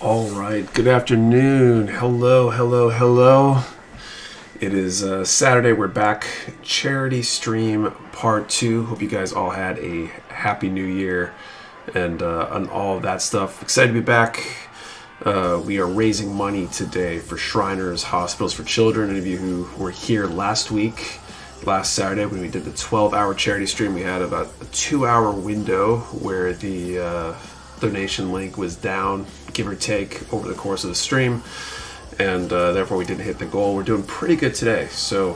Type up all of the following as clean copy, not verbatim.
All right, good afternoon. Hello. It is Saturday. We're back. Charity stream part 2. Hope you guys all had a happy new year and all of that stuff. Excited to be back. We are raising money today for Shriners Hospitals for Children. Any of you who were here last Saturday when we did the 12-hour charity stream, we had about a 2-hour window where the donation link was down, give or take, over the course of the stream, and therefore we didn't hit the goal. We're doing pretty good today. So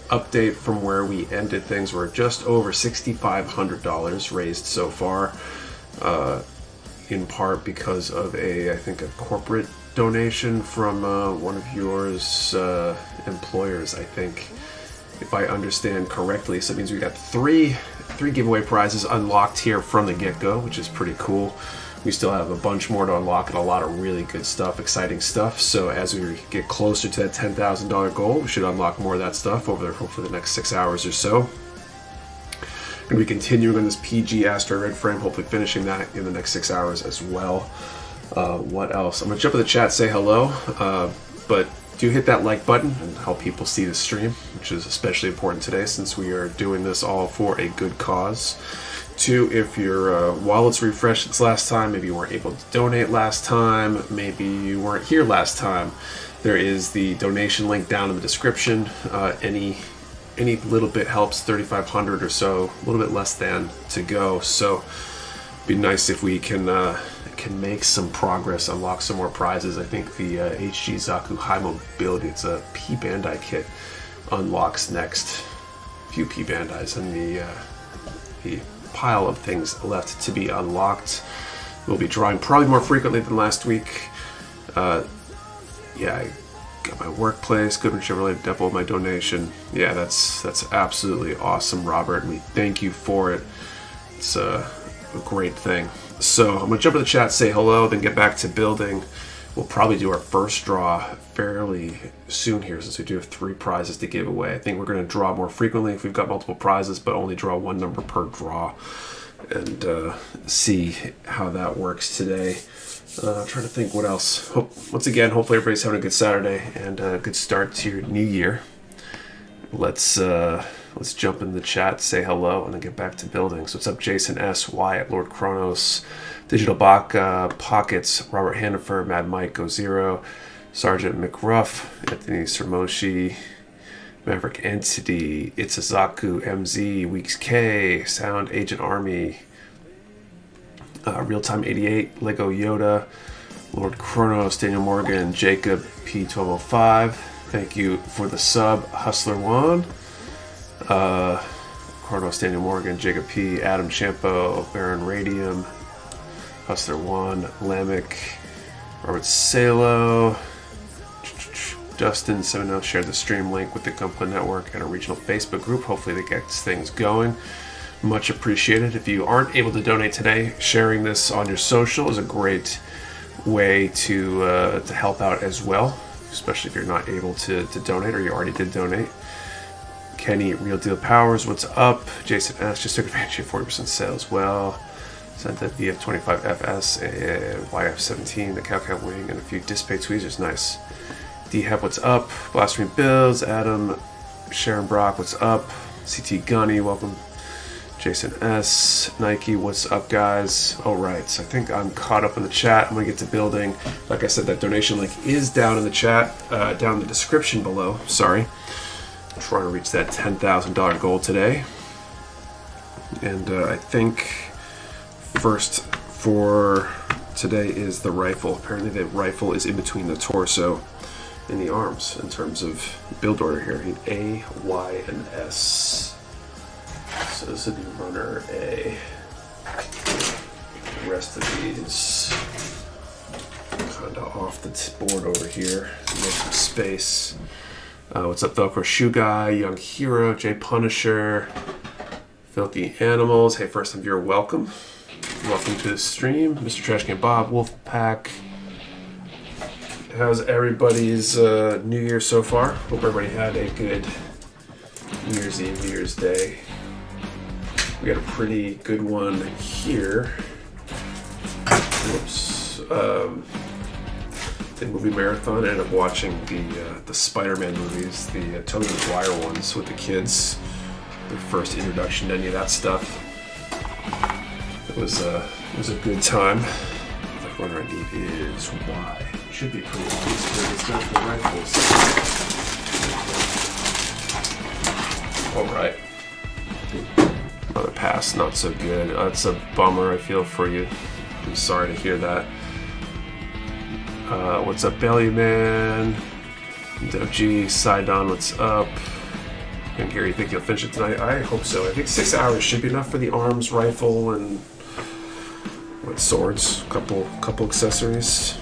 update from where we ended things, we're just over $6,500 raised so far, in part because of I think a corporate donation from one of yours employers, I think, if I understand correctly. So it means we got three giveaway prizes unlocked here from the get-go, which is pretty cool. We still have a bunch more to unlock and a lot of really good stuff, exciting stuff. So as we get closer to that $10,000 goal, we should unlock more of that stuff over the next 6 hours or so. And we continue on this PG Asteroid Red Frame, hopefully finishing that in the next 6 hours as well. What else? I'm gonna jump in the chat, say hello, but do hit that like button and help people see the stream, which is especially important today since we are doing this all for a good cause. 2, if your wallet's refreshed since last time, maybe you weren't able to donate last time, maybe you weren't here last time, there is the donation link down in the description. Any little bit helps, 3,500 or so, a little bit less than to go. So it'd be nice if we can make some progress, unlock some more prizes. I think the HG Zaku High Mobility, it's a P Bandai kit, unlocks next. A few P Bandais and the pile of things left to be unlocked. We'll be drawing probably more frequently than last week. Yeah, I got my workplace, Goodwin Chevrolet double my donation. Yeah, that's absolutely awesome, Robert, and we thank you for it. It's a great thing. So I'm gonna jump in the chat, say hello, then get back to building. We'll probably do our first draw fairly soon here since we do have 3 prizes to give away. I think we're gonna draw more frequently if we've got multiple prizes, but only draw 1 number per draw, and see how that works today. Trying to think what else. Once again, hopefully everybody's having a good Saturday and a good start to your new year. Let's jump in the chat, say hello, and then get back to building. So what's up, Jason S., Wyatt, Lord Kronos, Digital Bach, Pockets, Robert Hannaford, Mad Mike, Go Zero, Sergeant McRuff, Anthony Sermoshi, Maverick Entity, It's a Zaku, MZ, Weeks K, Sound Agent Army, Real Time 88, Lego Yoda, Lord Kronos, Daniel Morgan, Jacob P1205. Thank you for the sub, Hustler One. Kronos, Daniel Morgan, Jacob P, Adam Champo, Baron Radium, Hustler One, Lamech, Robert Salo, Justin 70 shared the stream link with the Gunplay Network and a regional Facebook group. Hopefully that gets things going. Much appreciated. If you aren't able to donate today, sharing this on your social is a great way to help out as well, especially if you're not able to donate or you already did donate. Kenny, Real Deal Powers, what's up? Jason S. just took advantage of 40% sale as well. Sent that VF25FS, YF17, the Cow Wing, and a few Dispay tweezers. Nice. D-Hep, what's up? Blasphemy Bills, Adam, Sharon Brock, what's up? CT Gunny, welcome. Jason S. Nike, what's up, guys? All right, so I think I'm caught up in the chat. I'm gonna get to building. Like I said, that donation link is down in the chat, down in the description below. Sorry. I'm trying to reach that $10,000 goal today. And I think first for today is the rifle. Apparently the rifle is in between the torso and the arms in terms of build order here. I need A, Y, and S. So this would be runner A. The rest of these kind of off the board over here. Make some space. What's up, Velcro Shoe Guy, Young Hero, Jay Punisher, Filthy Animals. Hey, first time viewer, welcome. Welcome to the stream. Mr. Trashcan Bob, Wolfpack. How's everybody's New Year so far? Hope everybody had a good New Year's Eve, New Year's Day. We got a pretty good one here. Whoops. the movie marathon. I ended up watching the Spider-Man movies, the Tobey Maguire ones with the kids. Their first introduction to any of that stuff. It was a good time. The corner I need is Y. It should be pretty obvious, but it's not the rifles. All right. Another pass, not so good. It's a bummer. I feel for you. I'm sorry to hear that. What's up, Bellyman? Doji, Sidon, what's up? And Gary, you think you'll finish it tonight? I hope so. I think 6 hours should be enough for the arms, rifle, and what, swords, couple accessories.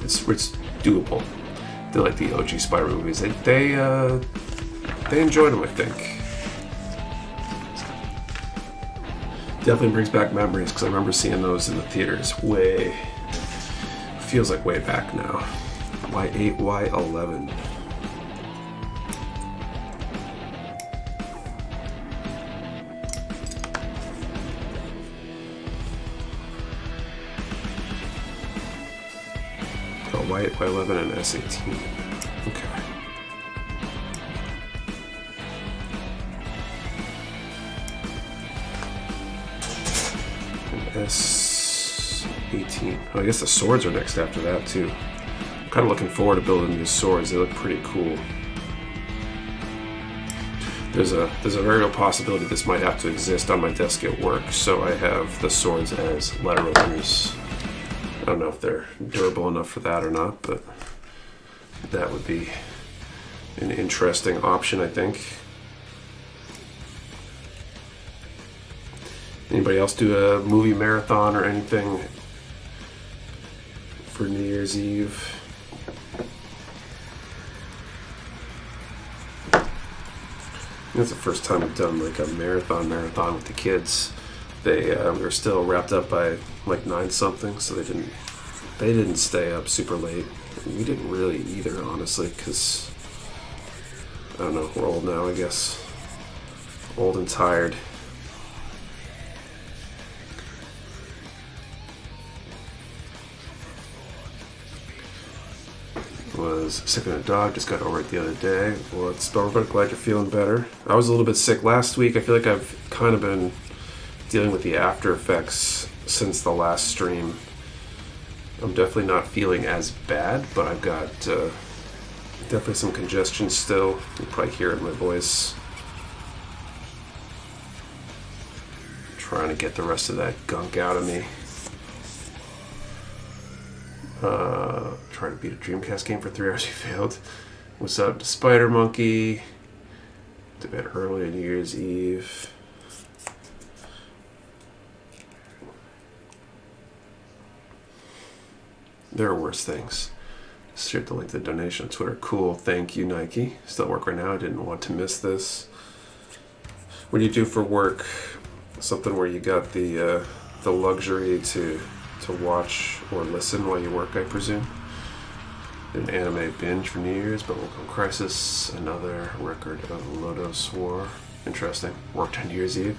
It's doable. They like the OG Spider movies. They enjoyed them, I think. Definitely brings back memories because I remember seeing those in the theaters feels like way back now. Y8, Y11. Oh, Y8, Y11 and S18. Okay. S18. Oh, I guess the swords are next after that too. I'm kind of looking forward to building these swords. They look pretty cool. There's a very real possibility this might have to exist on my desk at work, so I have the swords as letter openers. I don't know if they're durable enough for that or not, but that would be an interesting option, I think. Anybody else do a movie marathon or anything for New Year's Eve? That's the first time I've done like a marathon with the kids. They were still wrapped up by like 9-something, so they didn't stay up super late. We didn't really either, honestly, because I don't know, we're old now, I guess. Old and tired. Was sick of a dog, just got over it the other day. Well, it's but glad you're feeling better. I was a little bit sick last week. I feel like I've kind of been dealing with the after effects since the last stream. I'm definitely not feeling as bad, but I've got definitely some congestion still. You can probably hear it in my voice. I'm trying to get the rest of that gunk out of me. Trying to beat a Dreamcast game for 3 hours, you failed. What's up, Spider Monkey? To bed early on New Year's Eve. There are worse things. Shared the link to the donation on Twitter. Cool, thank you, Nike. Still at work right now. I didn't want to miss this. What do you do for work? Something where you got the luxury to watch or listen while you work, I presume. An anime binge for New Year's, but Welcome Crisis, another record of Lodos War. Interesting. Worked on New Year's Eve.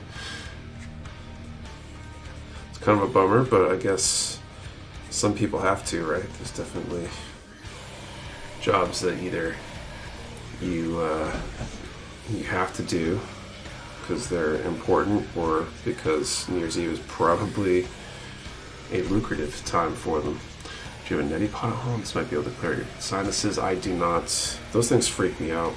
It's kind of a bummer, but I guess some people have to, right? There's definitely jobs that either you have to do because they're important, or because New Year's Eve is probably a lucrative time for them. Do you have a neti pot at home? This might be able to clear your sinuses. I do not. Those things freak me out.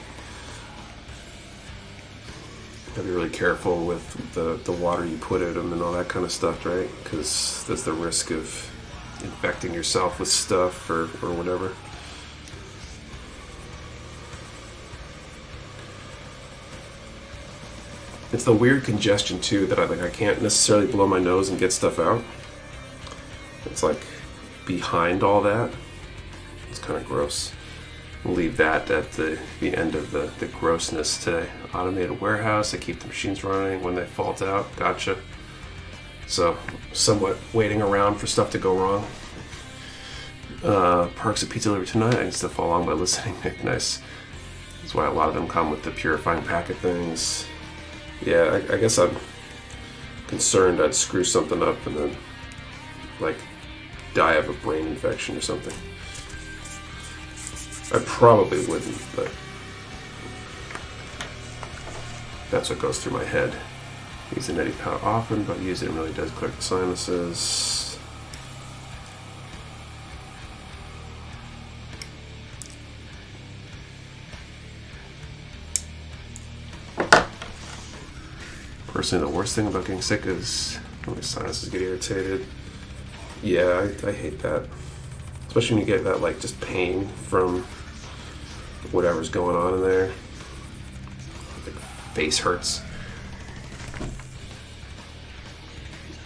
You gotta be really careful with the water you put in them and all that kind of stuff, right? Because there's the risk of infecting yourself with stuff or whatever. It's the weird congestion too that I can't necessarily blow my nose and get stuff out. It's like behind all that. It's kind of gross. We'll leave that at the end of the grossness today. Automated warehouse. They keep the machines running when they fault out. Gotcha. So somewhat waiting around for stuff to go wrong. Parks of pizza delivery tonight. I can still follow along by listening. Nice. That's why a lot of them come with the purifying packet things. Yeah, I guess I'm concerned I'd screw something up and then like die of a brain infection or something. I probably wouldn't, but that's what goes through my head. Use the neti pot often, but use it really does clear the sinuses. Personally, the worst thing about getting sick is when my sinuses get irritated. Yeah, I hate that. Especially when you get that, like, just pain from whatever's going on in there. Like, face hurts.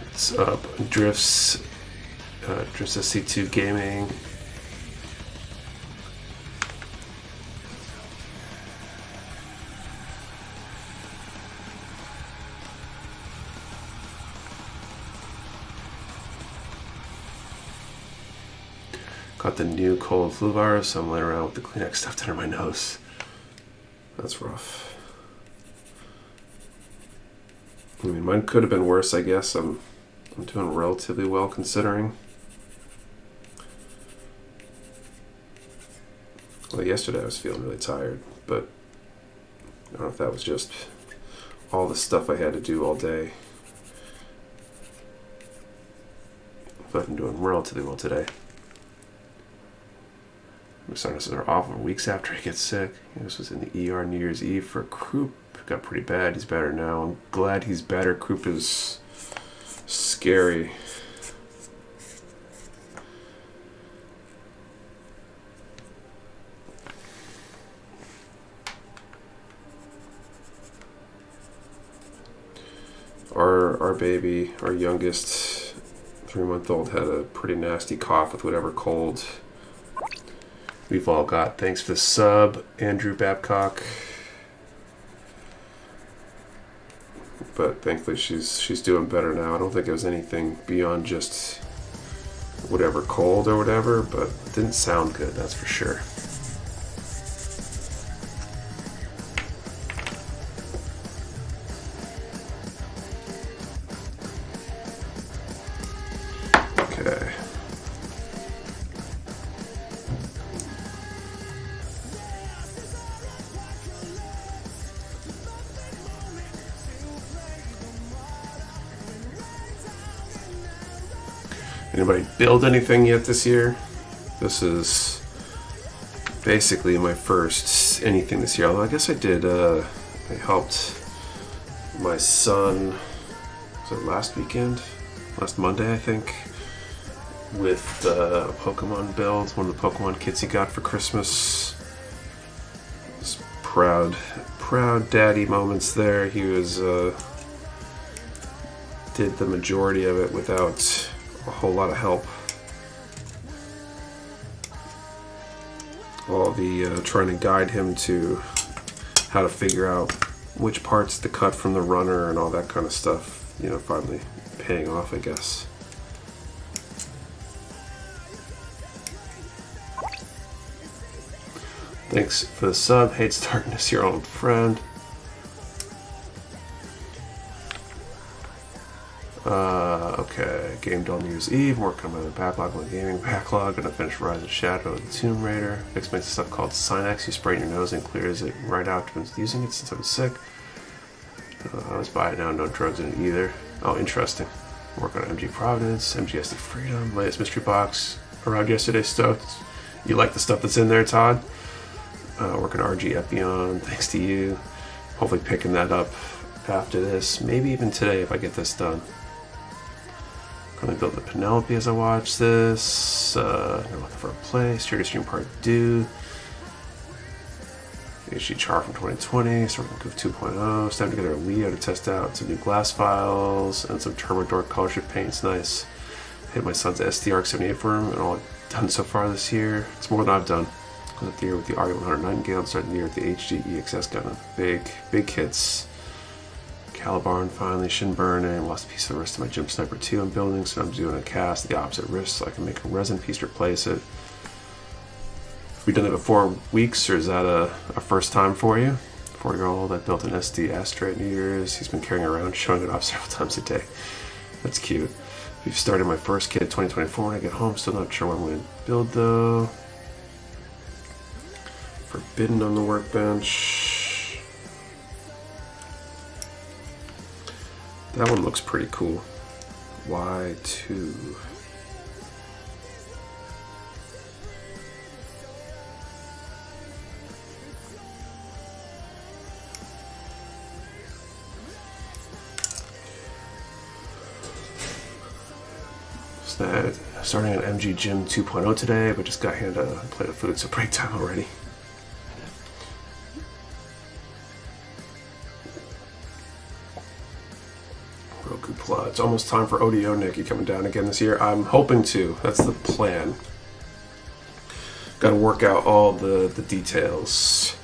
What's up? Drifts SC2 Gaming. Got the new cold flu virus, so I'm laying around with the Kleenex stuffed under my nose. That's rough. I mean, mine could have been worse, I guess. I'm doing relatively well considering. Well, yesterday I was feeling really tired, but I don't know if that was just all the stuff I had to do all day. But I'm doing relatively well today. My sinuses are awful weeks after I get sick. This was in the ER New Year's Eve for Croup. Got pretty bad. He's better now. I'm glad he's better. Croup is scary. Our baby, our youngest 3-month-old, had a pretty nasty cough with whatever cold we've all got. Thanks for the sub, Andrew Babcock. But thankfully she's doing better now. I don't think it was anything beyond just whatever cold or whatever, but it didn't sound good, that's for sure. Okay. Anybody build anything yet this year? This is basically my first anything this year. Although I guess I did, I helped my son, was it last weekend? Last Monday, I think, with the Pokemon build, one of the Pokemon kits he got for Christmas. Just proud daddy moments there. He was, did the majority of it without a whole lot of help. All the trying to guide him to how to figure out which parts to cut from the runner and all that kind of stuff, you know, finally paying off, I guess. Thanks for the sub. Hates darkness, your old friend. Okay, gamed on New Year's Eve, working on my backlog, my gaming backlog, gonna finish Rise of Shadow of the Tomb Raider. Fix makes stuff called Sinex, you spray it in your nose and clears it right out. I've been using it since I was sick. I was buying it now, no drugs in it either. Oh, interesting. Working on MG Providence, MGSD Freedom, latest mystery box. Arrived yesterday, stoked. You like the stuff that's in there, Todd? Working RG Epion, thanks to you. Hopefully picking that up after this, maybe even today if I get this done. Gonna build the Penelope as I watch this. Looking for a play. Charity Stream Part 2. HD Char from 2020. Sort of Goof 2.0. It's time to get our Leo to test out some new glass files and some Turbo Door color shift paints. Nice. Hit my son's STR78 for him, and all I've done so far this year. It's more than I've done. Close the year with the RE100 Nightingale. Starting the year with the HG EXS gun. Big hits. Calibarn finally, Shin Burning, lost a piece of the wrist of my Gym Sniper 2 I'm building, so I'm doing a cast of the opposite wrist so I can make a resin piece to replace it. Have we done it before weeks, or is that a first time for you? 4-year-old, I built an SD Astra at New Year's. He's been carrying it around, showing it off several times a day. That's cute. We've started my first kit 2024 when I get home, still not sure what I'm going to build though. Forbidden on the workbench. That one looks pretty cool. Y2. Starting an MG Gym 2.0 today, but just got handed a plate of food, so break time already. Roku Plus. It's almost time for ODO, Nick. You coming down again this year? I'm hoping to. That's the plan. Got to work out all the details.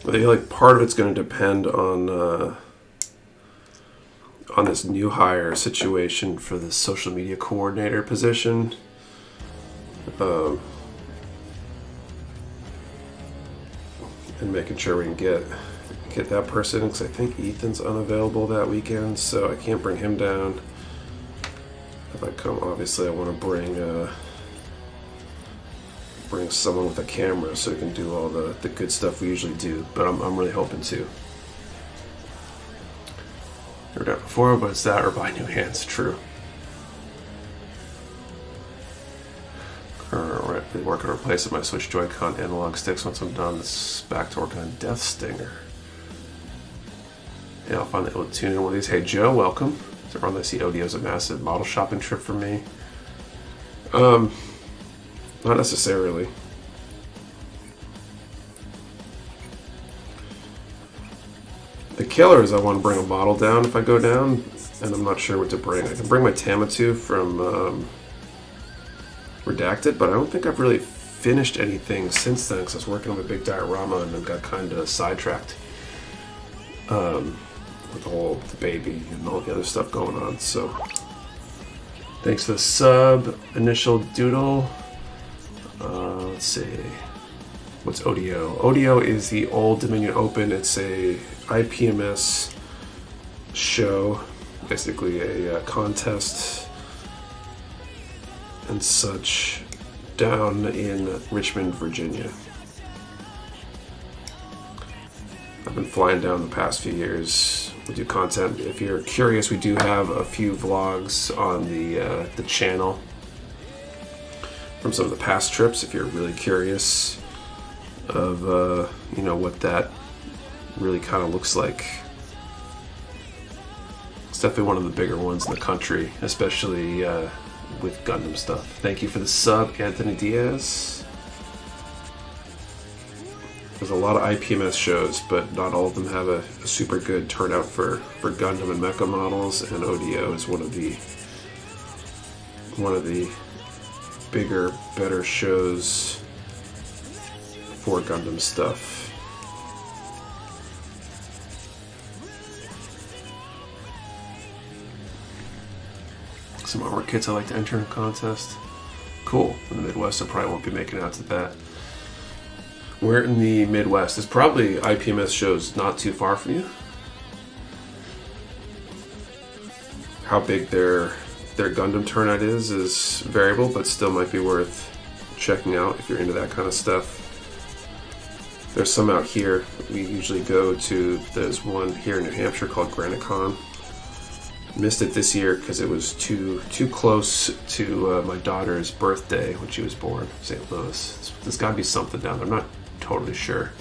I feel like part of it's going to depend on this new hire situation for the social media coordinator position. And making sure we can get that person, because I think Ethan's unavailable that weekend, so I can't bring him down. If I come, obviously I want to bring someone with a camera so we can do all the good stuff we usually do, but I'm really hoping to. Never done it before, but it's that or buy new hands. True. Currently working on replacing my Switch Joy-Con analog sticks. Once I'm done, it's back to working on Death Stinger. Yeah, I'll finally able to tune in one of these. Hey Joe, welcome. So around I see ODO's a massive model shopping trip for me. Not necessarily. The killer is I want to bring a model down if I go down, and I'm not sure what to bring. I can bring my Tamatu from Redacted, but I don't think I've really finished anything since then because I was working on a big diorama and then got kind of sidetracked with the baby and all the other stuff going on. So thanks for the sub, Initial Doodle. Let's see. What's ODO? ODO is the Old Dominion Open. It's a IPMS show, basically a contest and such down in Richmond, Virginia. I've been flying down the past few years. We do content. If you're curious, we do have a few vlogs on the channel from some of the past trips. If you're really curious of what that really kind of looks like. It's definitely one of the bigger ones in the country, especially with Gundam stuff. Thank you for the sub, Anthony Diaz. There's a lot of IPMS shows, but not all of them have a super good turnout for Gundam and mecha models, and ODO is one of the bigger, better shows for Gundam stuff. Some artwork kits I like to enter in a contest. Cool. In the Midwest, I probably won't be making it out to that. We're in the Midwest. There's probably IPMS shows not too far from you. How big their Gundam turnout is variable, but still might be worth checking out if you're into that kind of stuff. There's some out here. We usually go to, there's one here in New Hampshire called GraniteCon. Missed it this year because it was too close to my daughter's birthday when she was born, St. Louis. There's got to be something down there. I'm not totally sure.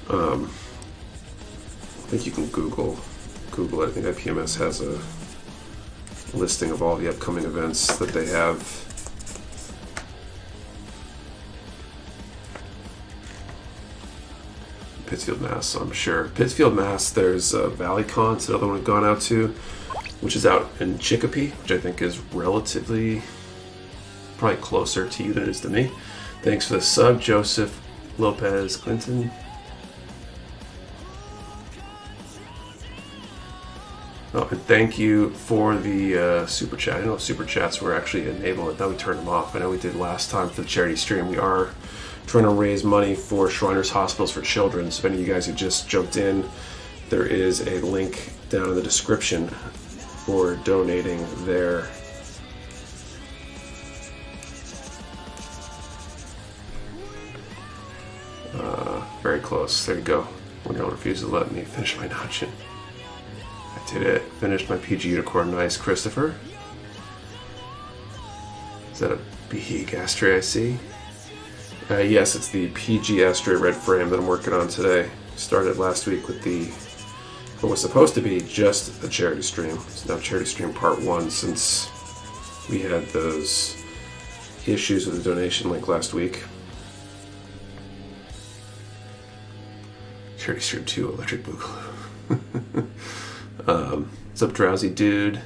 I think you can Google it. I think IPMS has a listing of all the upcoming events that they have. Pittsfield, Mass, I'm sure. Pittsfield, Mass, there's ValleyCon, it's another one I've gone out to, which is out in Chicopee, which I think is relatively, probably closer to you than it is to me. Thanks for the sub, Joseph Lopez Clinton. Oh, and thank you for the super chat. I know super chats were actually enabled. Now we turned them off. I know we did last time for the charity stream. We are trying to raise money for Shriners Hospitals for Children. So if any of you guys who just jumped in, there is a link down in the description for donating there close. There you go. Wonder what refuses to let me finish my notching. I did it. Finished my PG Unicorn. Nice, Christopher. Is that a Behig Astray I see? Yes, it's the PG Astray red frame that I'm working on today. Started last week with what was supposed to be just a charity stream. It's now charity stream part 1 since we had those issues with the donation link last week. Charity stream 2, Electric Boogaloo. What's up, drowsy dude?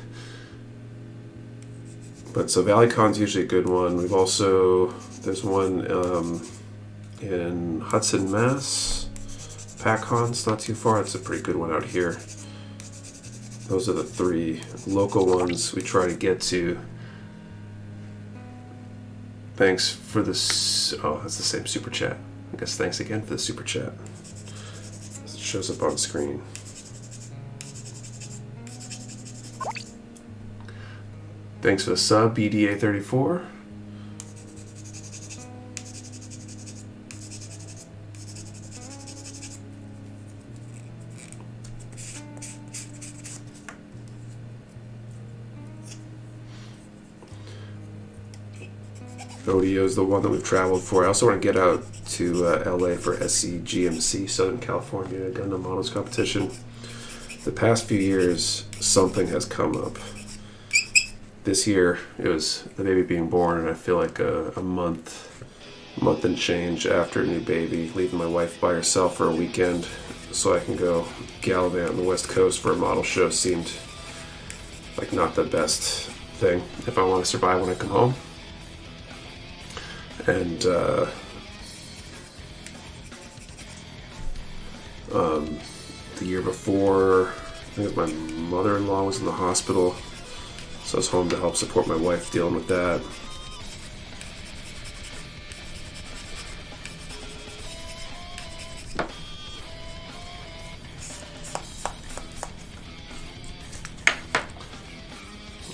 But so ValleyCon's usually a good one. We've also, there's one in Hudson, Mass. PacCon's not too far. It's a pretty good one out here. Those are the 3 local ones we try to get to. Thanks for this. Oh, that's the same super chat. I guess thanks again for the super chat. It shows up on screen. Thanks for the sub, BDA34. Rodeo is the one that we've traveled for. I also want to get out to LA for SCGMC, Southern California Gundam Models Competition. The past few years, something has come up. This year, it was the baby being born, and I feel like a month and change after a new baby, leaving my wife by herself for a weekend so I can go gallivant on the West Coast for a model show seemed like not the best thing if I want to survive when I come home. And the year before, I think my mother-in-law was in the hospital, so I was home to help support my wife dealing with that.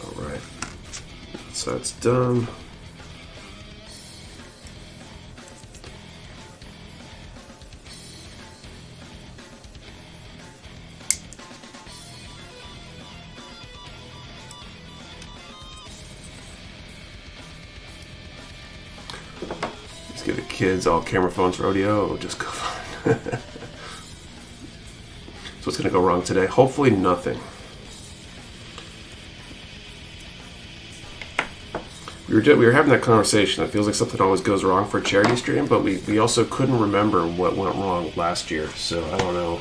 All right, so that's done. Give the kids all camera phones rodeo. It'll just go fine. So what's going to go wrong today? Hopefully nothing. We were having that conversation. It feels like something always goes wrong for a charity stream, but we also couldn't remember what went wrong last year. So I don't know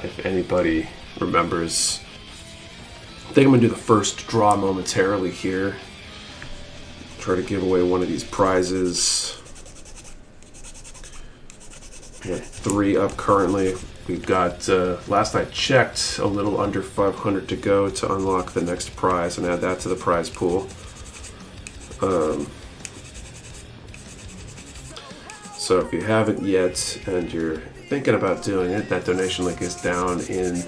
if anybody remembers. I think I'm going to do the first draw momentarily here. Try to give away one of these prizes. We have 3 up currently. We've got, last I checked, a little under 500 to go to unlock the next prize and add that to the prize pool. So if you haven't yet and you're thinking about doing it, that donation link is down in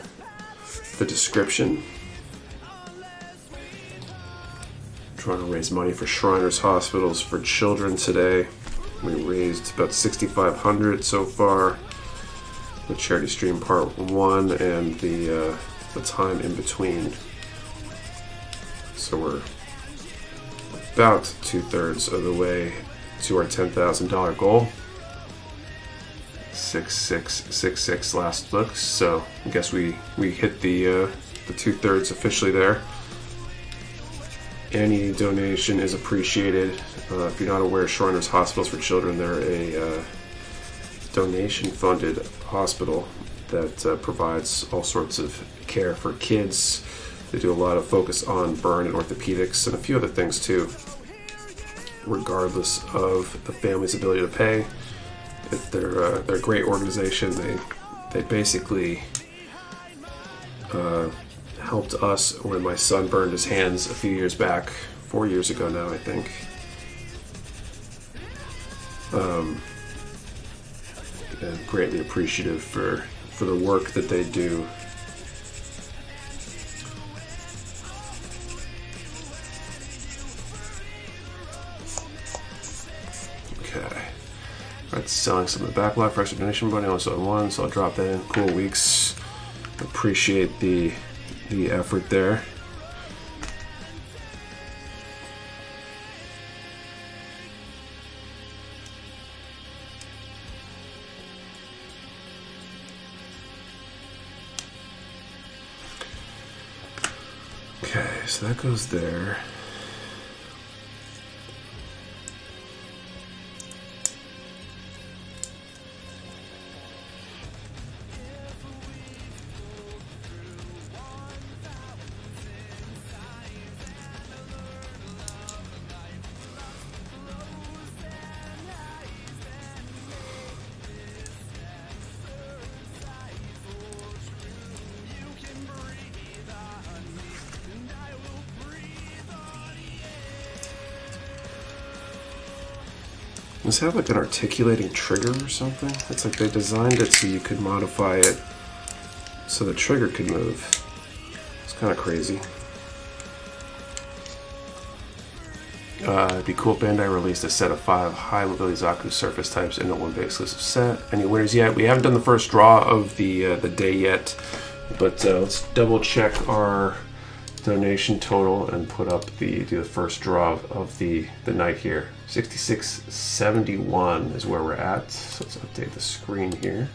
the description. Trying to raise money for Shriners Hospitals for Children today. We raised about $6,500 so far with Charity Stream Part 1 and the time in between. So we're about 2/3 of the way to our $10,000 goal. 6666 last look, so I guess we hit the 2/3 officially there. Any donation is appreciated. If you're not aware, Shriners Hospitals for Children, they're a donation-funded hospital that provides all sorts of care for kids. They do a lot of focus on burn and orthopedics and a few other things too, regardless of the family's ability to pay. They're a great organization. They basically helped us when my son burned his hands a few years back, 4 years ago now, I think. And greatly appreciative for the work that they do. Okay, let's selling some of the backlog for extra donation money. I only sold one, so I'll drop that in. Cool, Weeks. Appreciate the effort there. Okay, so that goes there. Does it have like an articulating trigger or something? It's like they designed it so you could modify it so the trigger could move. It's kind of crazy. It'd be cool if Bandai released a set of 5 high mobility Zaku surface types in a one base exclusive set. Any winners yet? We haven't done the first draw of the day yet, but let's double check our donation total and put up do the first draw of the night here. 6671 is where we're at. So let's update the screen here.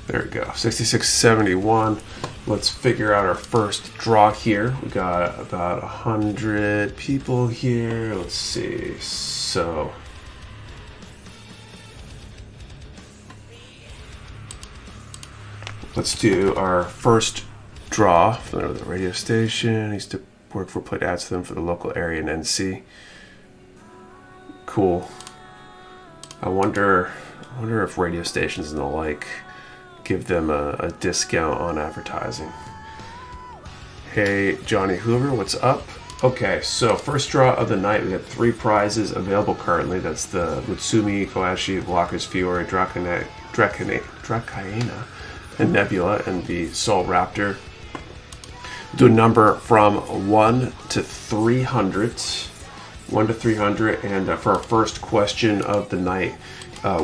There we go, 6671. Let's figure out our first draw here. We got about 100 people here. Let's see. So let's do our first draw for the radio station. I used to work for put ads to them for the local area in NC. Cool. I wonder if radio stations and the like give them a discount on advertising. Hey, Johnny Hoover, what's up? Okay, so first draw of the night, we got 3 prizes available currently. That's the Mutsumi, Koashi, Walker's Fiore, Dracaena, and Nebula, and the Soul Raptor. Do a number from 1 to 300. 1 to 300, and for our first question of the night,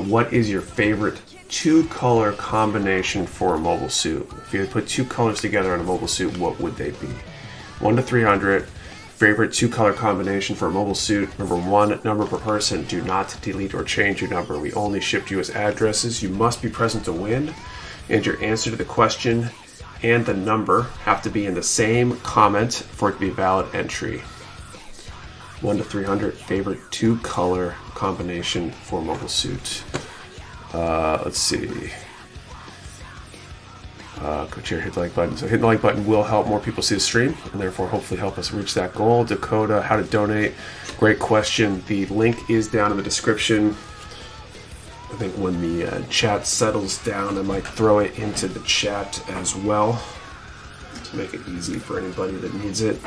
what is your favorite 2-color combination for a mobile suit? If you had put 2 colors together on a mobile suit, what would they be? 1 to 300, favorite 2-color combination for a mobile suit. Number 1, number per person. Do not delete or change your number. We only shipped you as addresses. You must be present to win, and your answer to the question and the number have to be in the same comment for it to be a valid entry. 1 to 300, favorite 2-color combination for a mobile suit. Let's see. Coach here, hit the like button. So hitting the like button will help more people see the stream, and therefore hopefully help us reach that goal. Dakota, how to donate? Great question. The link is down in the description. I think when the chat settles down, I might throw it into the chat as well to make it easy for anybody that needs it.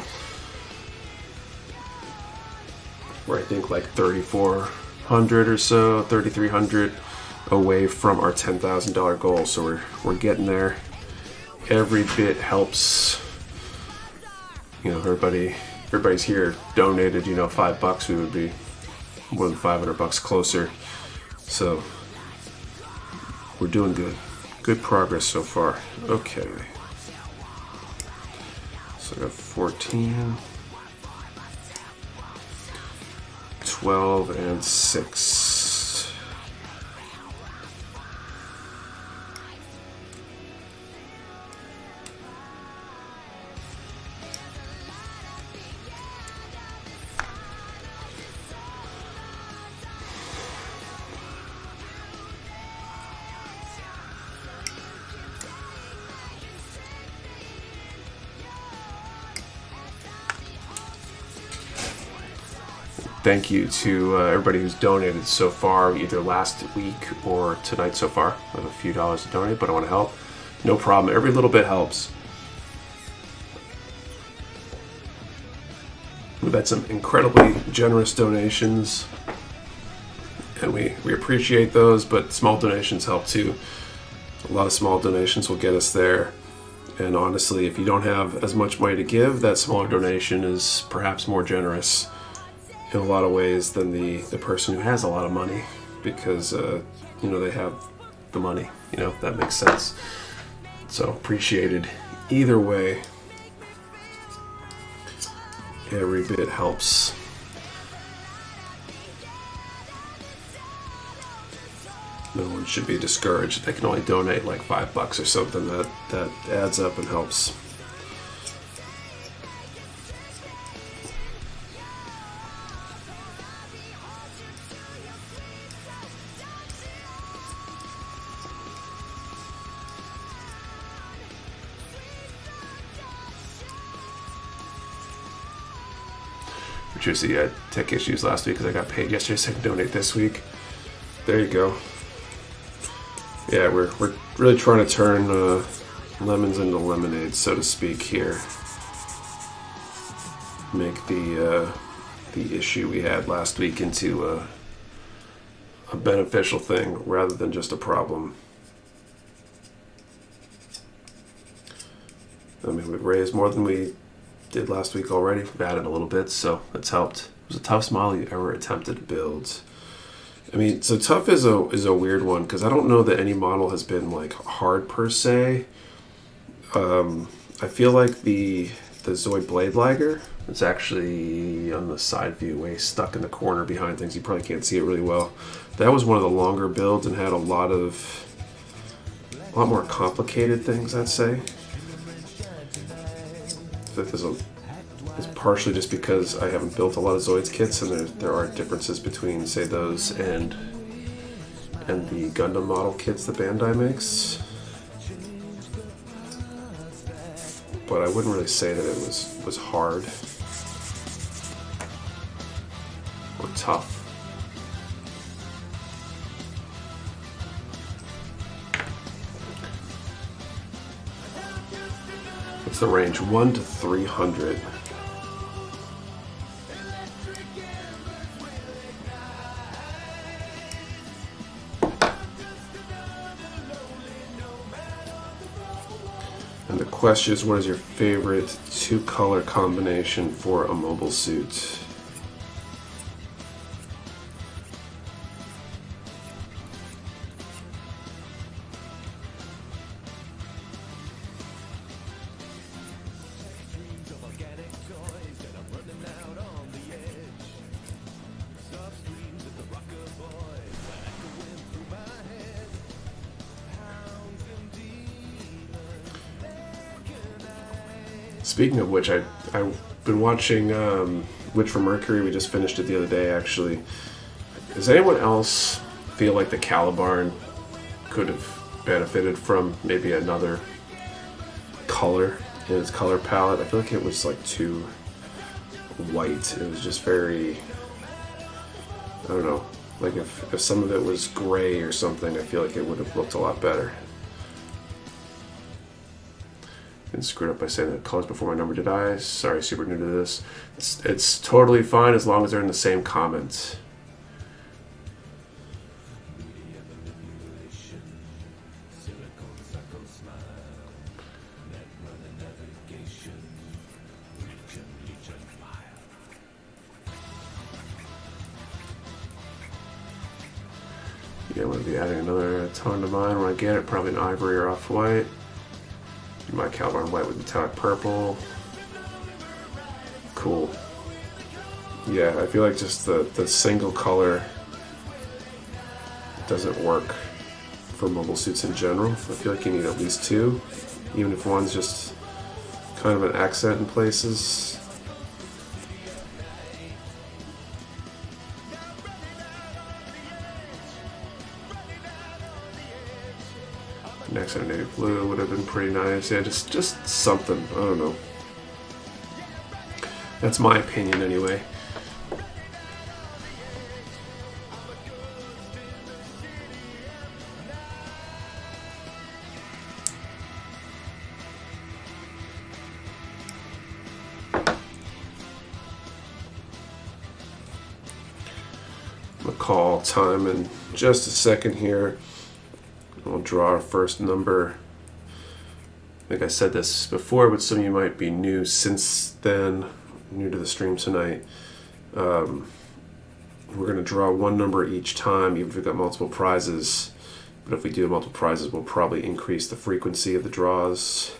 We're I think like 3,400 or so, 3,300 away from our $10,000 goal, so we're getting there. Every bit helps. You know, everybody's here donated, you know, $5, we would be more than $500 closer. So we're doing good progress so far. Okay, so I got 14, 12, and 6. Thank you to everybody who's donated so far, either last week or tonight so far. I have a few dollars to donate, but I want to help. No problem. Every little bit helps. We've had some incredibly generous donations, and we appreciate those, but small donations help too. A lot of small donations will get us there. And honestly, if you don't have as much money to give, that smaller donation is perhaps more generous in a lot of ways than the person who has a lot of money, because they have the money. If that makes sense. So appreciated either way. Every bit helps. No one should be discouraged. They can only donate like $5 or something. That adds up and helps. Seriously, had tech issues last week because I got paid yesterday, so I can donate this week. There you go. Yeah, we're really trying to turn lemons into lemonade, so to speak, here. Make the issue we had last week into a beneficial thing rather than just a problem. I mean, we've raised more than we did last week already. We've added a little bit, so it's helped. It was the toughest model you ever attempted to build. I mean, so tough is a weird one because I don't know that any model has been like hard per se. I feel like the Zoid Blade Lagger is actually on the side view, way stuck in the corner behind things. You probably can't see it really well. That was one of the longer builds and had a lot more complicated things, I'd say. It's partially just because I haven't built a lot of Zoids kits, and there are differences between, say, those and the Gundam model kits that Bandai makes. But I wouldn't really say that it was hard or tough. What's the range? 1 to 300. And the question is, what is your favorite 2-color combination for a mobile suit? Speaking of which, I've been watching Witch from Mercury. We just finished it the other day, actually. Does anyone else feel like the Calibarn could have benefited from maybe another color in its color palette? I feel like it was like too white. It was just very, I don't know, like if some of it was gray or something, I feel like it would have looked a lot better. And screwed up by saying the colors before my number, did I? Sorry, super new to this. It's totally fine as long as they're in the same comment. Yeah, I'm going to be adding another tone to mine when I get it, probably an ivory or off-white. My Calibarn white with metallic purple. Cool. Yeah, I feel like just the single color doesn't work for mobile suits in general. I feel like you need at least two, even if one's just kind of an accent in places. Next on navy blue would have been pretty nice. Yeah, just something. I don't know. That's my opinion anyway. call time in just a second here. We'll draw our first number. I think I said this before, but some of you might be new since then, new to the stream tonight. We're going to draw one number each time, even if we've got multiple prizes. But if we do multiple prizes, we'll probably increase the frequency of the draws.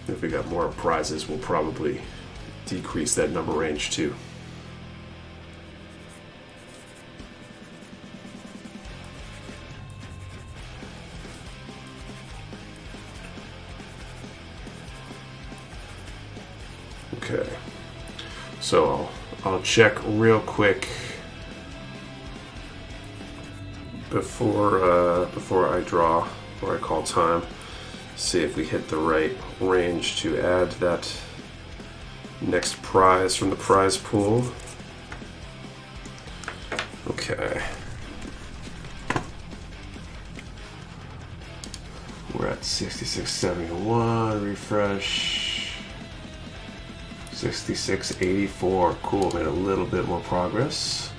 If we got more prizes, we'll probably decrease that number range too. Okay, so I'll check real quick before I draw, or I call time. See if we hit the right range to add that next prize from the prize pool. Okay. We're at 66.71, refresh. 66.84, cool, made a little bit more progress.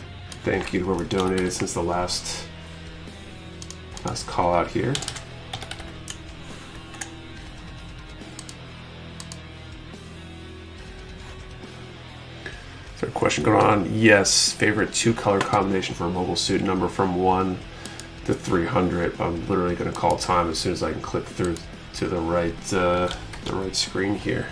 Thank you to whoever donated since the last call out here. Is there a question going on? Yes. Favorite 2-color combination for a mobile suit, number from 1 to 300. I'm literally going to call time as soon as I can click through to the right screen here.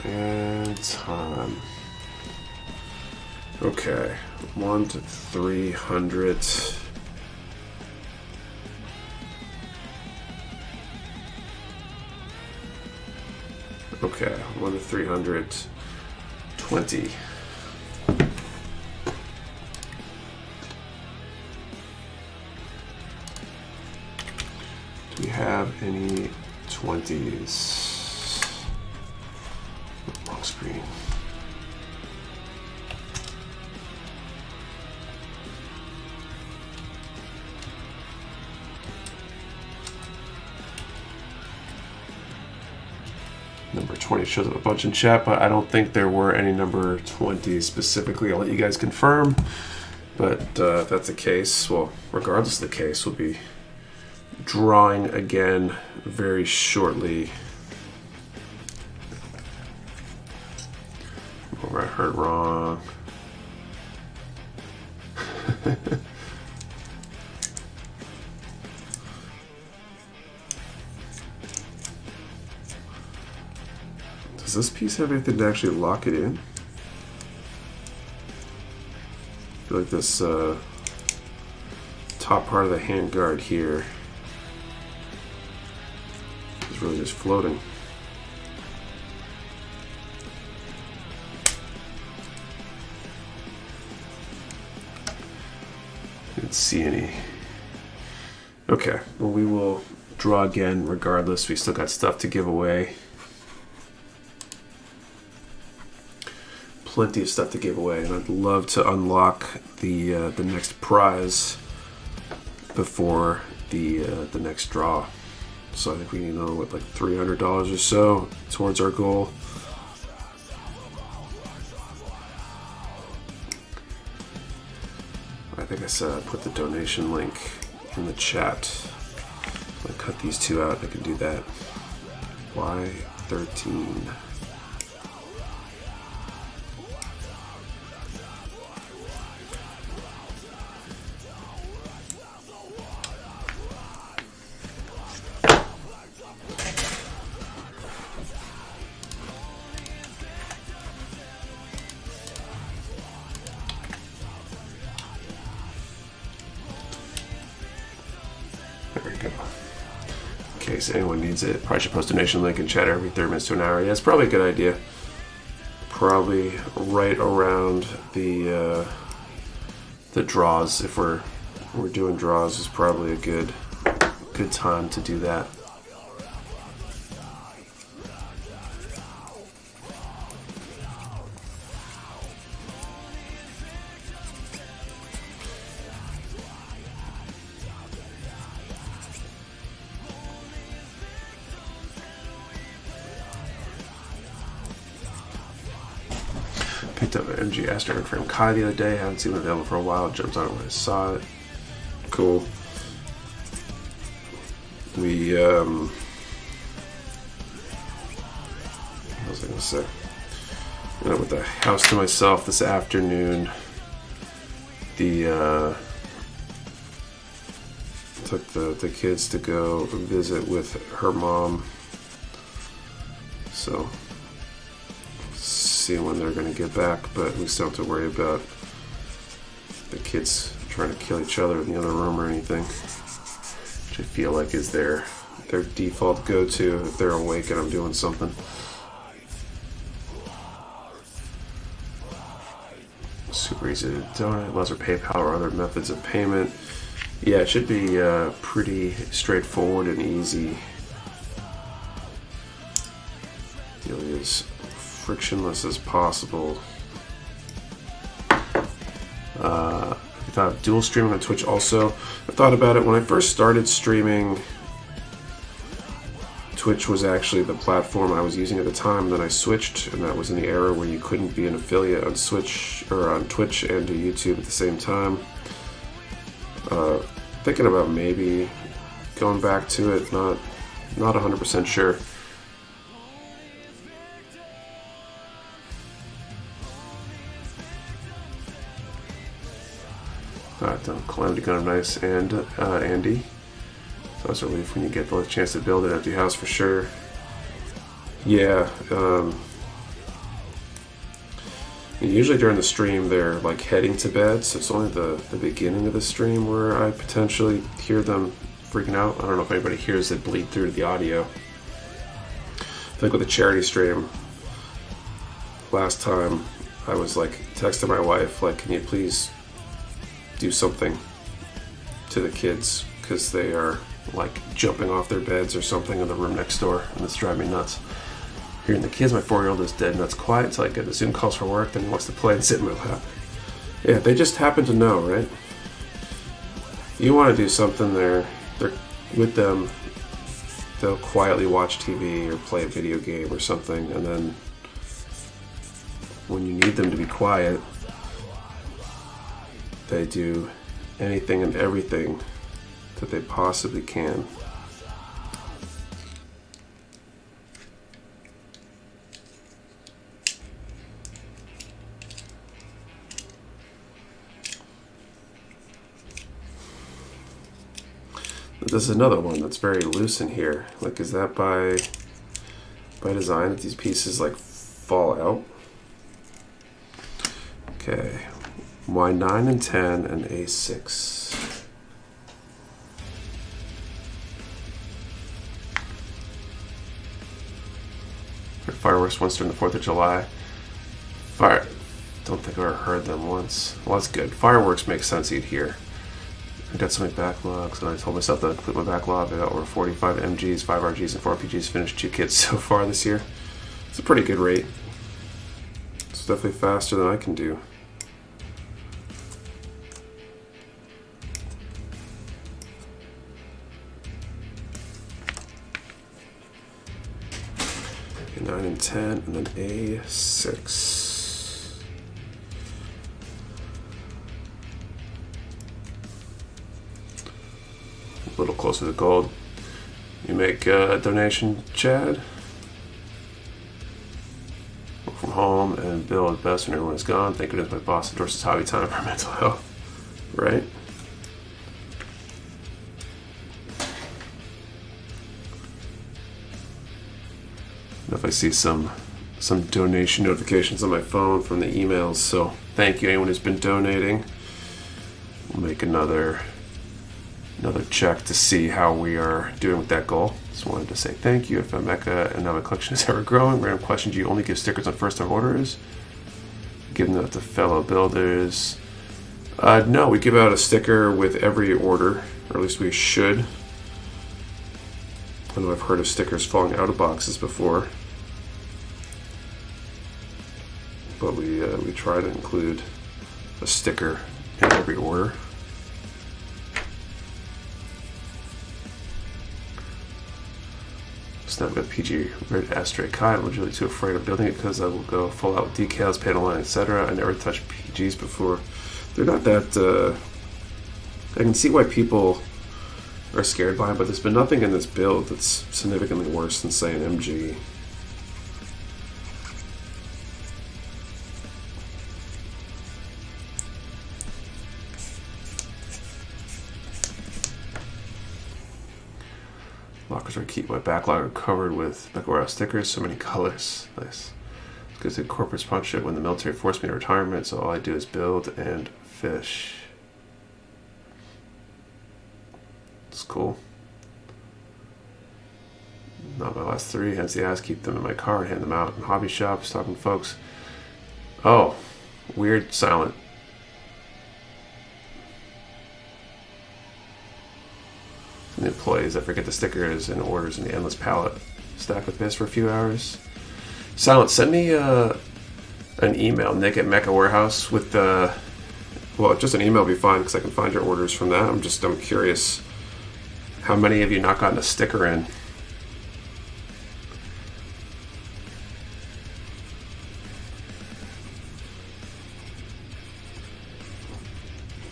And time. Okay, 1 to 300. Okay, 1 to 320. Do we have any 20s? Wrong screen. Number 20 shows up a bunch in chat, but I don't think there were any number 20 specifically. I'll let you guys confirm. But if that's the case, well, regardless of the case, we'll be drawing again very shortly. Oh, I heard wrong. Does this piece have anything to actually lock it in? I feel like this top part of the handguard here is really just floating. Didn't see any. Okay, well, we will draw again regardless. We still got stuff to give away. Plenty of stuff to give away, and I'd love to unlock the next prize before the next draw. So I think we need another, what, like $300 or so towards our goal. I think I said I put the donation link in the chat. I'll cut these two out. I can do that. Y13. In case anyone needs it, probably should post a donation link in chat every 30 minutes to an hour. Yeah, it's probably a good idea. Probably right around the draws. If we're doing draws, is probably a good time to do that. Picked up an MG Aster from Kai the other day. Haven't seen it available for a while. Jumped on it when I saw it. Cool. We, what was I going to say? With the house to myself this afternoon. Took the kids to go visit with her mom. So, see when they're going to get back, but we still don't have to worry about the kids trying to kill each other in the other room or anything, which I feel like is their default go-to if they're awake and I'm doing something. Super easy to donate, allows for PayPal or other methods of payment. Yeah, it should be pretty straightforward and easy. Really as frictionless as possible. I thought of dual streaming on Twitch also. I thought about it when I first started streaming. Twitch was actually the platform I was using at the time. Then I switched, and that was in the era where you couldn't be an affiliate on Switch or on Twitch and do YouTube at the same time. Thinking about maybe going back to it. Not 100% sure. Calamity kind of nice, and Andy. So it's a relief when you get the chance to build an empty house for sure. Yeah. Usually during the stream they're like heading to bed, so it's only the beginning of the stream where I potentially hear them freaking out. I don't know if anybody hears it bleed through to the audio. I think with the charity stream last time I was like texting my wife like, can you please do something to the kids because they are like jumping off their beds or something in the room next door, and it's driving me nuts. Hearing the kids, my 4-year-old is dead nuts quiet until I get the Zoom calls for work, then he wants to play and sit in my lap. Yeah, they just happen to know, right? You want to do something, they're with them, they'll quietly watch TV or play a video game or something, and then when you need them to be quiet, they do anything and everything that they possibly can. This is another one that's very loose in here. Like, is that by design that these pieces like fall out? Okay. Y9 and 10 and A6. Fireworks once during the 4th of July. Don't think I've ever heard them once. Well, that's good. Fireworks makes sense you'd hear. I got so many backlogs, and I told myself that I'd complete my backlog. I got over 45 MGs, 5 RGs, and 4 RPGs finished 2 kits so far this year. It's a pretty good rate. It's definitely faster than I can do. Okay, 9 and 10, and then A6. A little closer to gold. You make a donation, Chad. Work from home and build best when everyone is gone. Thank goodness my boss endorses hobby time for mental health. Right? If I see some donation notifications on my phone from the emails, so thank you anyone who's been donating. We'll make another check to see how we are doing with that goal. Just wanted to say thank you. If Mecha and now my collection is ever growing, random question: do you only give stickers on first-time orders? Give them to fellow builders? No, we give out a sticker with every order, or at least we should. I know I've heard of stickers falling out of boxes before, but we try to include a sticker in every order. Now I've got PG Red Ashtray Kai. I'm usually too afraid of building it because I will go full out with decals, panel line, etc. I never touched PGs before. They're not that. I can see why people are scared by them, but there's been nothing in this build that's significantly worse than, say, an MG. Lockers are keep my backlog are covered with Mecha Warehouse stickers, so many colors. Nice. Because the corporate sponsorship when the military forced me to retirement, so all I do is build and fish. It's cool. Not my last three, hence the ass, keep them in my car and hand them out in hobby shops, talking to folks. Oh, weird silent. The employees that forget the stickers and orders in the endless pallet stacked with this for a few hours. Silent, send me an email, Nick at Mecha Warehouse with the, well, just an email will be fine because I can find your orders from that. I'm curious how many of you not gotten a sticker in.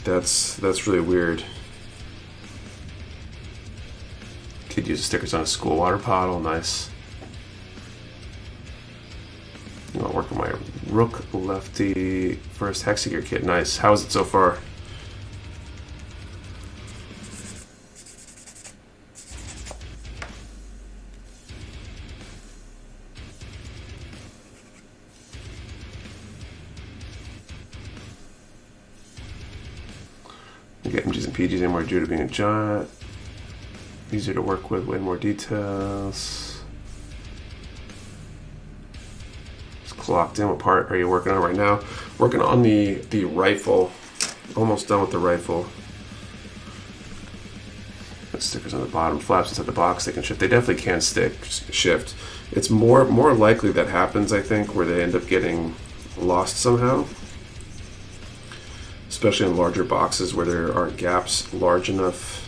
That's really weird. Could use stickers on a school water bottle. Nice. You want to work on my Rook Lefty first Hexagear kit. Nice. How is it so far? You get MGs and PGs anymore due to being a giant. Easier to work with, way more details. It's clocked in. What part are you working on right now? Working on the rifle. Almost done with the rifle. Got stickers on the bottom, flaps inside the box. They can shift. They definitely can shift. It's more likely that happens, I think, where they end up getting lost somehow. Especially in larger boxes where there are gaps large enough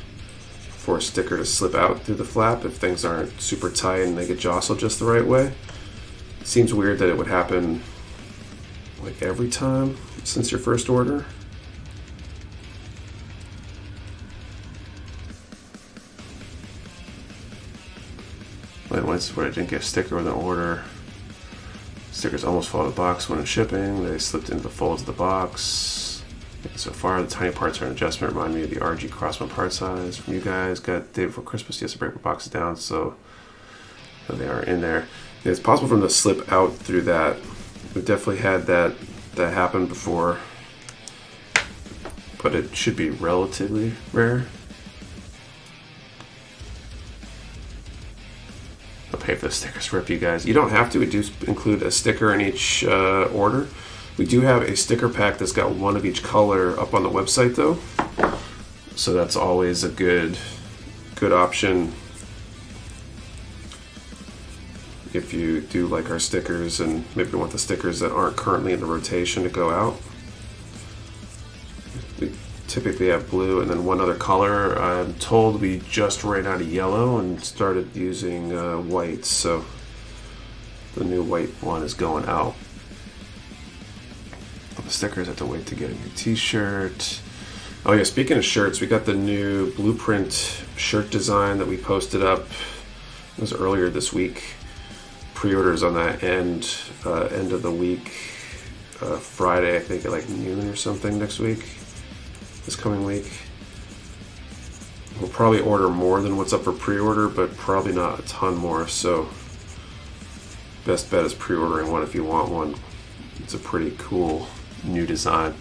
for a sticker to slip out through the flap if things aren't super tight and they get jostled just the right way. It seems weird that it would happen like every time since your first order. Like once where I didn't get a sticker with an order. Stickers almost fall out of the box when it's shipping. They slipped into the folds of the box. So far, the tiny parts are an adjustment. Remind me of the RG Crossman part size from you guys. Got the day before Christmas. Yes, to break my boxes down, so they are in there. Yeah, it's possible for them to slip out through that. We've definitely had that happen before, but it should be relatively rare. I'll pay for the stickers for you guys. You don't have to. We do include a sticker in each order. We do have a sticker pack that's got one of each color up on the website though. So that's always a good option if you do like our stickers and maybe want the stickers that aren't currently in the rotation to go out. We typically have blue and then one other color. I'm told we just ran out of yellow and started using white, so the new white one is going out. The stickers, have to wait to get a new t-shirt. Oh yeah, speaking of shirts, we got the new blueprint shirt design that we posted up. It was earlier this week. Pre-orders on that end of the week, Friday, I think at like noon or something next week, this coming week. We'll probably order more than what's up for pre-order, but probably not a ton more, so best bet is pre-ordering one if you want one. It's a pretty cool new design.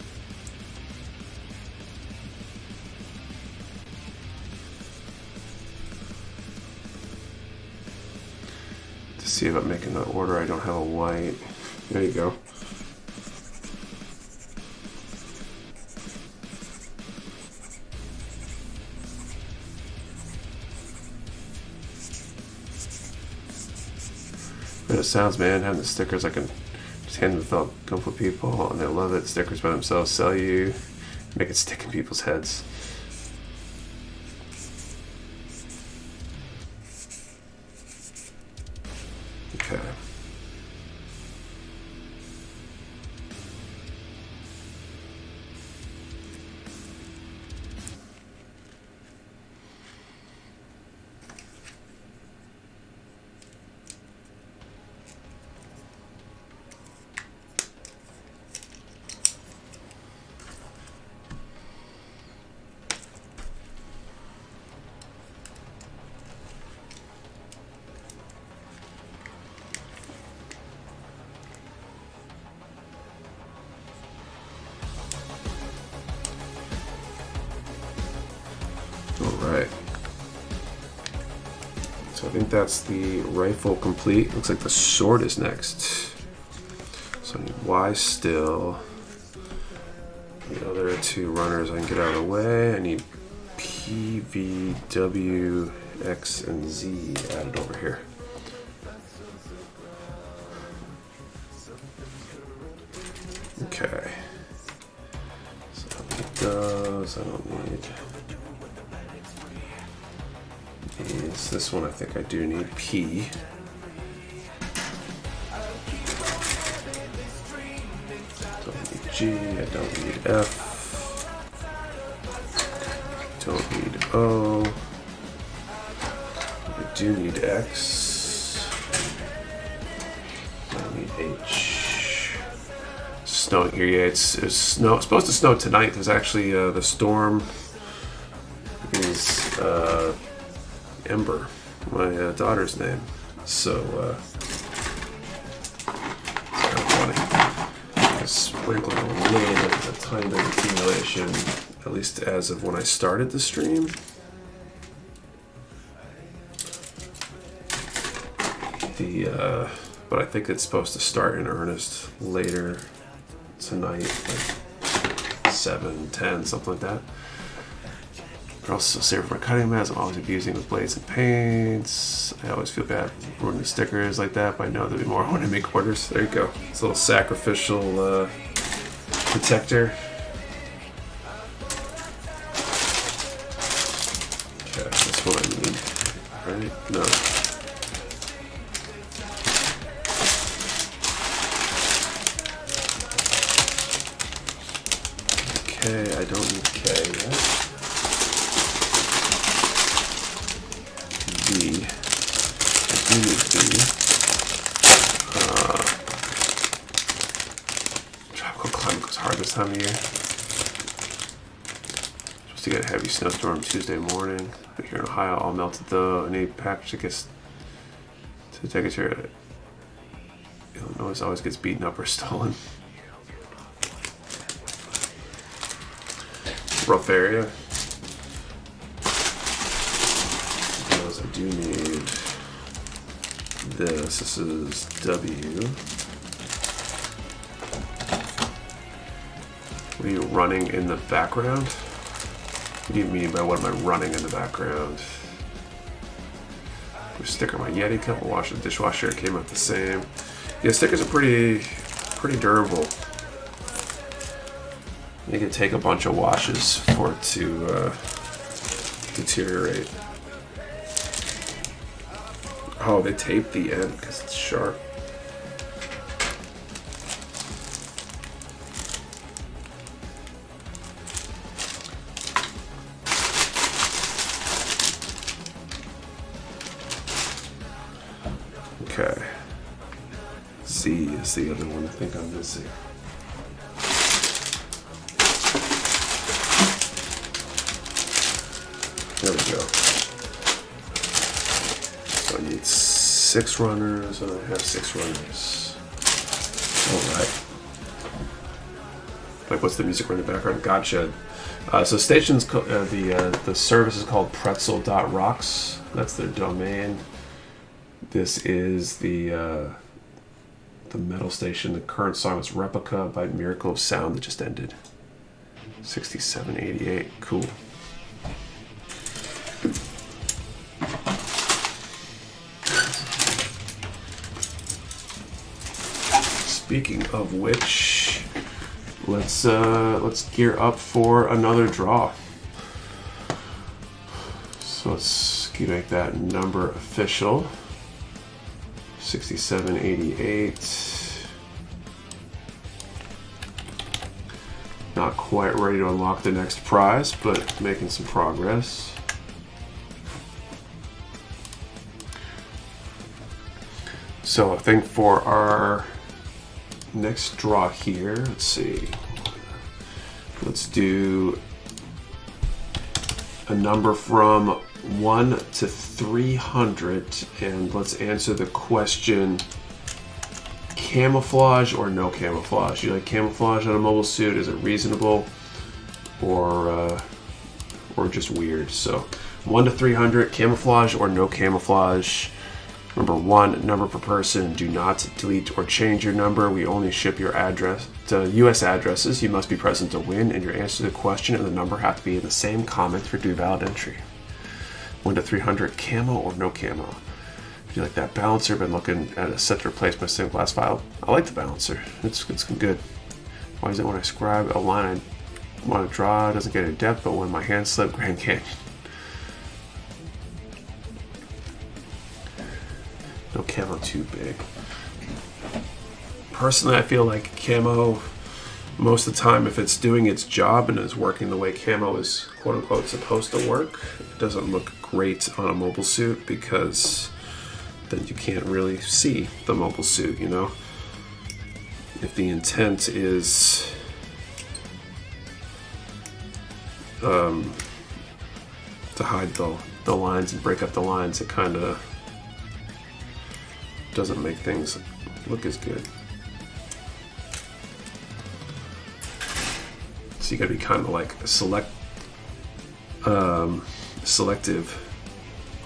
To see if I'm making the order, I don't have a white. There you go. But it sounds, man, having the stickers, I can just hand them without going for people, and they love it. Stickers by themselves sell you, make it stick in people's heads. Okay. Alright. So I think that's the rifle complete. Looks like the sword is next. So I need Y still. The other two runners I can get out of the way. I need P, V, W, X, and Z added over here. Okay. So I don't need those. I don't need these. This one I think I do need P. Don't need G. I don't need F. Don't need O. I do need X. I need H. Snowing here, yeah. It's supposed to snow tonight. There's actually the storm is Ember, my daughter's name. So it's kind of funny. I sprinkled a little bit of a tiny bit of accumulation, at least as of when I started the stream. But I think it's supposed to start in earnest later tonight, like 7, 10, something like that. But also save for my cutting mats. I'm always abusing with blades and paints. I always feel bad ruining stickers like that, but I know there'll be more when I make orders. There you go. It's a little sacrificial protector. Okay, that's what I need. Right? No. K, I don't need K yet. B, I do need B. Tropical climate goes hard this time of year. Supposed to get a heavy snowstorm Tuesday morning. But here in Ohio, all melted though. I need package tickets to the temperature. Illinois always gets beaten up or stolen. Rough area. Because I do need this. This is W. What are you running in the background? What do you mean by what am I running in the background? Sticker my Yeti cup, wash the dishwasher. It came out the same. Yeah, stickers are pretty durable. You can take a bunch of washes for it to deteriorate. Oh, they tape the end because it's sharp. Okay. Z is the other one I think I'm missing. There we go. So I need 6 runners, and I have 6 runners. Alright. Like, what's the music in the background? Gotcha. So stations, the service is called pretzel.rocks. That's their domain. This is the metal station. The current song is Replica by Miracle of Sound that just ended. 6788. Cool. Speaking of which, let's gear up for another draw. So let's make that number official. 6788. Not quite ready to unlock the next prize, but making some progress. So I think for our next draw here, let's see. Let's do a number from 1 to 300, and let's answer the question: camouflage or no camouflage? You like camouflage on a mobile suit? Is it reasonable or just weird? So 1 to 300, camouflage or no camouflage. Number 1, number per person. Do not delete or change your number. We only ship your address to US addresses. You must be present to win, and your answer to the question and the number have to be in the same comment for do valid entry. 1 to 300, camo or no camo? If you like that balancer, been looking at a set to replace my stained glass file. I like the balancer. It's good. Why is it when I scribe a line I want to draw, it doesn't get any depth, but when my hand slip, Grand Canyon? No camo too big. Personally, I feel like camo, most of the time, if it's doing its job and is working the way camo is quote unquote supposed to work, it doesn't look great on a mobile suit because then you can't really see the mobile suit, you know? If the intent is to hide the lines and break up the lines, it kind of doesn't make things look as good. So you gotta be kind of like selective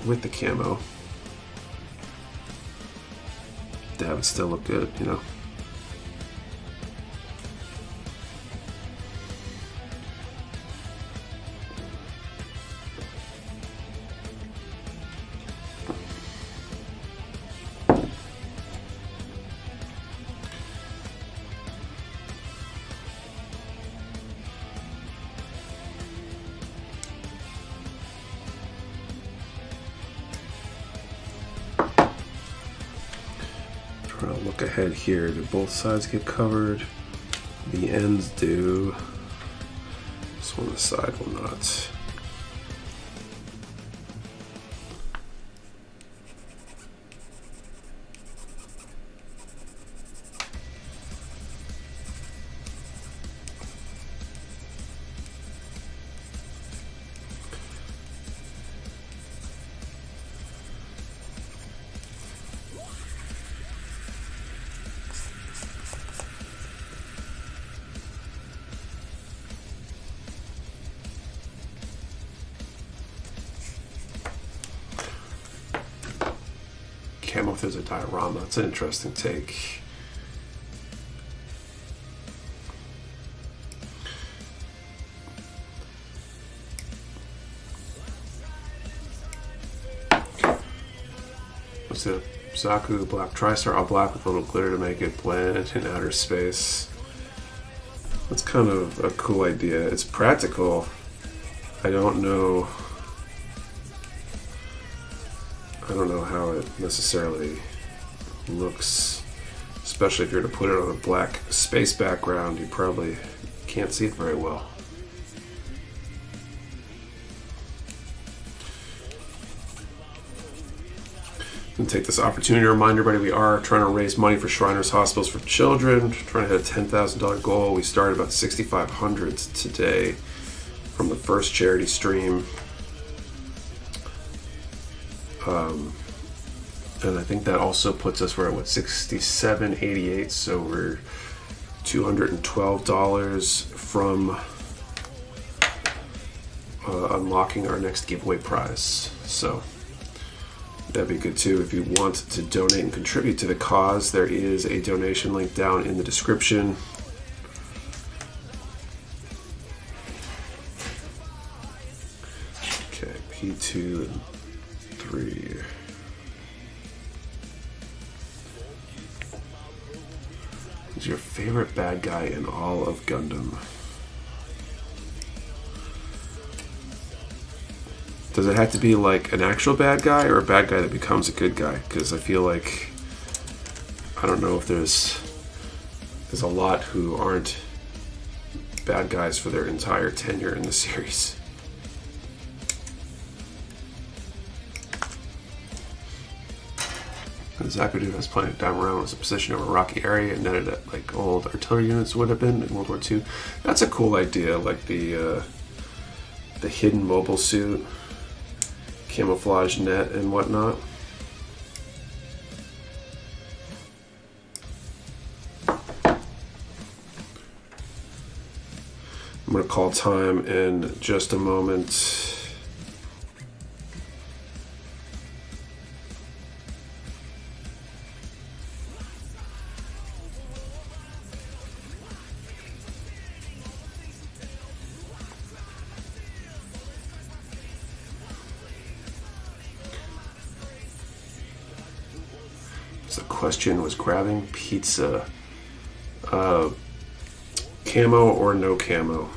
with the camo to have it still look good, you know? Trying to look ahead here. Do both sides get covered? The ends do. This one, the side will not. Camo if there's a diorama. That's an interesting take. What's the Zaku black TriStar, all black with a little glitter to make it blend in outer space. That's kind of a cool idea. It's practical. I don't know how it necessarily looks, especially if you're to put it on a black space background. You probably can't see it very well. And take this opportunity to remind everybody we are trying to raise money for Shriners Hospitals for Children, trying to hit a $10,000 goal. We started about 6,500 today from the first charity stream. And I think that also puts us, we're at what, $67.88, so we're $212 from unlocking our next giveaway prize. So that'd be good too. If you want to donate and contribute to the cause, there is a donation link down in the description. Okay, P2 and 3. Who's your favorite bad guy in all of Gundam? Does it have to be like an actual bad guy or a bad guy that becomes a good guy? Because I feel like I don't know if there's a lot who aren't bad guys for their entire tenure in the series. Zakadu has plenty of time around, was a position over a rocky area and netted at like old artillery units would have been in World War II. That's a cool idea, like the hidden mobile suit, camouflage net and whatnot. I'm going to call time in just a moment. So the question was grabbing pizza, camo or no camo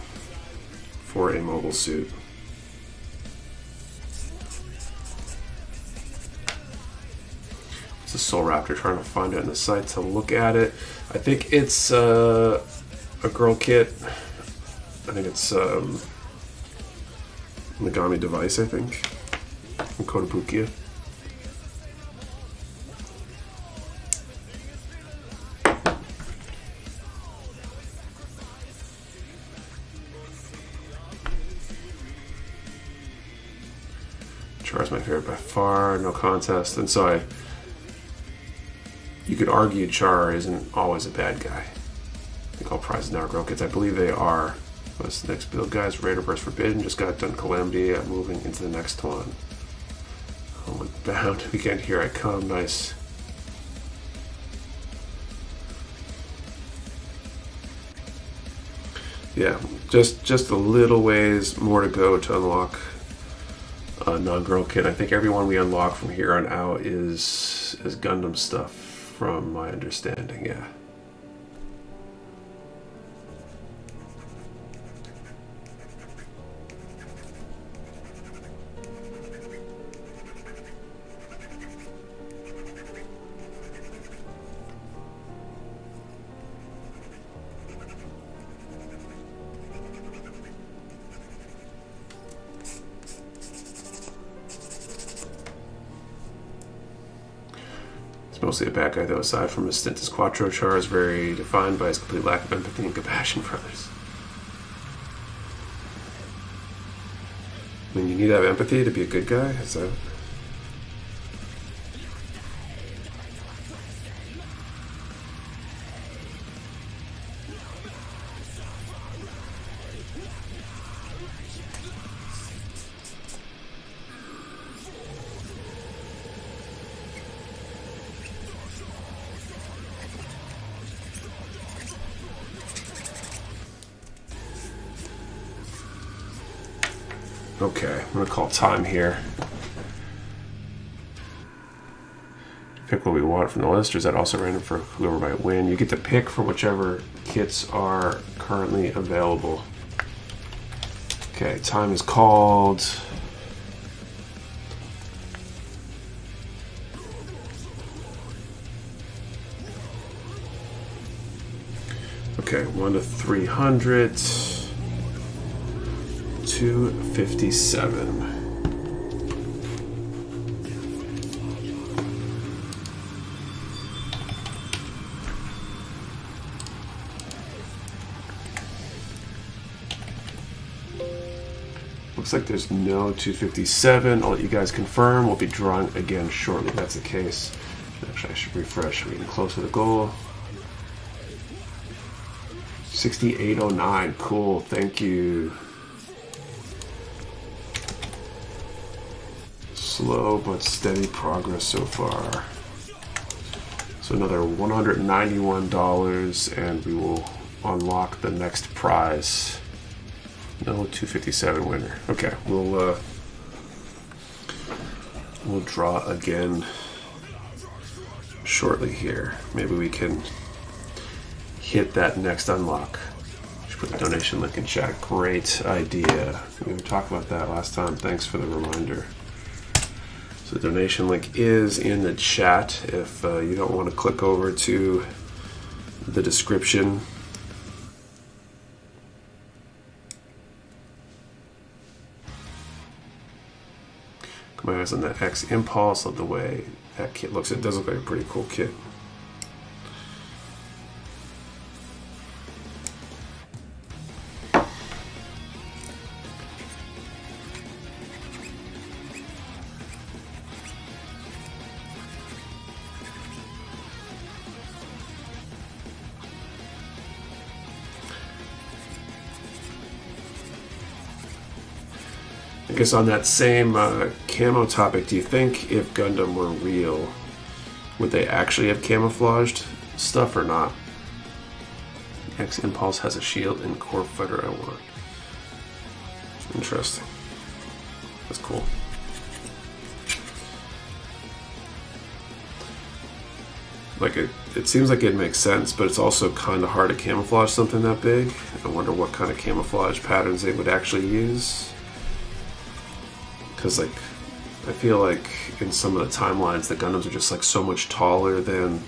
for a mobile suit. It's a Soul Raptor, trying to find it in the site to look at it. I think it's a girl kit. I think it's Megami Device, I think, from Kotobukiya. Char's my favorite by far, no contest. And so you could argue Char isn't always a bad guy. I think all prizes now are girl kits. I believe they are. What's the next build, guys? Raider Burst Forbidden. Just got done Calamity. I'm moving into the next one. Homeward Bound. Weekend, Here I Come. Nice. Yeah, just a little ways more to go to unlock non-girl kit. I think everyone we unlock from here on out is Gundam stuff, from my understanding. Yeah. Mostly a bad guy, though. Aside from his stint as Quattro, Char is very defined by his complete lack of empathy and compassion for others. I mean, you need to have empathy to be a good guy? Is that... Okay, I'm gonna call time here. Pick what we want from the list, or is that also random for whoever might win? You get to pick from whichever kits are currently available. Okay, time is called. Okay, 1 to 300. 257. Looks like there's no 257. I'll let you guys confirm. We'll be drawing again shortly if that's the case. Actually, I should refresh. We're getting close to the goal. 6809. Cool. Thank you. Slow but steady progress so far. So another $191 and we will unlock the next prize. No 257 winner. Okay, we'll draw again shortly here. Maybe we can hit that next unlock. Should put the donation link in chat. Great idea. We were talking about that last time. Thanks for the reminder. So the donation link is in the chat if you don't want to click over to the description. Got my eyes on that X Impulse. Love the way that kit looks. It does look like a pretty cool kit. I guess on that same camo topic, do you think if Gundam were real, would they actually have camouflaged stuff or not? X Impulse has a shield and core fighter I want. Interesting. That's cool. Like it seems like it makes sense, but it's also kind of hard to camouflage something that big. I wonder what kind of camouflage patterns they would actually use. Because, like, I feel like in some of the timelines, the Gundams are just, like, so much taller than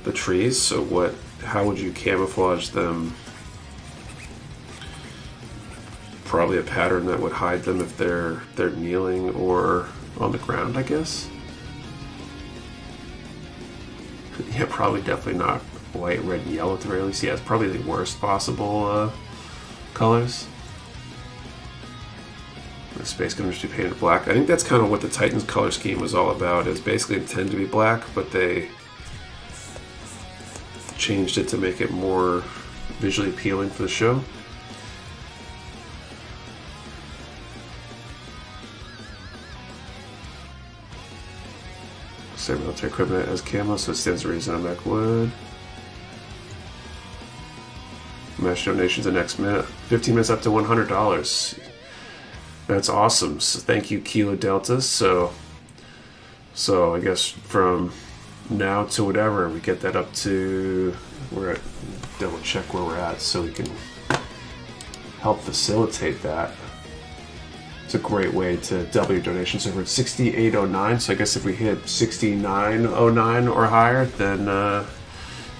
the trees. So how would you camouflage them? Probably a pattern that would hide them if they're kneeling or on the ground, I guess. Yeah, probably definitely not white, red, and yellow at the very least. Yeah, it's probably the worst possible colors. The Space Gundam should be painted black. I think that's kind of what the Titans color scheme was all about. It was basically intended to be black, but they changed it to make it more visually appealing for the show. Same military equipment as camo, so it stands to reason on mech wood. Match donations the next minute. 15 minutes up to $100. That's awesome. So thank you, Kilo Delta. So I guess from now to whatever, we get that up to, we're at, double check where we're at so we can help facilitate that. It's a great way to double your donations. So we're at 6809. So I guess if we hit 6909 or higher, then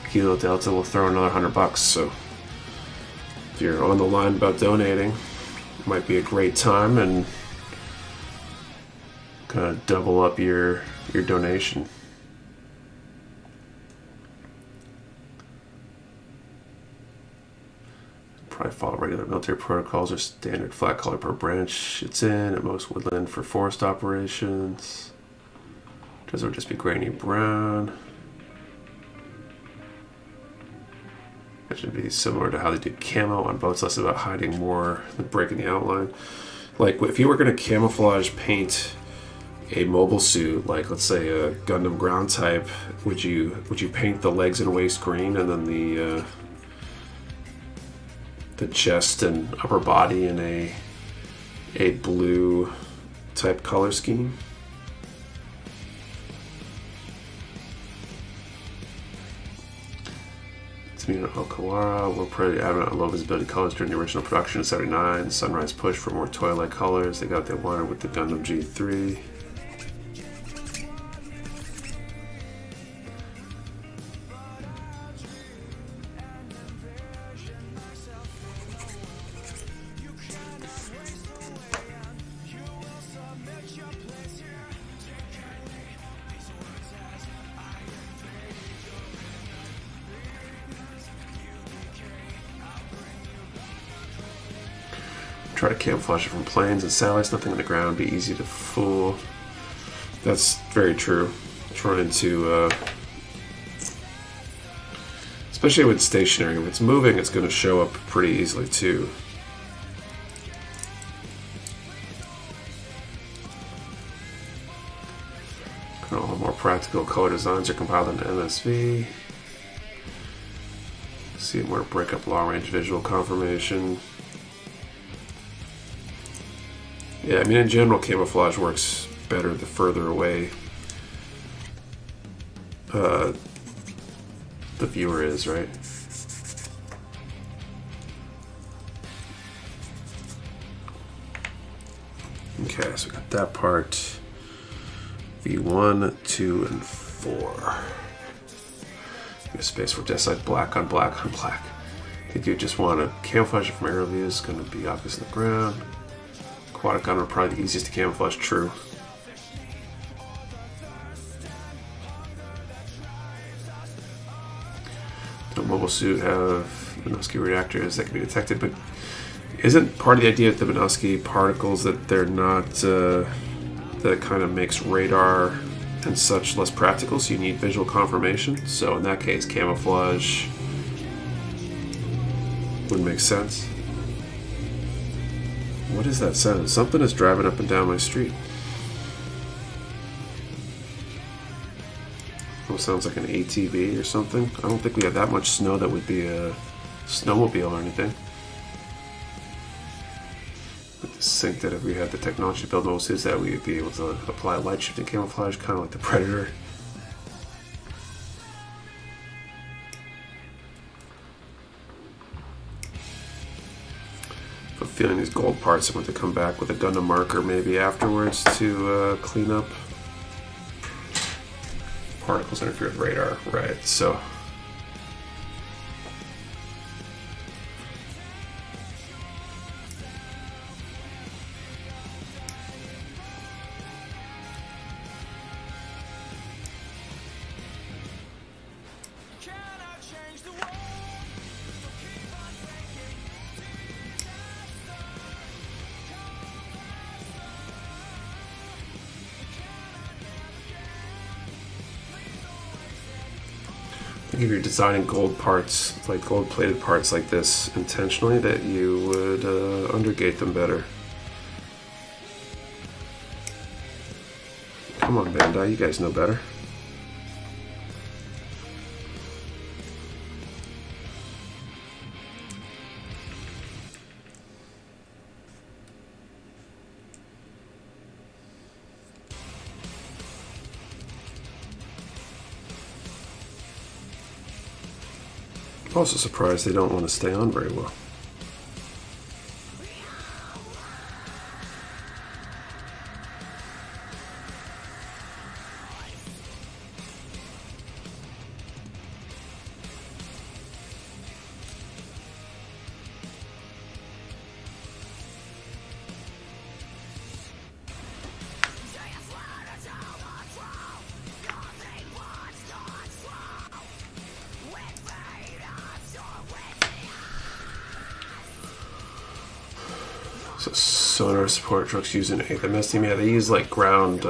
Kilo Delta will throw another $100. So if you're on the line about donating, might be a great time and kind of double up your donation. Probably follow regular military protocols or standard flat color per branch it's in, at most woodland for forest operations. Does it just be grainy brown? That should be similar to how they do camo on boats, less about hiding more than breaking the outline. Like, if you were going to camouflage paint a mobile suit, like let's say a Gundam ground type, would you paint the legs and waist green and then the chest and upper body in a blue type color scheme? Okawara, we're pretty adamant on low visibility colors during the original production of 79. Sunrise pushed for more toy-like colors. They got what they wanted with the Gundam G3. Try to camouflage it from planes and satellites, nothing on the ground, be easy to fool. That's very true. Run into, especially with stationary, if it's moving, it's going to show up pretty easily too. All the more practical color designs are compiled into MSV. See more to break up long-range visual confirmation. Yeah, I mean, in general, camouflage works better the further away the viewer is, right? Okay, so we got that part. V1, 2, and 4. Give a space for decide black on black on black. I think you just want to camouflage it from aerial view. It's going to be obvious in the ground. Aquatic gun are probably the easiest to camouflage, true. The mobile suit have Minovsky reactors that can be detected, but isn't part of the idea of the Minovsky particles that they're not, that kind of makes radar and such less practical, so you need visual confirmation? So in that case, camouflage would make sense. What is that sound? Something is driving up and down my street. Oh, sounds like an ATV or something. I don't think we have that much snow that would be a snowmobile or anything. But just think that if we had the technology to build most is that we would be able to apply light shifting camouflage, kind of like the Predator. I'm feeling these gold parts, I'm going to come back with a Gundam marker maybe afterwards to clean up. Particles interfere with radar, right? So if you're designing gold parts, like gold-plated parts like this intentionally, that you would undergate them better. Come on, Bandai, you guys know better. I'm also surprised they don't want to stay on very well. So sonar support trucks using AMS team, yeah, they use like ground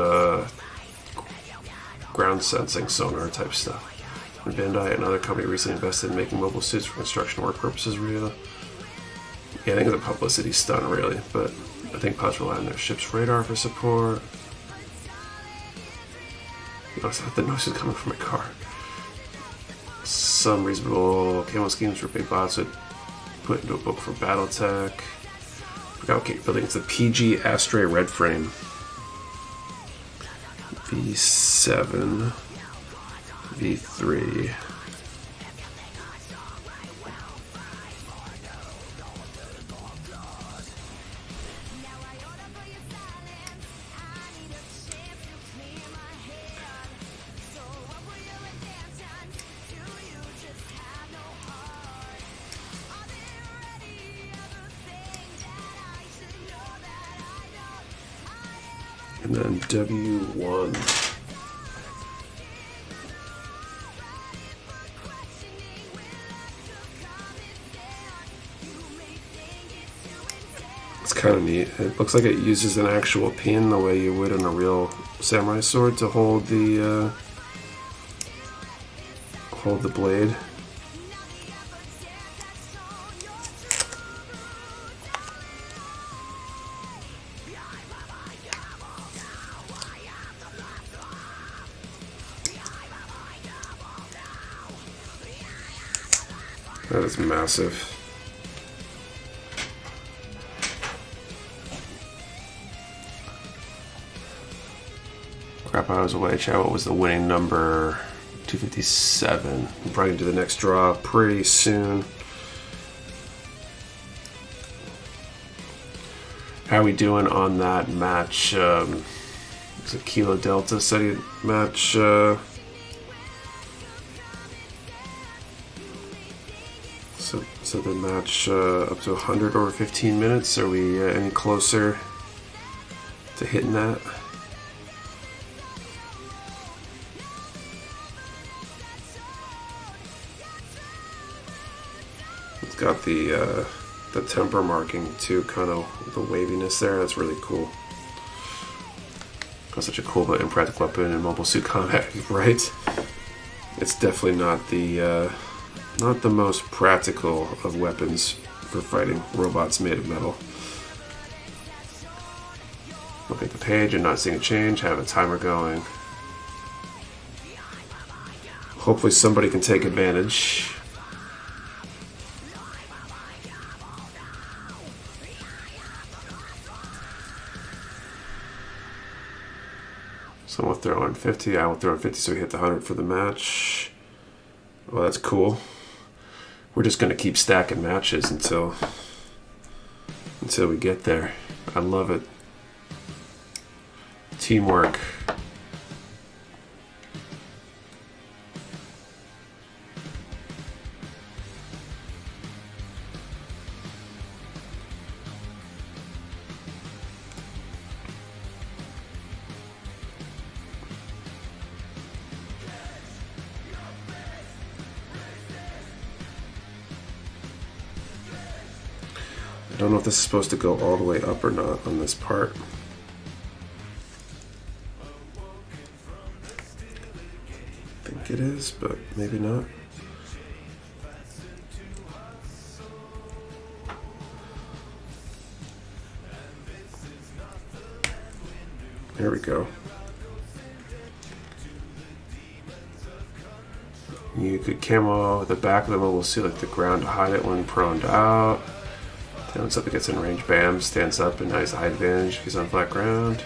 sensing sonar type stuff. And Bandai, another company, recently invested in making mobile suits for construction work purposes. Really, yeah, I think it's a publicity stunt, really. But I think pilots rely on their ship's radar for support. You notice that the noise is coming from my car. Some reasonable camo schemes for big bots would put into a book for BattleTech. Forgot what capability. It's the PG Astray Red Frame. V7, V3. And then W1. It's kind of neat. It looks like it uses an actual pin the way you would in a real samurai sword to hold the blade. That is massive. Crap, I was away. Chat, what was the winning number? 257. I'm probably gonna do the next draw pretty soon. How are we doing on that match? It's a Kilo Delta steady match. So the match up to 100 over 15 minutes. Are we any closer to hitting that? It's got the temper marking too, kind of the waviness there. That's really cool. Got such a cool but impractical weapon in Mobile Suit Combat, right? It's definitely not the most practical of weapons for fighting robots made of metal. Look at the page and not seeing a change, have a timer going. Hopefully somebody can take advantage. Someone will throw in 50, I will throw in 50 so we hit the 100 for the match. Well, that's cool. We're just going to keep stacking matches until we get there. I love it. Teamwork. I don't know if this is supposed to go all the way up or not on this part. I think it is, but maybe not. There we go. You could camo the back of the mobile suit like the ground to hide it when proned out. Stands up, it gets in range, bam, stands up, a nice height advantage if he's on flat ground.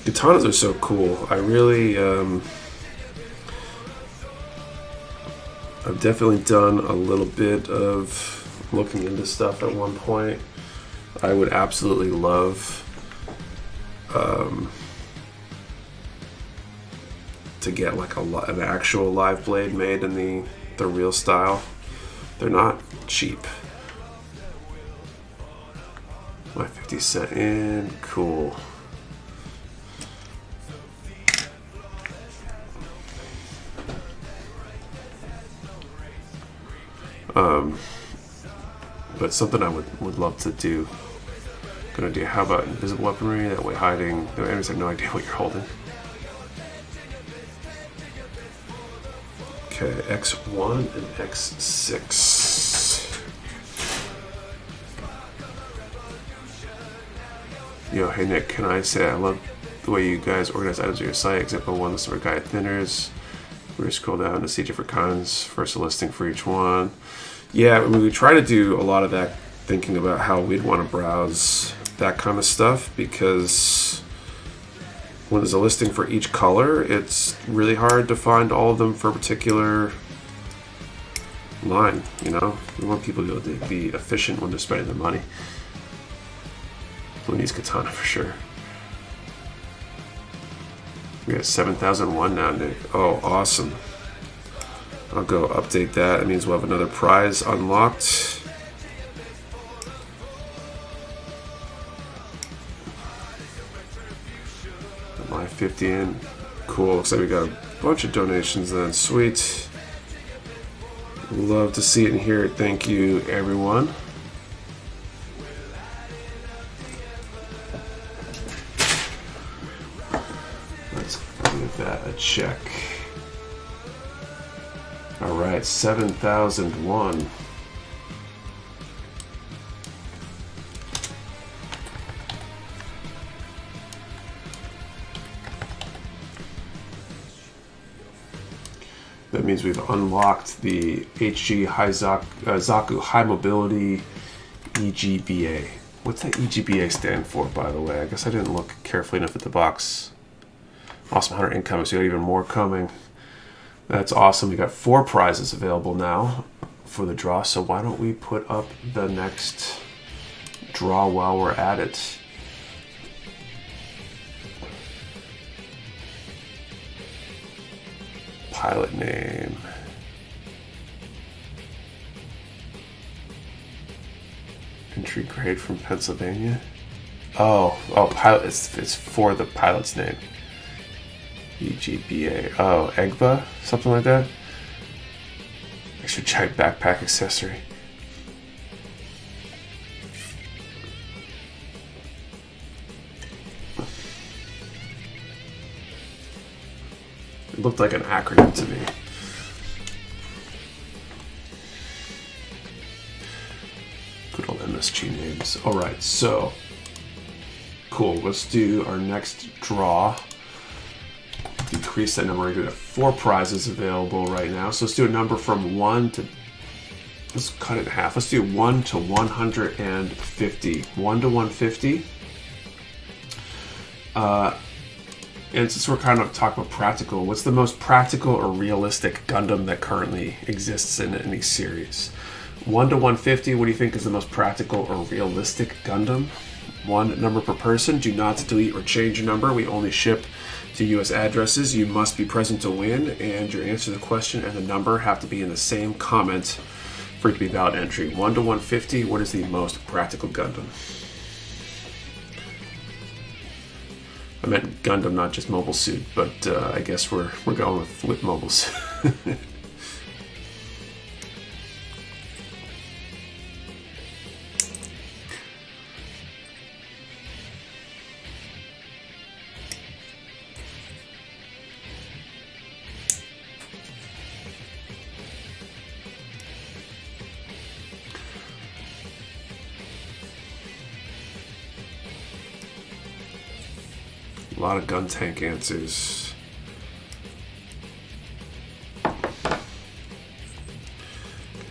Katanas are so cool. I really, I've definitely done a little bit of looking into stuff at one point. I would absolutely love to get like an actual live blade made in the real style. They're not cheap. My 50 cent in, cool. But something I would love to do. Good idea. How about invisible weaponry? That way hiding. The enemies have no idea what you're holding. Okay, X1 and X6. Yo, hey Nick, can I say I love the way you guys organize items on your site. Example 1, list of guide thinners. We're gonna scroll down to see different kinds. First, a listing for each one. Yeah, we try to do a lot of that, thinking about how we'd want to browse that kind of stuff, because when there's a listing for each color, it's really hard to find all of them for a particular line, you know? We want people to be efficient when they're spending their money. Who needs katana for sure? We got 7,001 now, Nick. Oh, awesome. I'll go update that. That means we'll have another prize unlocked. My 50 in. Cool. Looks like we got a bunch of donations then. Sweet. Love to see it and hear it. Thank you, everyone. Let's give that a check. All right, 7,001. That means we've unlocked the HG Zaku High Mobility EGBA. What's that EGBA stand for, by the way? I guess I didn't look carefully enough at the box. Awesome 100 incoming, so you got even more coming. That's awesome. We got 4 prizes available now. for the draw. So why don't we put up the next draw while we're at it? Pilot name. Entry grade from Pennsylvania. Oh, pilot. It's for the pilot's name. EGBA. Oh, EGBA, something like that. I should check backpack accessory. It looked like an acronym to me. Good old MSG names. All right, so cool. Let's do our next draw. Decrease that number. We're going to have 4 prizes available right now. So let's do a number from 1 to, let's cut it in half. Let's do 1 to 150. 1 to 150. And since we're kind of talking about practical, what's the most practical or realistic Gundam that currently exists in any series? 1 to 150, what do you think is the most practical or realistic Gundam? 1 number per person. Do not delete or change your number. We only ship to US addresses. You must be present to win, and your answer to the question and the number have to be in the same comment for it to be valid entry. 1 to 150, what is the most practical Gundam? I meant Gundam, not just Mobile Suit, but I guess we're going with Mobile Suit. A lot of gun tank answers. Okay,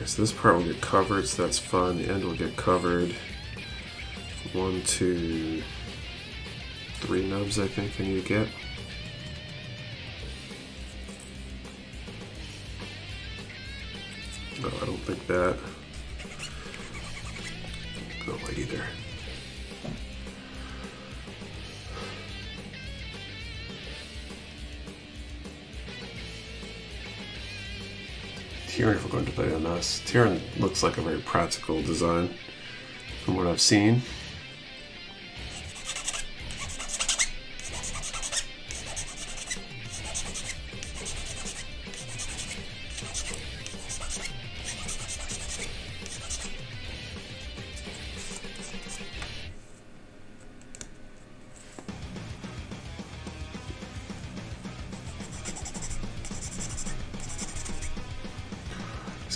so this part will get covered, so that's fun. The end will get covered. 1, 2, 3 nubs, I think I need to get. No, I don't think that. No way either. Tyrion, if we're going to play on us. Tyrion looks like a very practical design from what I've seen.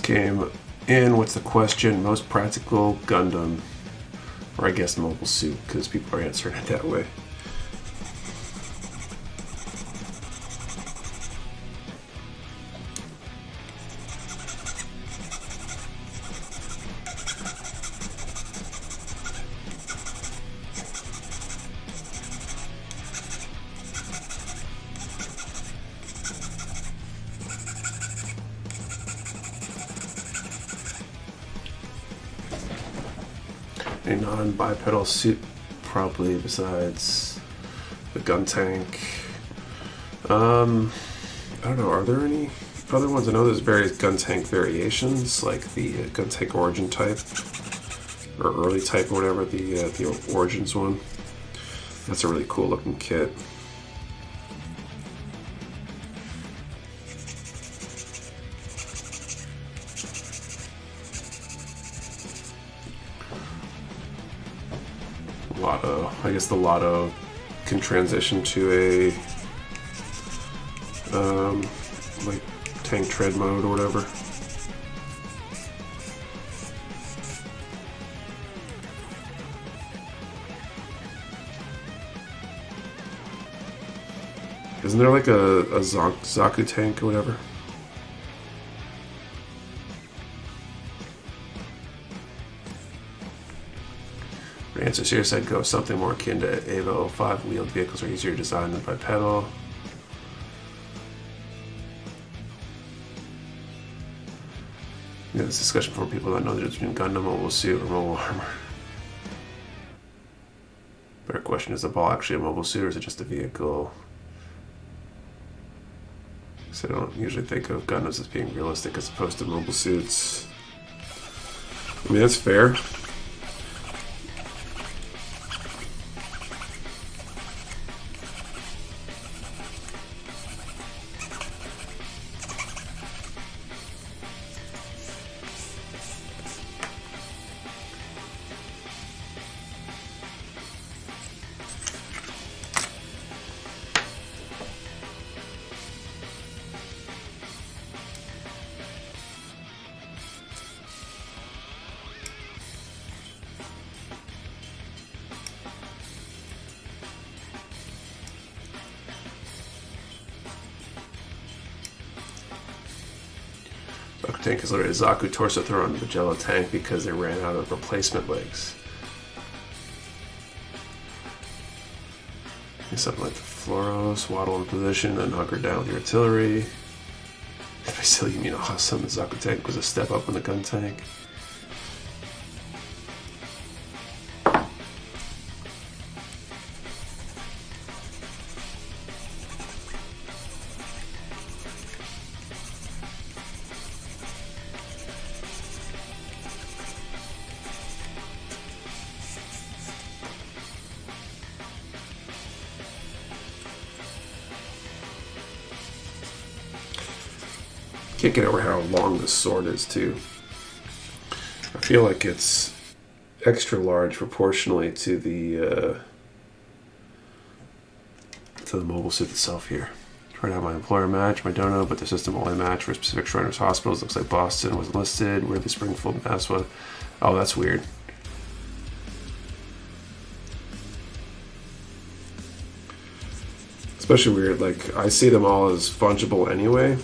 Came in, what's the question? Most practical Gundam, or I guess Mobile Suit, because people are answering it that way. A non-bipedal suit, probably, besides the gun tank. I don't know, are there any other ones? I know there's various gun tank variations, like the gun tank origin type, or early type, or whatever, the Origins one. That's a really cool looking kit. Lotto. I guess the Lotto can transition to a like tank tread mode or whatever. Isn't there like a Zaku tank or whatever? Answer serious, I'd go something more akin to Evo 5. Wheeled vehicles are easier to design than bipedal. Yeah, this discussion for people that know the difference between Gundam, mobile suit, or mobile armor. Better question, is the ball actually a mobile suit or is it just a vehicle? So I don't usually think of Gundams as being realistic as opposed to mobile suits. I mean, that's fair. Tank is literally a Zaku torso throw on the Magello tank because they ran out of replacement legs. Something like the Floros, waddle in position, and hunker down with the artillery. If I still you mean awesome, the Zaku tank was a step up in the gun tank. Can't get over how long this sword is too. I feel like it's extra large proportionally to the mobile suit itself here. Trying to have my employer match, my dono, but the system only match for specific Shriners hospitals. Looks like Boston was listed. Where the Springfield, Mass was. Oh, that's weird. Especially weird. Like I see them all as fungible anyway.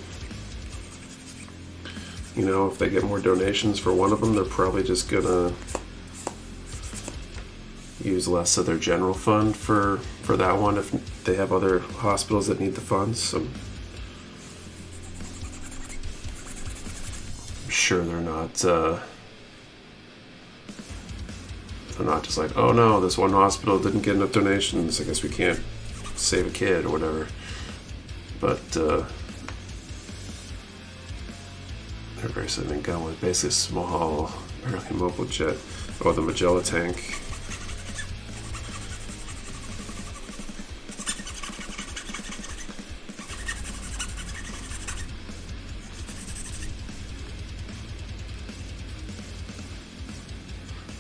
You know, if they get more donations for one of them, they're probably just gonna use less of their general fund for that one if they have other hospitals that need the funds. So I'm sure they're not just like, oh no, this one hospital didn't get enough donations, I guess we can't save a kid or whatever. But they're very sitting gun with basically a small, barely mobile jet. Oh, the Magello tank.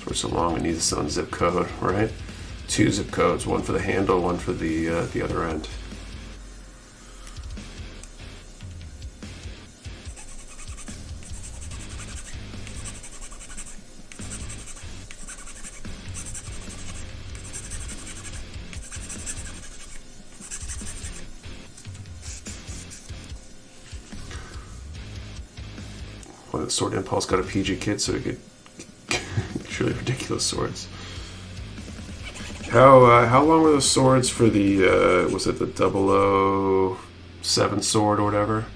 For so long, it needs its own zip code, right? 2 zip codes, one for the handle, one for the other end. Well, the Sword Impulse got a PG kit, so it could truly ridiculous swords. How long were those swords for the was it the 007 sword or whatever?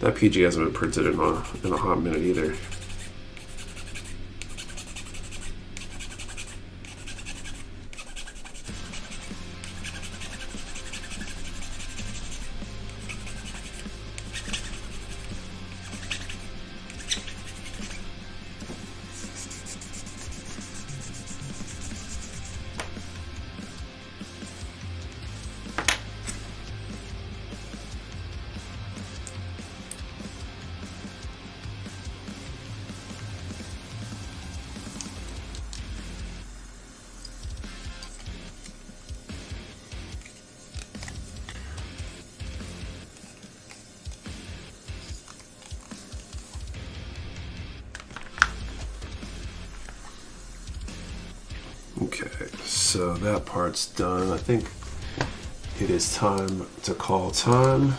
That PG hasn't been printed in a hot minute either. Okay, so that part's done. I think it is time to call time.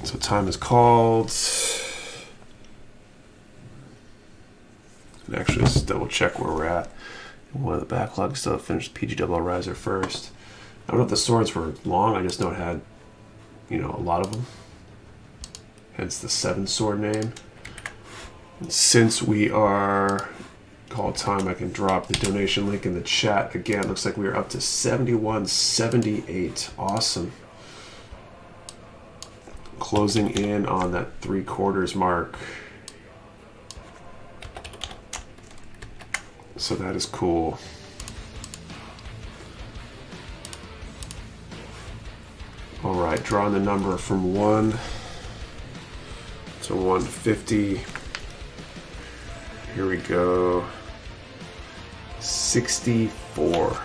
So time is called. And actually, let's double check where we're at. One of the backlogs still finished PG double riser first. I don't know if the swords were long. I just know it had, a lot of them. hence the Seven Sword name. And since we are call time, I can drop the donation link in the chat again. Looks like we are up to 71.78. Awesome. Closing in on that 3/4 mark. So that is cool. All right, drawing the number from 1 to 150. Here we go. 64.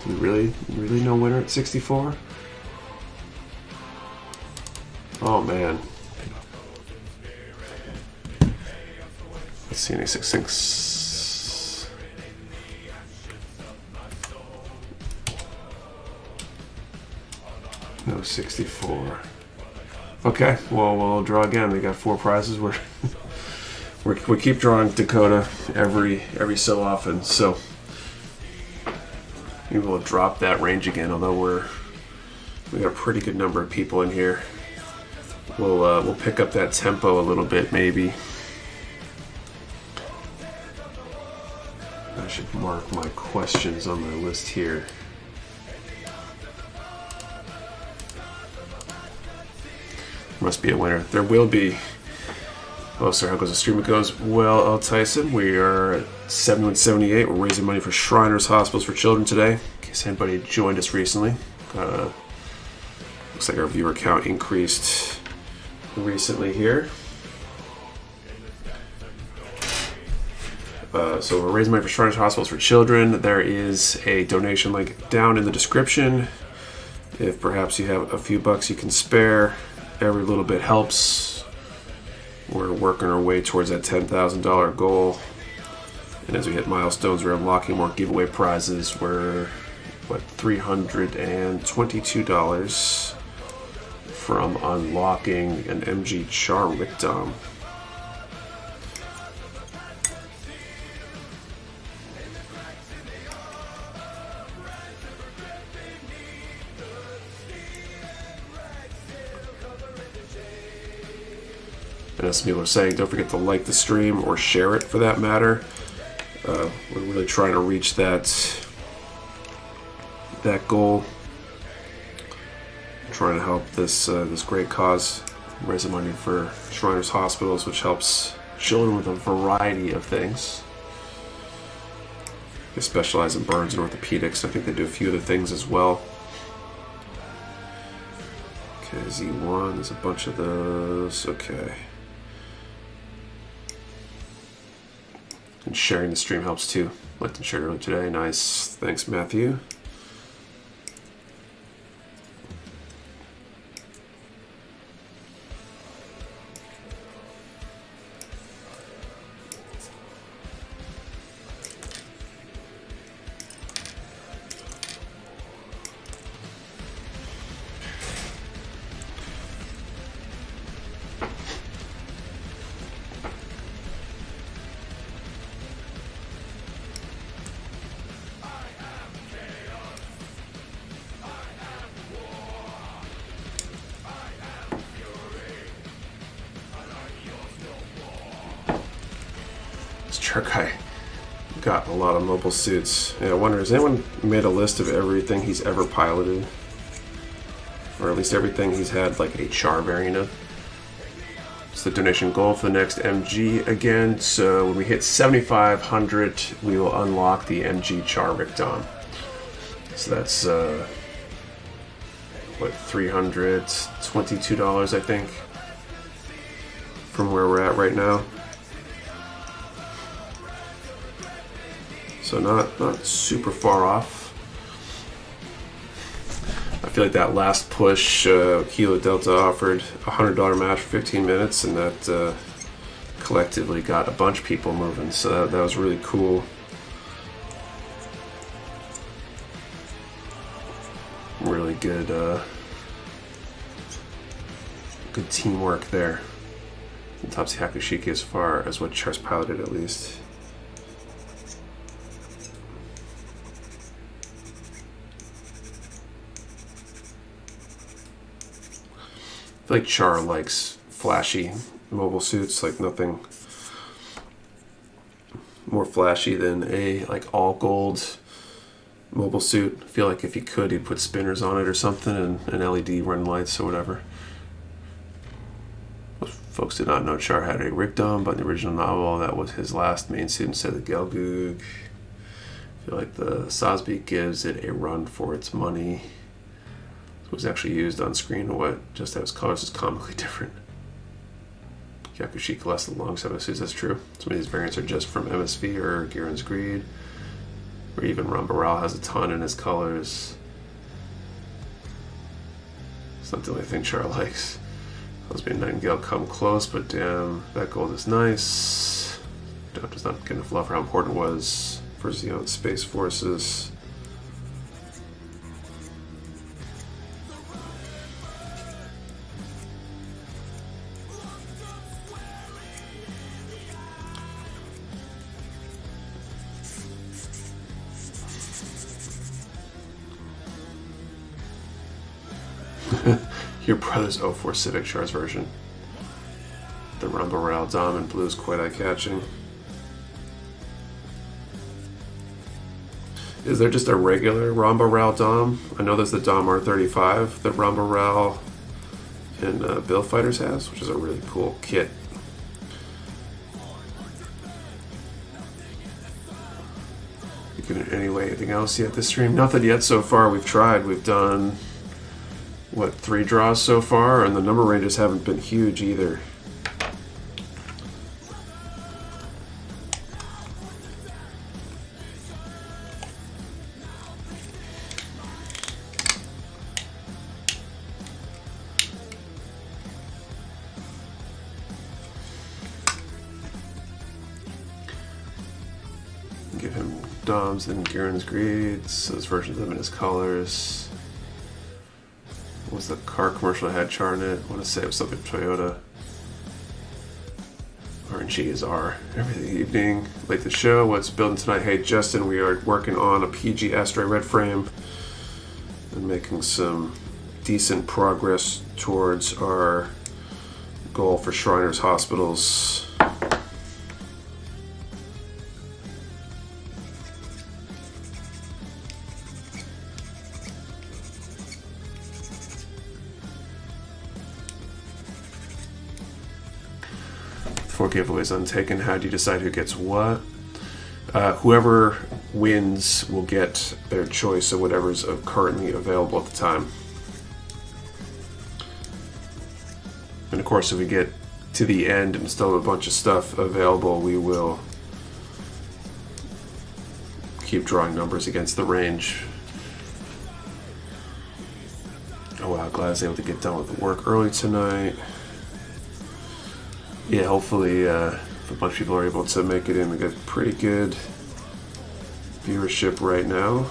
Do we really no winner at 64? Oh man. Let's see, any 6 No 64. Okay, well we'll draw again. We got 4 prizes. We keep drawing Dakota every so often, so maybe we'll drop that range again. Although we got a pretty good number of people in here, we'll pick up that tempo a little bit maybe. I should mark my questions on my list here. Must be a winner. There will be. Oh, sorry, how goes the stream? It goes well, L. Tyson. We are at 71.78. We're raising money for Shriners Hospitals for Children today. In case anybody joined us recently. Looks like our viewer count increased recently here. So we're raising money for Shriners Hospitals for Children. There is a donation link down in the description. If perhaps you have a few bucks you can spare, every little bit helps. We're working our way towards that $10,000 goal. And as we hit milestones, we're unlocking more giveaway prizes. We're, $322 from unlocking an MG Char Rick-Dom. And as some people are saying, don't forget to like the stream or share it for that matter. We're really trying to reach that goal. Trying to help this great cause, raising money for Shriners Hospitals, which helps children with a variety of things. They specialize in burns and orthopedics. I think they do a few other things as well. Okay, Z1, there's a bunch of those. Okay. And sharing the stream helps too. Liked and shared earlier today. Nice. Thanks, Matthew. Guy got a lot of mobile suits. Yeah, I wonder, has anyone made a list of everything he's ever piloted? Or at least everything he's had like a char variant of? It's the donation goal for the next MG again. So when we hit 7,500, we will unlock the MG Char Rick-Dom. So that's $322, I think, from where we're at right now. So not super far off. I feel like that last push, Kilo Delta offered a $100 match for 15 minutes, and that collectively got a bunch of people moving. So that was really cool. Really good, good teamwork there. And Topsy Hakushiki as far as what Char's piloted at least. I feel like Char likes flashy mobile suits, like nothing more flashy than a like all gold mobile suit. I feel like if he could, he'd put spinners on it or something and an LED running lights or whatever. Most folks did not know Char had a Rickdom, but in the original novel, that was his last main suit instead of the Gelgoog. I feel like the Sosby gives it a run for its money. It was actually used on screen, what just has colors is comically different. Yakushika less than long suits, that's true. Some of these variants are just from MSV or Gihren's Greed, or even Rambaral has a ton in his colors. It's not the only thing Char likes. Lesbian Nightingale come close, but damn, that gold is nice. Does not get enough love for how important it was for Xeon Space Forces. Your brother's 04 Civic Char's version. The Rambaral Dom in blue is quite eye-catching. Is there just a regular Rambaral Dom? I know there's the Dom R35 that Rambaral and Bill Fighters has, which is a really cool kit. You can anyway, anything else yet this stream? Nothing yet so far. We've tried. We've done what, 3 draws so far, and the number ranges haven't been huge either. Give him Doms and Gihren's Greeds, those versions of them in his colors. What was the car commercial that had Char in it? I want to say it was something Toyota. RNG is R. Every evening, late the show. What's building tonight? Hey Justin, we are working on a PG Astray Red Frame and making some decent progress towards our goal for Shriners Hospitals. Four giveaways untaken. How do you decide who gets what? Whoever wins will get their choice of whatever's currently available at the time. And of course, if we get to the end and still have a bunch of stuff available, we will keep drawing numbers against the range. Oh wow, glad I was able to get done with work early tonight. Yeah, hopefully if a bunch of people are able to make it in, we got pretty good viewership right now.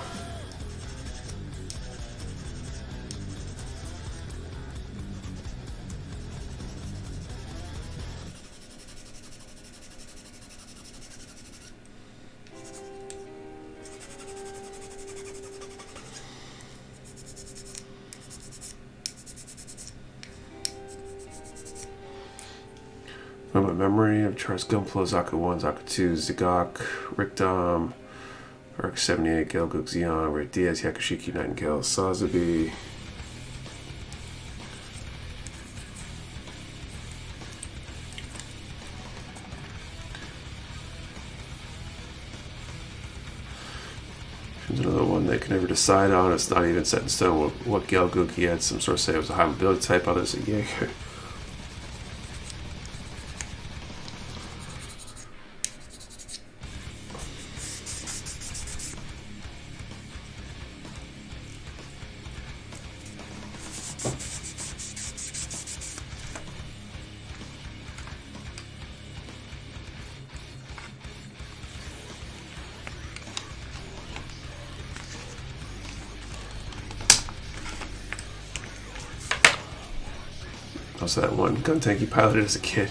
My memory of Charles Gunplo, Zaku 1, Zaku 2, Zigok, Rickdom, Arc 78, Gelgoog Xeon, Ray Diaz, Yakushiki, Nightingale, Sazabi. Here's another one they can never decide on. It's not even set in stone what Gelgoog he had. Some sort of say it was a high mobility type, others a Jaeger. Also that one gun tank he piloted as a kid.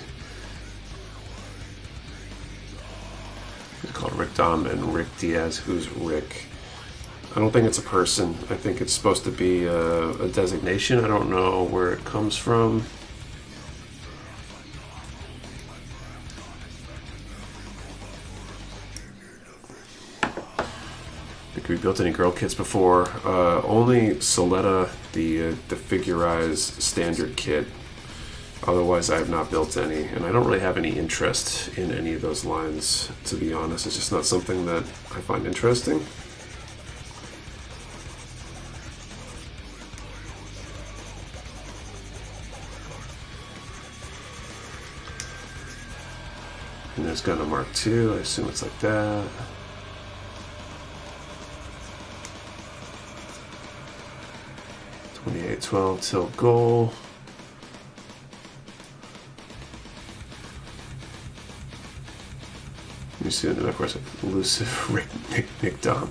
called Rick Dom and Rick Diaz. Who's Rick? I don't think it's a person. I think it's supposed to be a designation. I don't know where it comes from. Have we built any girl kits before? Only Soletta, the Figurize standard kit. Otherwise, I have not built any, and I don't really have any interest in any of those lines, to be honest. It's just not something that I find interesting. And there's Gundam Mark II. I assume it's like that. $28.12 till goal. Let me see the next question. Elusive Nick Dom.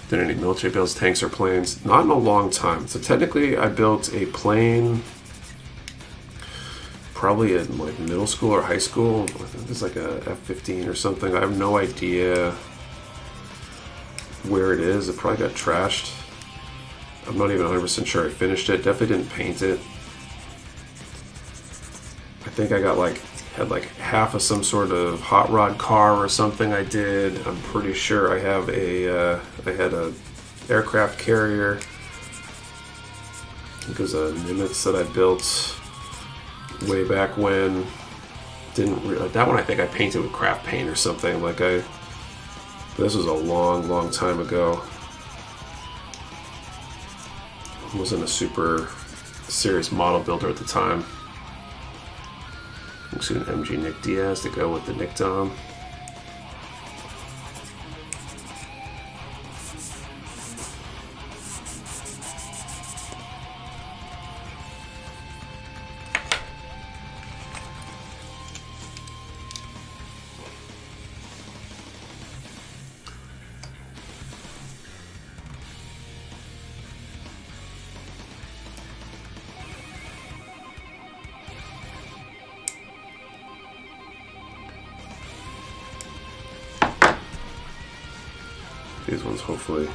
Did any military builds, tanks, or planes? Not in a long time. So technically, I built a plane probably in like middle school or high school. I think it's like a F-15 or something. I have no idea where it is. It probably got trashed. I'm not even 100% sure I finished it. Definitely didn't paint it. I think I got had half of some sort of hot rod car or something I did. I'm pretty sure I have I had a aircraft carrier. I think it was a Nimitz that I built way back when. That one I think I painted with craft paint or something. This was a long time ago. Wasn't a super serious model builder at the time. Looks like an MG Nick Diaz to go with the Nick Dom. These ones hopefully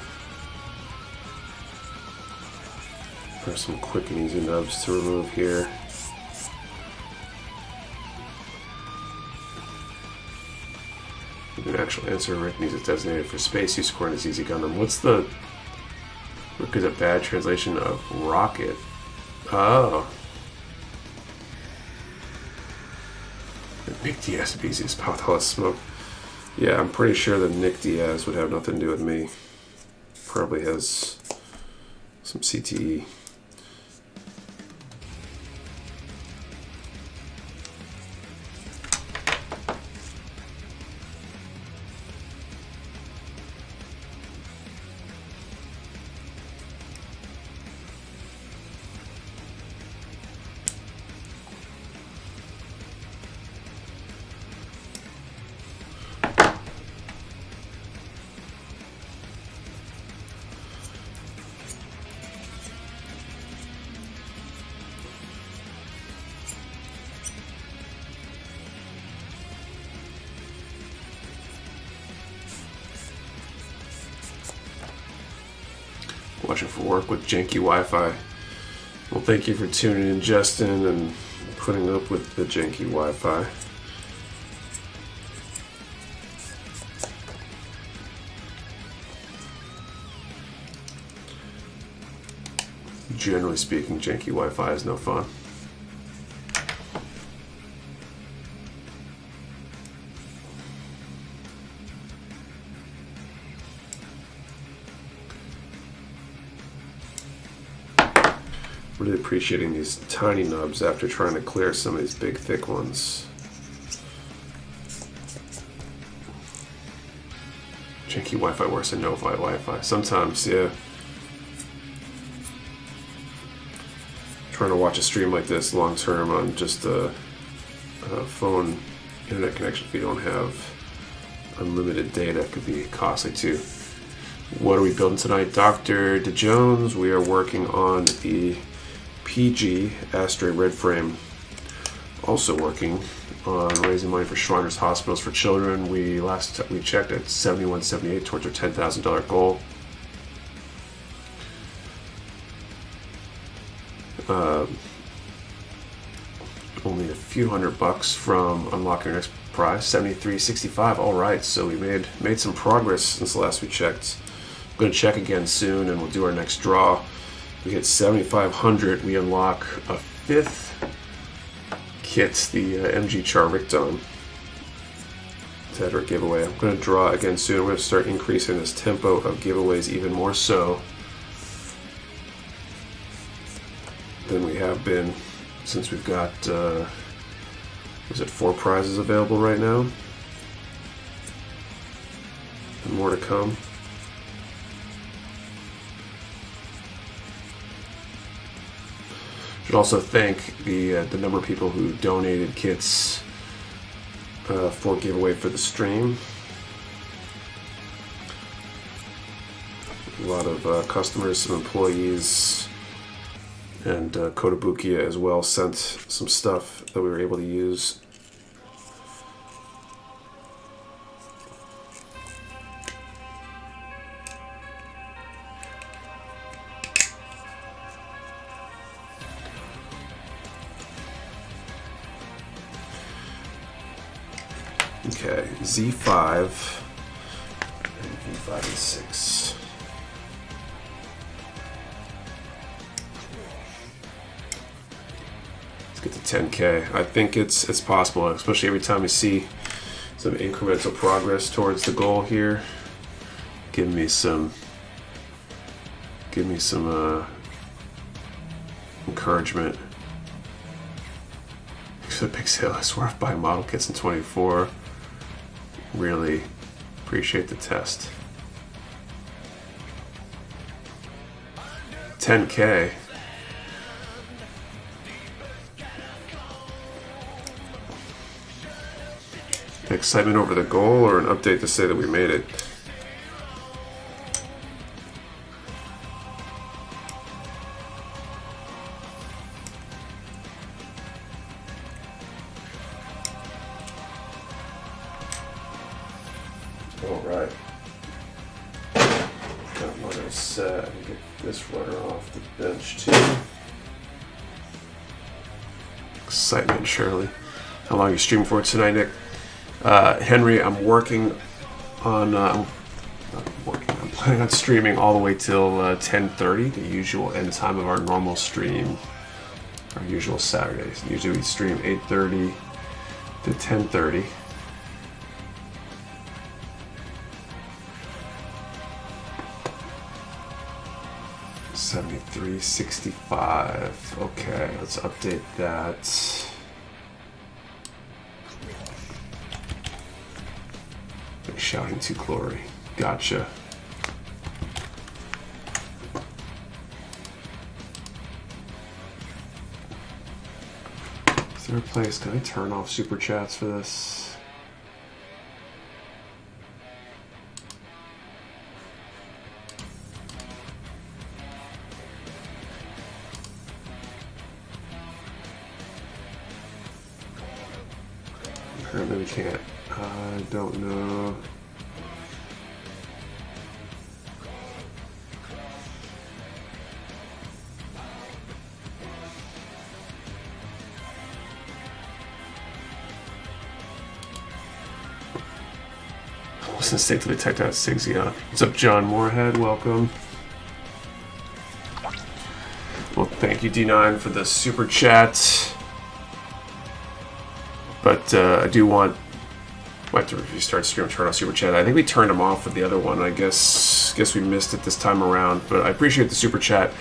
are some quick and easy nubs to remove here. An actual answer. Rick needs it designated for space use according to ZZ Gundam. What's the Rick is a bad translation of rocket? Oh. Nick Diaz would be easiest power with smoke. Yeah, I'm pretty sure that Nick Diaz would have nothing to do with me. Probably has some CTE. Watching for work with janky Wi-Fi. Well, thank you for tuning in, Justin, and putting up with the janky Wi-Fi. Generally speaking, janky Wi-Fi is no fun. Really appreciating these tiny nubs after trying to clear some of these big thick ones. Janky Wi-Fi worse than no Wi-Fi. Sometimes, yeah. Trying to watch a stream like this long term on just a phone internet connection if you don't have unlimited data could be costly too. What are we building tonight? Dr. DeJones, we are working on the PG Astray Red Frame. Also working on raising money for Shriners Hospitals for Children. We checked at $71.78 towards our $10,000 goal. Only a few $100 from unlocking our next prize, $73.65. All right, so we made some progress since the last we checked. I'm going to check again soon, and we'll do our next draw. We hit 7,500. We unlock a fifth kit, the MG Char Ricton. To enter a giveaway. I'm going to draw again soon. We're going to start increasing this tempo of giveaways even more so than we have been, since we've got, is it 4 prizes available right now? And more to come. Should also thank the number of people who donated kits for giveaway for the stream. A lot of customers, some employees, and Kotobukiya as well sent some stuff that we were able to use. Okay, Z5 and V5 and 6. Let's get to 10K. I think it's possible, especially every time we see some incremental progress towards the goal here. Give me some encouragement. It's a big sale. I swear I've bought model kits in 24. Really appreciate the test. 10K. Excitement over the goal, or an update to say that we made it? Alright. Got runner set. I can get this runner off the bench too. Excitement, Shirley. How long are you streaming for tonight, Nick? Henry, I'm working on. I'm planning on streaming all the way till 10:30, the usual end time of our normal stream. Our usual Saturdays. Usually we stream 8:30 to 10:30. $73.65. Okay, let's update that. Shouting to glory. Gotcha. Is there a place? Can I turn off super chats for this? Apparently we can't. I don't know. Was instinctively typed out Sigzia. What's up, John Moorhead? Welcome. Well, thank you, D9, for the super chat. But I do want. Might have to restart stream, turn off super chat. I think we turned them off with the other one. I guess we missed it this time around. But I appreciate the super chat.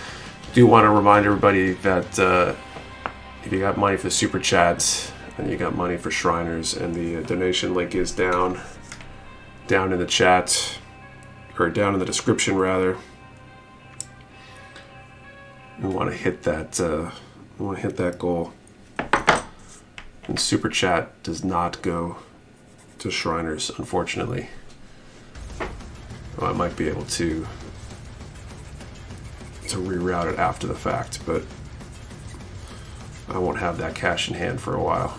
Do want to remind everybody that if you got money for the super chats, then you got money for Shriners, and the donation link is down in the chat, or down in the description rather. We want to hit that. We want to hit that goal. And super chat does not go to Shriners, unfortunately. Well, I might be able to reroute it after the fact, but I won't have that cash in hand for a while.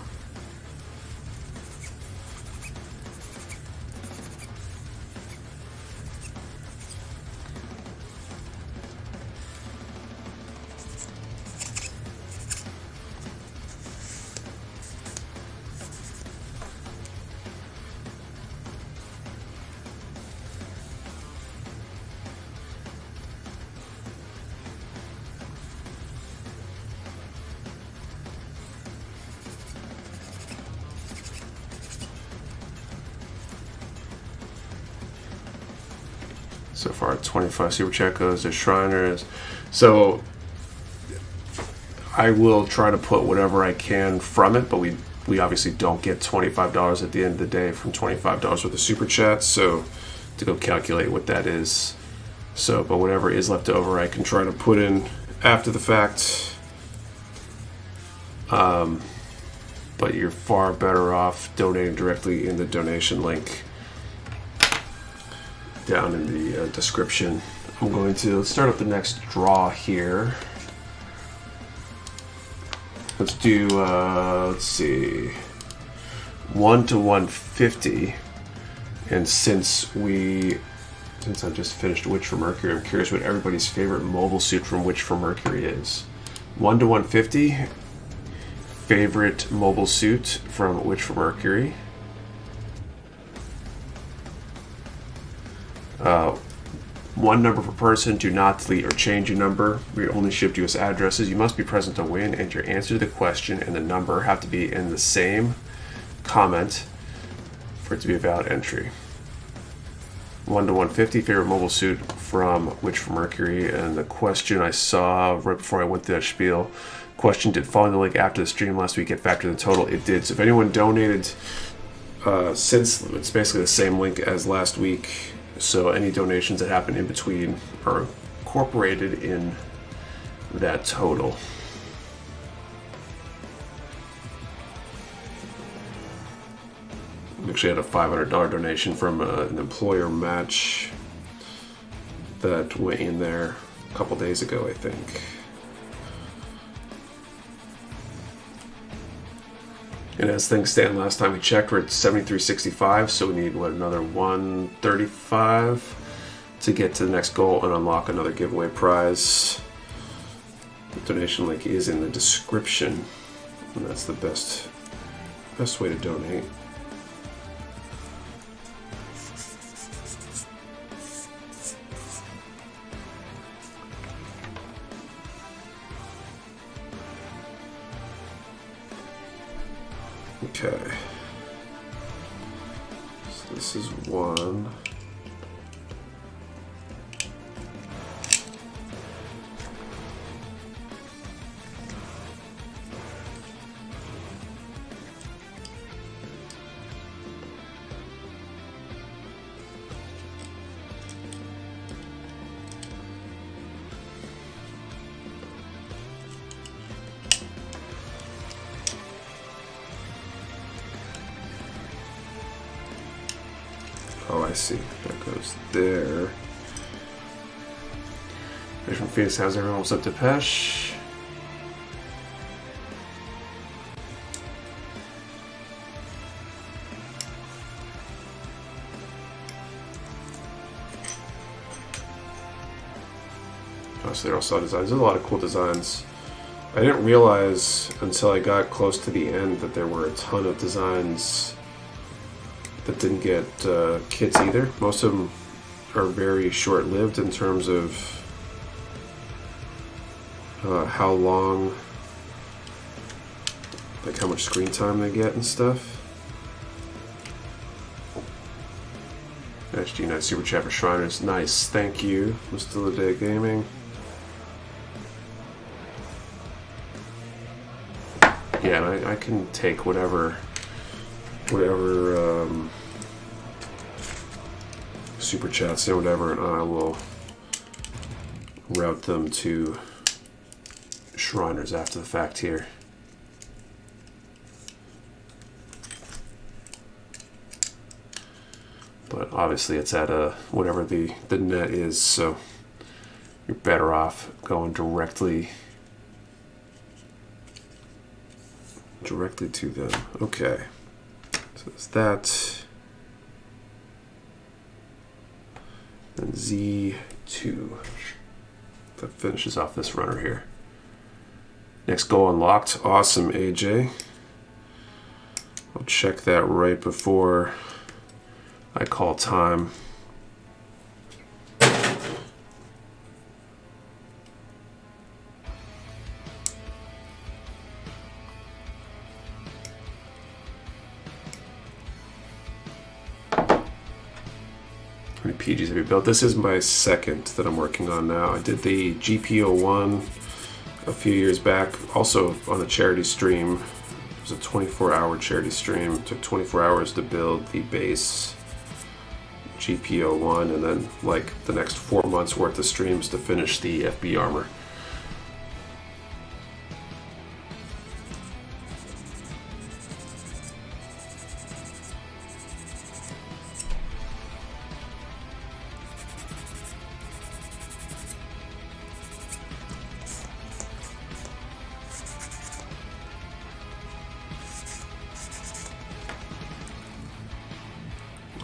So far, 25 super chat goes to Shriners. So I will try to put whatever I can from it, but we obviously don't get $25 at the end of the day from $25 worth of super chat. So to go calculate what that is. So, but whatever is left over, I can try to put in after the fact. But you're far better off donating directly in the donation link down in the description. I'm going to start up the next draw here. Let's do, let's see, 1 to 150. And since I just finished Witch for Mercury, I'm curious what everybody's favorite mobile suit from Witch for Mercury is. 1 to 150, favorite mobile suit from Witch for Mercury. One number per person. Do not delete or change your number. We only ship US addresses. You must be present to win, and your answer to the question and the number have to be in the same comment for it to be a valid entry. 1 to 150, favorite mobile suit from Witch for Mercury. And the question I saw right before I went through that spiel, question, did following the link after the stream last week get factored in the total? It did. So if anyone donated since, it's basically the same link as last week. So any donations that happen in between are incorporated in that total. We actually had a $500 donation from an employer match that went in there a couple days ago, I think. And as things stand, last time we checked, we're at 73.65, so we need, what, another 135 to get to the next goal and unlock another giveaway prize. The donation link is in the description, and that's the best way to donate. Okay, so this is one. Oh, I see. That goes there. There's from Phoenix. How's everyone? What's up, Depeche? Oh, so they're all saw designs. There's a lot of cool designs. I didn't realize until I got close to the end that there were a ton of designs that didn't get kits either. Most of them are very short-lived in terms of how long, like how much screen time they get and stuff. HD Night Super Chat for Shriners. Nice, thank you, Mr. Day Gaming. Yeah, and I can take whatever super chats and whatever, and I will route them to Shriners after the fact here. But obviously it's at whatever the net is, so you're better off going directly to them. Okay, so it's that. And Z2. That finishes off this runner here. Next goal unlocked. Awesome, AJ. I'll check that right before I call time. PGs have you built? This is my second that I'm working on now. I did the GPO1 a few years back, also on a charity stream. It was a 24-hour charity stream. It took 24 hours to build the base GPO1, and then like the next 4 months worth of streams to finish the FB armor.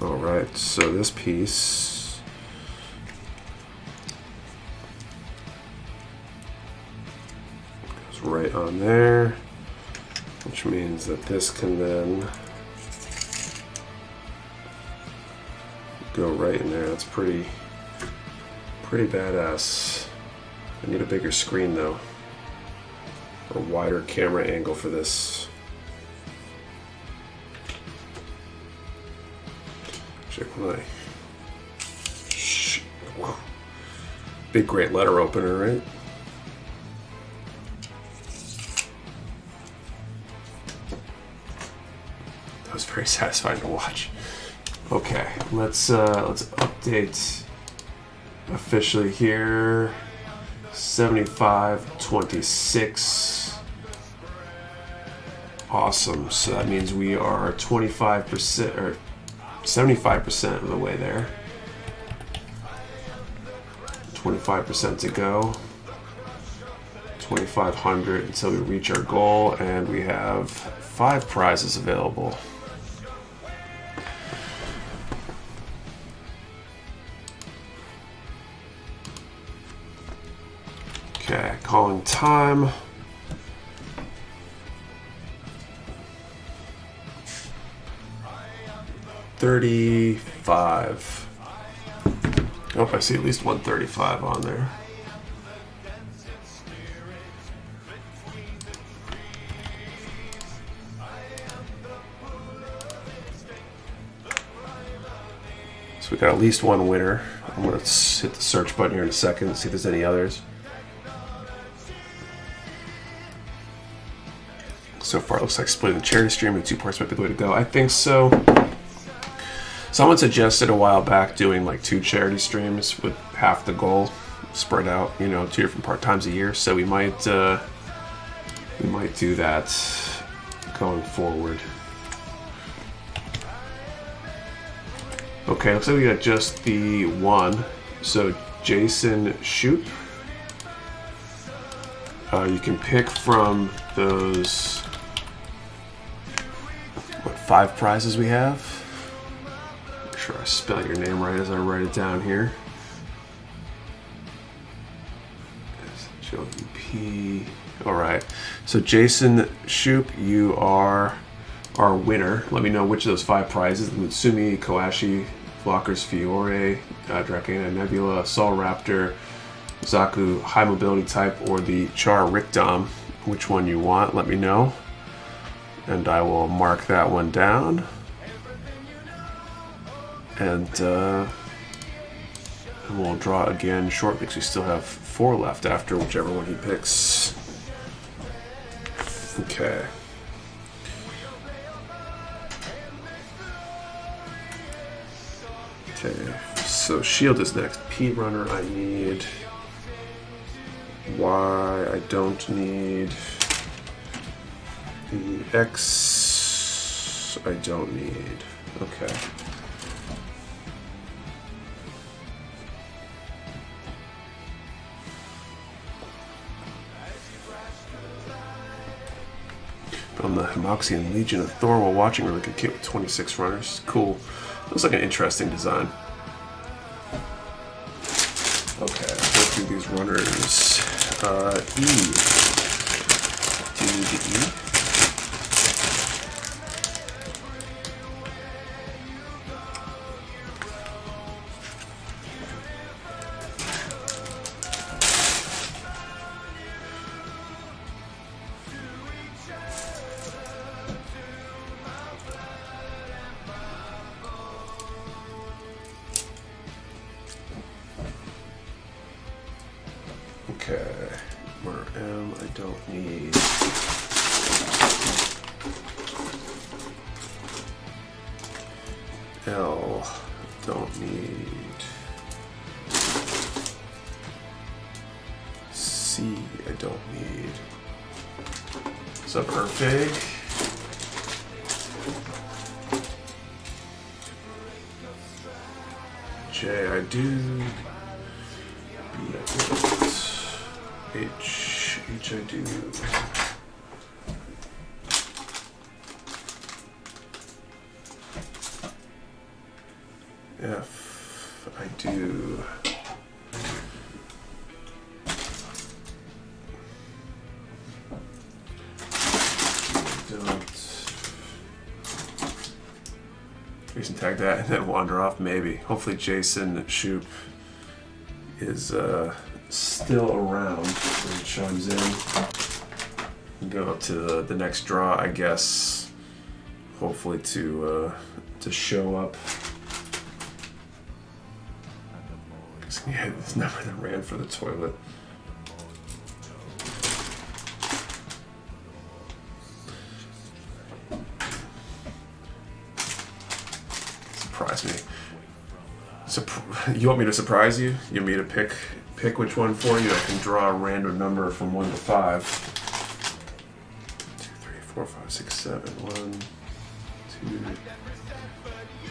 Alright, so this piece goes right on there, which means that this can then go right in there. That's pretty badass. I need a bigger screen though, or a wider camera angle for this. Whoa. Big great letter opener, right? That was very satisfying to watch. Okay, let's update officially here. 75-26. Awesome. So that means we are 25% or 75% of the way there. 25% to go. 2,500 until we reach our goal, and we have 5 prizes available. Okay, calling time. $35. Oh, I see at least 135 on there. So we got at least one winner. I'm going to hit the search button here in a second and see if there's any others. So far, it looks like splitting the charity stream into 2 parts might be the way to go. I think so. Someone suggested a while back doing like 2 charity streams with half the goal spread out, 2 different part times a year. So we might do that going forward. Okay, looks like we got just the one. So Jason Shoop. You can pick from those 5 prizes we have. Make sure I spell your name right as I write it down here. J-O-U-P. All right. So Jason Shoop, you are our winner. Let me know which of those 5 prizes: Mutsumi, Koashi, Blockers Fiore, Dracana Nebula, Sol Raptor, Zaku High Mobility Type, or the Char Ricdom. Which one you want, let me know. And I will mark that one down. And we'll draw again short because we still have 4 left after whichever one he picks. Okay. Okay, so shield is next. P runner I need. Y I don't need. The X I don't need. Okay. On the Himoxian Legion of Thor while watching really good kit with 26 runners. Cool. Looks like an interesting design. Okay, let's go through these runners. E. Do you need the E? Okay, where M I don't need. L don't need. C I don't need. Subperfig. J I do. B I don't. H I do. F I do. Jason tag that and then wander off, maybe. Hopefully Jason Shoop is still around when he chimes in. Go up to the next draw, I guess. Hopefully to show up. He had this number that ran for the toilet. Surprise me. You want me to surprise you? You want me to pick which one for you? I can draw a random number from 1 to 5. 2, 3, 4, 5, 6, 7. 1,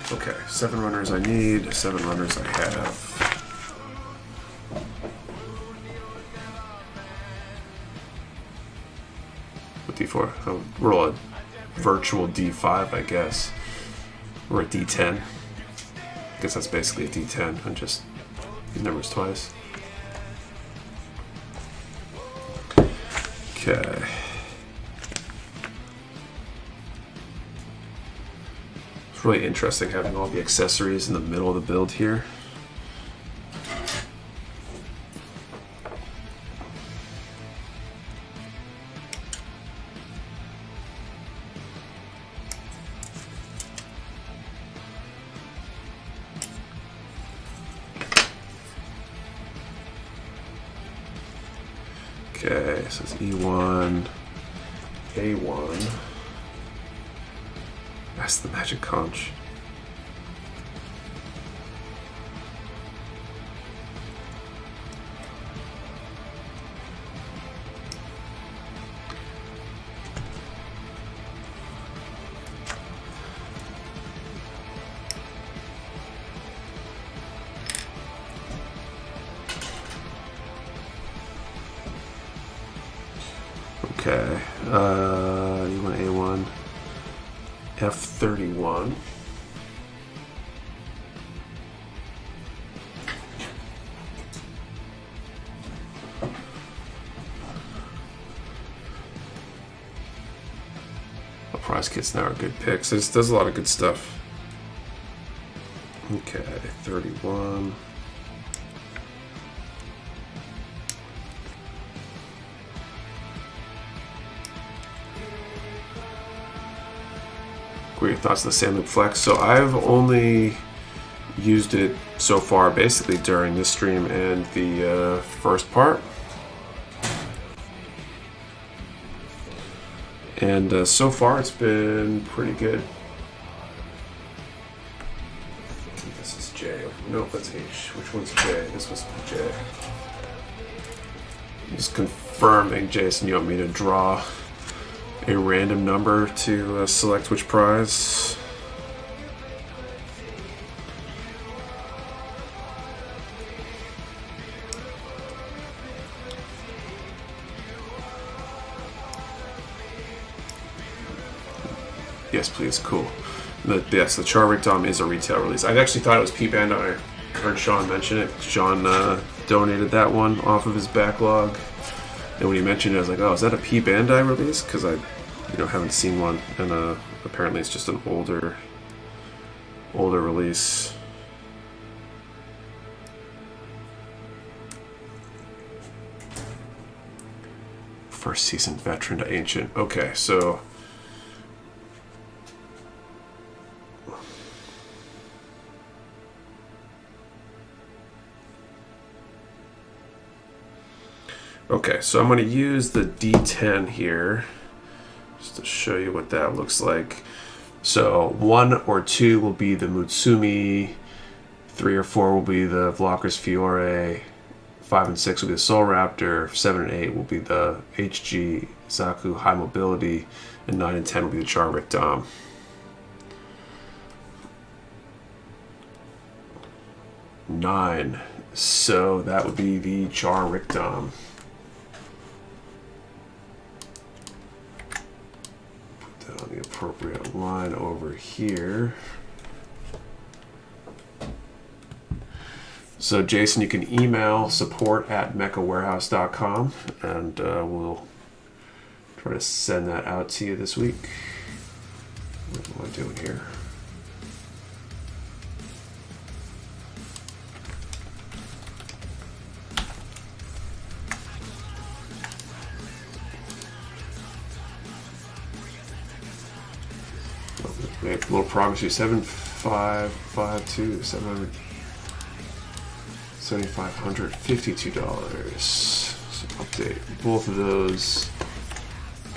2. Okay, 7 runners I need. 7 runners I have. With D4, I'll roll a virtual D5, I guess, or a D10. I guess that's basically a D10. I'm just numbers twice. Okay. It's really interesting having all the accessories in the middle of the build here. Okay, so it's E1, A1. That's the magic conch. Okay, you want A1, F31. Prize kits now are good picks. There's a lot of good stuff. Okay, 31. What are your thoughts on the Sand Loop Flex? So I've only used it so far basically during this stream and the first part. And so far it's been pretty good. This is J. Nope, that's H. Which one's J? This must be J. Just confirming, Jason, you want me to draw a random number to select which prize? Yes, please. Cool. Yes, the Charwick Dom is a retail release. I actually thought it was P Bandai. I heard Sean mention it. Sean donated that one off of his backlog. And when he mentioned it, I was like, "Oh, is that a P Bandai release?" Because I, haven't seen one, and apparently it's just an older release. First season veteran to ancient. Okay, so. Okay, so I'm going to use the D10 here just to show you what that looks like. So 1 or 2 will be the Mutsumi, 3 or 4 will be the Vlocker's Fiore, 5 and 6 will be the Soul Raptor, 7 and 8 will be the HG Zaku High Mobility, and 9 and 10 will be the Char Rick Dom. Nine. So that would be the Char Rick Dom. Put that on the appropriate line over here. So Jason, you can email support@mechawarehouse.com and we'll try to send that out to you this week. What am I doing here? Make a little progress here. 7,552, $7,552. So update both of those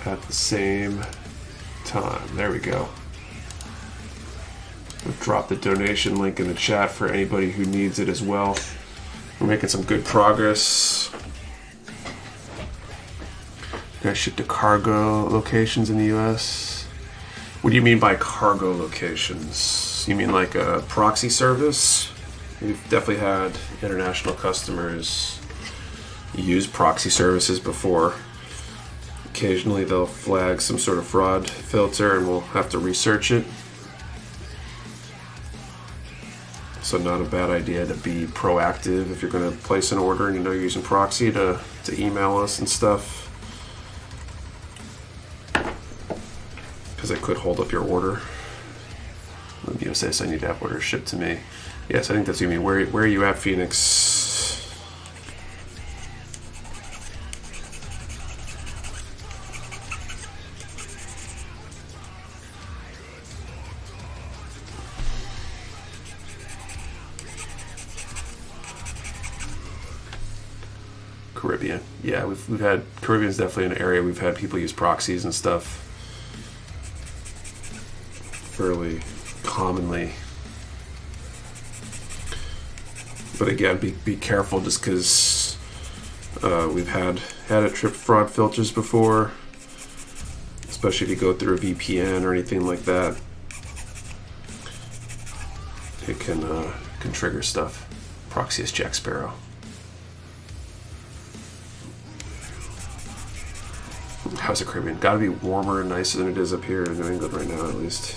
at the same time. There we go. We'll drop the donation link in the chat for anybody who needs it as well. We're making some good progress. You guys ship to cargo locations in the US? What do you mean by cargo locations? You mean like a proxy service? We've definitely had international customers use proxy services before. Occasionally they'll flag some sort of fraud filter and we'll have to research it. So not a bad idea to be proactive if you're going to place an order and you know you're using proxy to email us and stuff. Because it could hold up your order. You know, says I need to have orders shipped to me. Yes, I think that's what you mean. Where are you at, Phoenix? Caribbean. Yeah, we've had Caribbean's definitely an area we've had people use proxies and stuff fairly commonly. But again, be careful just because we've had it trip fraud filters before, especially if you go through a VPN or anything like that. It can trigger stuff. Proxy is Jack Sparrow. How's it, Caribbean? Gotta be warmer and nicer than it is up here in New England right now, at least.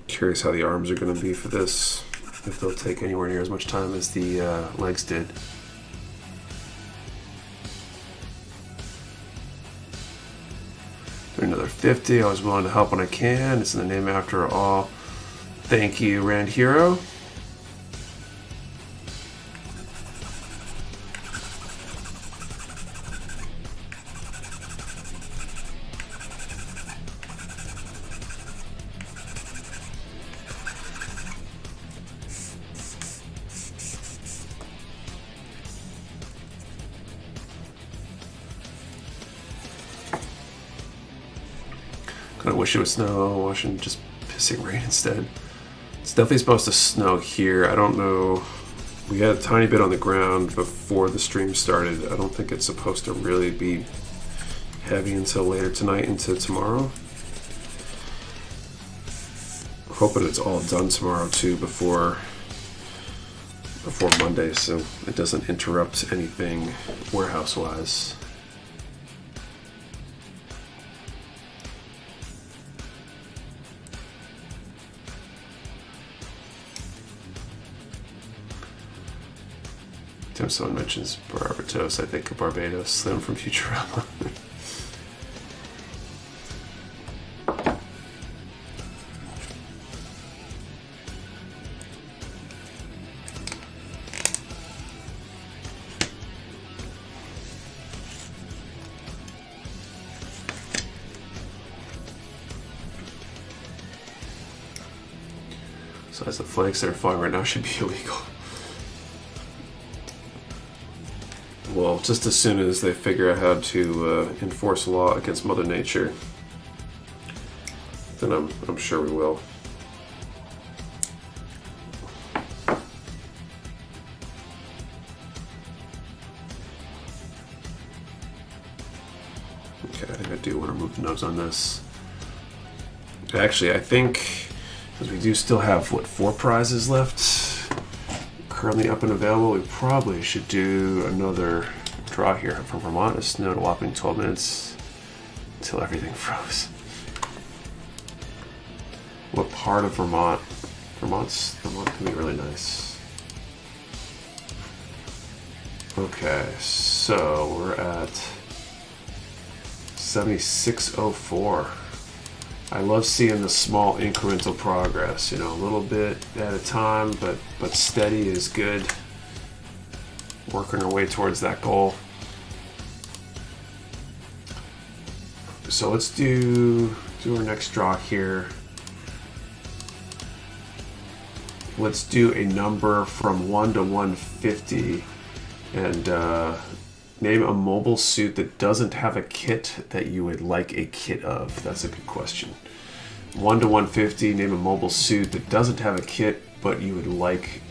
Curious how the arms are going to be for this, if they'll take anywhere near as much time as the legs did. Another 50. I was willing to help when I can. It's in the name after all. Thank you, Rand Hero. I wish it would snow. Washington just pissing rain instead. It's definitely supposed to snow here. I don't know. We had a tiny bit on the ground before the stream started. I don't think it's supposed to really be heavy until later tonight into tomorrow. Hoping it's all done tomorrow too before Monday, so it doesn't interrupt anything warehouse wise. Tim, someone mentions Barbados. I think of Barbados, Slim from Futurama. So as the flakes that are falling right now should be illegal. Well, just as soon as they figure out how to enforce law against Mother Nature, then I'm sure we will. Okay, I think I do want to move the nubs on this. Actually, I think, because we do still have, what, 4 prizes left currently up and available, we probably should do another draw here from Vermont. It snowed a whopping 12 minutes until everything froze. What part of Vermont? Vermont can be really nice. Okay, so we're at 7604. I love seeing the small incremental progress, you know, a little bit at a time, but steady is good. Working our way towards that goal. So let's do our next draw here. Let's do a number from 1 to 150 and name a mobile suit that doesn't have a kit that you would like a kit of. That's a good question. 1 to 150, name a mobile suit that doesn't have a kit, but you would like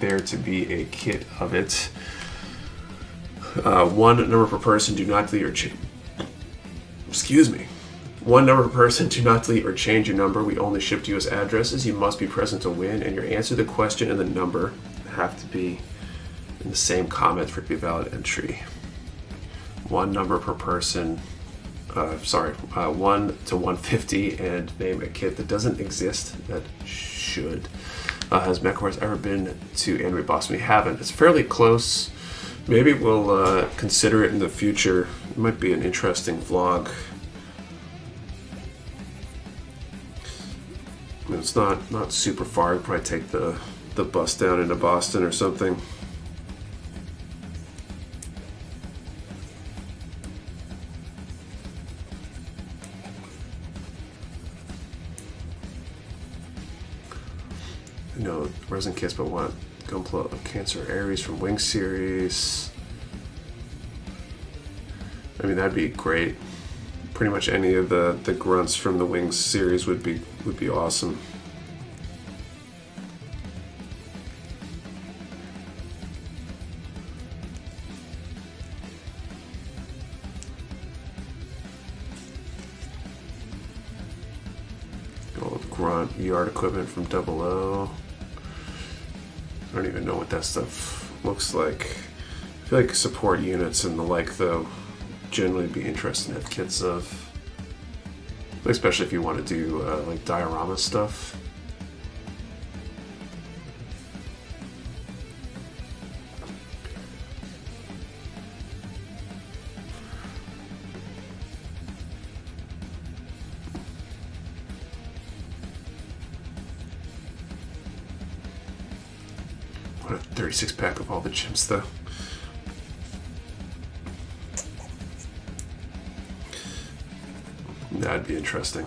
there to be a kit of it. 1 number per person, do not delete or change. Excuse me. 1 number per person, do not delete or change your number. We only ship to U.S. addresses. You must be present to win, and your answer to the question and the number have to be in the same comment for it to be a valid entry. 1 number per person, 1 to 150, and name a kit that doesn't exist that should. Has Mecha Warehouse ever been to Anime Boston? We haven't. It's fairly close. Maybe we'll consider it in the future. It might be an interesting vlog. I mean, it's not super far. We'd probably take the bus down into Boston or something. No resin kits, but want Gunpla of Cancer Aries from Wing series. I mean, that'd be great. Pretty much any of the grunts from the Wings series would be awesome. Gold grunt yard equipment from Double O. I don't even know what that stuff looks like. I feel like support units and the like, though, generally be interesting to have kits of. Especially if you want to do like diorama stuff. What a 36 pack of all the chimps, though. That'd be interesting.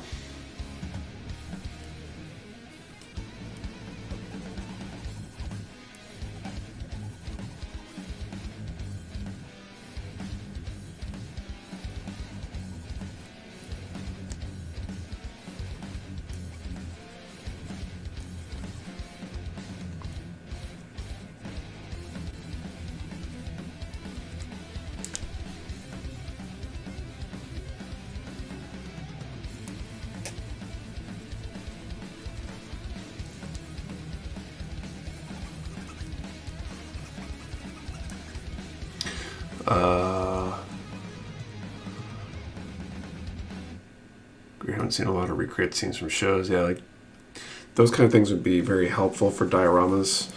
We haven't seen a lot of recreate scenes from shows. Yeah, like those kind of things would be very helpful for dioramas.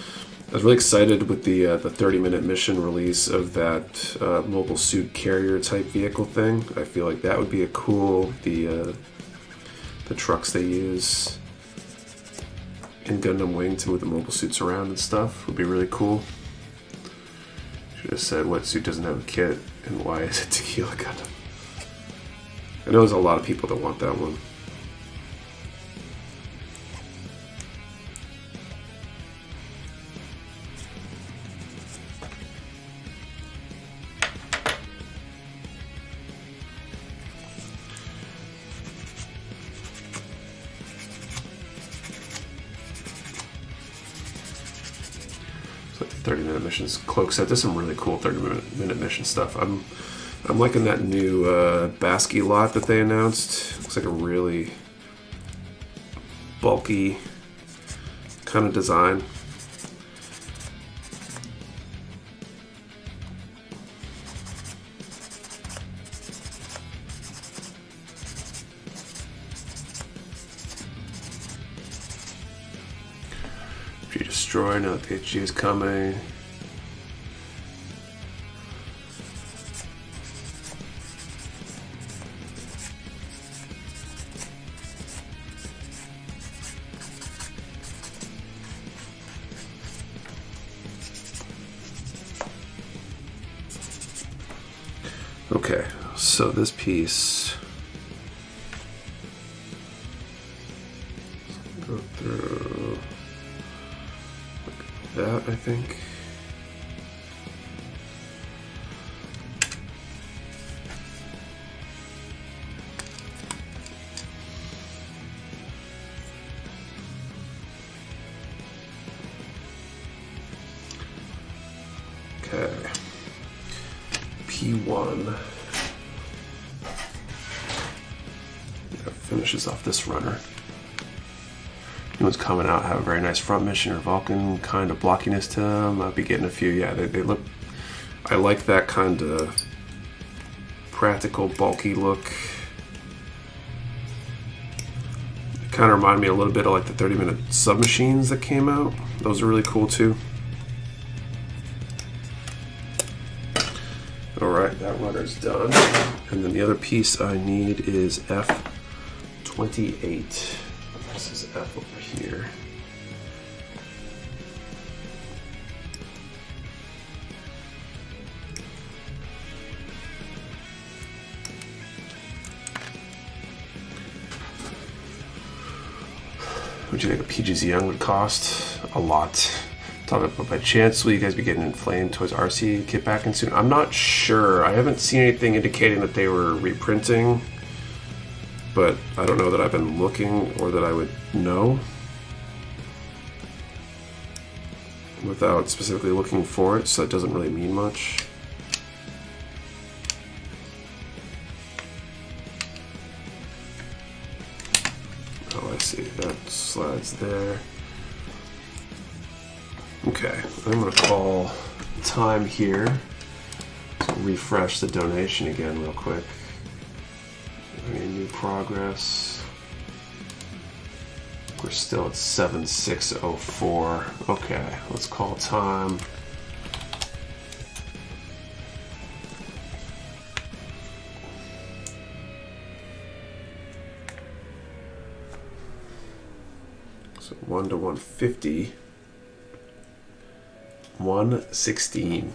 I was really excited with the 30-minute mission release of that mobile suit carrier type vehicle thing. I feel like that would be a cool, the trucks they use in Gundam Wing to move the mobile suits around and stuff would be really cool. Should have said what suit doesn't have a kit and why is it Tequila Gundam. I know there's a lot of people that want that one. So 30-minute missions. Cloak said there's some really cool 30-minute mission stuff. I'm liking that new Basky lot that they announced. Looks like a really bulky kind of design. If you destroy, now that the HG is coming. Okay, so this piece, go through like that, I think. Okay. P1. That finishes off this runner. New one's coming out, have a very nice front mission or Vulcan kind of blockiness to them. I'll be getting a few. Yeah, they look. I like that kind of practical, bulky look. It kind of remind me a little bit of like the 30-minute submachines that came out. Those are really cool too. Alright, that runner's done. And then the other piece I need is F28. This is F over here. Would you think a PGZ Young would cost? A lot. But by chance, will you guys be getting inflamed towards RC kit back in soon? I'm not sure. I haven't seen anything indicating that they were reprinting, but I don't know that I've been looking or that I would know without specifically looking for it, so it doesn't really mean much. Oh, I see. That slides there. Okay, I'm going to call time here. So refresh the donation again real quick. Any new progress? We're still at 7604. Okay, let's call time. So 1 to 150. 116.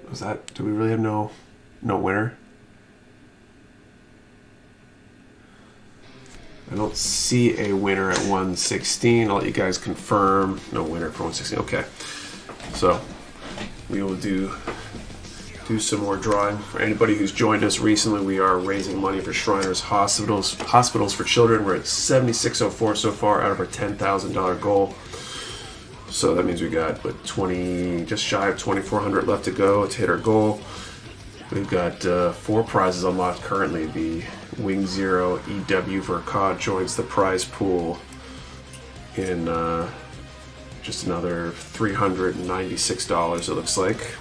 Was that? Do we really have no winner? I don't see a winner at 116. I'll let you guys confirm. No winner for 116. Okay, so we will do some more drawing. For anybody who's joined us recently, we are raising money for Shriners Hospitals for Children. We're at 7604 so far out of our $10,000 goal. So that means we got what, 20, just shy of 2,400 left to go to hit our goal. We've got 4 prizes unlocked currently. The Wing Zero EW for COD joins the prize pool in just another $396, it looks like.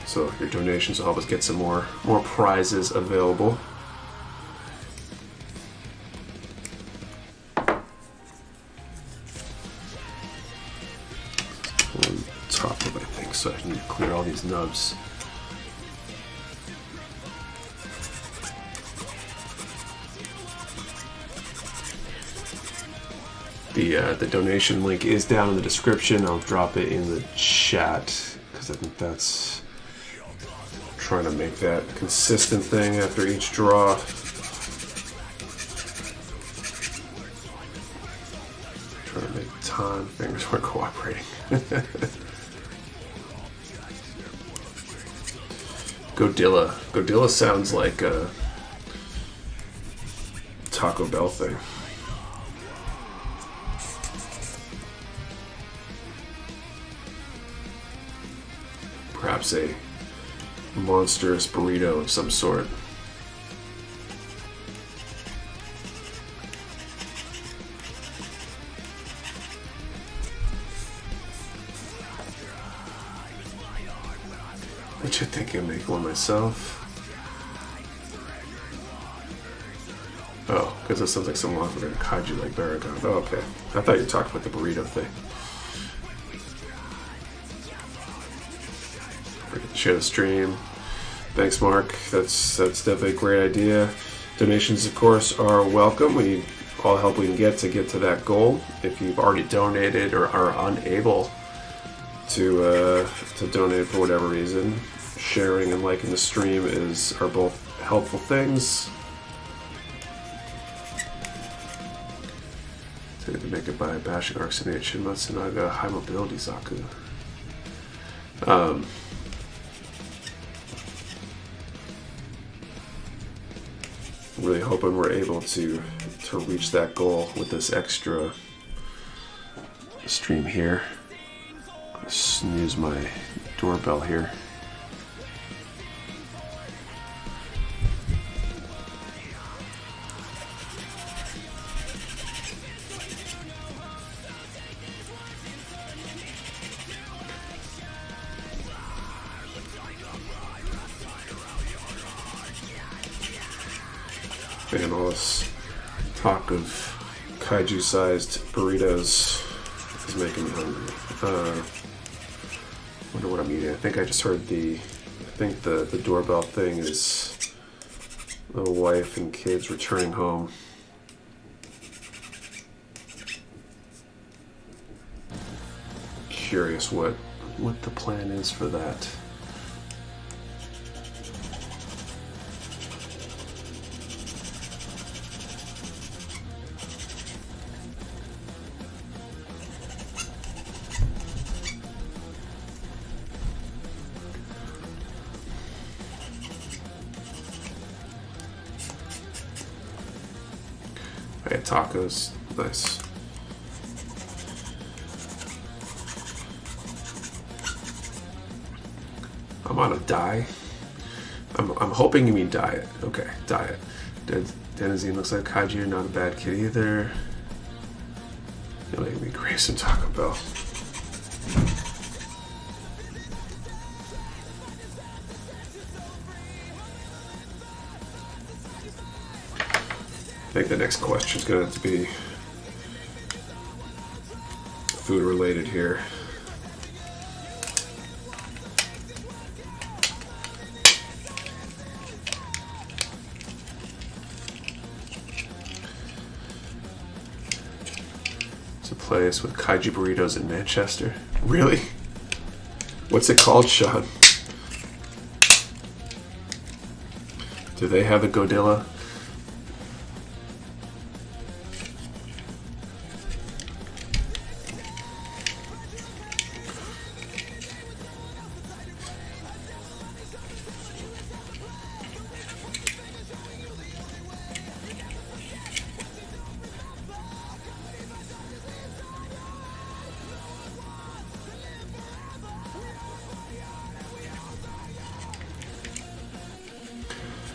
So your donations will help us get some more prizes available. On top of, I think, so I need to clear all these nubs. The donation link is down in the description. I'll drop it in the chat because I think that's trying to make that consistent thing after each draw. Trying to make time. Fingers weren't cooperating. Godilla. Godilla sounds like a Taco Bell thing. Perhaps a monstrous burrito of some sort. Which I think I'll make one myself. Oh, because that sounds like some long for kaiju like Baragon. Oh, okay. I thought you were talking about the burrito thing. Share the stream. Thanks, Mark. That's definitely a great idea. Donations, of course, are welcome. We need all the help we can get to that goal. If you've already donated or are unable to donate for whatever reason, sharing and liking the stream are both helpful things. So to make it by bashing Arsenate Shin Matsunaga High Mobility Zaku. Really hoping we're able to reach that goal with this extra stream here. I'm gonna snooze my doorbell here. And all this talk of kaiju-sized burritos is making me hungry. Wonder what I'm eating. I think I just heard the doorbell thing is the wife and kids returning home. Curious what the plan is for that. I had tacos. Nice. I'm on a die. I'm hoping you mean diet. Okay, diet. Denizine looks like kaiju, not a bad kid either. You'll make me crave some Taco Bell. I think the next question is going to have to be food related here. It's a place with kaiju burritos in Manchester. Really? What's it called, Sean? Do they have a Godilla?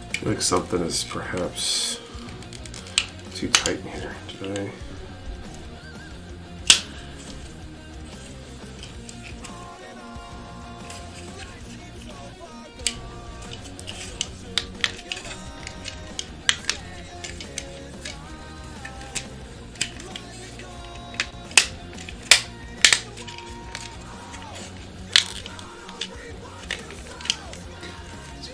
I feel like something is perhaps too tight in here. Did I?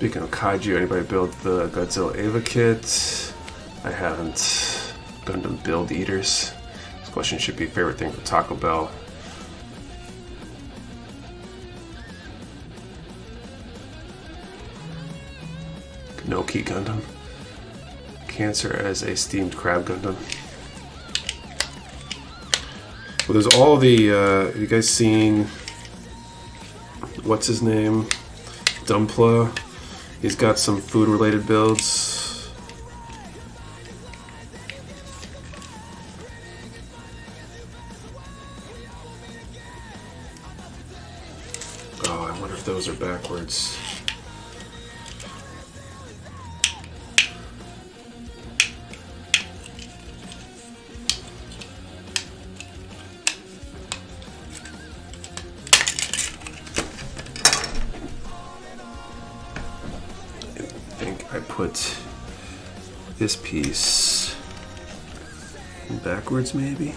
Speaking of kaiju, anybody build the Godzilla Eva kit? I haven't. Gundam Build Eaters. This question should be favorite thing for Taco Bell. Noki Gundam. Cancer as a steamed crab Gundam. Well, there's all the. Have you guys seen? What's his name? Dumpla. He's got some food-related builds. Oh, I wonder if those are backwards. Put this piece backwards, maybe. It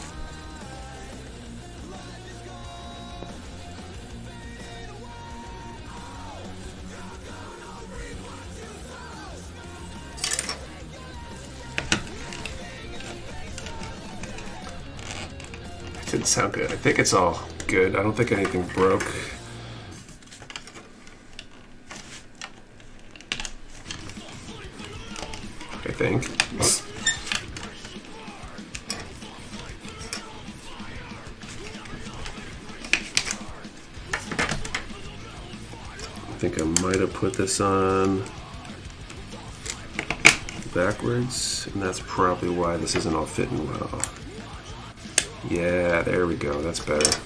didn't sound good. I think it's all good. I don't think anything broke. I think. I think I might have put this on backwards, and that's probably why this isn't all fitting well. Yeah, there we go. That's better.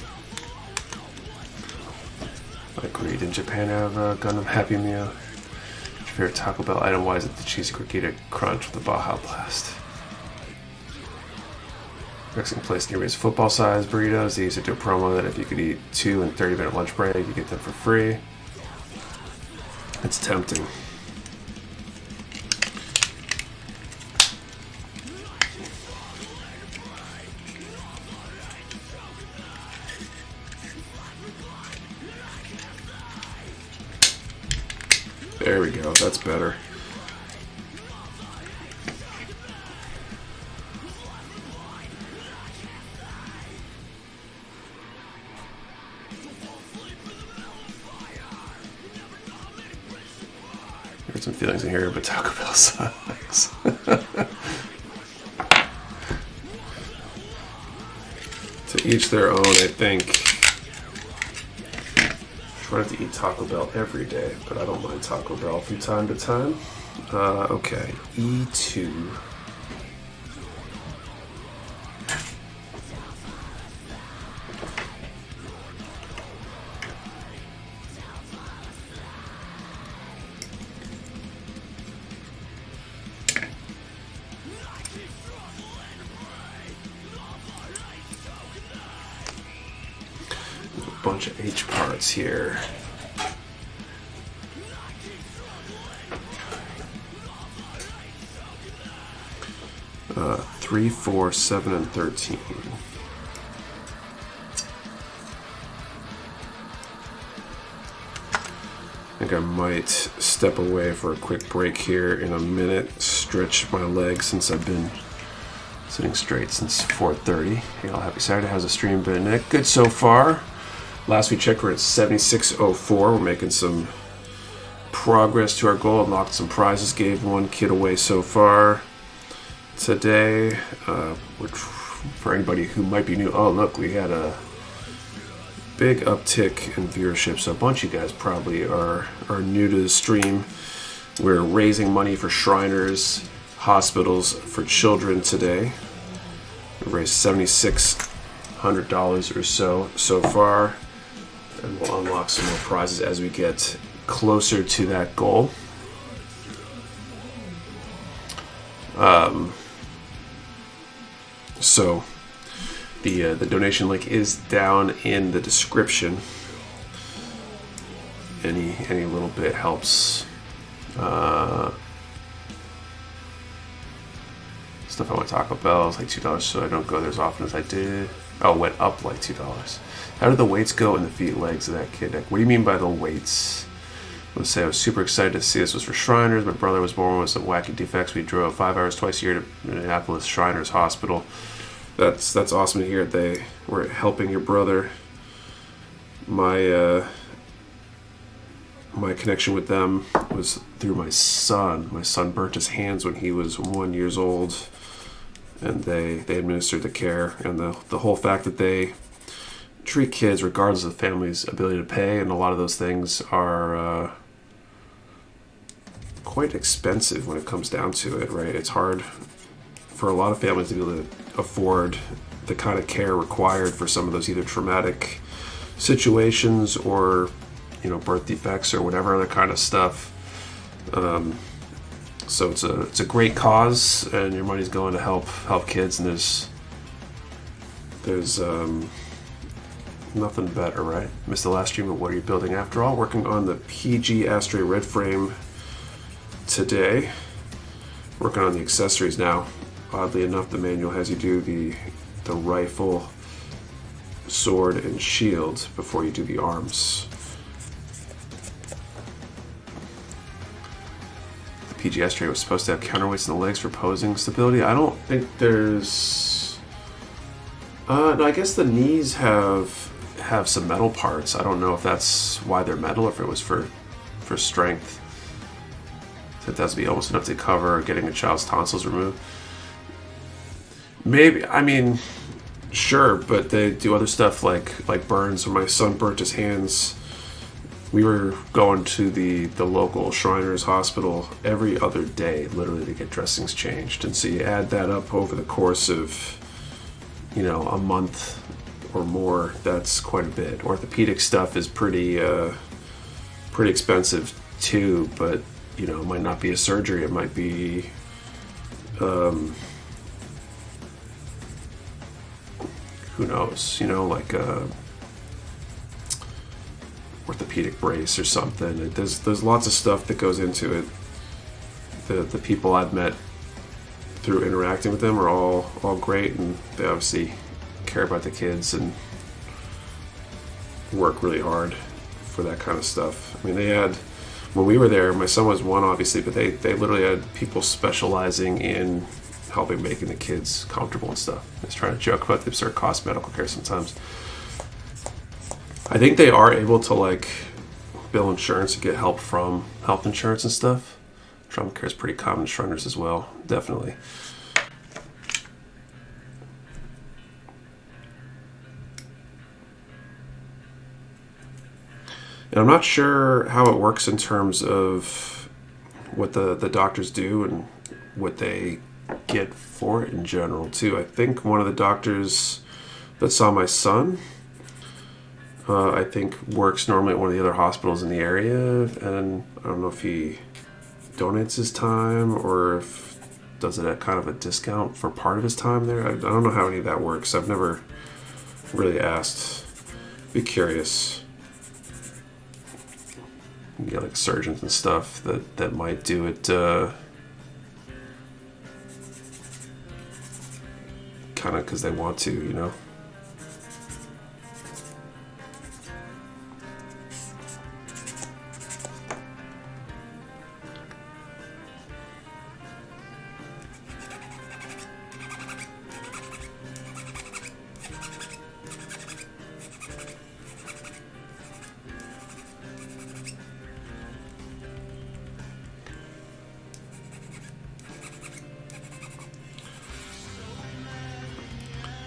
Agreed. In Japan, I have a Gundam Happy Meal. Favorite Taco Bell item wise at the cheesy Cricket Crunch with the Baja Blast. Mixing place near me is football sized burritos. They used to do a promo that if you could eat 2 in 30-minute lunch break, you get them for free. It's tempting. There we go, that's better. There's some feelings in here, but Taco Bell sucks. To each their own, I think. Try not to eat Taco Bell every day, but I don't mind Taco Bell from time to time. Okay, E2. Bunch of H parts here. Three, 4, 7, and 13. I think I might step away for a quick break here in a minute, stretch my legs since I've been sitting straight since 4:30. Hey, all, happy Saturday. How's the stream been, Nick? Good so far. Last we checked, we're at 7604. We're making some progress to our goal. Unlocked some prizes. Gave one kid away so far today. Which, for anybody who might be new, oh look, we had a big uptick in viewership. So a bunch of you guys probably are new to the stream. We're raising money for Shriners Hospitals for Children today. We raised $7,600 or so far. And we'll unlock some more prizes as we get closer to that goal. So the donation link is down in the description. Any little bit helps. Stuff I want to Taco Bell is like $2, so I don't go there as often as I did. Oh, it went up like $2. How did the weights go in the feet, legs of that kid? Like, what do you mean by the weights? Let's say I was super excited to see this was for Shriners. My brother was born with some wacky defects. We drove 5 hours twice a year to Minneapolis Shriners Hospital. That's awesome to hear. They were helping your brother. My connection with them was through my son. My son burnt his hands when he was 1 year old, and they administered the care. And the whole fact that they treat kids regardless of the family's ability to pay, and a lot of those things are quite expensive when it comes down to it, right? It's hard for a lot of families to be able to afford the kind of care required for some of those either traumatic situations or, you know, birth defects or whatever other kind of stuff. So it's a great cause, and your money's going to help kids, and there's nothing better, right? Missed the last stream of What Are You Building After All? Working on the PG Astray Red Frame today. Working on the accessories now. Oddly enough, the manual has you do the rifle, sword, and shield before you do the arms. The PG Astray was supposed to have counterweights in the legs for posing stability. I don't think there's... no, I guess the knees have some metal parts. I don't know if that's why they're metal or if it was for strength. So it has to be almost enough to cover getting a child's tonsils removed. Maybe, I mean, sure, but they do other stuff like burns. When my son burnt his hands, we were going to the local Shriners Hospital every other day, literally, to get dressings changed. And so you add that up over the course of, you know, a month or more, that's quite a bit. Orthopedic stuff is pretty expensive too, but, you know, it might not be a surgery. It might be who knows, you know, like a orthopedic brace or something. There's lots of stuff that goes into it. The people I've met through interacting with them are all great, and they obviously care about the kids and work really hard for that kind of stuff. I mean, they had, when we were there, my son was one obviously, but they literally had people specializing in helping making the kids comfortable and stuff. I was trying to joke about the absurd cost of medical care sometimes. I think they are able to like bill insurance and get help from health insurance and stuff. Trauma care is pretty common in Shriners as well, definitely. And I'm not sure how it works in terms of what the doctors do and what they get for it in general too. I think one of the doctors that saw my son, I think works normally at one of the other hospitals in the area, and I don't know if he donates his time or if does it at kind of a discount for part of his time there. I don't know how any of that works. I've never really asked. Be curious. You get like surgeons and stuff that might do it kind of because they want to, you know.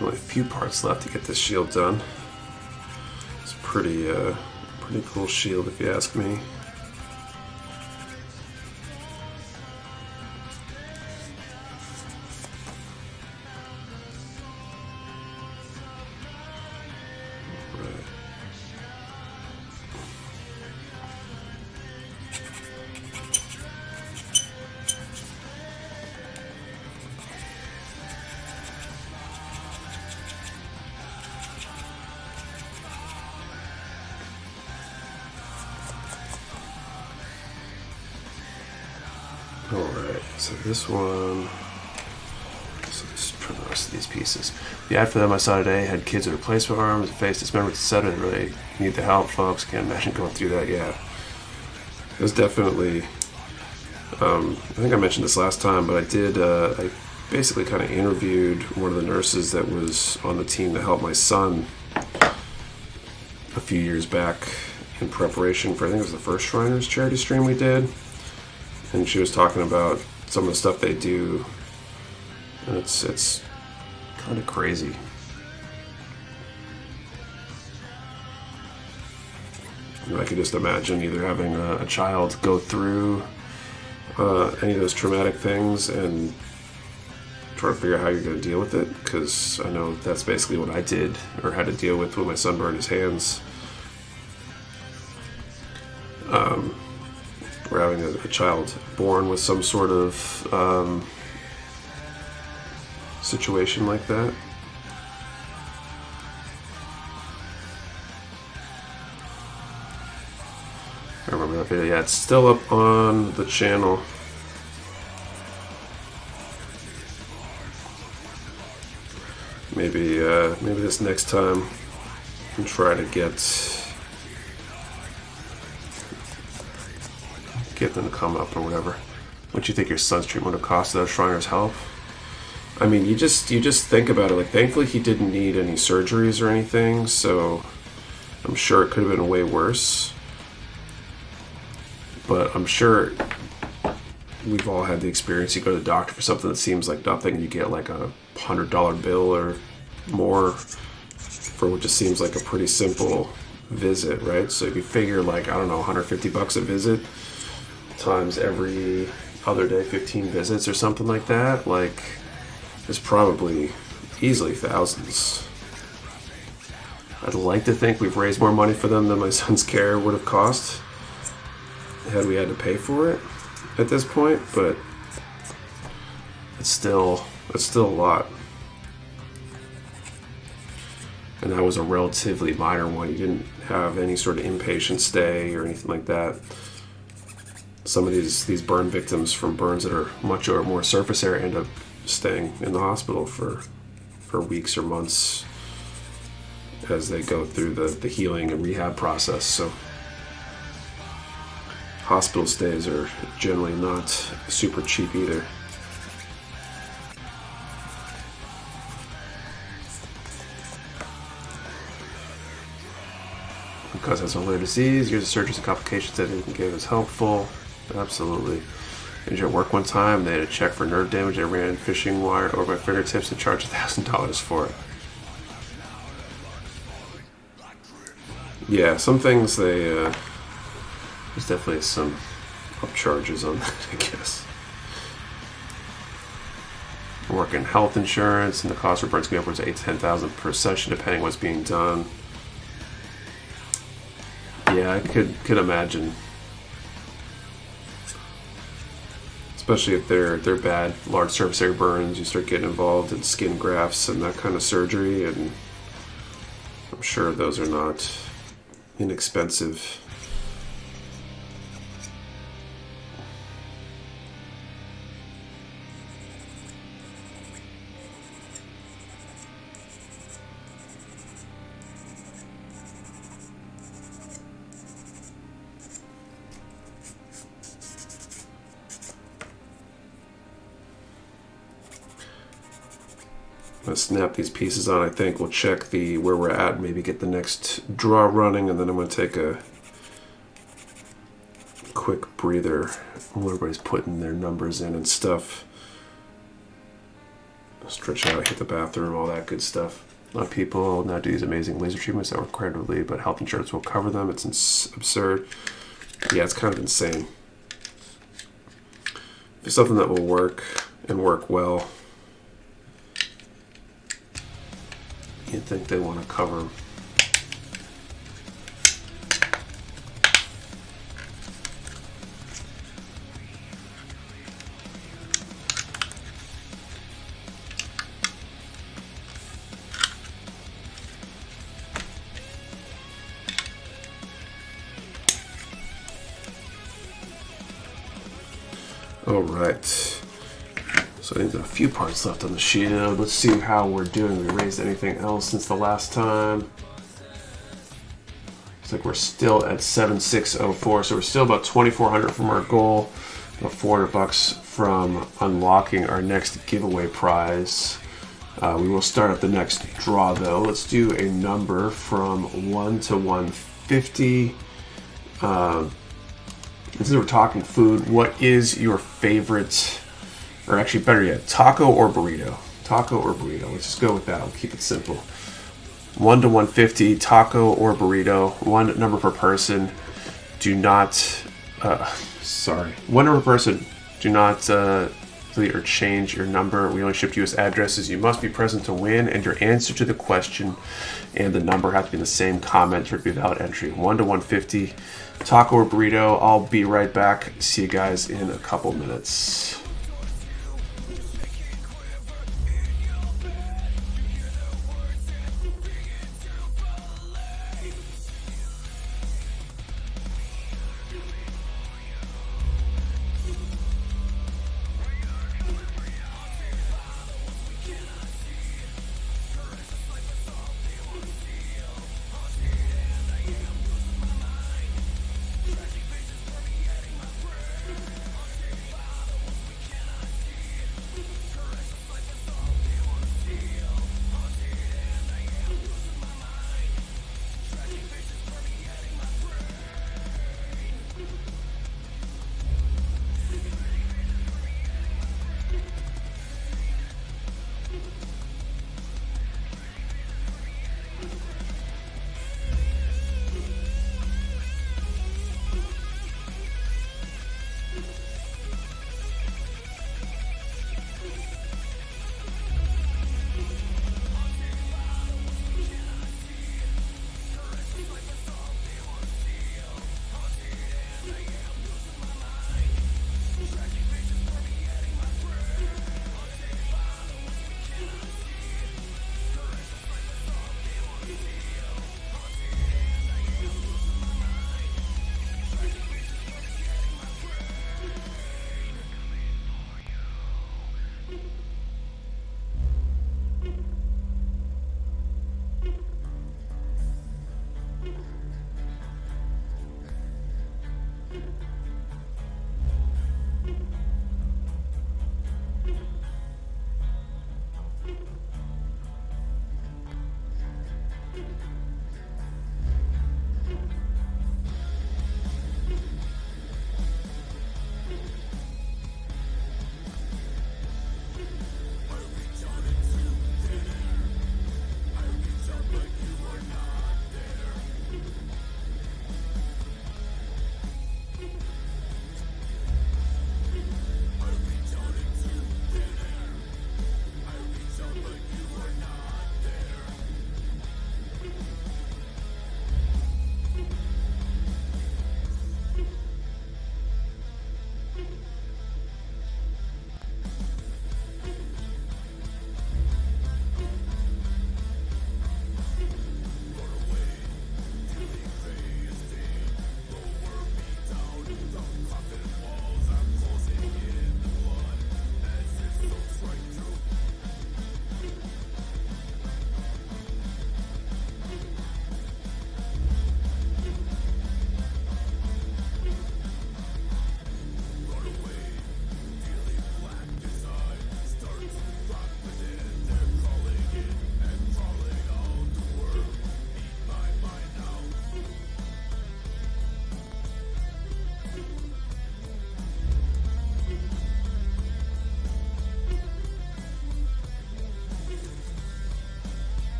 Only a few parts left to get this shield done. It's pretty cool shield if you ask me. Alright, so this one, so just trim the rest of these pieces. The ad for them I saw today had kids with replacement arms, face dismemberment, etc. They really need the help, folks. Can't imagine going through that, yeah. it was definitely, I think I mentioned this last time, but I basically kind of interviewed one of the nurses that was on the team to help my son a few years back in preparation for, I think it was the first Shriners charity stream we did. And she was talking about some of the stuff they do, and it's kind of crazy. I could just imagine either having a child go through any of those traumatic things and try to figure out how you're going to deal with it, because I know that's basically what I did or had to deal with when my son burned his hands. Or having a child born with some sort of situation like that. I remember that video. Yeah, it's still up on the channel. Maybe this next time I can try to get them to come up or whatever. What do you think your son's treatment would have cost those Shriners help? I mean, you just think about it. Like, thankfully he didn't need any surgeries or anything, so I'm sure it could have been way worse. But I'm sure we've all had the experience. You go to the doctor for something that seems like nothing, you get like a $100 bill or more for what just seems like a pretty simple visit, right? So if you figure like, I don't know, $150 a visit times every other day, 15 visits or something like that, like, it's probably easily thousands. I'd like to think we've raised more money for them than my son's care would have cost had we had to pay for it at this point, but it's still a lot. And that was a relatively minor one. You didn't have any sort of inpatient stay or anything like that. Some of these burn victims from burns that are much or more surface area end up staying in the hospital for weeks or months as they go through the healing and rehab process. So hospital stays are generally not super cheap either. Because it has a rare disease, years of surgeries and complications that it can give is helpful. Absolutely. Injured at work one time, they had a check for nerve damage. They ran fishing wire over my fingertips and charged $1,000 for it. Yeah, some things there's definitely some upcharges on that, I guess. Working health insurance, and the cost for burns can be upwards of $8,000 to $10,000 per session, depending on what's being done. Yeah, I could imagine. Especially if they're bad, large surface area burns, you start getting involved in skin grafts and that kind of surgery, and I'm sure those are not inexpensive. I'm going to snap these pieces on. I think we'll check where we're at, maybe get the next draw running, and then I'm going to take a quick breather while everybody's putting their numbers in and stuff. Stretch out, hit the bathroom, all that good stuff. A lot of people now do these amazing laser treatments that work incredibly, but health insurance will cover them. It's absurd. Yeah, it's kind of insane. If it's something that will work and work well, you'd think they want to cover them. All right. So I think there's a few parts left on the shield. Let's see how we're doing. We raised anything else since the last time? like we're still at 7604, so we're still about 2,400 from our goal, about $400 from unlocking our next giveaway prize. We will start up the next draw though. Let's do a number from 1 to 150. Since we're talking food, what is your favorite, or actually better yet, taco or burrito? Taco or burrito? Let's just go with that. I'll keep it simple. 1 to 150, taco or burrito. One number per person. Do not, one number per person. Do not delete or change your number. We only ship US addresses. You must be present to win, and your answer to the question and the number have to be in the same comment to be valid entry. 1 to 150, taco or burrito. I'll be right back. See you guys in a couple minutes.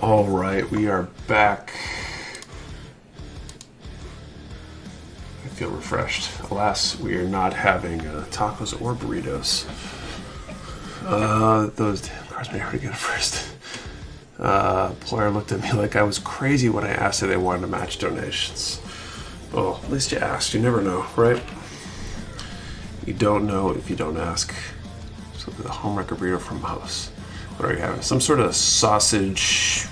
All right, we are back. I feel refreshed. Alas, we are not having tacos or burritos. Those damn cars may already get it first. Employer looked at me like I was crazy when I asked if they wanted to match donations. Well, at least you asked. You never know, right? You don't know if you don't ask. So the homewrecker burrito from Mouse. What are you having? Some sort of sausage,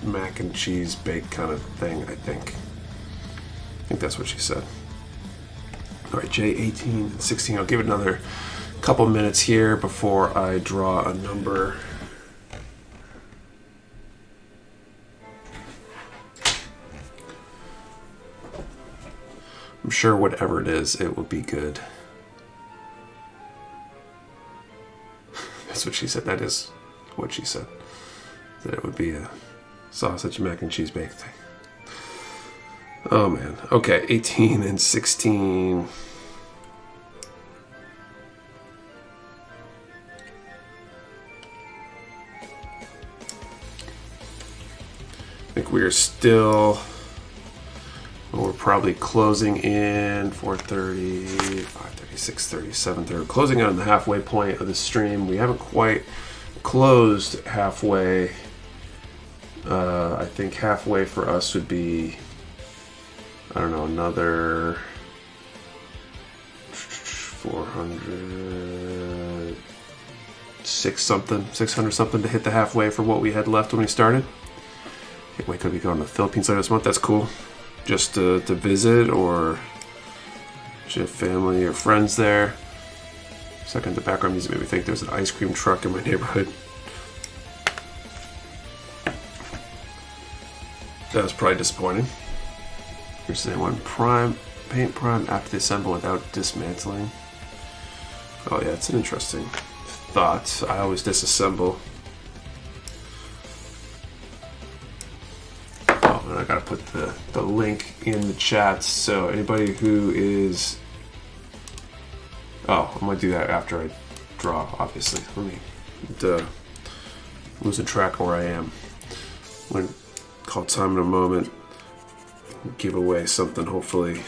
mac and cheese baked kind of thing, I think. I think that's what she said. All right, J18 and 16. I'll give it another couple minutes here before I draw a number. I'm sure whatever it is, it will be good. That's what she said. That is what she said. That it would be a sausage, mac and cheese baked thing. Oh man. Okay, 18 and 16. I think we are still, well, we're probably closing in 4:30, 5:30, 6:30, 7:30. Closing on the halfway point of the stream. We haven't quite closed halfway. I think halfway for us would be, I don't know, another 400, 600 something to hit the halfway for what we had left when we started. Can't wait till we go to the Philippines later this month. That's cool. Just to visit, or do you have family or friends there? Second, the background music made me think there's an ice cream truck in my neighborhood. That was probably disappointing. Here's the one. Paint prime after the assemble without dismantling. Oh yeah, it's an interesting thought. I always disassemble. Oh, and I gotta put the link in the chat, so anybody who is... Oh, I'm gonna do that after I draw, obviously. Let me losing track of where I am. I'm gonna call time in a moment. Give away something, hopefully.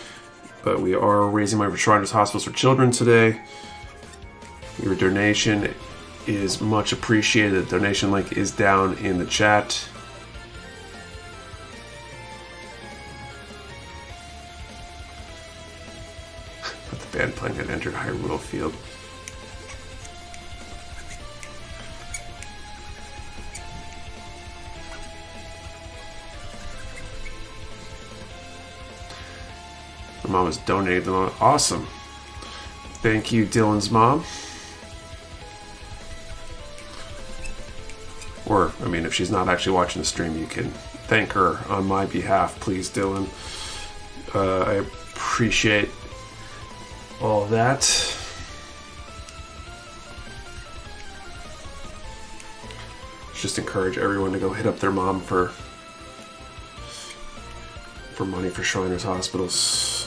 But we are raising money for Shriners Hospitals for Children today. Your donation is much appreciated. The donation link is down in the chat. But the band playing had entered Hyrule Field. My mom has donated them. Awesome. Thank you, Dylan's mom. Or, I mean, if she's not actually watching the stream, you can thank her on my behalf, please, Dylan. I appreciate all that. Just encourage everyone to go hit up their mom for money for Shriners Hospitals.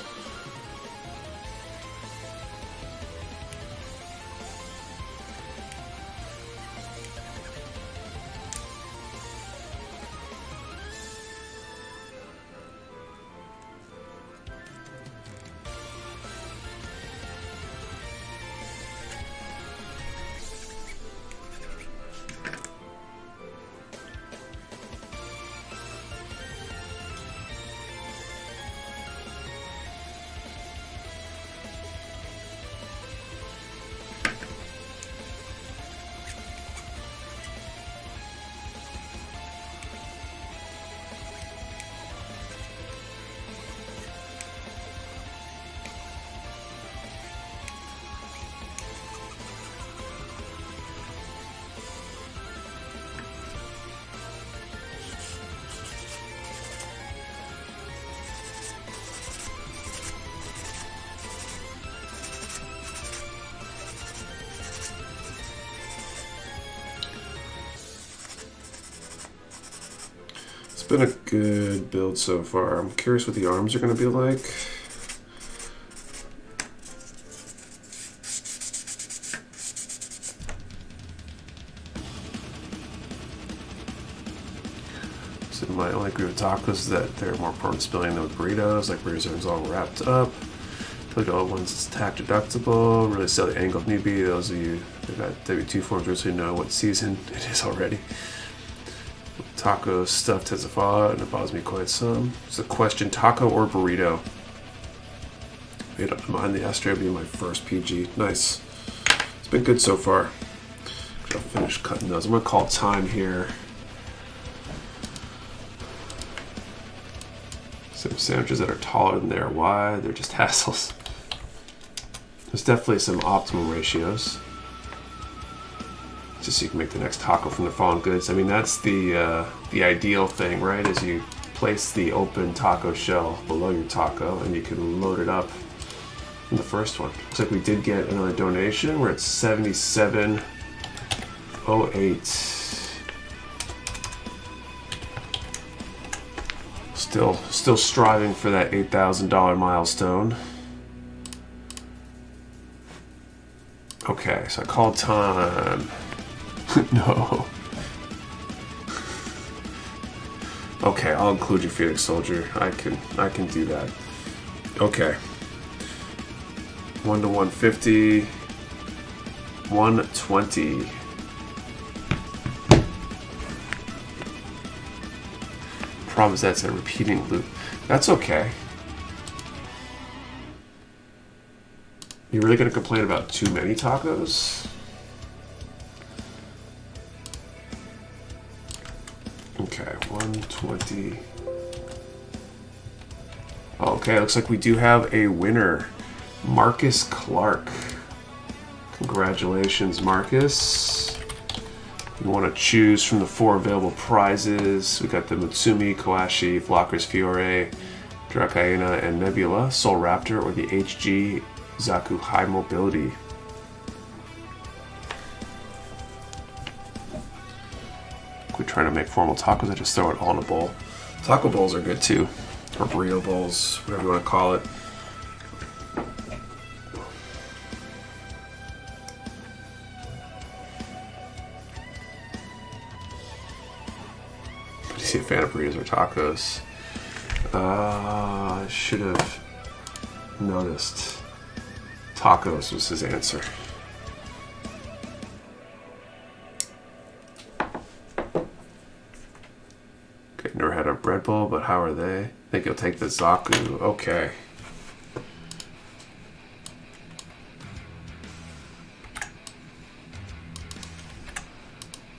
It's been a good build so far. I'm curious what the arms are going to be like. So my only agree with tacos is that they're more prone to spilling than with burritos. Like burritos are all wrapped up. I feel like all ones is tax deductible. Really sell the angle if need be. Those of you that got W2 forms really know what season it is already. Taco stuff tends to fall out and it bothers me quite some. It's a question, taco or burrito? Made up my mind the yesterday being my first PG. Nice. It's been good so far. I'll finish cutting those. I'm gonna call time here. Some sandwiches that are taller than they are wide, they're just hassles. There's definitely some optimal ratios. Just so you can make the next taco from the fallen goods. I mean, that's the ideal thing, right? Is you place the open taco shell below your taco and you can load it up in the first one. Looks like we did get another donation. We're at 7708. Still striving for that $8,000 milestone. Okay, so I called time. No. Okay, I'll include you, Phoenix Soldier. I can do that. Okay. 1 to 150. 120. Problem is that's a repeating loop. That's okay. You really gonna complain about too many tacos? Okay, 120. Okay, looks like we do have a winner. Marcus Clark. Congratulations, Marcus. You want to choose from the 4 available prizes. We got the Mutsumi, Koashi, Flocker's Fiore, Drakaena, and Nebula, Soul Raptor, or the HG Zaku High Mobility. We're trying to make formal tacos. I just throw it all in a bowl. Taco bowls are good too, or burrito bowls, whatever you want to call it. But is he a fan of burritos or tacos? I should have noticed. Tacos was his answer. Never had a bread bowl, but how are they? I think you'll take the Zaku. Okay.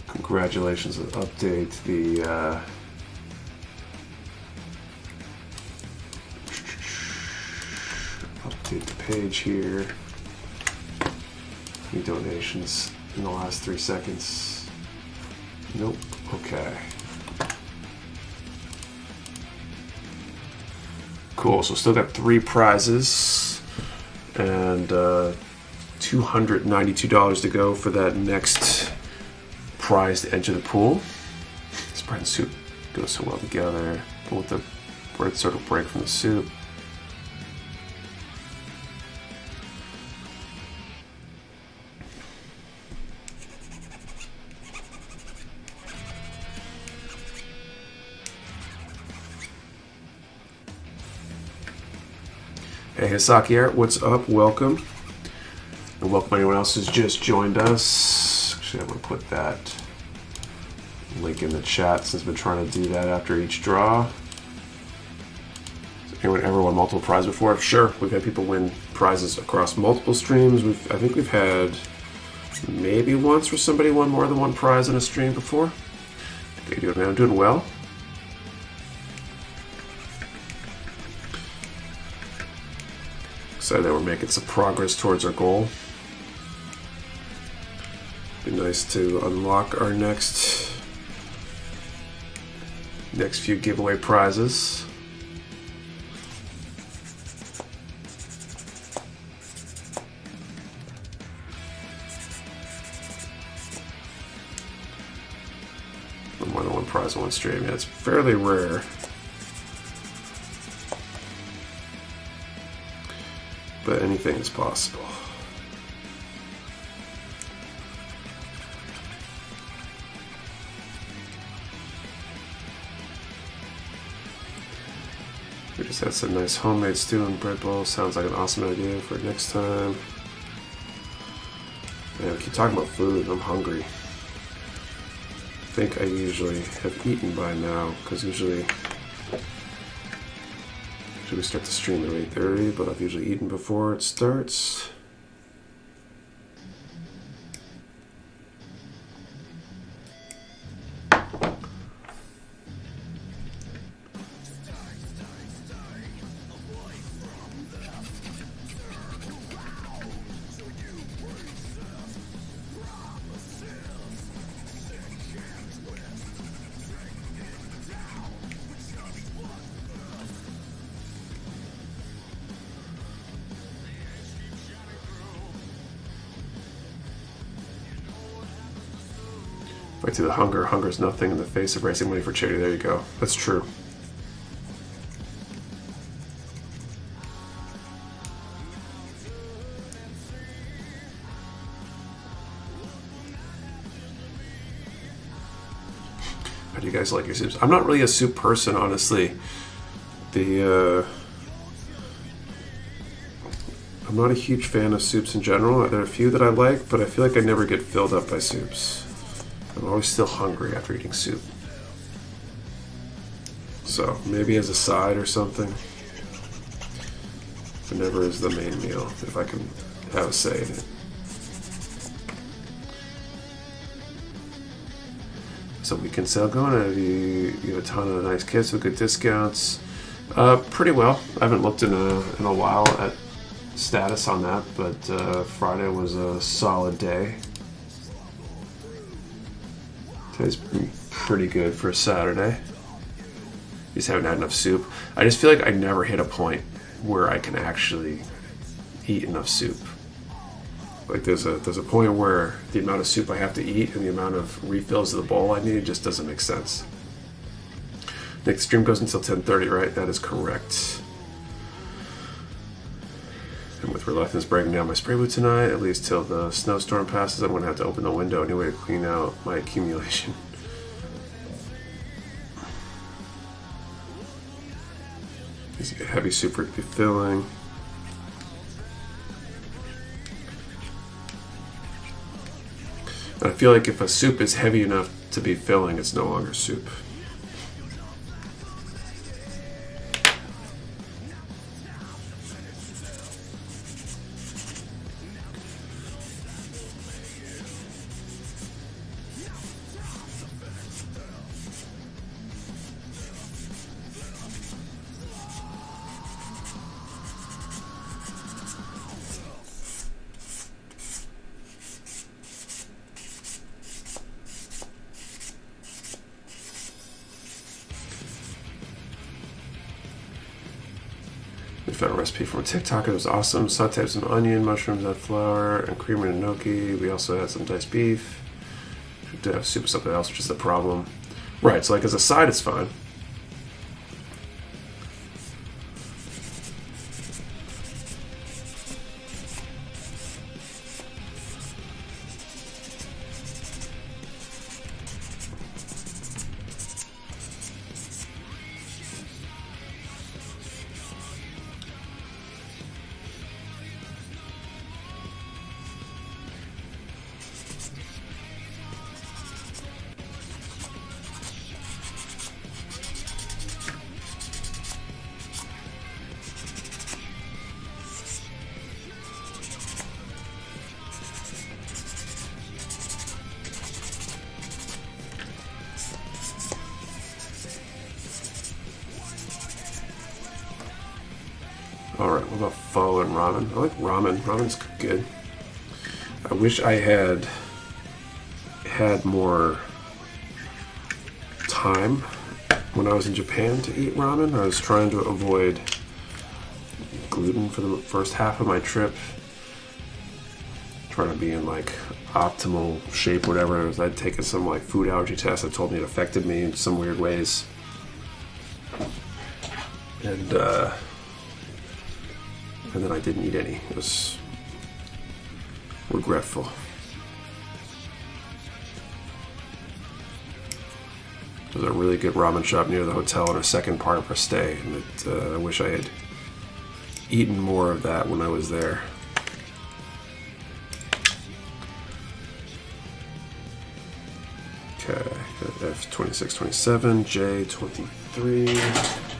Congratulations on update. Update the page here. Any donations in the last 3 seconds? Nope. Okay. Cool, so still got 3 prizes and $292 to go for that next prize to enter the pool. This bread and soup goes so well together. Don't let the bread sort of break from the soup. Hey, Hisaki Art, what's up? Welcome. And welcome anyone else who's just joined us. Actually, I'm going to put that link in the chat since I've been trying to do that after each draw. Has anyone ever won multiple prizes before? Sure, we've had people win prizes across multiple streams. I think we've had maybe once where somebody won more than one prize on a stream before. How you doing, man? I'm doing well. Excited that we're making some progress towards our goal. Be nice to unlock our next few giveaway prizes. More than one prize on one stream. Yeah, it's fairly rare. But anything is possible. We just had some nice homemade stew and bread bowl. Sounds like an awesome idea for next time. Man, we keep talking about food. I'm hungry. I think I usually have eaten by now, because usually we start the stream at 8:30, but I've usually eaten before it starts. Fight to the hunger. Hunger is nothing in the face of raising money for charity. There you go. That's true. How do you guys like your soups? I'm not really a soup person, honestly. I'm not a huge fan of soups in general. There are a few that I like, but I feel like I never get filled up by soups. I'm always still hungry after eating soup. So maybe as a side or something, but never as the main meal, if I can have a say in it. So weekend sale going. You have a ton of nice kits with good discounts. Pretty well. I haven't looked in a while at status on that, but Friday was a solid day. Today's pretty good for a Saturday. Just haven't had enough soup. I just feel like I never hit a point where I can actually eat enough soup. Like there's a point where the amount of soup I have to eat and the amount of refills of the bowl I need just doesn't make sense. Next stream goes until 10:30, right? That is correct. And with reluctance breaking down my spray boot tonight, at least till the snowstorm passes, I'm going to have to open the window anyway to clean out my accumulation. Is it heavy soup for it to be filling? I feel like if a soup is heavy enough to be filling, it's no longer soup. We found a recipe from TikTok. It was awesome. Sauteed some onion, mushrooms, add flour, and creamer and gnocchi. We also had some diced beef. We did have soup or something else, which is the problem. Right, so like as a side, it's fine. Alright, what about pho and ramen? I like ramen. Ramen's good. I wish I had more time when I was in Japan to eat ramen. I was trying to avoid gluten for the first half of my trip. Trying to be in like optimal shape, whatever. I'd taken some like food allergy tests that told me it affected me in some weird ways. And then I didn't eat any. It was regretful. There's a really good ramen shop near the hotel in our second part of our stay, and I wish I had eaten more of that when I was there. Okay, got F2627, J23.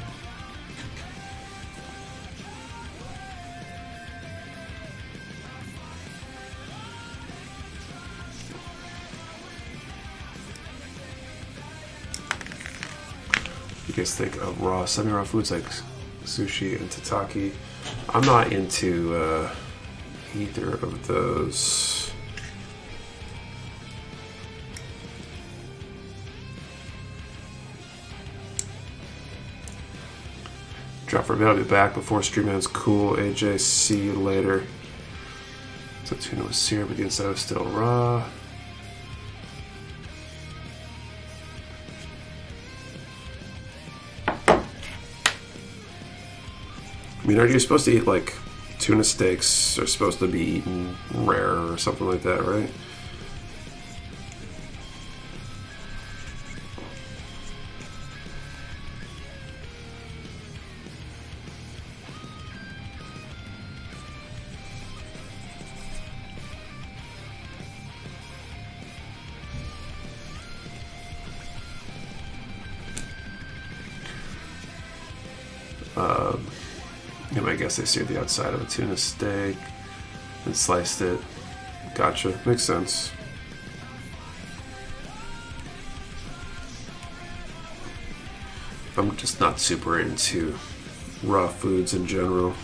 You guys think of raw, semi-raw foods like sushi and tataki? I'm not into either of those. Drop for a bit, I'll be back before stream ends. Cool, AJ, see you later. So tuna was seared, but the inside was still raw. I mean, are you supposed to eat, like, tuna steaks are supposed to be eaten rare or something like that, right? I guess they seared the outside of a tuna steak and sliced it. Gotcha. Makes sense. I'm just not super into raw foods in general.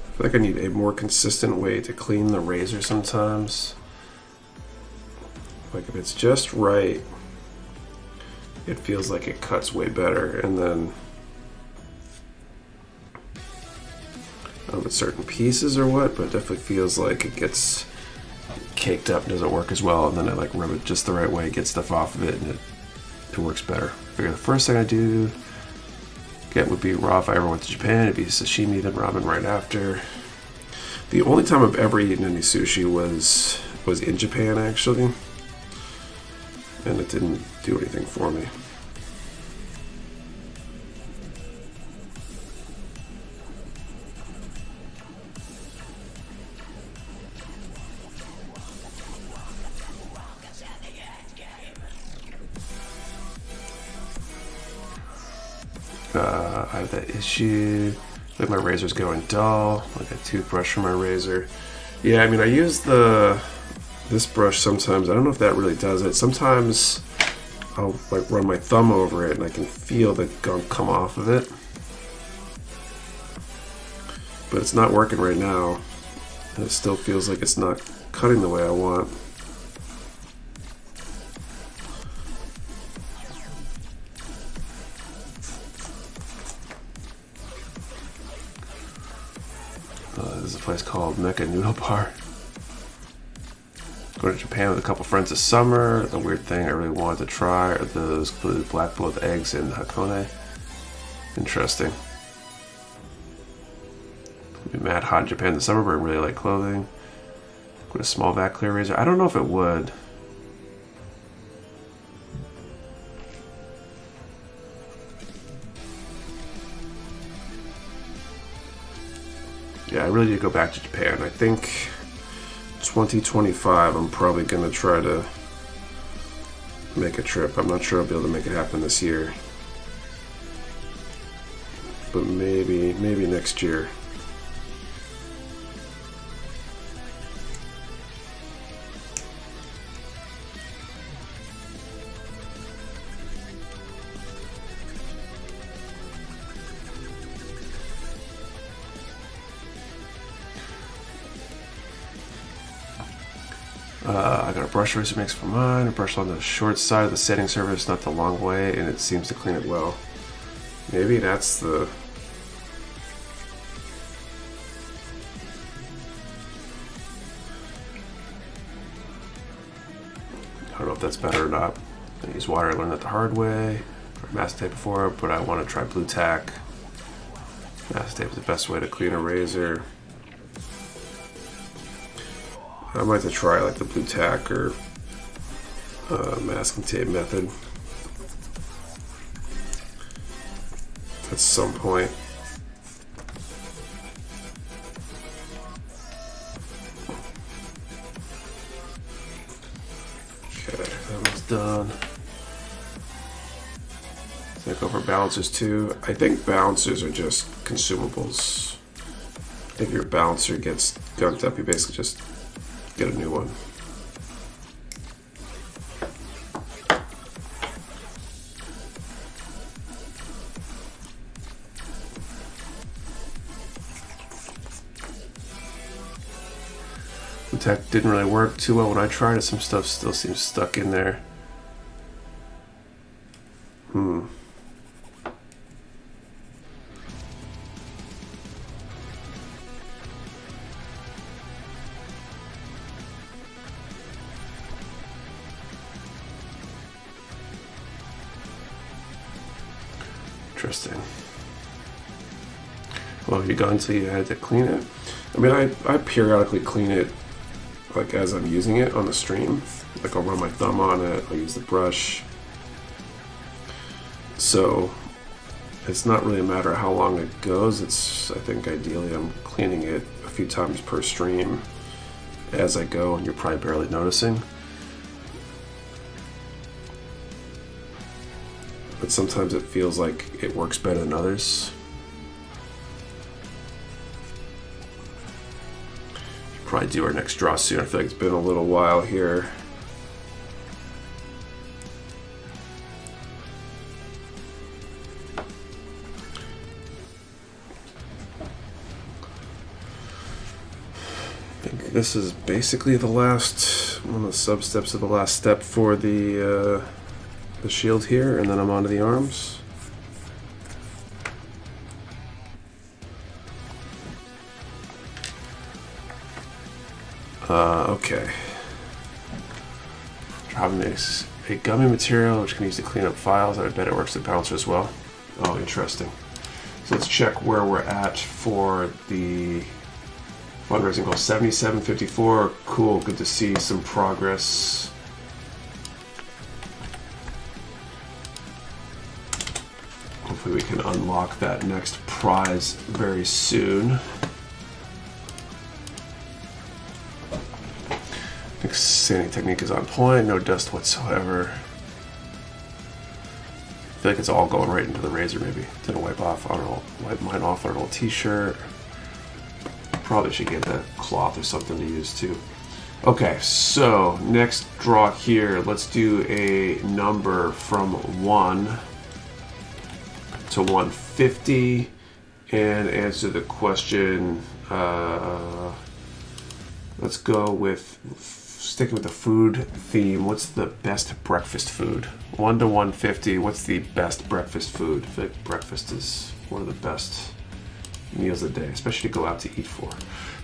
I feel like I need a more consistent way to clean the razor sometimes. Like if it's just right, it feels like it cuts way better, and then I don't know if it's certain pieces or what, but it definitely feels like it gets caked up, doesn't work as well, and then I like rub it just the right way, get stuff off of it, and it works better. I figure the first thing I do get would be raw. If I ever went to Japan, it'd be sashimi, then ramen right after. The only time I've ever eaten any sushi was in Japan, actually, and it didn't do anything for me. I have that issue. Like my razor's going dull. Like a toothbrush for my razor. Yeah, I mean I use this brush sometimes. I don't know if that really does it. Sometimes I'll like run my thumb over it and I can feel the gunk come off of it. But it's not working right now. And it still feels like it's not cutting the way I want. There's a place called Mecha Noodle Bar. Going to Japan with a couple friends this summer. The weird thing I really wanted to try are those completely black boiled eggs in Hakone. Interesting. It'll be mad hot in Japan this summer, but I really like clothing. With a small vac clear razor. I don't know if it would. Yeah, I really need to go back to Japan. I think 2025 I'm probably going to try to make a trip. I'm not sure I'll be able to make it happen this year. But maybe next year. I got a brush eraser mix for mine. A brush on the short side of the setting surface, not the long way, and it seems to clean it well. Maybe that's the... I don't know if that's better or not. I use water, I learned that the hard way. Or mastic tape before, but I want to try blue tack. Mastic tape is the best way to clean a razor. I might have to try like the blue tack or masking tape method at some point. Okay, that one's done. I go for balancers too. I think balancers are just consumables. If your balancer gets gunked up, you basically just get a new one. The tech didn't really work too well when I tried it. Some stuff still seems stuck in there. Interesting. Well, you go until you had to clean it. I mean, I periodically clean it, like as I'm using it on the stream. Like I'll run my thumb on it, I'll use the brush. So it's not really a matter of how long it goes. It's, I think ideally I'm cleaning it a few times per stream as I go, and you're probably barely noticing. But sometimes it feels like it works better than others. Probably do our next draw soon. I feel like it's been a little while here. I think this is basically the last, one of the sub-steps of the last step for the shield here, and then I'm onto the arms. Okay. Dropping this a gummy material which can be used to clean up files. I bet it works with balancer as well. Oh, interesting. So let's check where we're at for the fundraising goal. 77.54. Cool. Good to see some progress. Hopefully we can unlock that next prize very soon. I think sanding technique is on point, no dust whatsoever. I feel like it's all going right into the razor maybe. Didn't wipe mine off on an old t-shirt. Probably should get that cloth or something to use too. Okay, so next draw here, let's do a number from 1 to 150 and answer the question. Let's go with sticking with the food theme. What's the best breakfast food? 1 to 150. What's the best breakfast food? I feel like breakfast is one of the best meals of the day, especially to go out to eat for.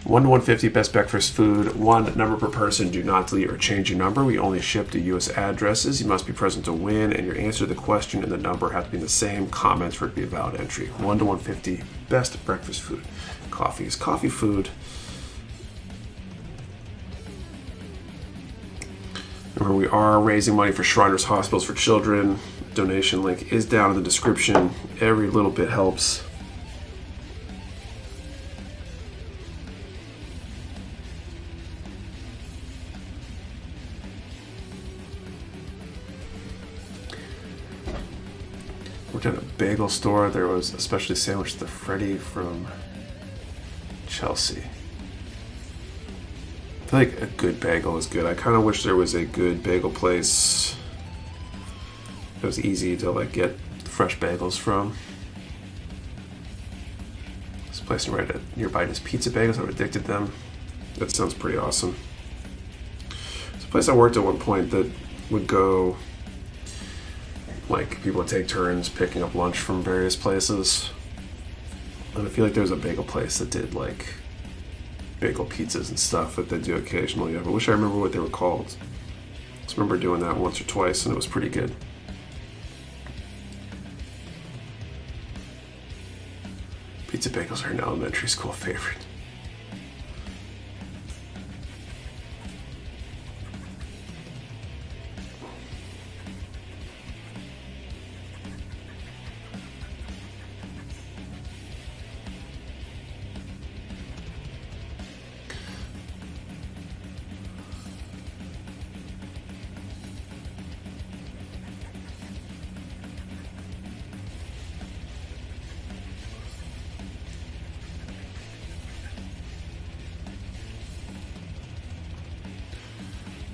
1 to 150 best breakfast food. 1 number per person. Do not delete or change your number. We only ship to U.S. addresses. You must be present to win, and your answer to the question and the number have to be in the same comments for it to be a valid entry. 1 to 150 best breakfast food. Coffee is coffee food. Remember, we are raising money for Shriners Hospitals for Children. Donation link is down in the description. Every little bit helps. Worked at a bagel store. There was a specialty sandwich, the Freddy from Chelsea. I feel like a good bagel is good. I kind of wish there was a good bagel place it was easy to like get fresh bagels from. This place right nearby does pizza bagels. I've addicted them. That sounds pretty awesome. Place I worked at one point that would go, like, people would take turns picking up lunch from various places. And I feel like there was a bagel place that did, like, bagel pizzas and stuff that they do occasionally. I wish I remember what they were called. I just remember doing that once or twice, and it was pretty good. Pizza bagels are an elementary school favorite.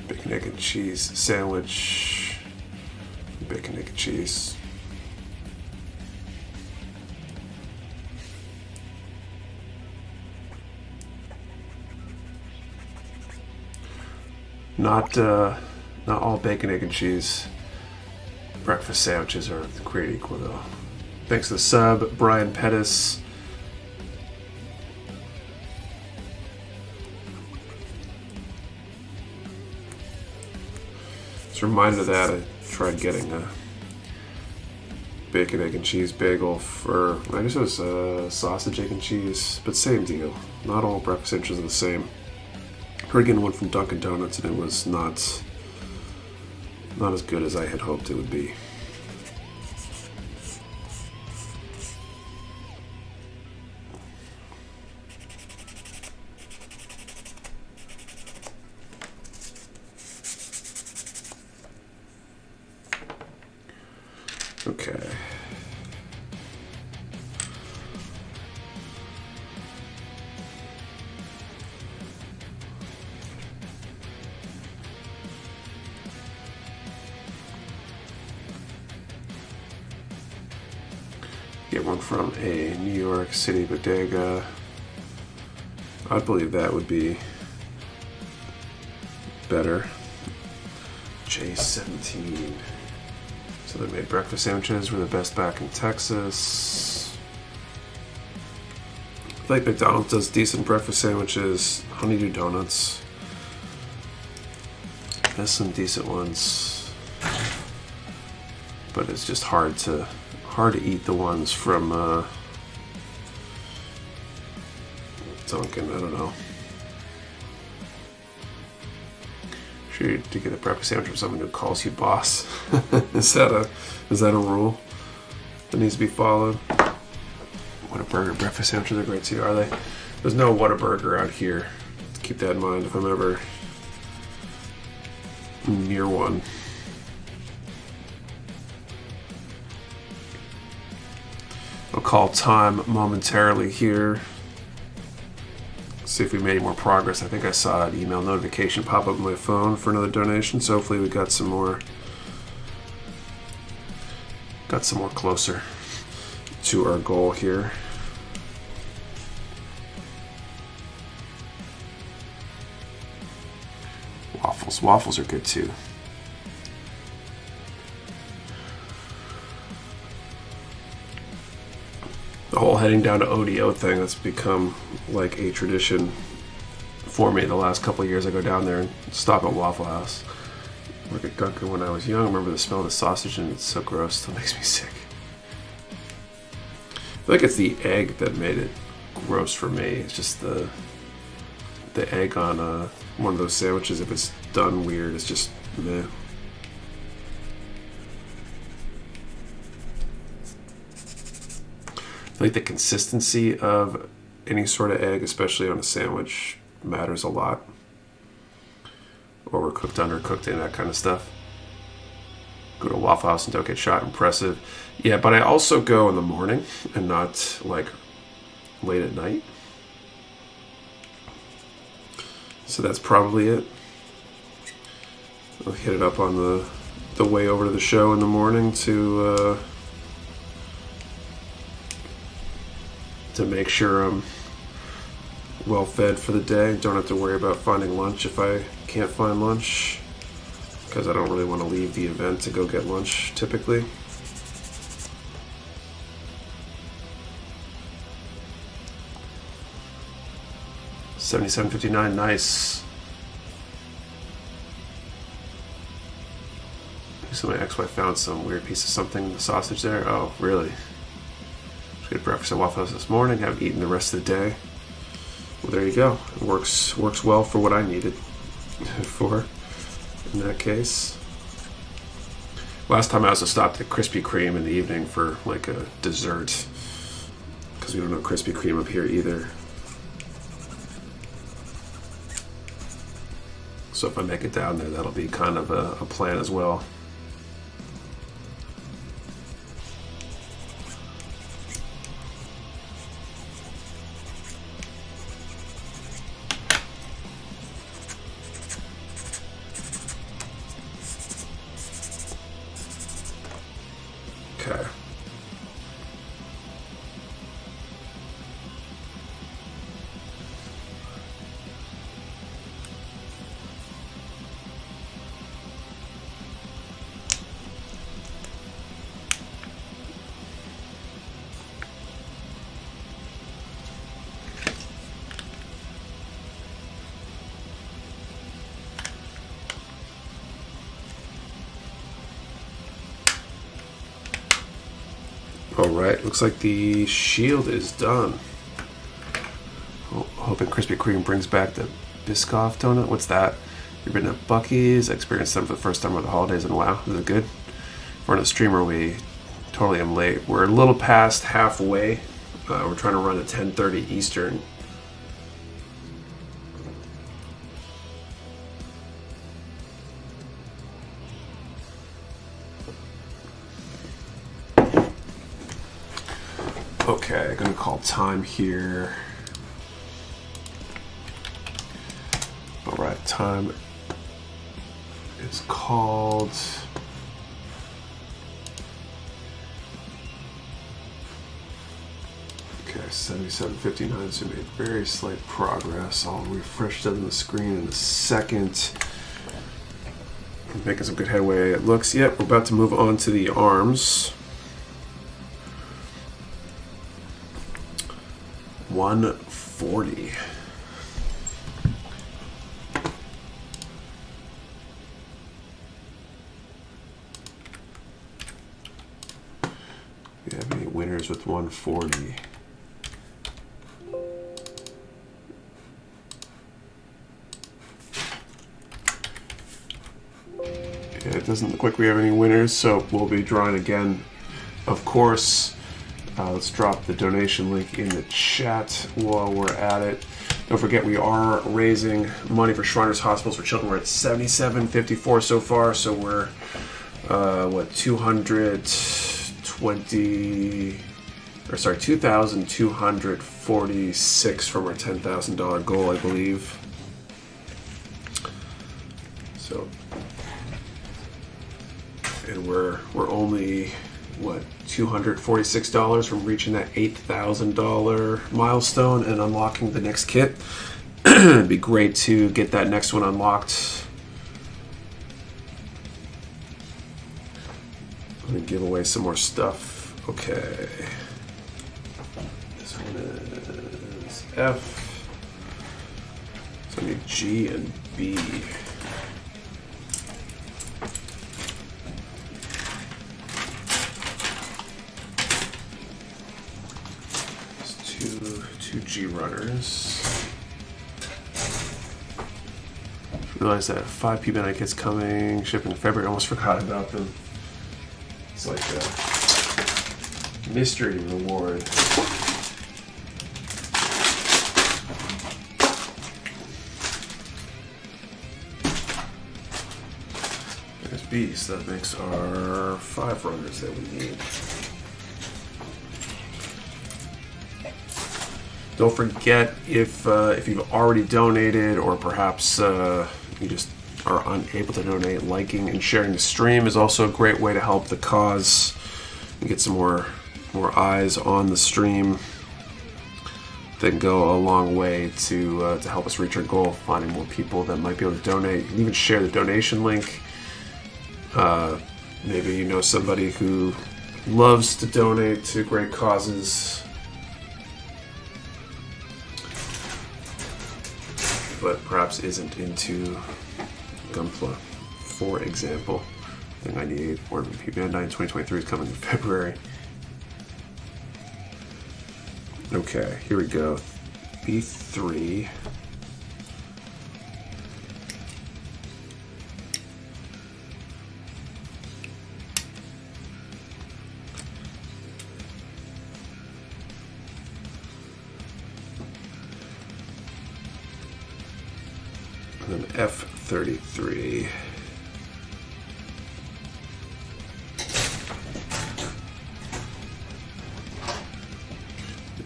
Bacon, egg, and cheese sandwich. Bacon, egg, and cheese. Not all bacon, egg, and cheese breakfast sandwiches are created equal, though. Thanks to the sub, Brian Pettis. Just a reminder that I tried getting a bacon, egg, and cheese bagel for, I guess it was sausage, egg, and cheese, but same deal. Not all breakfast sandwiches are the same. I heard getting one from Dunkin' Donuts, and it was not as good as I had hoped it would be. Okay. Get one from a New York City bodega. I believe that would be better. J17. So they made breakfast sandwiches. We're the best back in Texas. I feel like McDonald's does decent breakfast sandwiches. Honeydew Donuts has some decent ones, but it's just hard to eat the ones from Dunkin'. I don't know. Sure, to get a breakfast sandwich from someone who calls you boss. Is that a rule that needs to be followed? Whataburger breakfast sandwiches are great too, are they? There's no Whataburger out here. Keep that in mind if I'm ever near one. I'll call time momentarily here. See if we made any more progress. I think I saw an email notification pop up on my phone for another donation, so hopefully we got some more closer to our goal here. Waffles are good too. The whole heading down to ODO thing, that's become like a tradition for me the last couple of years. I go down there and stop at Waffle House. Work at Dunkin' when I was young. I remember the smell of the sausage, and it's so gross. It still makes me sick. I feel like it's the egg that made it gross for me. It's just the egg on one of those sandwiches. If it's done weird, it's just meh. I think the consistency of any sort of egg, especially on a sandwich, matters a lot. Overcooked, undercooked, and that kind of stuff. Go to Waffle House and don't get shot. Impressive. Yeah, but I also go in the morning and not like late at night. So that's probably it. I'll hit it up on the way over to the show in the morning to make sure I'm well fed for the day. Don't have to worry about finding lunch if I can't find lunch. because I don't really want to leave the event to go get lunch typically. $77.59, nice. So my ex-wife found some weird piece of something in the sausage there. Oh, really? Just had breakfast at Waffle House this morning. Haven't eaten the rest of the day. Well, there you go. It works well for what I needed for in that case. Last time I also stopped at Krispy Kreme in the evening for like a dessert, because we don't have Krispy Kreme up here either. So if I make it down there, that'll be kind of a plan as well. Okay. Alright, looks like the shield is done. Hoping Krispy Kreme brings back the Biscoff donut. What's that? You've been at Buc-ee's. I experienced them for the first time over the holidays, and wow, is it good? We're on a streamer, we totally am late. We're a little past halfway. We're trying to run at 10:30 Eastern. Okay, gonna call time here. Alright, time is called. Okay, 77.59, so we made very slight progress. I'll refresh that on the screen in a second. Making some good headway. It looks, yep, we're about to move on to the arms. 140. You have any winners with 140? Yeah, it doesn't look like we have any winners, so we'll be drawing again, of course. Let's drop the donation link in the chat while we're at it. Don't forget, we are raising money for Shriners Hospitals for Children. We're at $77.54 so far, so we're what, 2,246 from our $10,000 goal, I believe. So, and we're only what, $246 from reaching that $8,000 milestone and unlocking the next kit. It'd be great to get that next one unlocked. I'm gonna give away some more stuff. Okay. This one is F. So I need G and B. Two G runners. Realize that 5 P midnight kits coming, shipping in February. Almost forgot about them. It's like a mystery reward. There's B, so that makes our 5 runners that we need. Don't forget, if you've already donated, or perhaps you just are unable to donate, liking and sharing the stream is also a great way to help the cause and get some more eyes on the stream. That can go a long way to help us reach our goal, finding more people that might be able to donate. You can even share the donation link Maybe you know somebody who loves to donate to great causes, but perhaps isn't into Gunpla. For example, the 98 Order P Bandai in 2023 is coming in February. Okay, here we go. B3. And then F33.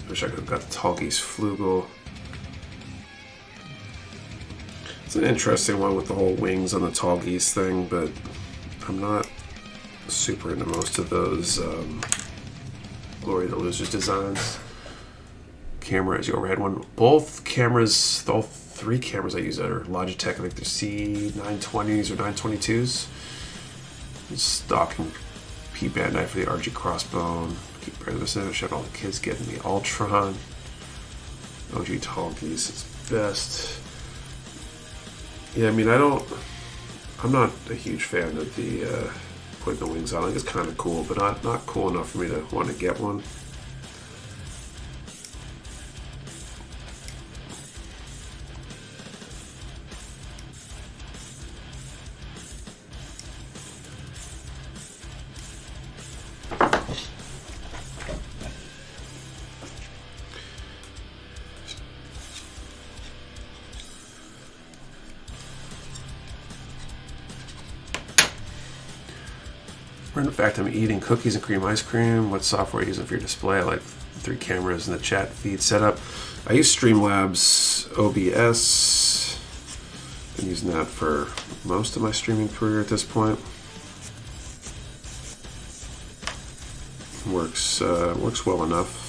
Wish I could have got the Tallgeese Flugel. It's an interesting one with the whole wings on the Tallgeese thing, but I'm not super into most of those Glory of the Losers designs. Camera is the overhead one. Both cameras, all three cameras I use are Logitech. I think they're C920s or 922s. Stocking P Bandai for the RG Crossbone. Keep bearing this in. I showed all the kids getting the Ultron. OG Tallgeese is best. Yeah, I mean, I'm not a huge fan of the putting the wings on. I think it's kind of cool, but not cool enough for me to want to get one. In fact, I'm eating cookies and cream ice cream. What software are you using for your display? I like 3 cameras and the chat feed setup. I use Streamlabs OBS. Been using that for most of my streaming career at this point. Works well enough.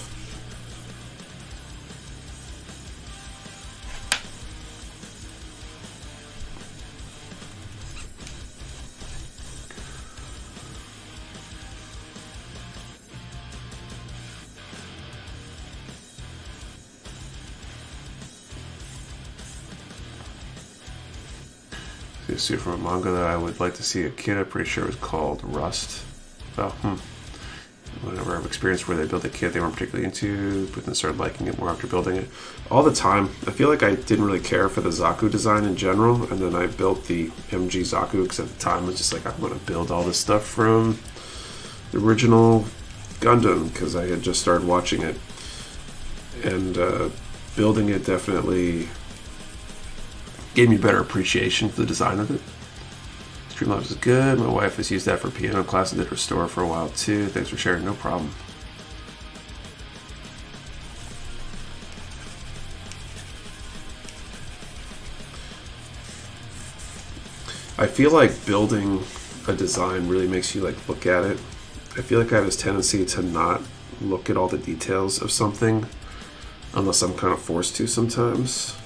See from a manga that I would like to see a kid. I'm pretty sure it was called Rust. Oh, whenever I've experienced where they built a kit they weren't particularly into, but then started liking it more after building it. All the time. I feel like I didn't really care for the Zaku design in general, and then I built the MG Zaku because at the time I was just like, I'm going to build all this stuff from the original Gundam because I had just started watching it. And building it definitely gave me better appreciation for the design of it. Streamlabs is good. My wife has used that for piano class and did restore for a while too. Thanks for sharing. No problem. I feel like building a design really makes you like look at it. I feel like I have this tendency to not look at all the details of something unless I'm kind of forced to sometimes.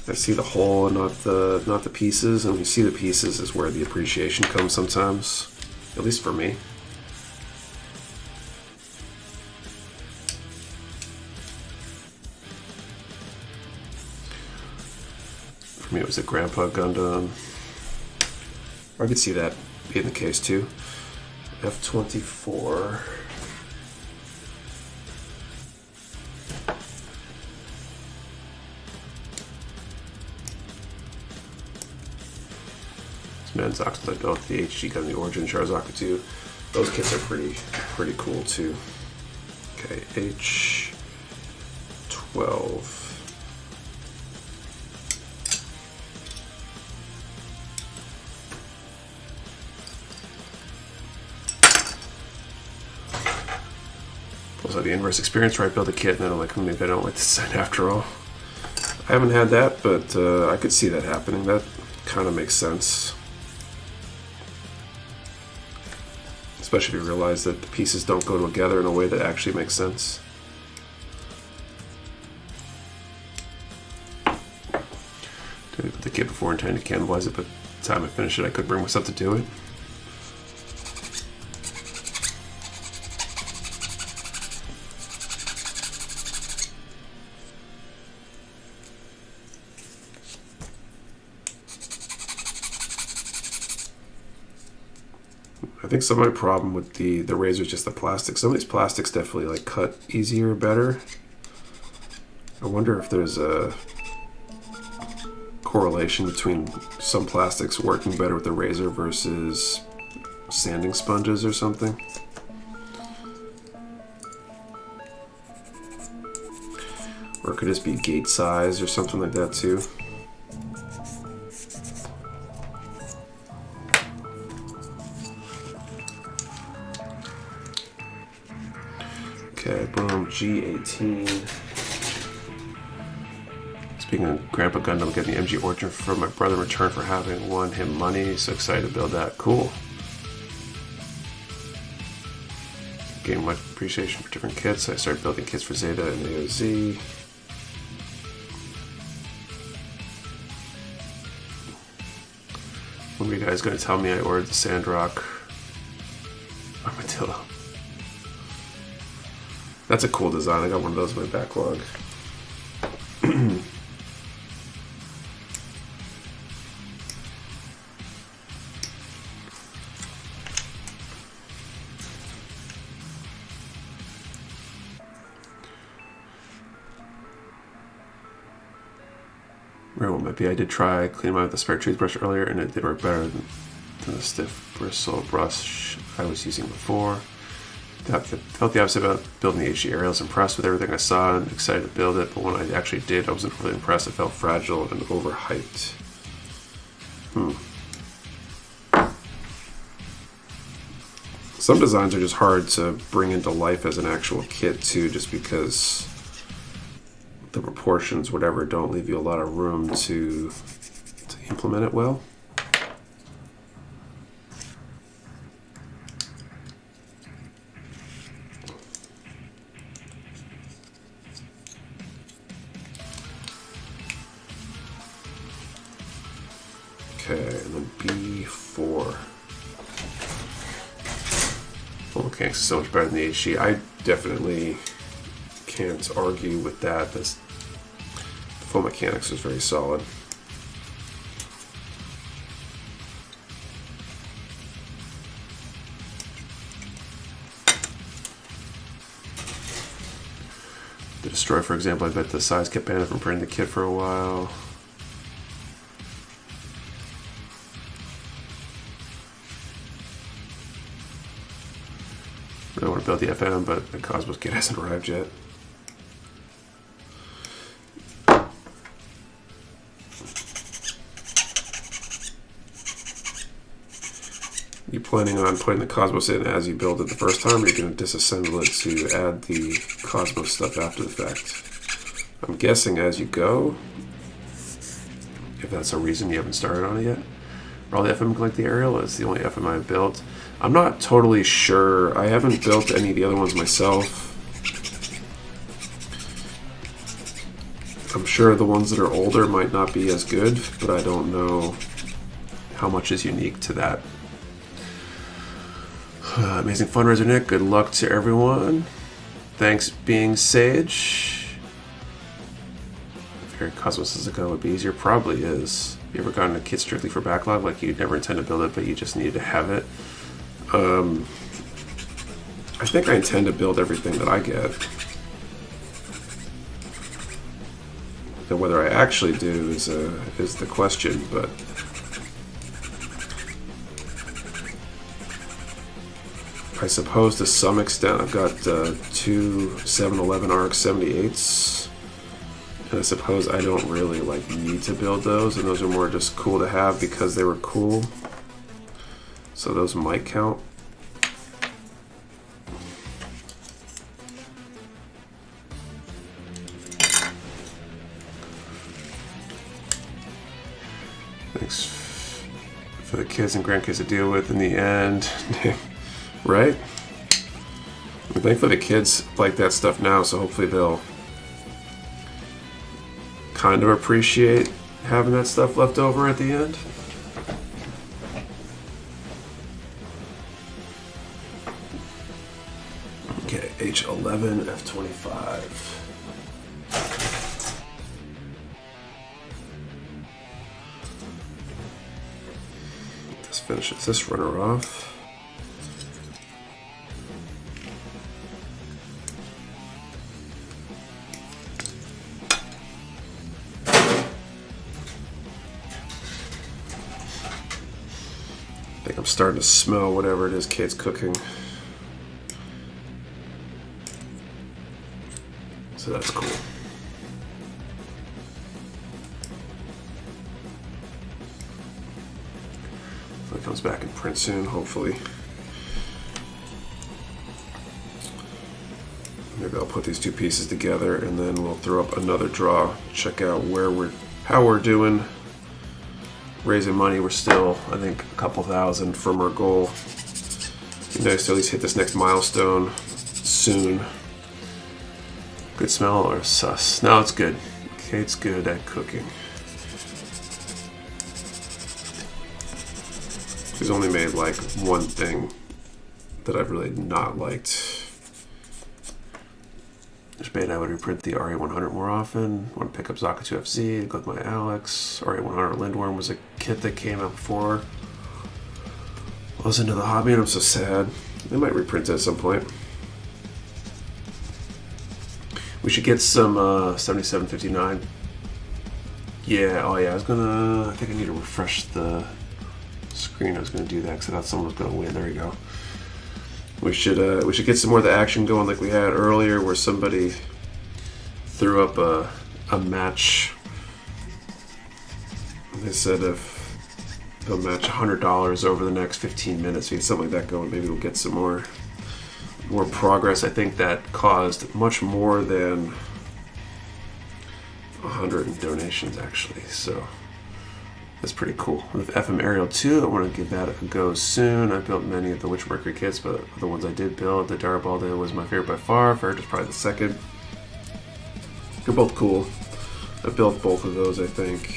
I see the whole and not the pieces, and when you see the pieces is where the appreciation comes sometimes, at least for me. For me it was a Grandpa Gundam. I could see that being the case too. F-24. Manzaku's I built the HG Gun, the Origin Charzaku 2. Those kits are pretty cool too. Okay, H12. Plus, I have the inverse experience where I build a kit and then I'm like, maybe I don't like this design after all. I haven't had that, but I could see that happening. That kind of makes sense. Especially if you realize that the pieces don't go together in a way that actually makes sense. Did I put the kit before intending to cannibalize it, but by the time I finish it, I could bring myself to do it. I think some of my problem with the razor is just the plastic. Some of these plastics definitely like cut easier, better. I wonder if there's a correlation between some plastics working better with the razor versus sanding sponges or something. Or it could just be gate size or something like that too. Okay, boom, G18. Speaking of Grandpa Gundam, I'm getting the MG Origin from my brother in return for having won him money. So excited to build that. Cool. Gain much appreciation for different kits. I started building kits for Zeta and AOZ. When are you guys going to tell me I ordered the Sandrock Armadillo? That's a cool design. I got one of those in my backlog. Well, maybe I did try cleaning them out with the spare toothbrush earlier, and it did work better than the stiff bristle brush I was using before. Felt the opposite about building the HD aerial. I was impressed with everything I saw and excited to build it, but when I actually did, I wasn't really impressed. It felt fragile and overhyped. Some designs are just hard to bring into life as an actual kit too, just because the proportions, whatever, don't leave you a lot of room to implement it well. Okay, and then B4. Full mechanics is so much better than the HD. I definitely can't argue with that. The full mechanics is very solid. The Destroy, for example, I bet the size kept banning from printing the kit for a while. I want to build the FM, but the Cosmos kit hasn't arrived yet. You planning on putting the Cosmos in as you build it the first time, or are you going to disassemble it to add the Cosmos stuff after the fact? I'm guessing as you go, if that's a reason you haven't started on it yet. Are all the FM like the aerial? It's the only FM I've built. I'm not totally sure. I haven't built any of the other ones myself. I'm sure the ones that are older might not be as good, but I don't know how much is unique to that. Amazing fundraiser, Nick. Good luck to everyone. Thanks, being Sage. I figured Cosmos as a go would be easier. Probably is. You ever gotten a kit strictly for backlog? Like you never intend to build it, but you just needed to have it? I think I intend to build everything that I get. And whether I actually do is the question, but I suppose to some extent I've got two 711 RX 78s, and I suppose I don't really like need to build those, and those are more just cool to have because they were cool. So those might count. Thanks for the kids and grandkids to deal with in the end. Right? I'm thankful the kids like that stuff now, so hopefully they'll kind of appreciate having that stuff left over at the end. Okay, H11, F25. This finishes this runner off. think I'm starting to smell whatever it is Kate's cooking. So that's cool. So it comes back in print soon, hopefully. Maybe I'll put these two pieces together and then we'll throw up another draw. Check out how we're doing. Raising money, we're still, I think, a couple thousand from our goal. It'd be nice to at least hit this next milestone soon. Good smell or sus? No, it's good. Kate's good at cooking. She's only made like one thing that I've really not liked. I would reprint the RA100 more often. Want to pick up Zakatu FZ, go with my Alex. RA100 Lindworm was a kit that came out before I was into the hobby, and I'm so sad. They might reprint it at some point. We should get some 7759. Yeah, oh yeah, I think I need to refresh the screen. I was gonna do that because I thought someone was gonna win. There we go. We should get some more of the action going like we had earlier, where somebody threw up a match. They said if they'll match $100 over the next 15 minutes, something like that going. Maybe we'll get some more progress. I think that caused much more than 100 in donations actually. So that's pretty cool. With FM Aerial 2, I want to give that a go soon. I built many of the Witch Mercury kits, but the ones I did build, the Darabalde was my favorite by far. Ferret is probably the second. They're both cool. I built both of those, I think.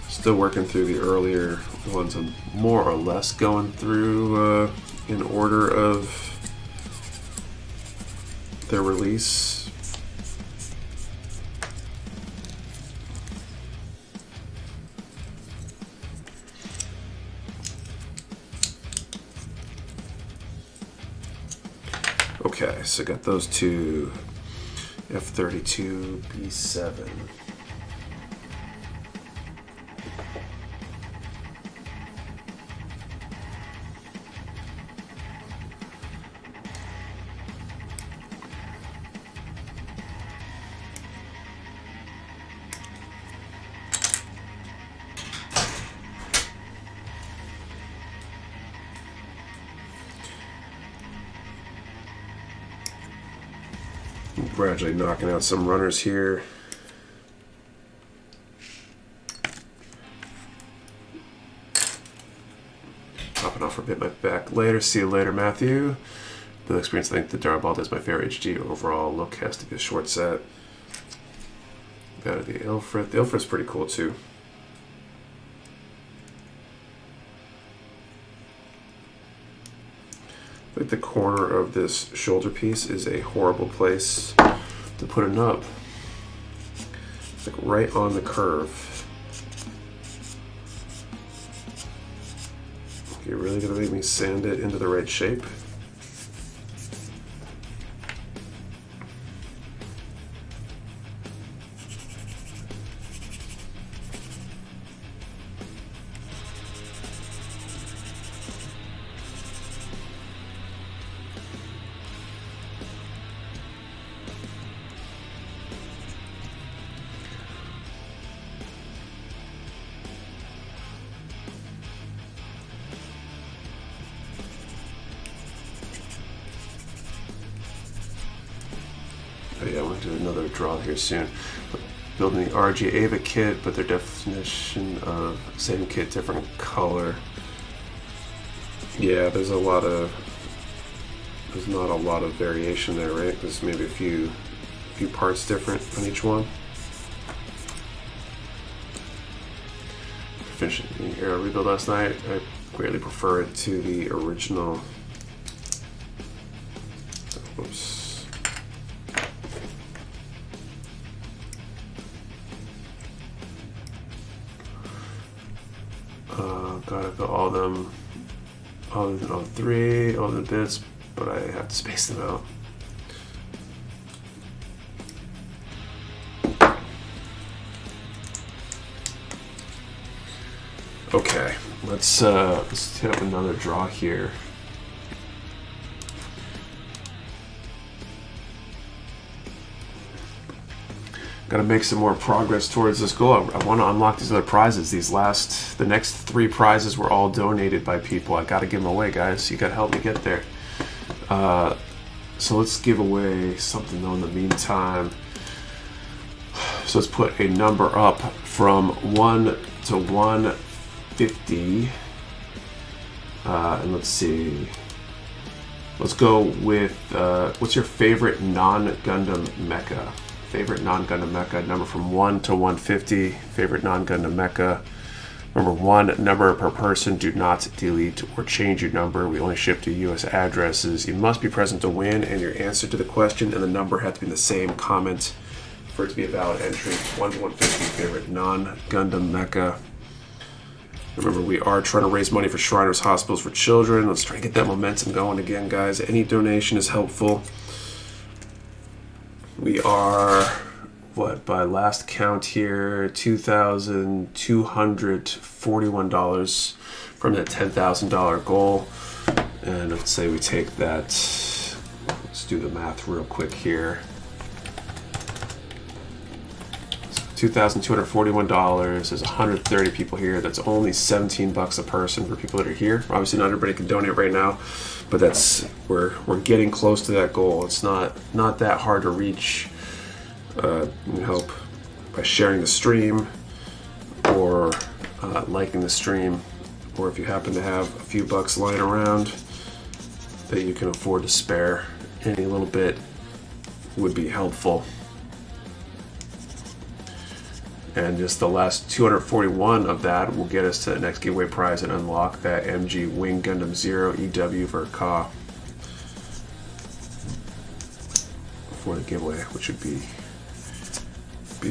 Still working through the earlier ones. I'm more or less going through in order of their release. Okay, so I got those two F-32 B7. Gradually knocking out some runners here. Popping off for a bit, my back later. See you later, Matthew. The experience, I think the Darabalde is my favorite HG overall. Look has to be a short set. Got the Ilfrit. The Ilfrit's pretty cool too. I think the corner of this shoulder piece is a horrible place to put a nub. It's like right on the curve. You're really gonna make me sand it into the right shape? Oh yeah, I want to do another draw here soon. Building the RG Ava kit, but their definition of same kit, different color. Yeah, there's not a lot of variation there, right? There's maybe a few parts different on each one. Finishing the Aero rebuild last night. I greatly prefer it to the original. Whoops. Gotta put all them, all three, all the bits, but I have to space them out. Okay, let's hit up another draw here. Got to make some more progress towards this goal. I want to unlock these other prizes. The next 3 prizes were all donated by people. I got to give them away, guys. You got to help me get there. So let's give away something though in the meantime. So let's put a number up from 1 to 150. And let's see. Let's go with, what's your favorite non-Gundam mecha? Favorite non-Gundam mecha, number from 1 to 150. Favorite non-Gundam mecha. Number 1, number per person. Do not delete or change your number. We only ship to U.S. addresses. You must be present to win, and your answer to the question and the number have to be in the same comment for it to be a valid entry. 1 to 150, favorite non-Gundam mecha. Remember, we are trying to raise money for Shriners Hospitals for Children. Let's try to get that momentum going again, guys. Any donation is helpful. We are, what, by last count here, $2,241 from that $10,000 goal. And let's say we take that, let's do the math real quick here. $2,241. There's 130 people here. That's only $17 a person for people that are here. Obviously, not everybody can donate right now, but that's we're getting close to that goal. It's not that hard to reach. You can help by sharing the stream or liking the stream, or if you happen to have a few bucks lying around that you can afford to spare, any little bit would be helpful. And just the last 241 of that will get us to the next giveaway prize and unlock that MG Wing Gundam Zero EW for Ka for the giveaway, which would be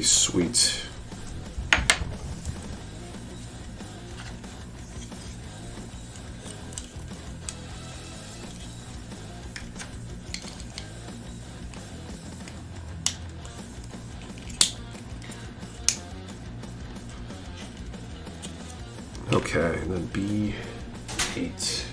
sweet. Okay, and then B8.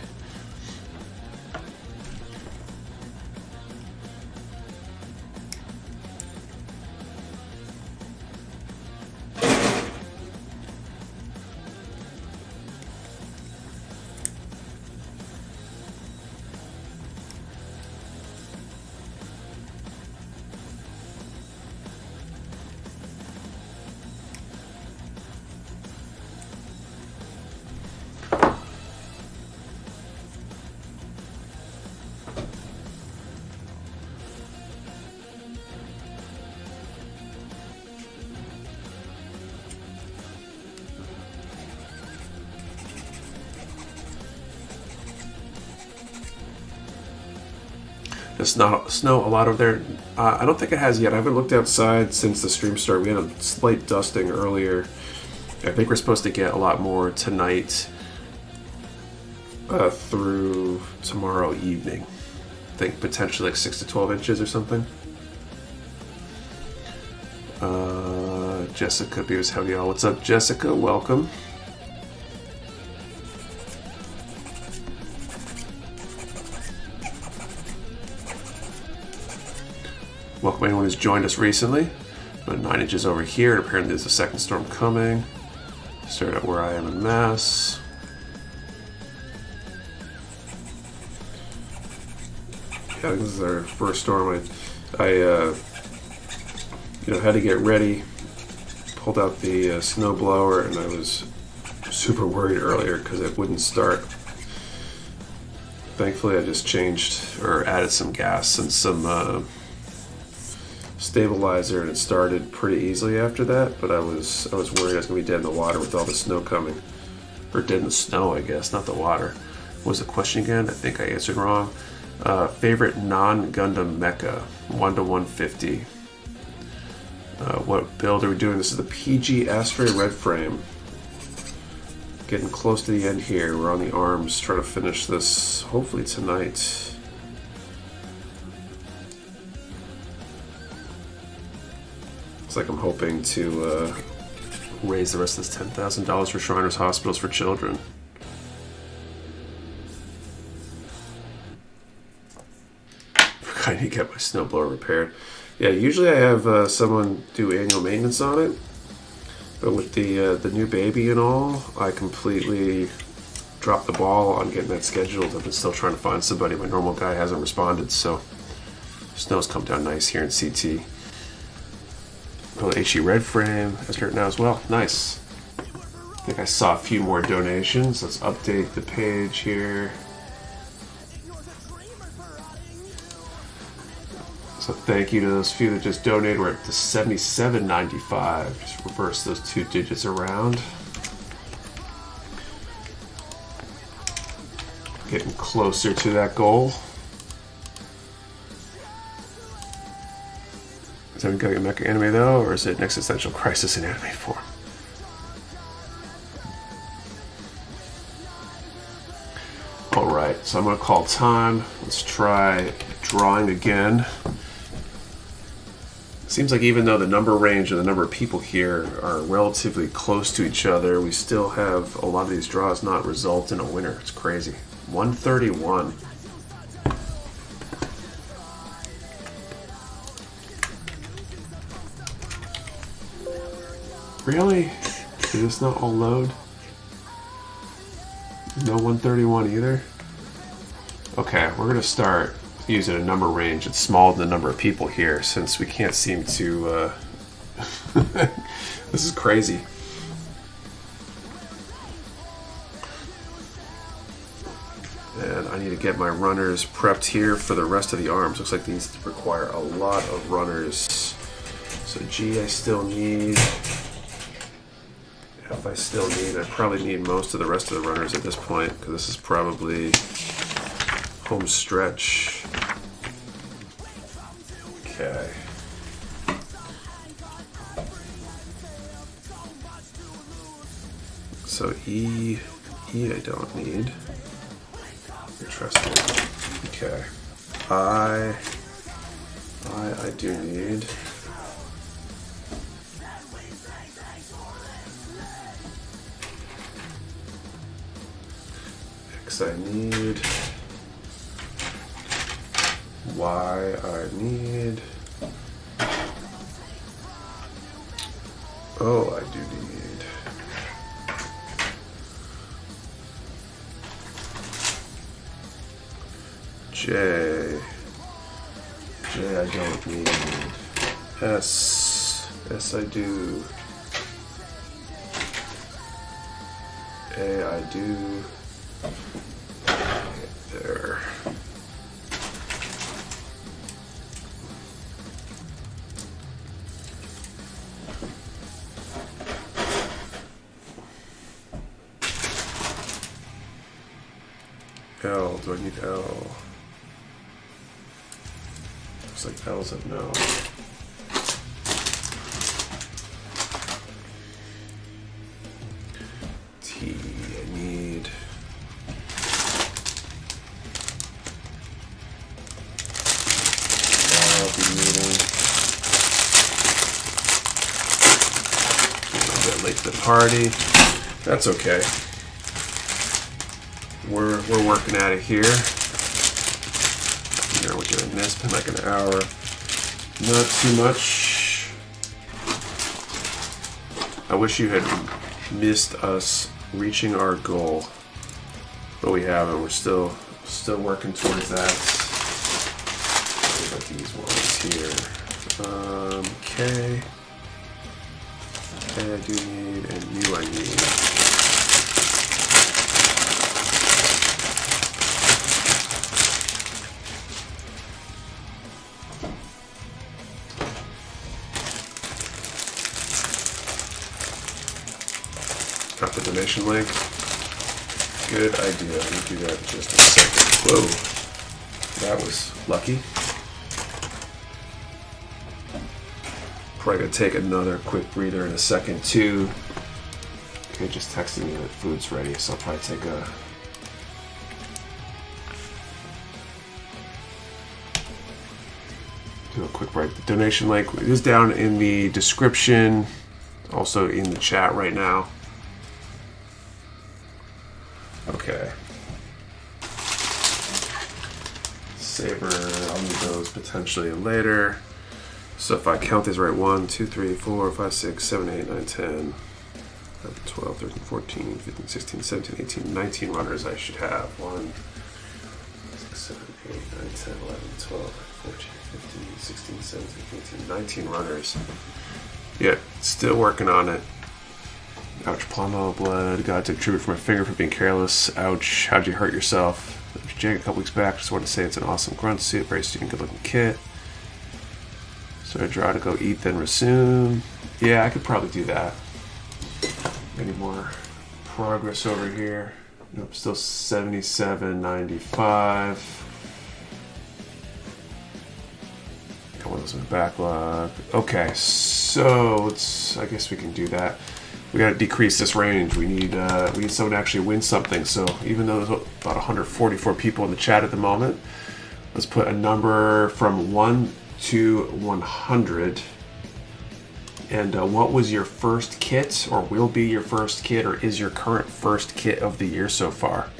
Snow a lot over there. I don't think it has yet. I haven't looked outside since the stream started. We had a slight dusting earlier. I think we're supposed to get a lot more tonight through tomorrow evening. I think potentially like 6 to 12 inches or something. Jessica Beavis, howdy y'all. What's up, Jessica? Welcome. Welcome anyone who's joined us recently. About 9 inches over here, and apparently there's a second storm coming. Start at where I am in Mass. Yeah, this is our first storm. I had to get ready. Pulled out the snowblower, and I was super worried earlier because it wouldn't start. Thankfully, I just changed or added some gas and some stabilizer, and it started pretty easily after that. But I was worried I was gonna be dead in the water with all the snow coming, or dead in the snow, I guess, not the water. What was the question again? I think I answered wrong. Favorite non-Gundam mecha, 1 to 150. What build are we doing? This is the PG Astray Red Frame. Getting close to the end here. We're on the arms, trying to finish this hopefully tonight. Looks like I'm hoping to raise the rest of this $10,000 for Shriners Hospitals for Children. I need to get my snowblower repaired. Yeah, usually I have someone do annual maintenance on it, but with the new baby and all, I completely dropped the ball on getting that scheduled. I've been still trying to find somebody. My normal guy hasn't responded, so snow's come down nice here in CT. Oh, HE Red Frame has dirt now as well. Nice. I think I saw a few more donations. Let's update the page here. So thank you to those few that just donated. We're up to $77.95. Just reverse those 2 digits around. Getting closer to that goal. Is that going to get Mecha anime though, or is it an existential crisis in anime form? Alright, so I'm going to call time. Let's try drawing again. Seems like even though the number range and the number of people here are relatively close to each other, we still have a lot of these draws not result in a winner. It's crazy. 131. Really? Did this not all load? No 131 either? Okay, we're gonna start using a number range that's smaller than the number of people here, since we can't seem to this is crazy. And I need to get my runners prepped here for the rest of the arms. Looks like these require a lot of runners. So G I still need. F I still need. I probably need most of the rest of the runners at this point, because this is probably home stretch. Okay. So E I don't need. Interesting. Okay. I do need. X I need. Y I need. O I do need. J I don't need. S I do. A I do. There. L, do I need L? Looks like L's a no. T, I need. I'll be needing. A little bit late to the party. That's okay. We're working at it here. You know, we're doing this for like an hour. Not too much. I wish you had missed us reaching our goal, but we haven't. We're still working towards that. What about these ones here? K I do need, and U I need. Got the donation link. Good idea. We'll do that in just a second. Whoa. That was lucky. Probably gonna take another quick breather in a second too. Okay, just texted me that food's ready, so I'll probably take a quick break. The donation link is down in the description. also in the chat right now. Okay. Saber, I'll need those potentially later. So if I count these right, 1, 2, 3, 4, 5, 6, 7, 8, 9, 10, 11, 12, 13, 14, 15, 16, 17, 18, 19 runners I should have. 1, 6, 7, 8, 9, 10, 11, 12, 14, 15, 16, 17, 18, 19 runners. Yeah, still working on it. Ouch, plumbo, blood. Gotta take tribute for my finger for being careless. Ouch, how'd you hurt yourself? Jake a couple weeks back. Just wanted to say it's an awesome grunt suit. Very student, good looking kit. So I draw to go eat, then resume. Yeah, I could probably do that. Any more progress over here? Nope, still 77.95. Got one of those in the backlog. Okay, so I guess we can do that. We got to decrease this range. We need someone to actually win something. So even though there's about 144 people in the chat at the moment, let's put a number from 1 to 100. And what was your first kit, or will be your first kit, or is your current first kit of the year so far?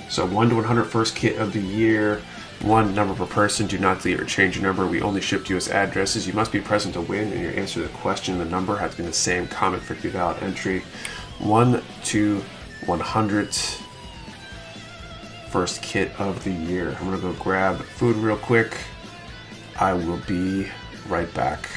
So 1 to 100 first kit of the year. 1 number per person. Do not delete or change your number. We only ship to U.S. addresses. You must be present to win, and your answer to the question, the number, has to be the same. Comment for the valid entry. 1 to 100 first kit of the year. I'm gonna go grab food real quick. I will be right back.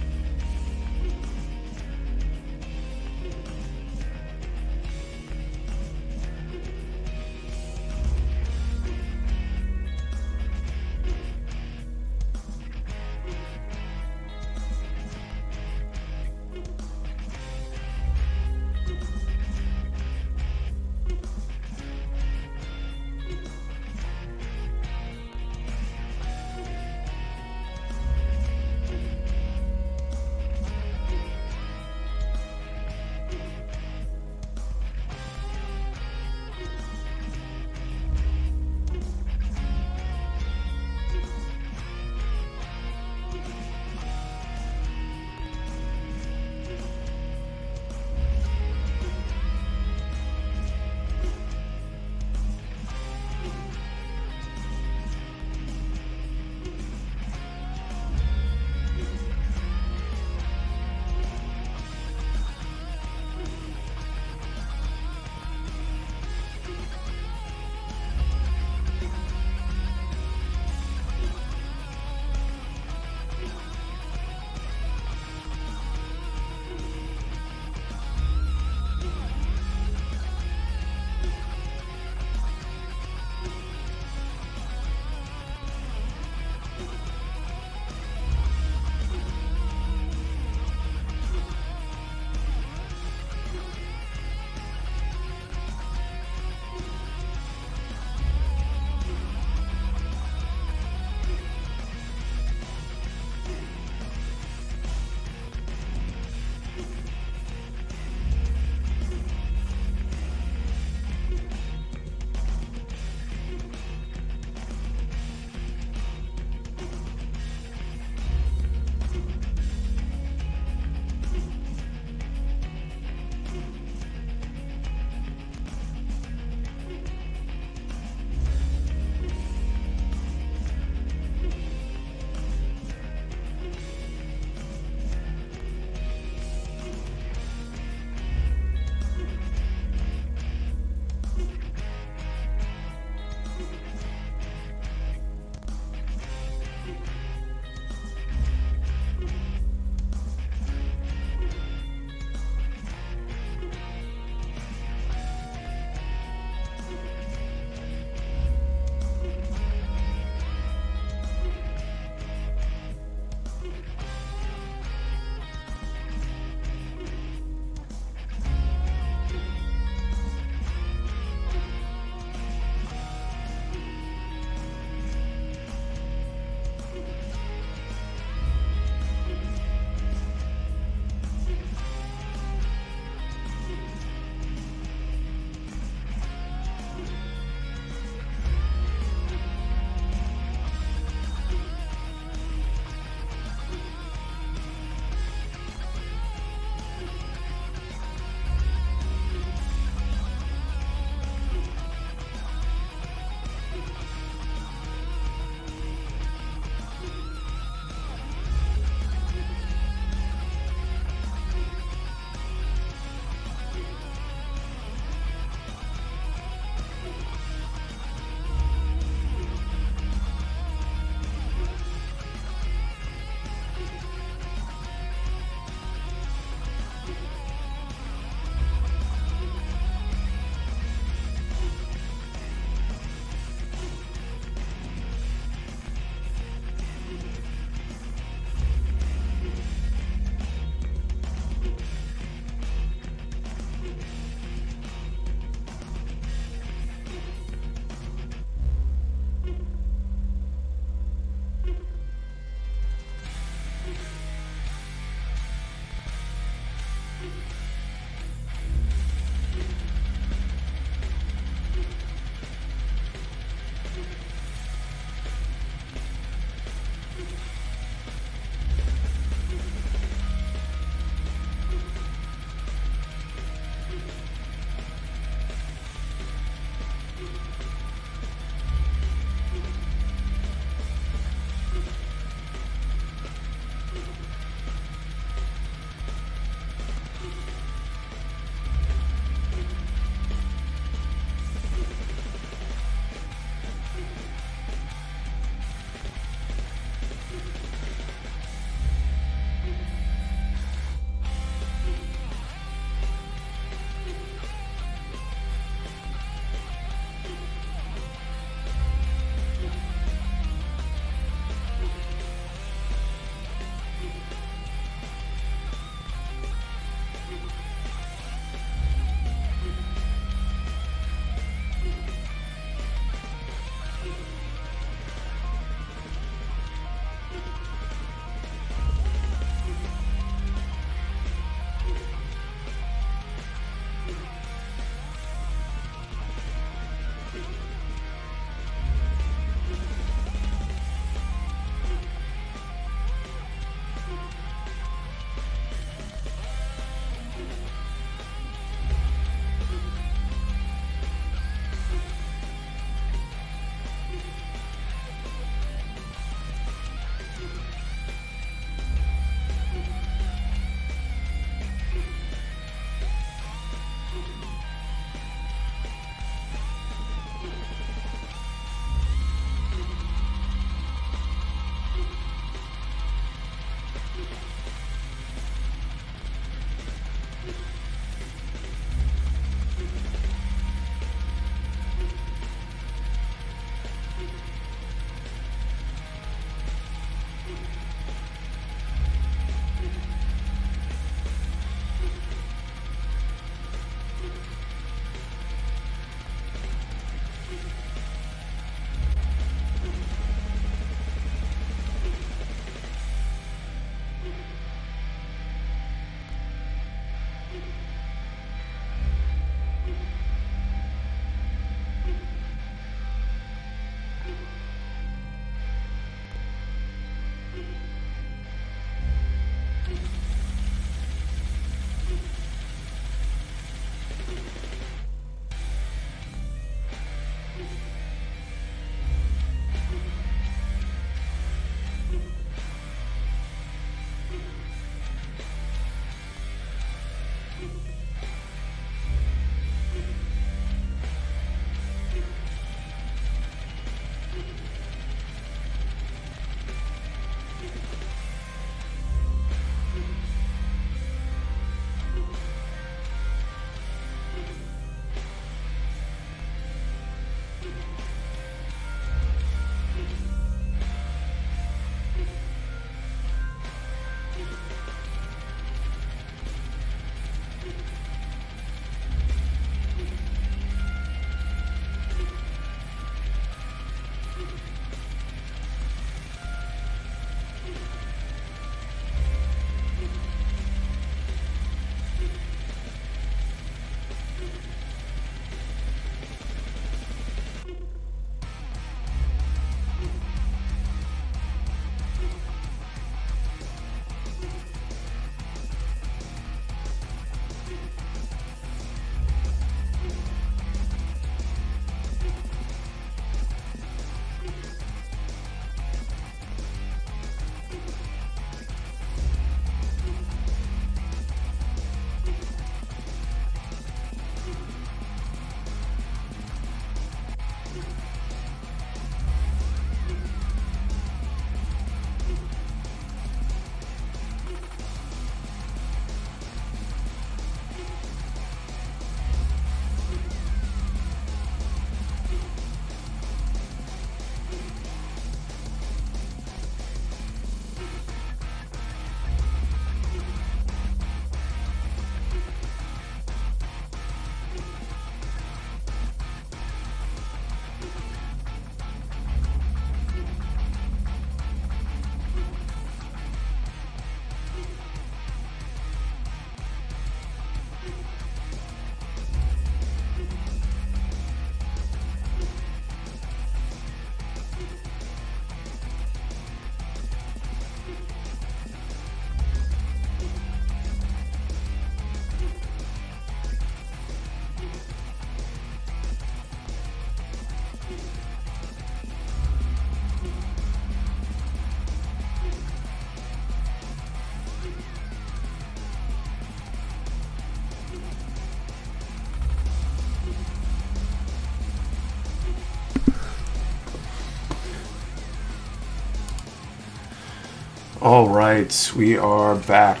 All right, we are back.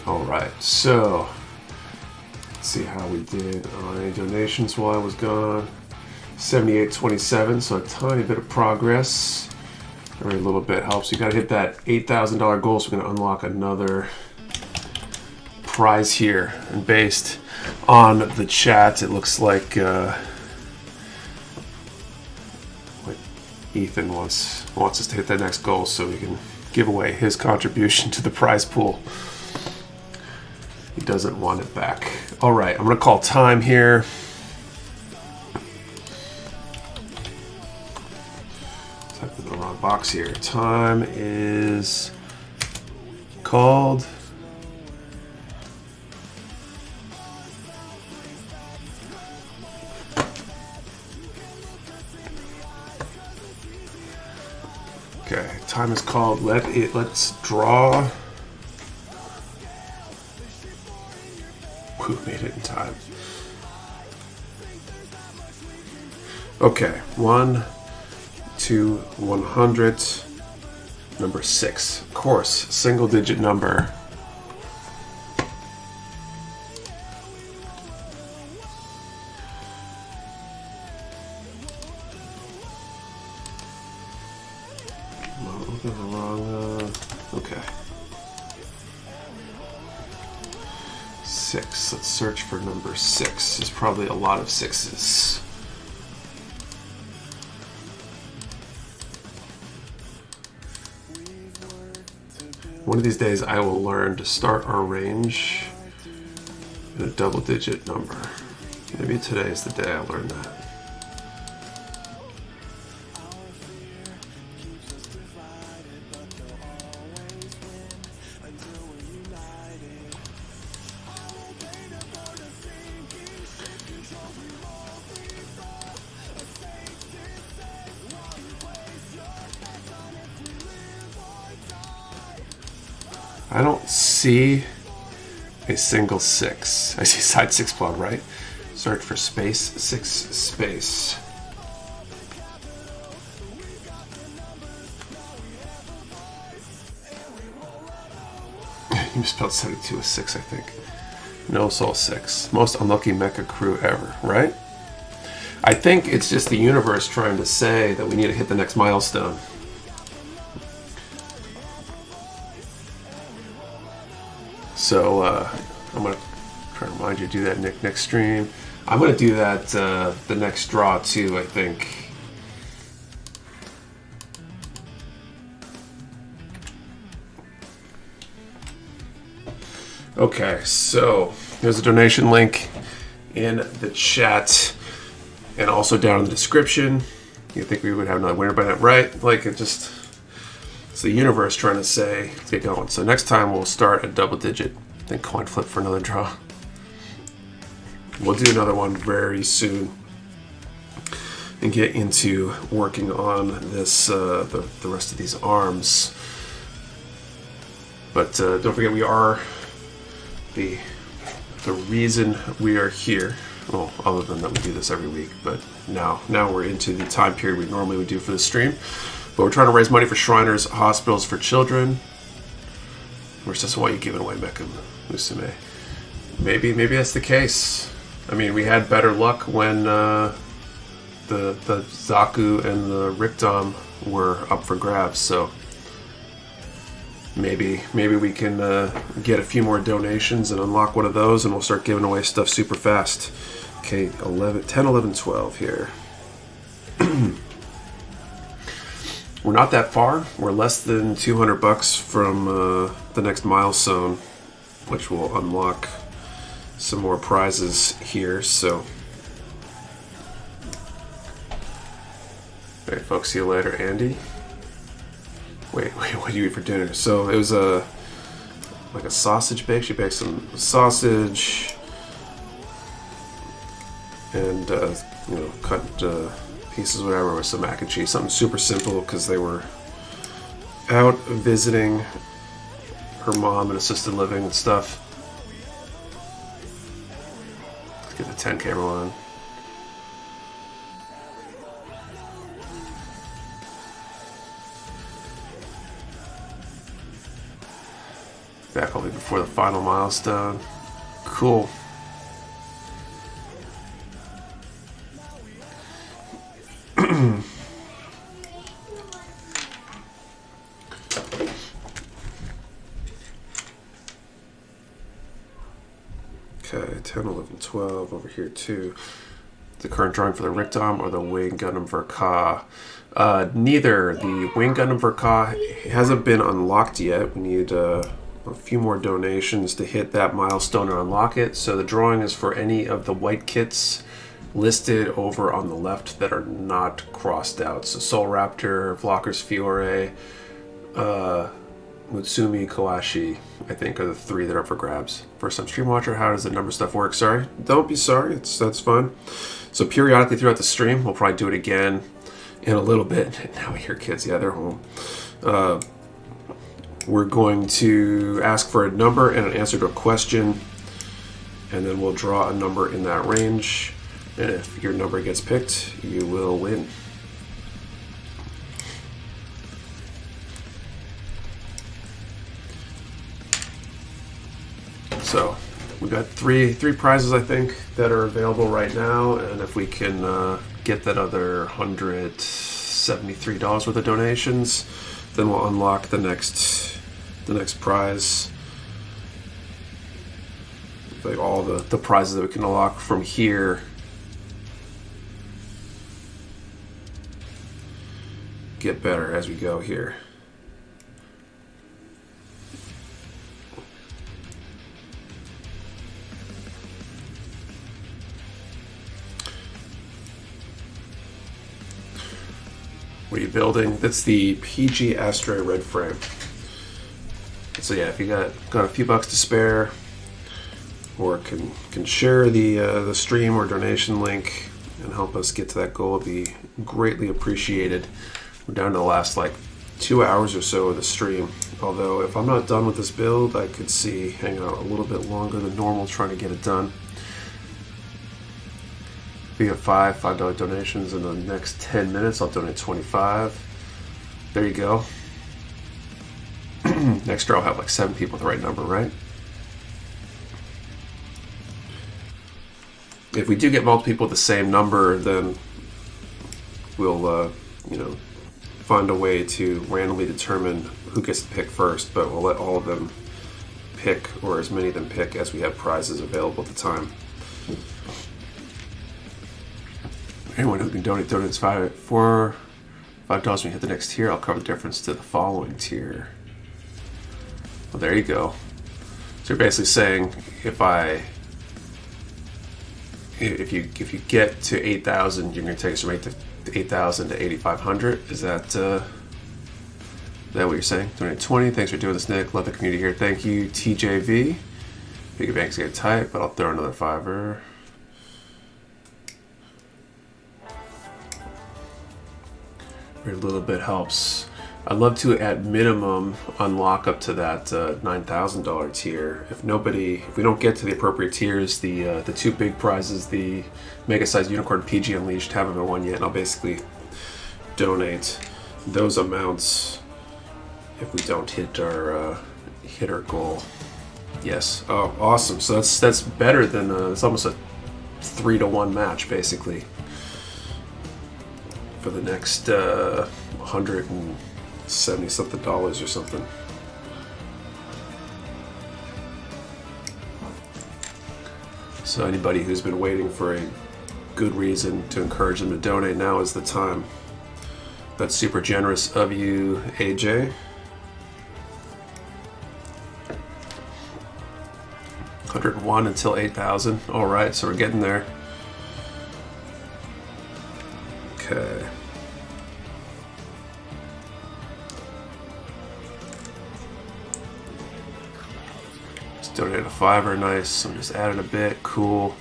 All right, so let's see how we did on any donations while I was gone. 78.27, so a tiny bit of progress. Every little bit helps. You got to hit that $8,000 goal, so we're going to unlock another prize here. And based on the chat, it looks like Ethan wants us to hit that next goal so we can give away his contribution to the prize pool. He doesn't want it back. All right, I'm going to call time here. Type in the wrong box here. Time is called. Okay, time is called. Let's draw. Who made it in time? Okay, 1 to 100. Number 6. Of course, single digit number. Okay. 6. Let's search for number 6. There's probably a lot of 6s. One of these days I will learn to start our range in a double-digit number. Maybe today is the day I learn that. I don't see a single 6. I see side 6 plug, right? Search for space 6 space. You misspelled 72 with 6, I think. No soul 6. Most unlucky mecha crew ever, right? I think it's just the universe trying to say that we need to hit the next milestone. So I'm going to try to remind you to do that next stream. I'm going to do that the next draw too, I think. Okay, so there's a donation link in the chat and also down in the description. You think we would have another winner by that, right? Like it's the universe trying to say, let's get going. So next time we'll start at double digit, then coin flip for another draw. We'll do another one very soon and get into working on this, the rest of these arms. But don't forget, we are the reason we are here. Well, other than that we do this every week, but now we're into the time period we normally would do for the stream. But we're trying to raise money for Shriners Hospitals for Children. Which doesn't want you giving away Mecha Musume. Maybe that's the case. I mean, we had better luck when the Zaku and the Rikdom were up for grabs, so maybe we can get a few more donations and unlock one of those, and we'll start giving away stuff super fast. Okay, 10, 11, 12 here. We're not that far. We're less than $200 from the next milestone, which will unlock some more prizes here. So, hey folks, see you later, Andy. Wait, what do you eat for dinner? So it was like a sausage bake. She baked some sausage and cut pieces, whatever, with some mac and cheese. Something super simple because they were out visiting her mom in assisted living and stuff. Let's get the 10 camera on. back all the way before the final milestone. Cool. Okay, 10, 11, 12 over here too. The current drawing for the Richtdom or the Wing Gundam Verka. Neither. The Wing Gundam Verka hasn't been unlocked yet. We need a few more donations to hit that milestone and unlock it. So the drawing is for any of the white kits listed over on the left that are not crossed out. So Soul Raptor, Vlocker's Fiore, Mutsumi Koashi, I think, are the three that are up for grabs. First time stream watcher, how does the number stuff work? Sorry. Don't be sorry. That's fine. So periodically throughout the stream, we'll probably do it again in a little bit. Now we hear kids. Yeah, they're home. We're going to ask for a number and an answer to a question, and then we'll draw a number in that range. And if your number gets picked, you will win. So we got three prizes, I think, that are available right now, and if we can get that other $173 worth of donations, then we'll unlock the next prize. Like all the prizes that we can unlock from here get better as we go here. What are you building? That's the PG Astray Red Frame. So yeah, if you got a few bucks to spare, or can share the stream or donation link and help us get to that goal, it'd be greatly appreciated. We're down to the last like 2 hours or so of the stream. Although if I'm not done with this build, I could see hanging out a little bit longer than normal trying to get it done. We got $5 donations in the next 10 minutes. I'll donate 25. There you go. Next year I'll have like 7 people with the right number, right? If we do get multiple people with the same number, then we'll find a way to randomly determine who gets to pick first, but we'll let all of them pick, or as many of them pick as we have prizes available at the time. Anyone who can donates $5 when you hit the next tier, I'll cover the difference to the following tier. Well, there you go. So you're basically saying if you get to 8,000, you're going to take us from 8,000 to 8,500. Is that what you're saying? Donate 20. Thanks for doing this, Nick. Love the community here. Thank you, TJV. Big banks get tight, but I'll throw another $5. Every little bit helps. I'd love to, at minimum, unlock up to that $9,000 tier. If we don't get to the appropriate tiers, the two big prizes, the Mega Size Unicorn PG Unleashed, haven't been won yet, and I'll basically donate those amounts if we don't hit our goal. Yes. Oh, awesome. So that's better than it's almost a 3-to-1 match basically for the next $170 something or something. So anybody who's been waiting for a good reason to encourage them to donate, now is the time. That's super generous of you, AJ. 101 until 8,000. All right, so we're getting there. Okay. Just donated a $5. Nice. I'm just adding a bit. Cool.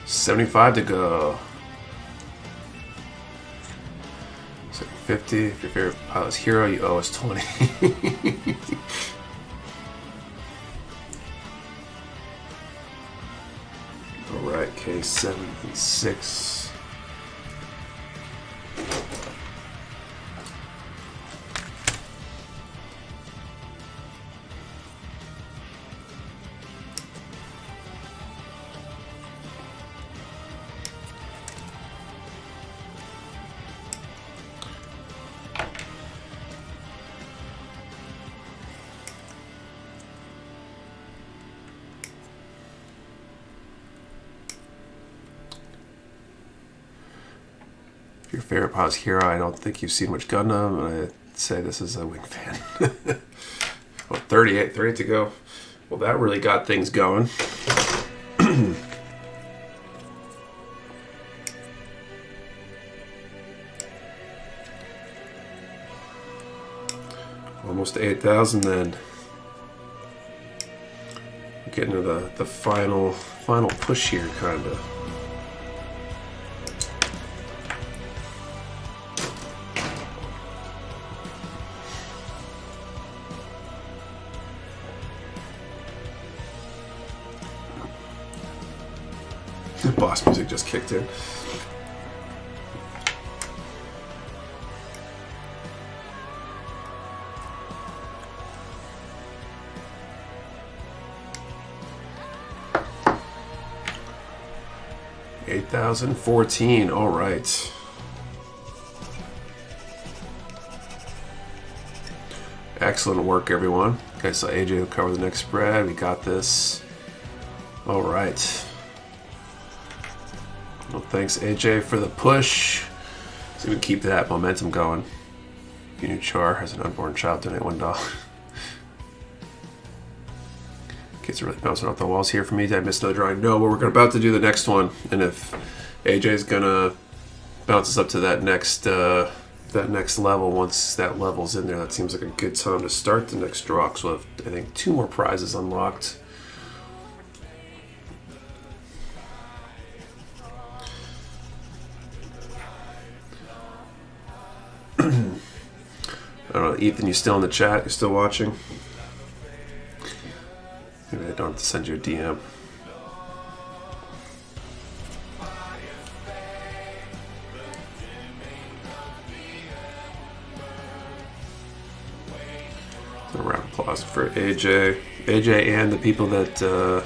$75 to go. 50. If your favorite pilot's hero, you owe us 20. Okay, 7 and 6. Your favorite pause hero, I don't think you've seen much Gundam, and I'd say this is a Wing fan. Well, 38 to go. Well, that really got things going. Almost to 8,000 then. Getting to the final push here, kind of. Boss music just kicked in. $8,014. All right. Excellent work, everyone. Okay, so AJ will cover the next spread. We got this. All right. Well, thanks, AJ, for the push. So we can keep that momentum going. Pinu Char has an unborn child. Donate $1. Kids are really bouncing off the walls here for me. Did I miss another drawing? No, but we're about to do the next one. And if AJ's gonna bounce us up to that next level, once that level's in there, that seems like a good time to start the next draw. So we'll have, I think, 2 more prizes unlocked. I don't know, Ethan, you still in the chat? You still watching? Maybe I don't have to send you a DM. A round of applause for AJ. AJ and the people that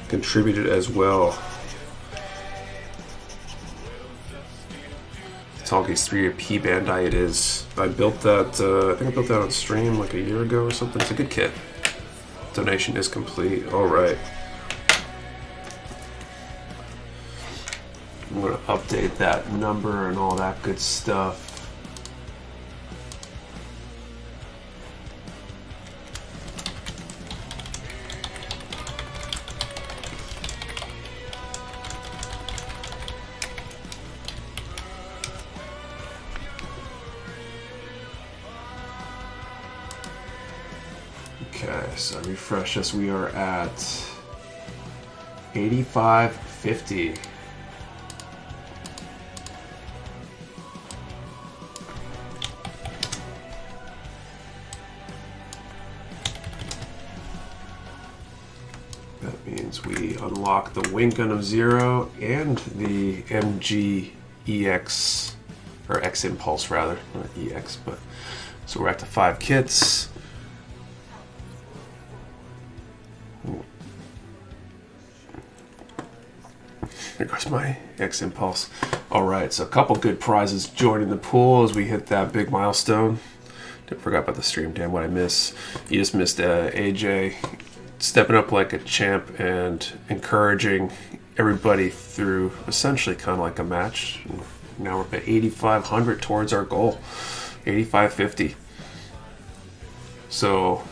contributed as well. Talkies 3 a P Bandai it is. I built that, I think I built that on stream like a year ago or something. It's a good kit. Donation is complete. Alright. I'm going to update that number and all that good stuff. Okay, so refresh us. We are at 85.50. That means we unlock the Wing Gundam Zero and the MG-EX, or X-Impulse rather, not EX, but so we're at the 5 kits. There goes my X-Impulse. Alright, so a couple good prizes joining the pool as we hit that big milestone. Forgot about the stream, damn, what I miss. You just missed AJ stepping up like a champ and encouraging everybody through essentially kind of like a match. Now we're at 8,500 towards our goal, 85.50. So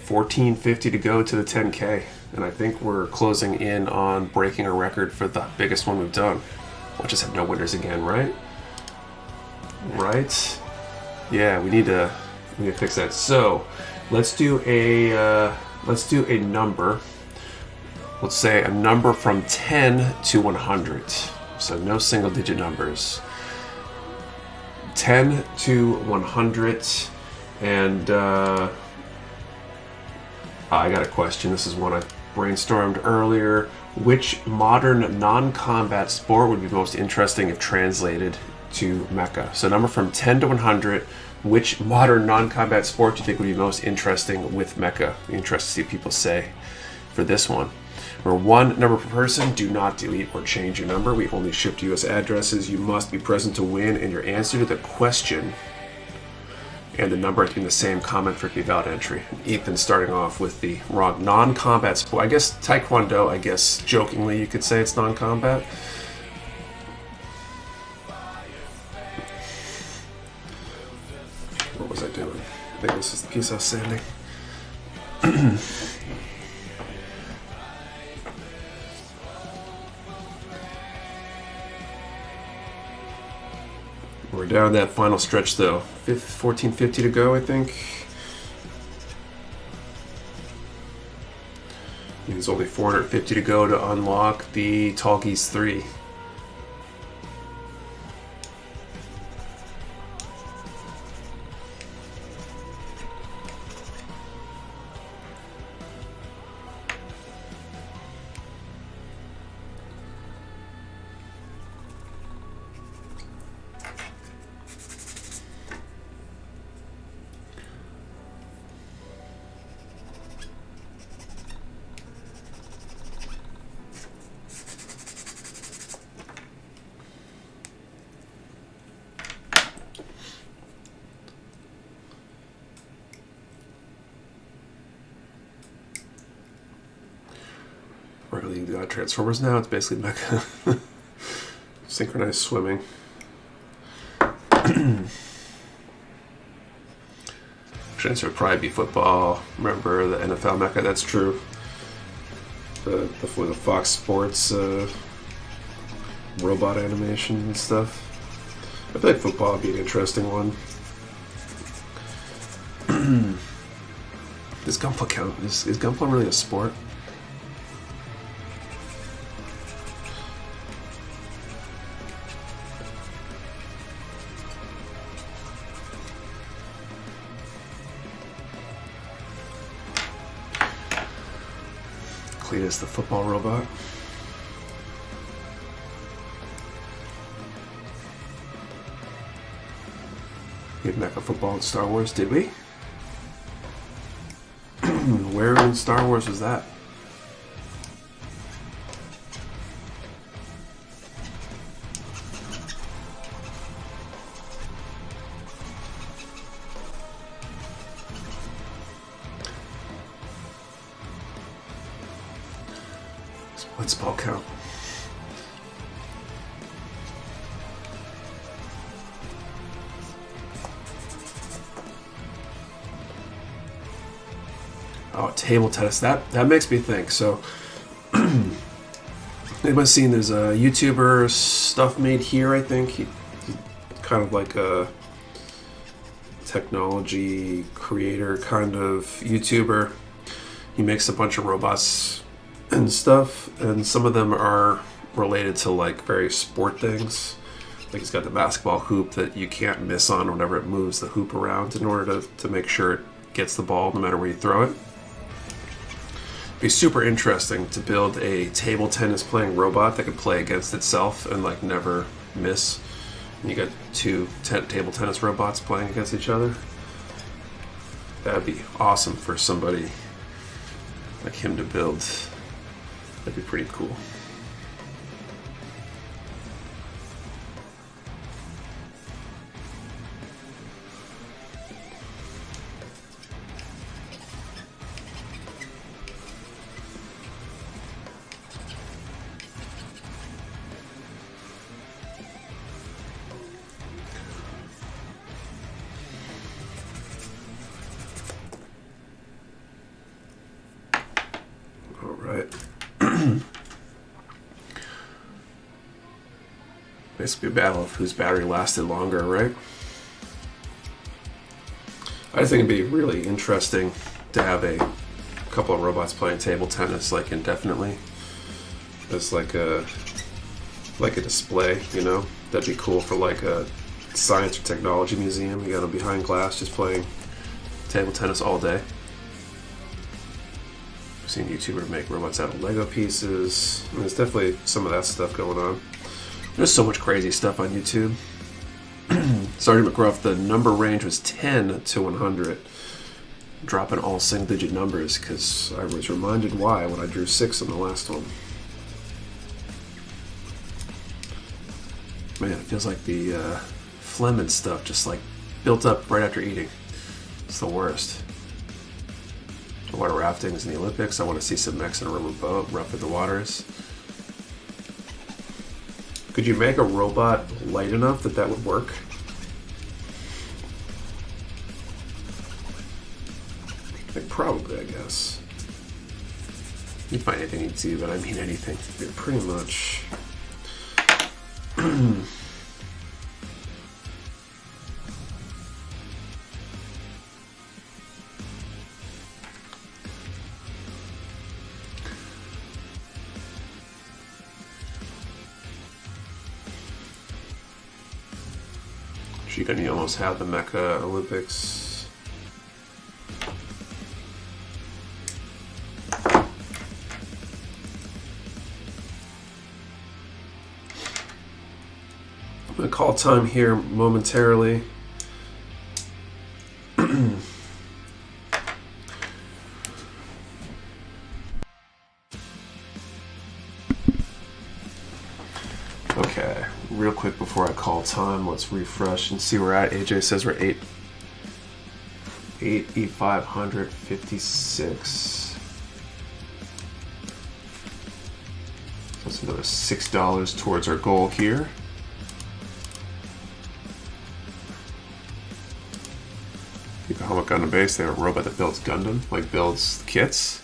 14.50 to go to the 10K. And I think we're closing in on breaking a record for the biggest one we've done. We'll just have no winners again, right? Right? Yeah, we need to fix that. So let's do a number. Let's say a number from 10 to 100. So no single digit numbers. 10 to 100, and I got a question. This is one I brainstormed earlier. Which modern non-combat sport would be most interesting if translated to Mecha? So number from 10 to 100, which modern non-combat sport do you think would be most interesting with Mecha? Interested to see what people say for this one. Number 1, number per person, do not delete or change your number. We only ship to US addresses. You must be present to win, and your answer to the question and the number being the same comment for it to be valid entry. Ethan starting off with the wrong non-combat sport. I guess Taekwondo, I guess jokingly you could say it's non-combat. What was I doing? I think this is the piece I was sanding. We're down that final stretch though. 1450 to go, I think. There's only 450 to go to unlock the Tall Geese 3. Really got Transformers now. It's basically Mecha. Synchronized swimming. Transfer would probably be football. Remember the NFL Mecha? That's true. The Fox Sports robot animation and stuff. I feel like football would be an interesting one. Does Gunpla count? Is Gunpla really a sport? Cletus the football robot. We had Mecha football in Star Wars, did we? Where in Star Wars was that? What's ball count? Oh, table tennis. That makes me think. So, anybody seen there's a YouTuber stuff made here? I think he's kind of like a technology creator kind of YouTuber. He makes a bunch of robots and stuff, and some of them are related to like various sport things. Like he's got the basketball hoop that you can't miss on whenever it moves the hoop around in order to make sure it gets the ball no matter where you throw it. It'd be super interesting to build a table tennis playing robot that could play against itself and like never miss. And you got two table tennis robots playing against each other. That'd be awesome for somebody like him to build. That'd be pretty cool. All right. Basically a battle of whose battery lasted longer, right? I think it'd be really interesting to have a couple of robots playing table tennis like indefinitely. As like a display, you know? That'd be cool for like a science or technology museum. You got them behind glass just playing table tennis all day. I've seen YouTubers make robots out of Lego pieces. I mean, there's definitely some of that stuff going on. There's so much crazy stuff on YouTube. Sergeant McGruff, the number range was 10 to 100. Dropping all single-digit numbers because I was reminded why when I drew 6 on the last one. Man, it feels like the phlegm and stuff just like built up right after eating. It's the worst. Water rafting is in the Olympics. I want to see some mechs in a rubber boat, rough in the waters. Could you make a robot light enough that that would work? Like, probably, I guess. You'd find anything you'd see, but I mean anything. They're pretty much... You're gonna almost have the Mecha Olympics. I'm gonna call time here momentarily. Okay, real quick before I call time, let's refresh and see where we're at. AJ says we're 8,556. That's another $6 towards our goal here. Yokohama Gundam Base, they have a robot that builds Gundam, like builds kits.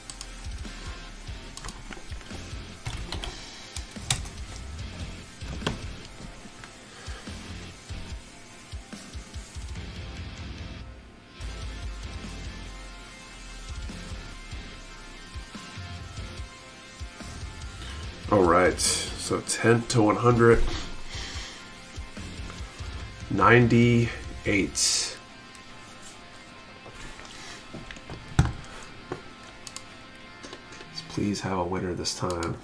Alright, so 10 to 100. 98. Let's please have a winner this time.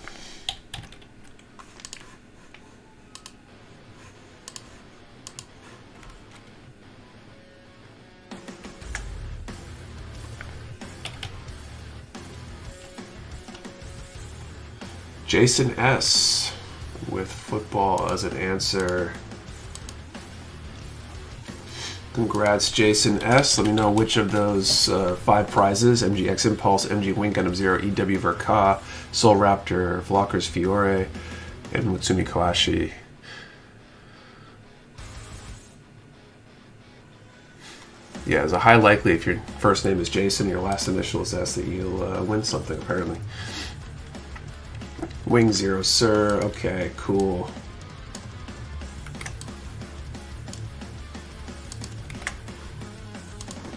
Jason S. with football as an answer. Congrats, Jason S. Let me know which of those 5 prizes: MGX Impulse, MG Wing Gundam Zero, EW Verka, Soul Raptor, Vlockers Fiore, and Mutsumi Koashi. Yeah, there's a high likely if your first name is Jason, your last initial is S, that you'll win something, apparently. Wing Zero, sir. Okay, cool.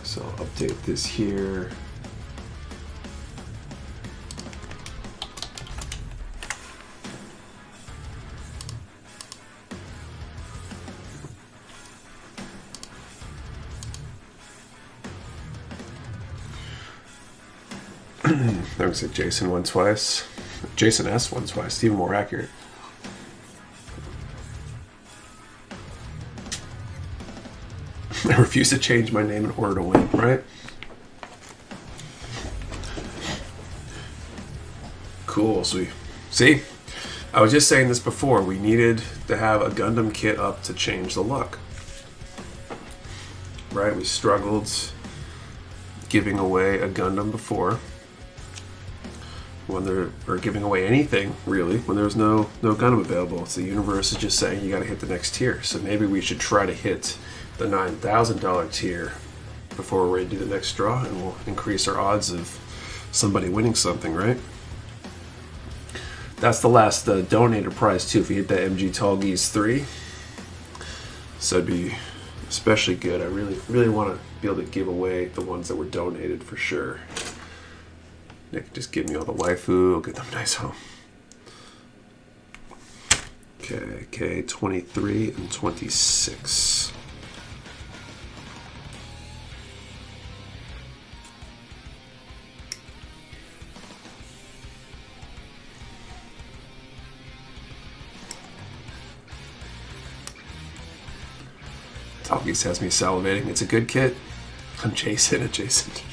So I'll update this here. I would say Jason won twice. Jason S won twice, even more accurate. I refuse to change my name in order to win, right? Cool, so see, I was just saying this before, we needed to have a Gundam kit up to change the luck. Right, we struggled giving away a Gundam before. When they're or giving away anything really when there's no Gundam available. So the universe is just saying you got to hit the next tier. So maybe we should try to hit the $9,000 tier before we're ready to do the next draw, and we'll increase our odds of somebody winning something, right? That's the last donator prize too. If you hit that MG Tallgeese 3, so it'd be especially good. I really want to be able to give away the ones that were donated for sure. Nick, just give me all the waifu. I'll get them nice home. Okay, 23 and 26. August has me salivating. It's a good kit. I'm Jason adjacent.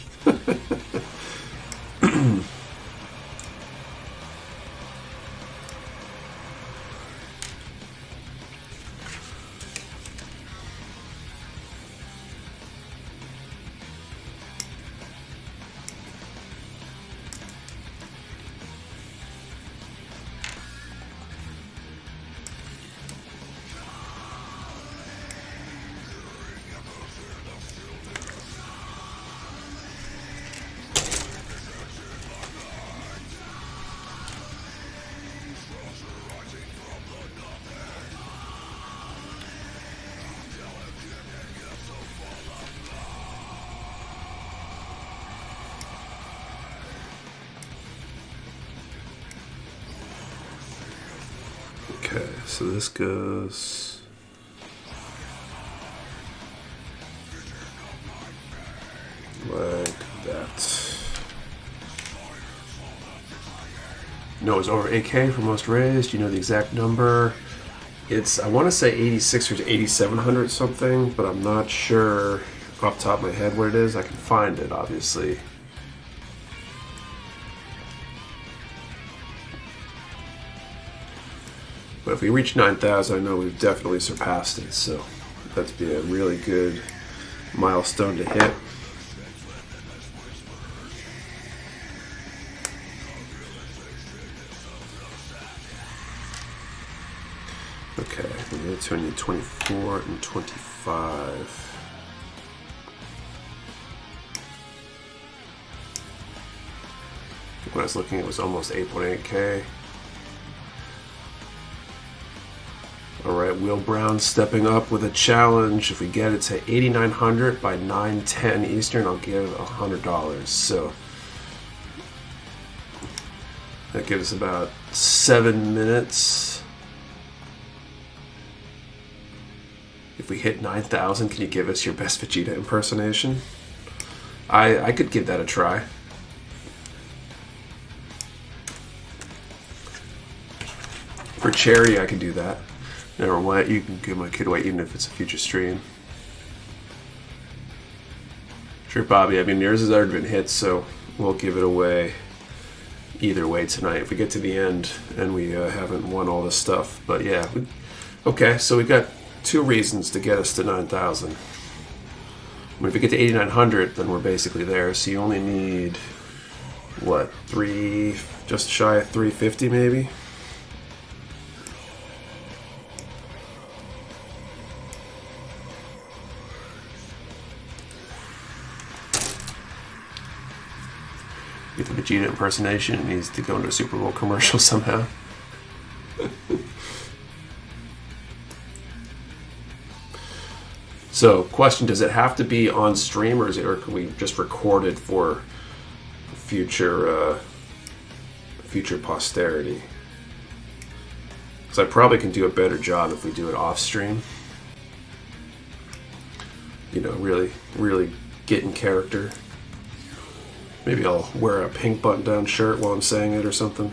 Okay, so this goes like that. No, it's over 8K for most raised. You know the exact number. It's, I want to say 86 or 8,700 something, but I'm not sure off the top of my head what it is. I can find it, obviously. But if we reach 9,000, I know we've definitely surpassed it, so that'd be a really good milestone to hit. Okay, the other two I need 24 and 25. When I was looking, it was almost 8.8K. Alright, Will Brown stepping up with a challenge. If we get it to 8,900 by 9:10 Eastern, I'll give $100. So that gives us about 7 minutes. If we hit 9,000, can you give us your best Vegeta impersonation? I could give that a try. For charity, I could do that. Never what, you can give my kid away even if it's a future stream. Sure, Bobby, I mean, yours has already been hit, so we'll give it away either way tonight if we get to the end and we haven't won all this stuff. But yeah, okay, so we got 2 reasons to get us to 9,000. If we get to 8,900, then we're basically there. So you only need, what, just shy of 350 maybe? Get the Vegeta impersonation. It needs to go into a Super Bowl commercial somehow. So, question: does it have to be on stream, or can we just record it for future posterity? Because I probably can do a better job if we do it off stream. You know, really get in character. Maybe I'll wear a pink button-down shirt while I'm saying it or something.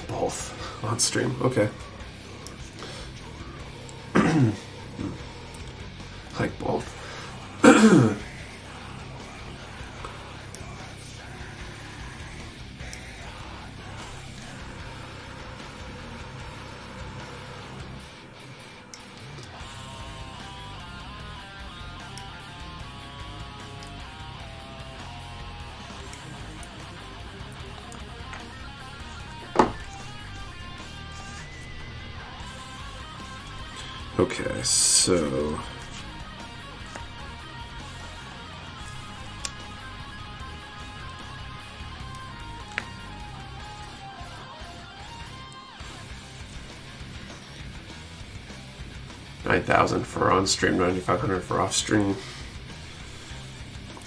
Both on stream. Okay. Like both. Okay, so $9,000 for on stream, 9,500 for off stream.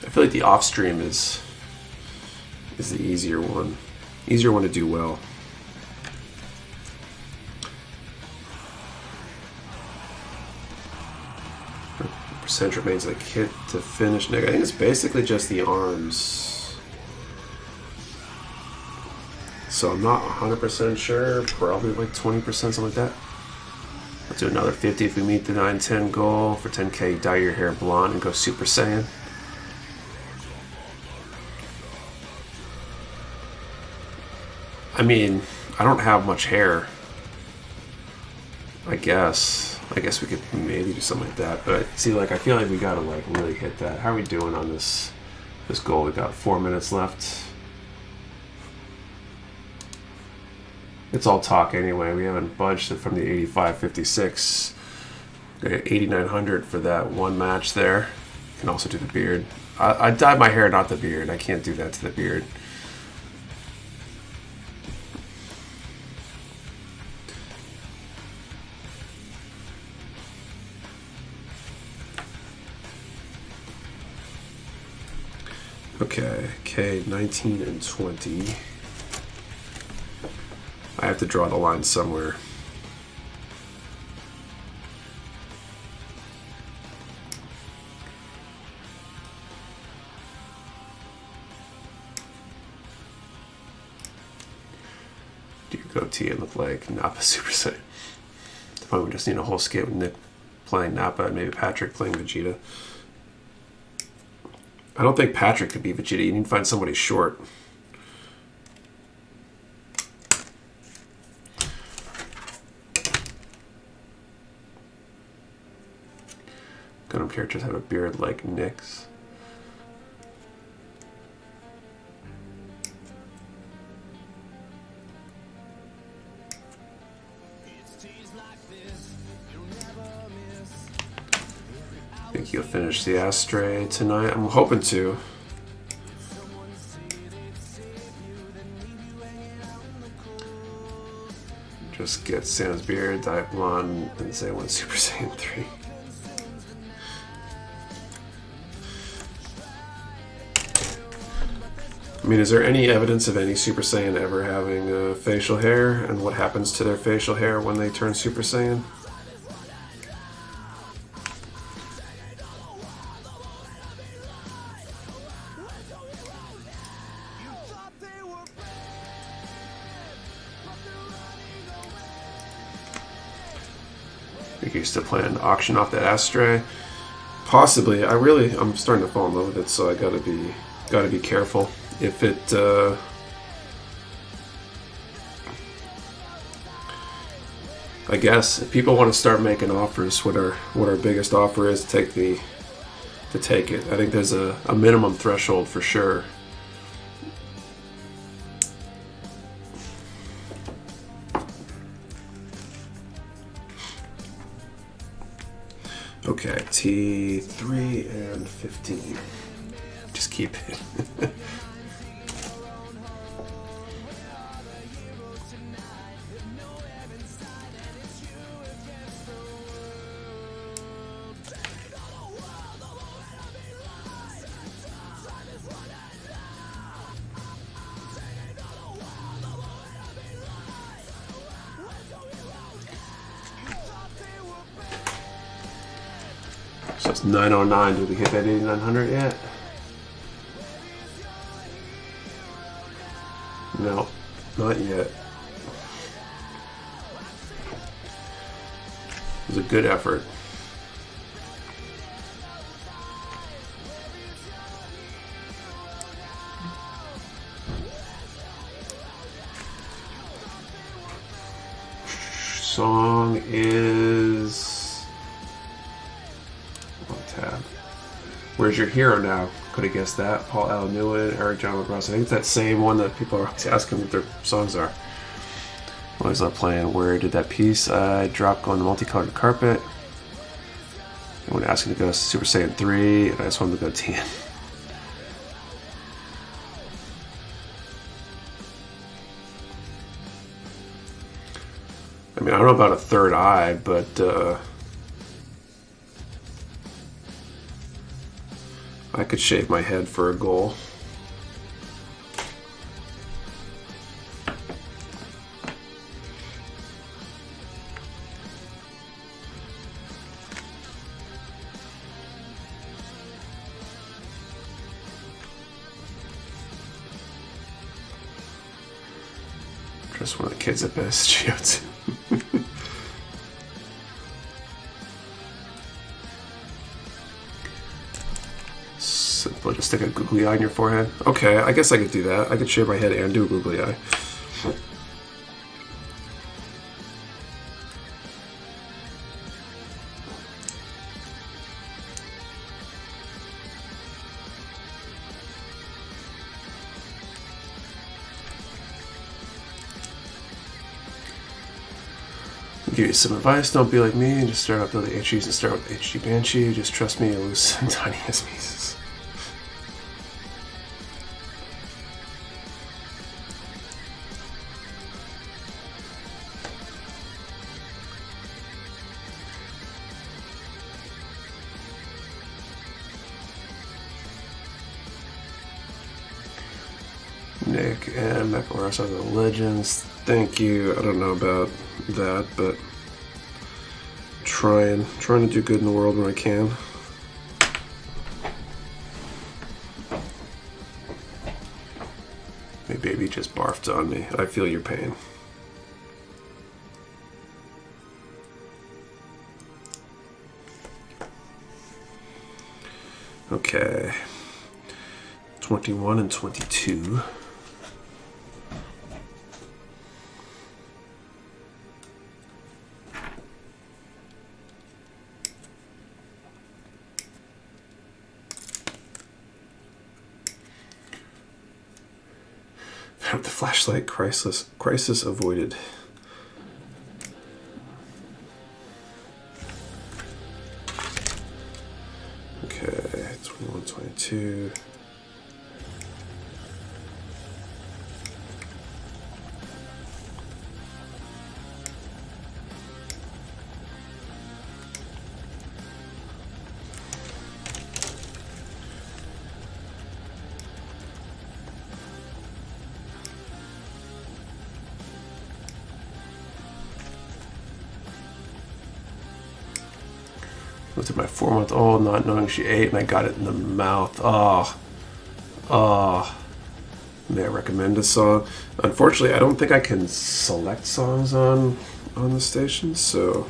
I feel like the off stream is the easier one to do well. Percent remains like hit to finish. I think it's basically just the arms. So I'm not 100% sure. Probably like 20%, something like that. do another 50 if we meet the 910 goal. For 10K, dye your hair blonde and go Super Saiyan. I mean, I don't have much hair. I guess we could maybe do something like that. But see, like, I feel like we gotta like really hit that. How are we doing on this goal? We got 4 minutes left. It's all talk anyway. We haven't budged from the 85.56. Got 8,900 for that one match there. Can also do the beard. I dyed my hair, not the beard. I can't do that to the beard. Okay, K, 19 and 20. I have to draw the line somewhere. Do your goatee and look like Nappa Super Saiyan. Fine, we just need a whole skit with Nick playing Nappa and maybe Patrick playing Vegeta. I don't think Patrick could be Vegeta. You need to find somebody short. Gundam characters have a beard like Nick's. Think you'll finish the Astray tonight? I'm hoping to. Just get Sam's beard, dye it blonde, and say one Super Saiyan 3. I mean, is there any evidence of any Super Saiyan ever having facial hair, and what happens to their facial hair when they turn Super Saiyan? You used to plan to auction off that Astray. Possibly. I'm starting to fall in love with it, so I gotta be careful. If it I guess if people want to start making offers, what our biggest offer is to take it. I think there's a minimum threshold for sure. Okay, T3 and 15. Just keep it. So it's 909. Did we hit that 8,900 yet? No, not yet. It was a good effort. Song is... tab. Where's Your Hero Now? Could have guessed that. Paul L. Newman, Eric John LaGrosse. I think it's that same one that people are always asking what their songs are. Always love playing Where Did That Piece I Drop on the Multicolored Carpet. I want to ask him to go Super Saiyan 3, and I just wanted to go TN. I mean, I don't know about a third eye, but I could shave my head for a goal. Just one of the kids at best, Geo2. Simple, just stick a googly eye in your forehead. Okay, I guess I could do that. I could shave my head and do a googly eye. Give you some advice, don't be like me and just start out building HGs and start with HG Banshee. Just trust me, you'll lose some tiny ass pieces. Nick and Mecha Warehouse are the legends. Thank you. I don't know about that, but trying to do good in the world when I can. My baby just barfed on me. I feel your pain. Okay. 21 and 22. Have the flashlight crisis avoided. Okay, 21, 22. Looked at my 4-month-old, not knowing she ate, and I got it in the mouth. May I recommend a song? Unfortunately, I don't think I can select songs on the station, so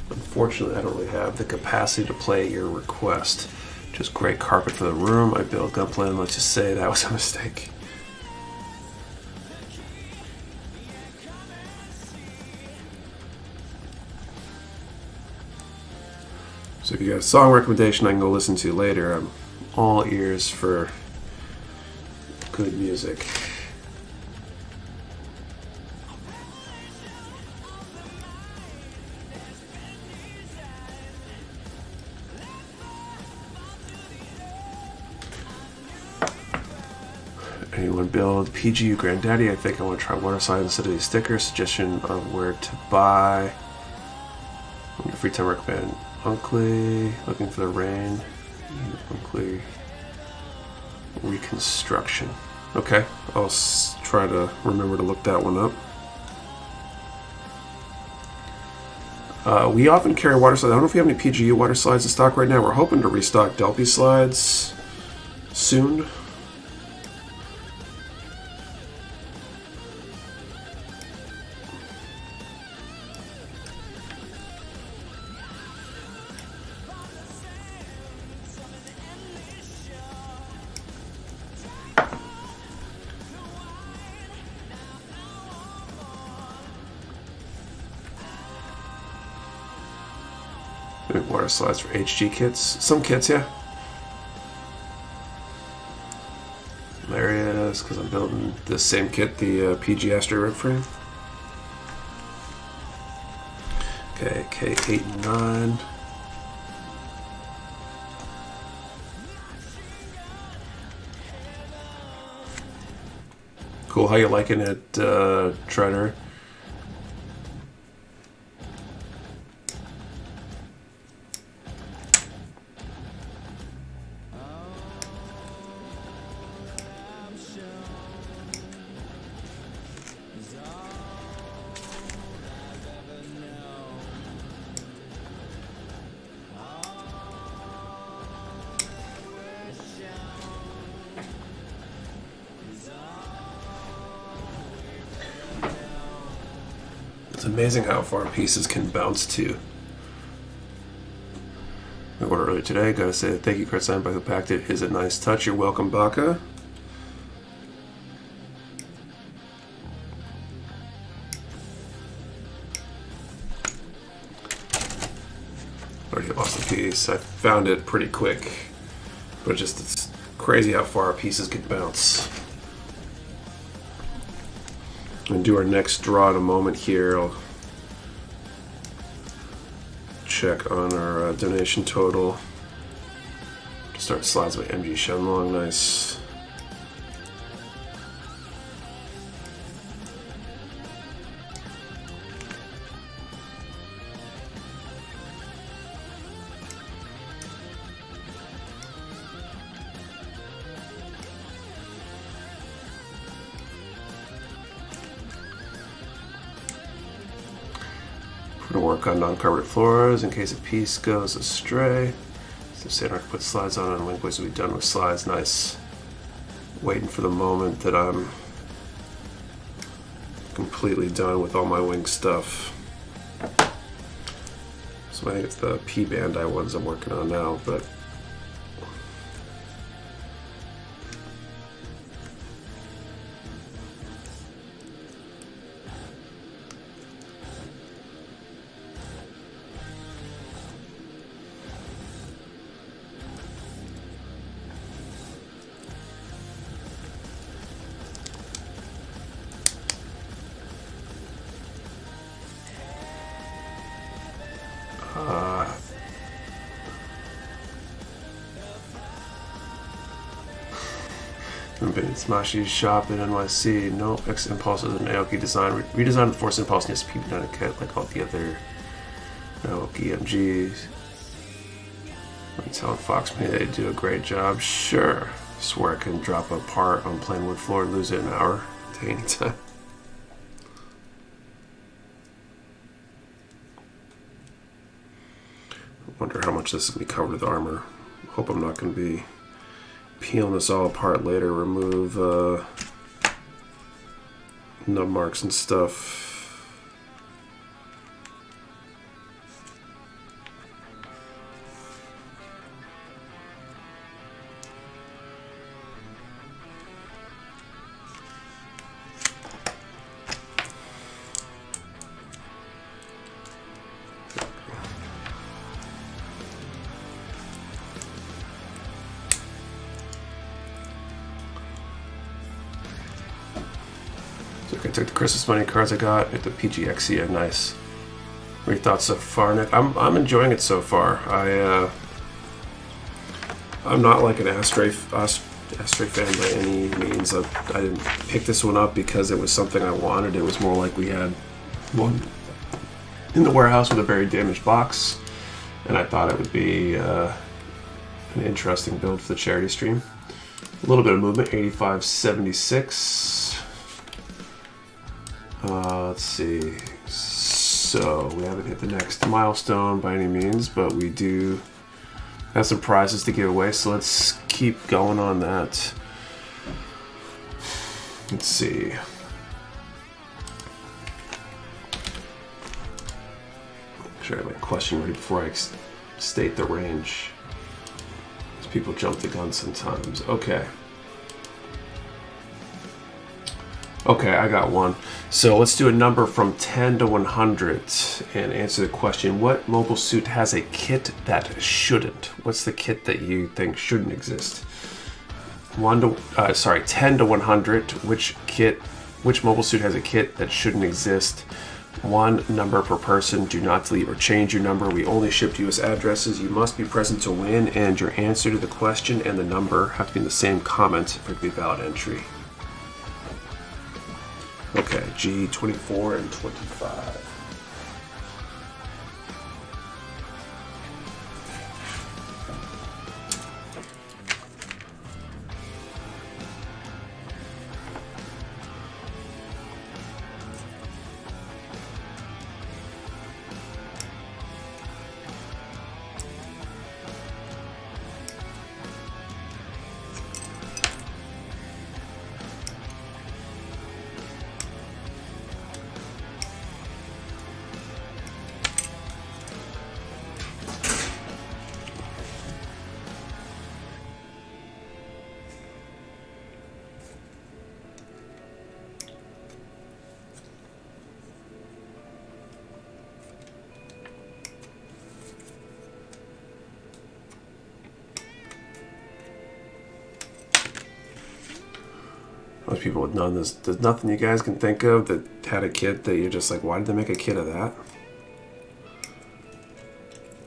unfortunately, I don't really have the capacity to play your request. Just great carpet for the room. I built Gunplan. Let's just say that was a mistake. So if you got a song recommendation I can go listen to later, I'm all ears for good music. Anyone build PGU Granddaddy? I think I want to try Waterside instead of these stickers. Suggestion of where to buy. Free time recommend Uncle, looking for the rain. Uncle reconstruction. Okay, I'll try to remember to look that one up. We often carry water slides. I don't know if we have any PGU water slides in stock right now. We're hoping to restock Delphi slides soon. Water slides for HG kits. Some kits, yeah. There it is, because I'm building the same kit, the PG Astro rib frame. Okay, K8 and 9. Cool, how you liking it, Treader? It's amazing how far pieces can bounce to. I ordered earlier today. Gotta say thank you, Kurt, signed by who packed it. Is a nice touch. You're welcome, Baka. Already lost a piece. I found it pretty quick, but just it's crazy how far pieces can bounce. And do our next draw in a moment here. I'll check on our donation total. Start slides by MG Shenlong. Nice. We're going to work on non-carpeted floors in case a piece goes astray. So say I can put slides on and link ways to be done with slides. Nice. Waiting for the moment that I'm completely done with all my wing stuff. So I think it's the P Bandai ones I'm working on now, but I've been in Smashy's shop in NYC. No, X Impulse is an Aoki design. Redesigned the Force Impulse and SP Banana kit like all the other Aoki MGs. I'm telling Fox me they do a great job. Sure. Swear I can drop a part on plain wood floor and lose it in an hour. Take any time. I wonder how much this is going to be covered with armor. Hope I'm not going to be peeling this all apart later. Remove nub marks and stuff. I took the Christmas money cards I got at the PGXia. Nice. What are your thoughts so far, Nick? I'm enjoying it so far. I'm not like an Astray fan by any means. I didn't pick this one up because it was something I wanted. It was more like we had one in the warehouse with a very damaged box, and I thought it would be an interesting build for the charity stream. A little bit of movement, 85.76. Let's see. So we haven't hit the next milestone by any means, but we do have some prizes to give away. So let's keep going on that. Let's see. Make sure I have my question ready before I state the range. Because people jump the gun sometimes. Okay. Okay, I got one. So let's do a number from 10 to 100 and answer the question. What mobile suit has a kit that shouldn't? What's the kit that you think shouldn't exist? 10 to 100. Which mobile suit has a kit that shouldn't exist? One number per person. Do not delete or change your number. We only ship to US addresses. You must be present to win, and your answer to the question and the number have to be in the same comment for it to be a valid entry. Okay, G24 and 25. Most people with none. There's nothing you guys can think of that had a kit that you're just like, why did they make a kit of that?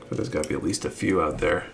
But there's got to be at least a few out there.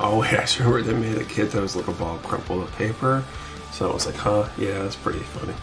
Oh yeah, I just remember they made a kit that was like a ball of crumpled up paper. So I was like, huh, yeah, that's pretty funny.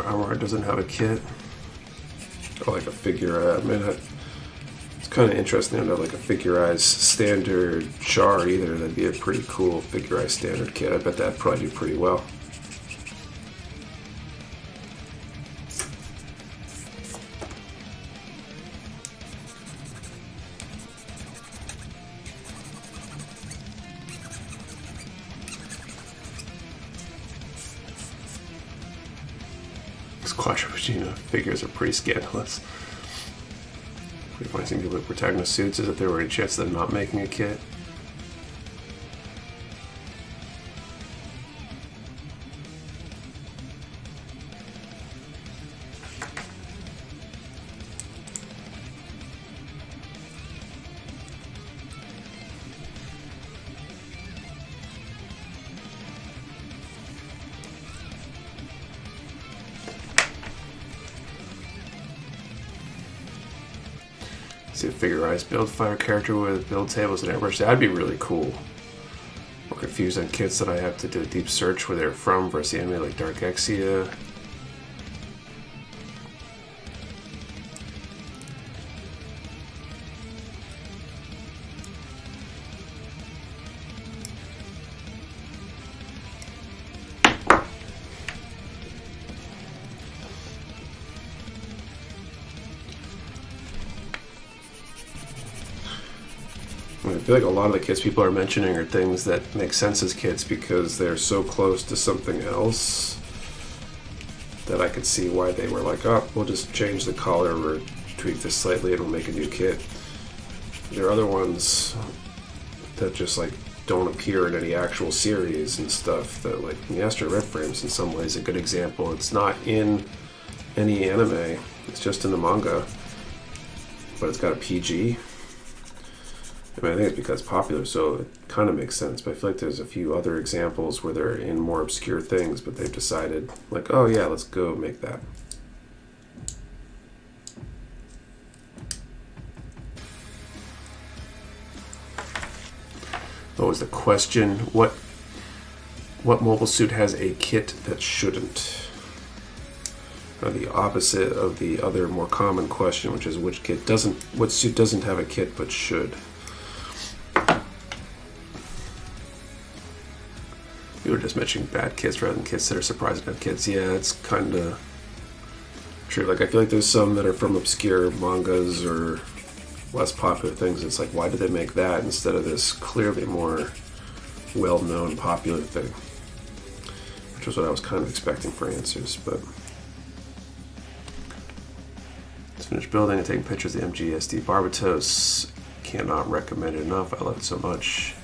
Armor doesn't have a kit. Or like a figure. I mean, it's kind of interesting to have like a figurized standard char either. That'd be a pretty cool figurized standard kit. I bet that'd probably do pretty well. Quattro Vagina figures are pretty scandalous. Pretty funny seeing people with protagonist suits as if there were a chance of them not making a kit. See a figurized build fire character with build tables and airbrush. That'd be really cool. We're confused on kits that I have to do a deep search where they're from versus the anime like Dark Exia. I feel like a lot of the kits people are mentioning are things that make sense as kits because they're so close to something else that I could see why they were like, oh, we'll just change the color or tweak this slightly and we'll make a new kit. There are other ones that just like don't appear in any actual series and stuff that like the Astro Red Frame's in some ways a good example. It's not in any anime, it's just in the manga, but it's got a PG. I mean, I think it's because it's popular, so it kind of makes sense. But I feel like there's a few other examples where they're in more obscure things, but they've decided, like, oh yeah, let's go make that. What was the question? What mobile suit has a kit that shouldn't? are the opposite of the other more common question, which is what suit doesn't have a kit but should. We were just mentioning bad kits rather than kits that are surprising to have kits. Yeah, it's kind of true. Like, I feel like there's some that are from obscure mangas or less popular things. It's like, why did they make that instead of this clearly more well-known popular thing? Which was what I was kind of expecting for answers, but let's finish building and taking pictures of the MGSD Barbatos. Cannot recommend it enough. I love it so much.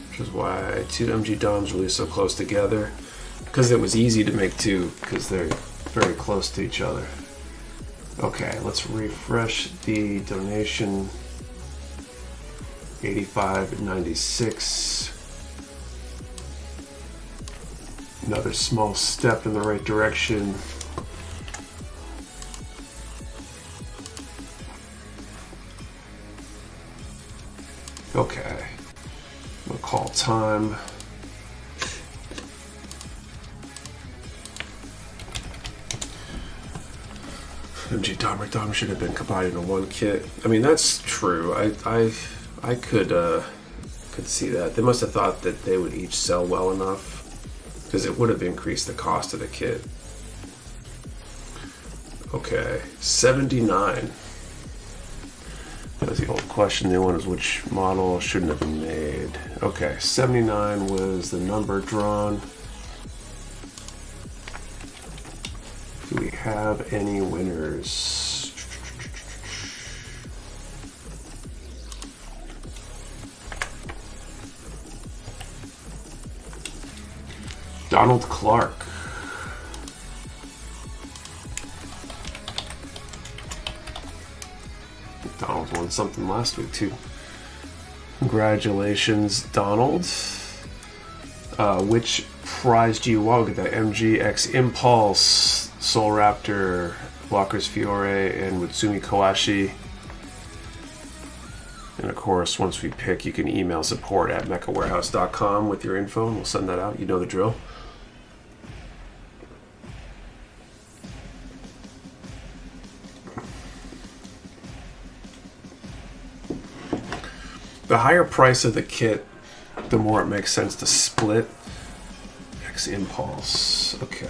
Which is why two MG DOMs released so close together, because it was easy to make two because they're very close to each other. Okay, let's refresh the donation. 85.96. Another small step in the right direction. Okay. We'll call time. MG Dom should have been combined into one kit. I mean, that's true. I could see that. They must have thought that they would each sell well enough, because it would have increased the cost of the kit. Okay, 79. That's the old question. The one is which model shouldn't have been made. Okay, 79 was the number drawn. Do we have any winners? Donald Clark. Donald won something last week too. Congratulations, Donald. Which prize do you want? We get that MGX Impulse, Soul Raptor, Walker's Fiore, and Mutsumi Kawashi. And of course, once we pick, you can email support at mechawarehouse.com with your info, and we'll send that out. You know the drill. The higher price of the kit, the more it makes sense to split. X Impulse, okay.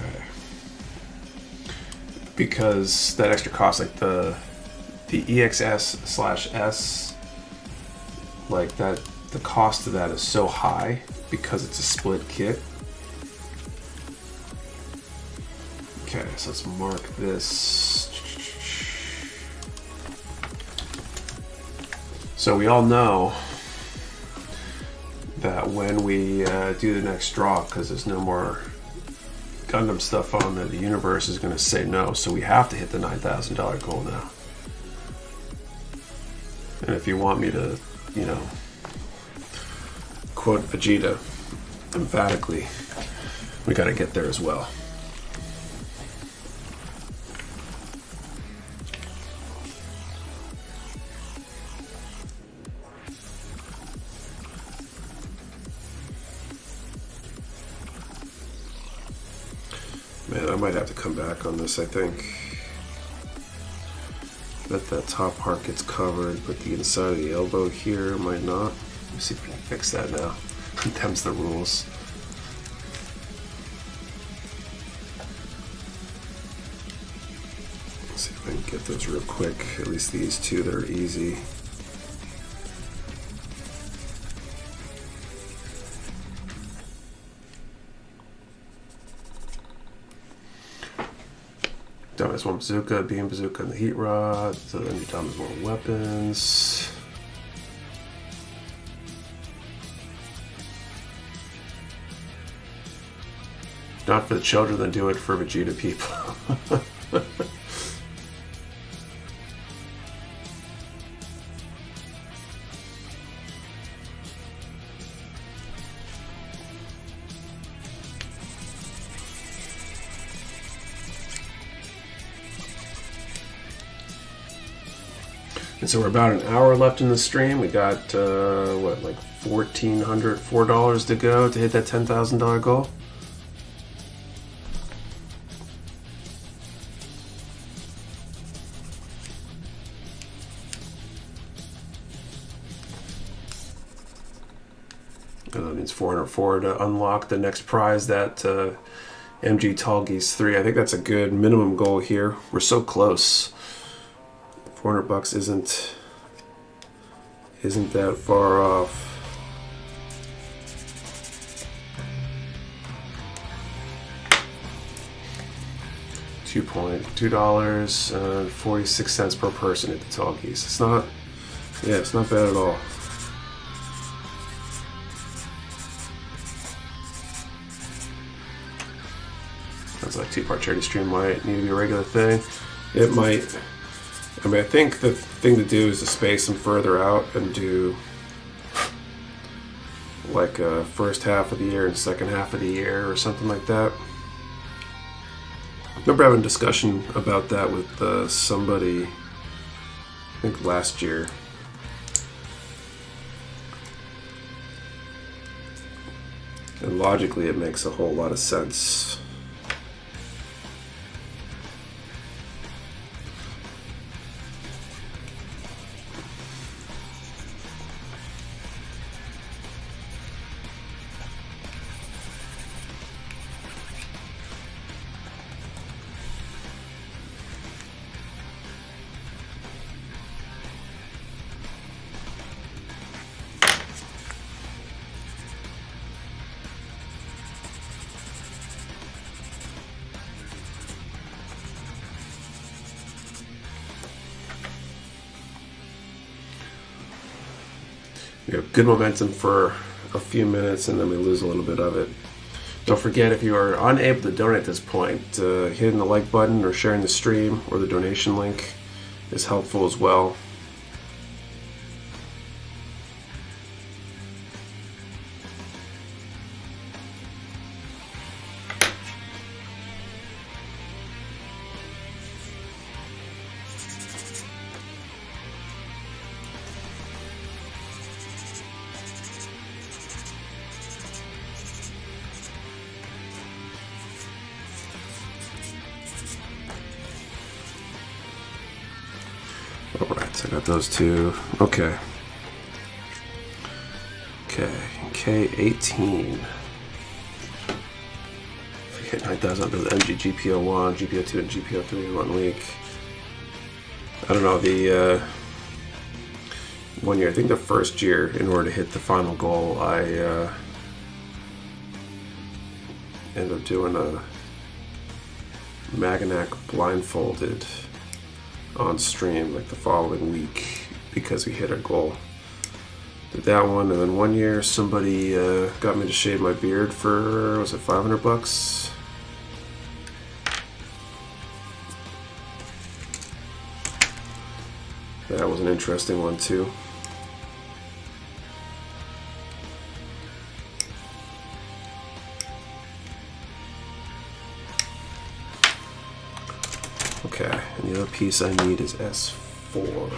Because that extra cost, like the EXS/S, like that, the cost of that is so high because it's a split kit. Okay, so let's mark this. So we all know that when we do the next draw, because there's no more Gundam stuff on there, the universe is going to say no. So we have to hit the $9,000 goal now. And if you want me to, you know, quote Vegeta emphatically, we got to get there as well. Man, I might have to come back on this, I think. Bet that top part gets covered, but the inside of the elbow here might not. Let me see if we can fix that now. Them's the rules. Let's see if I can get those real quick. At least these two that are easy. Dom has one bazooka, beam bazooka, and the heat rod. So then Dom has more weapons. Not for the children, then do it for Vegeta people. And so we're about an hour left in the stream. We got, what, like $1,404 to go to hit that $10,000 goal. And that means 404 to unlock the next prize, that MG Tallgeese 3. I think that's a good minimum goal here. We're so close. $400 isn't that far off. $2.46 per person at the Tallgeese. It's not bad at all. Sounds like two-part charity stream might need to be a regular thing. It might. I mean, I think the thing to do is to space them further out and do like a first half of the year and second half of the year or something like that. I remember having a discussion about that with somebody, I think last year. And logically, it makes a whole lot of sense. We have good momentum for a few minutes and then we lose a little bit of it. Don't forget, if you are unable to donate at this point, hitting the like button or sharing the stream or the donation link is helpful as well. Alright, so I got those two. Okay. K18. If we hit 9,000, I'll build MG GPO1, GPO2, and GPO3 in 1 week. I don't know, the 1 year, I think the first year, in order to hit the final goal, I ended up doing a Maganac blindfolded on stream like the following week because we hit our goal. Did that one, and then 1 year somebody got me to shave my beard for, was it $500? That was an interesting one too. Okay, and the other piece I need is S4.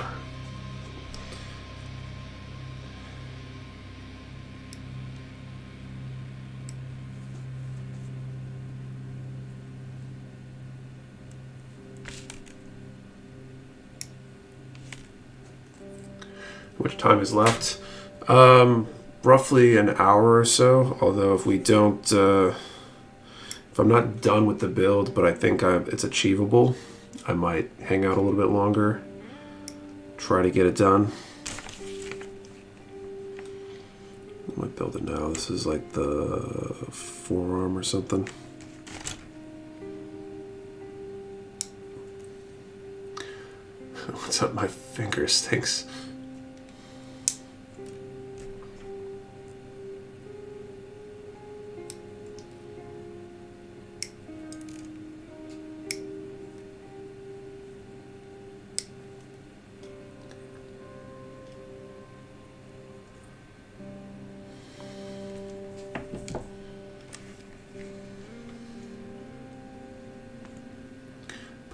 Which time is left? Roughly an hour or so, although if we don't, if I'm not done with the build, but I think it's achievable, I might hang out a little bit longer, try to get it done. I might build it now. This is like the forearm or something. What's up, my fingers? Thanks.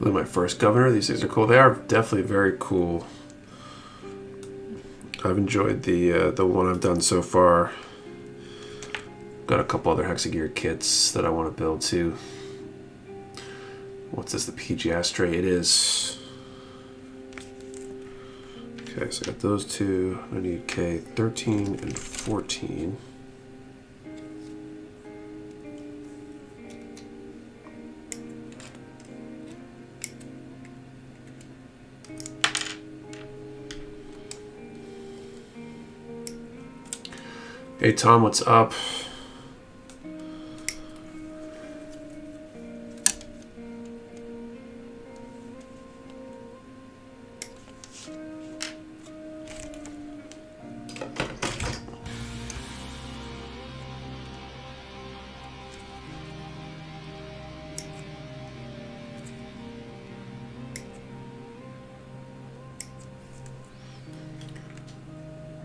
My first governor. These things are cool. They are definitely very cool. I've enjoyed the one I've done so far. Got a couple other hexagear kits that I want to build too. What's this, the PG Astray? It is. Okay, so I got those two. I need K13 and 14. Hey Tom, what's up?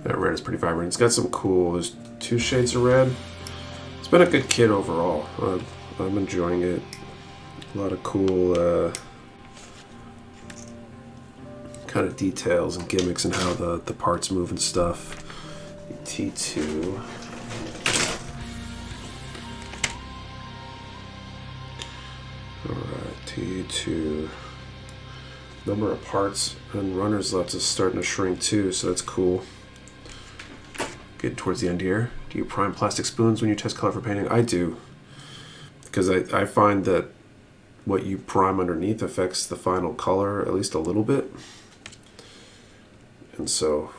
That red is pretty vibrant. It's got some cool, there's 2 shades of red. It's been a good kit overall. I'm enjoying it. A lot of cool kind of details and gimmicks and how the parts move and stuff. T2. Alright, T2. Number of parts and runners left is starting to shrink too, so that's cool. Getting towards the end here. Do you prime plastic spoons when you test color for painting? I do. Because I find that what you prime underneath affects the final color at least a little bit. And so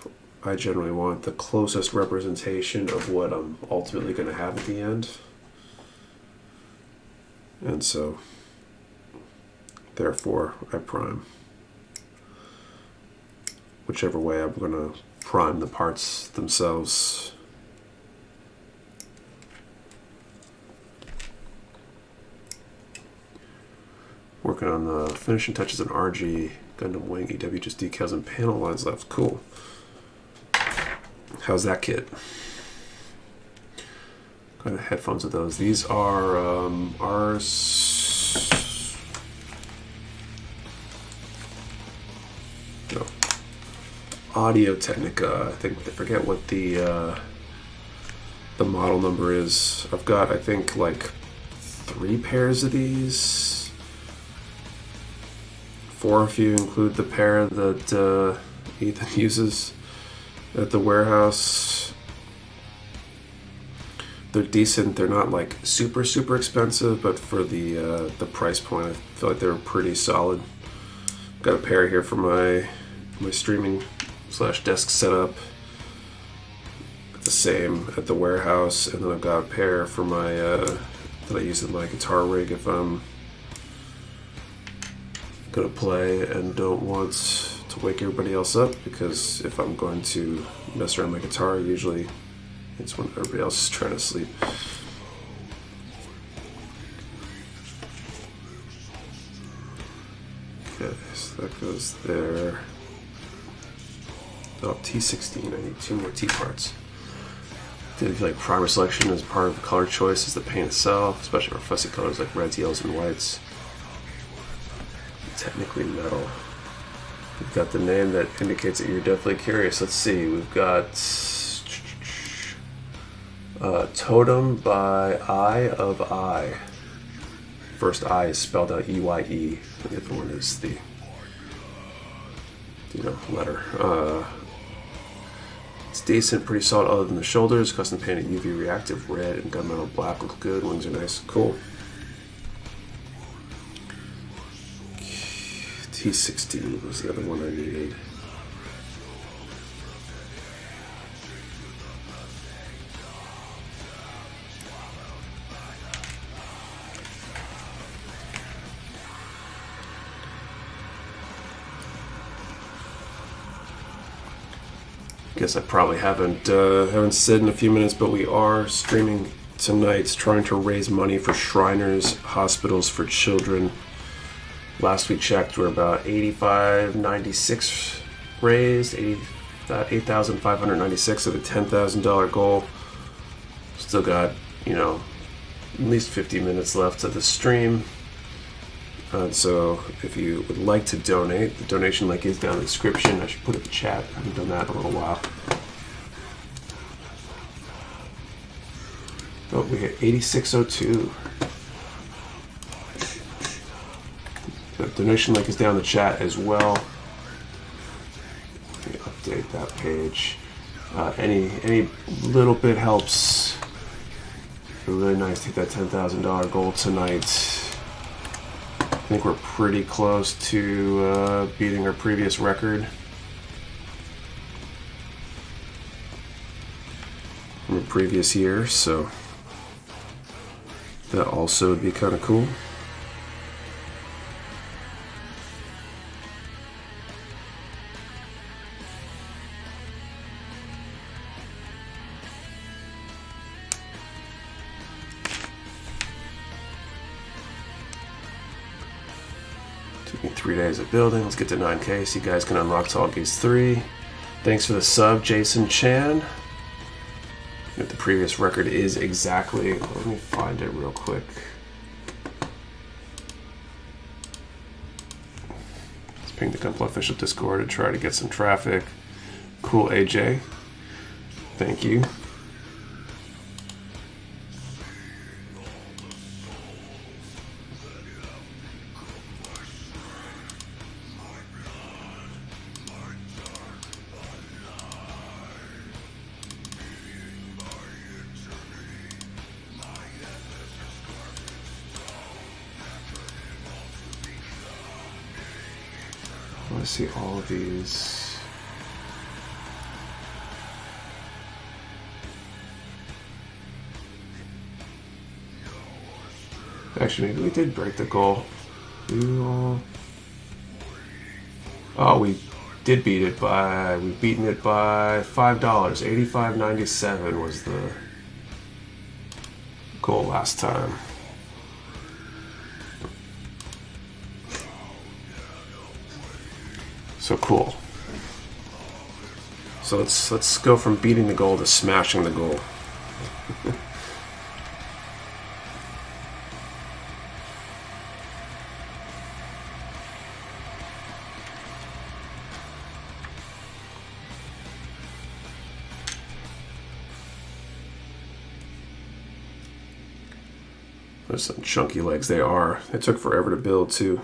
I generally want the closest representation of what I'm ultimately going to have at the end. And so, therefore, I prime. Whichever way I'm going to prime the parts themselves. Working on the finishing touches in RG, Gundam Wing, EW, just decals and panel lines left. Cool. How's that kit? Got the headphones of those. These are ours. No. Audio Technica. I think I forget what the model number is. I've got, I think, like 3 pairs of these. 4 if you include the pair that Ethan uses at the warehouse. They're decent. They're not like super expensive, but for the price point, I feel like they're pretty solid. Got a pair here for my streaming / desk setup. The same at the warehouse, and then I've got a pair for my that I use in my guitar rig if I'm gonna play and don't want to wake everybody else up, because if I'm going to mess around my guitar, usually it's when everybody else is trying to sleep. Okay, so that goes there. Oh, T16, I need 2 more T parts. Did feel like primer selection as part of the color choice is the paint itself, especially for fussy colors like reds, yellows, and whites. Technically metal. We've got the name that indicates that you're definitely curious. Let's see, we've got Totem by Eye of I. First I is spelled out EYE, and the other one is the letter. It's decent, pretty solid other than the shoulders. Custom painted UV reactive red and gunmetal black look good. Wings are nice. Cool. T16 was the other one I needed. Guess I probably haven't said in a few minutes, but we are streaming tonight, trying to raise money for Shriners Hospitals for Children. Last we checked, we're about $85.96 raised, $8,596 of a $10,000 goal. Still got, at least 50 minutes left of the stream. So if you would like to donate, the donation link is down in the description. I should put it in the chat. I haven't done that in a little while. Oh, we hit 8602. The donation link is down in the chat as well. Let me update that page. Any little bit helps. Really nice to hit that $10,000 goal tonight. I think we're pretty close to beating our previous record from a previous year, so that also would be kind of cool. Took me 3 days of building. Let's get to 9K so you guys can unlock Tall Gaze 3. Thanks for the sub, Jason Chan. What the previous record is exactly. Let me find it real quick. Let's ping the Gunpla official Discord to try to get some traffic. Cool, AJ. Thank you. I want to see all of these. Actually, maybe we did break the goal. Oh, we did beat it by, we've beaten it by $5. $85.97 was the goal last time. So cool. So let's go from beating the goal to smashing the goal. There's some chunky legs. They are. It took forever to build too.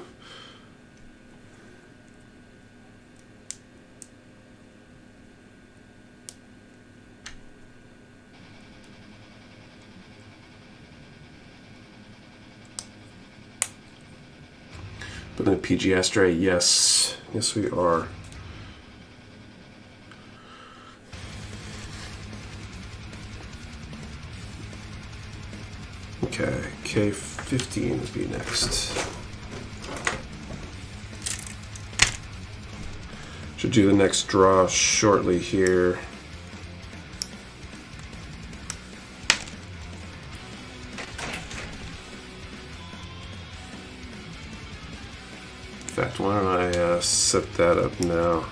But then PG Astray, yes. Yes, we are. Okay, K15 would be next. Should do the next draw shortly here. In fact, why don't I set that up now?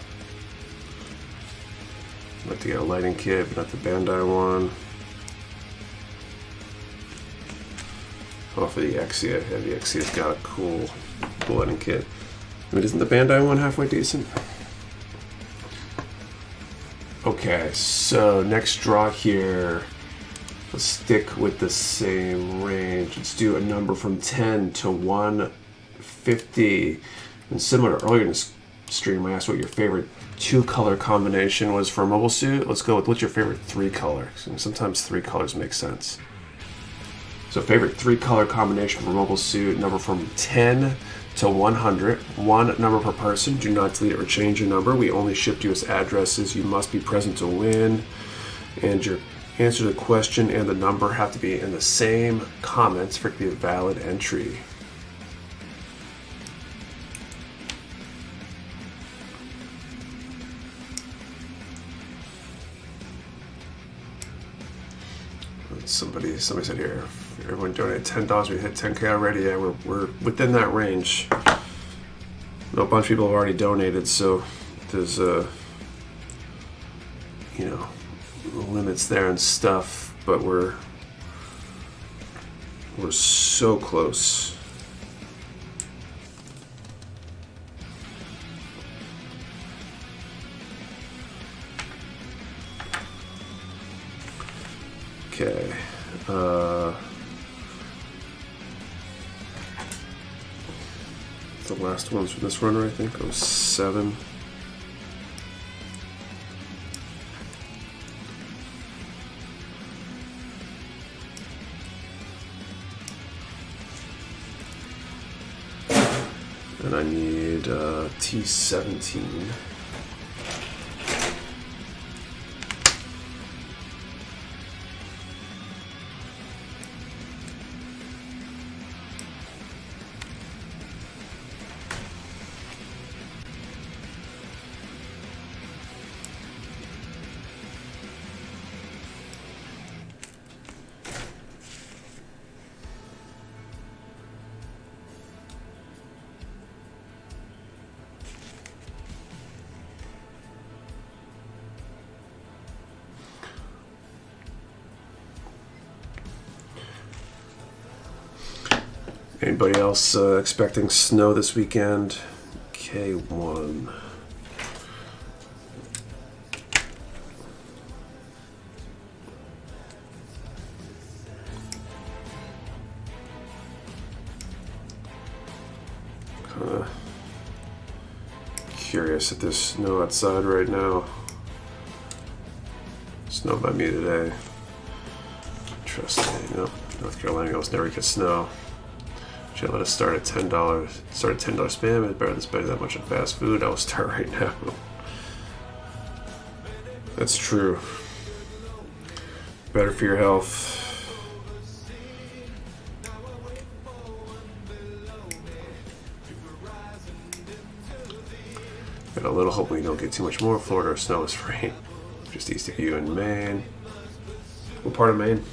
I'd like to get a lighting kit, but not the Bandai one. Off of the Exia. Yeah, the Exia's got a cool lighting kit. I mean, isn't the Bandai one halfway decent? Okay, so next draw here. Let's stick with the same range. Let's do a number from 10 to 150. And similar to earlier in this stream, I asked what your favorite 2-color combination was for a mobile suit. Let's go with what's your favorite 3-color? Sometimes 3 colors make sense. So favorite 3-color combination for mobile suit, number from 10 to 100. 1 number per person. Do not delete or change your number. We only ship to US addresses. You must be present to win. And your answer to the question and the number have to be in the same comments for it to be a valid entry. Somebody said here, everyone donated $10. We hit 10K already. Yeah, we're within that range. I know a bunch of people have already donated, so there's limits there and stuff. But we're so close. Okay, The last ones from this runner, I think, 07. And I need T17. Anybody else expecting snow this weekend? K1. Kinda curious if there's snow outside right now. Snow by me today. Interesting. Nope. North Carolina almost never gets snow. Should let us start at $10. Start at $10 spam. It's better than spending that much on fast food. I will start right now. That's true. Better for your health. Got a little hope we don't get too much more Florida or snow is rain. Just east of you in Maine. What part of Maine?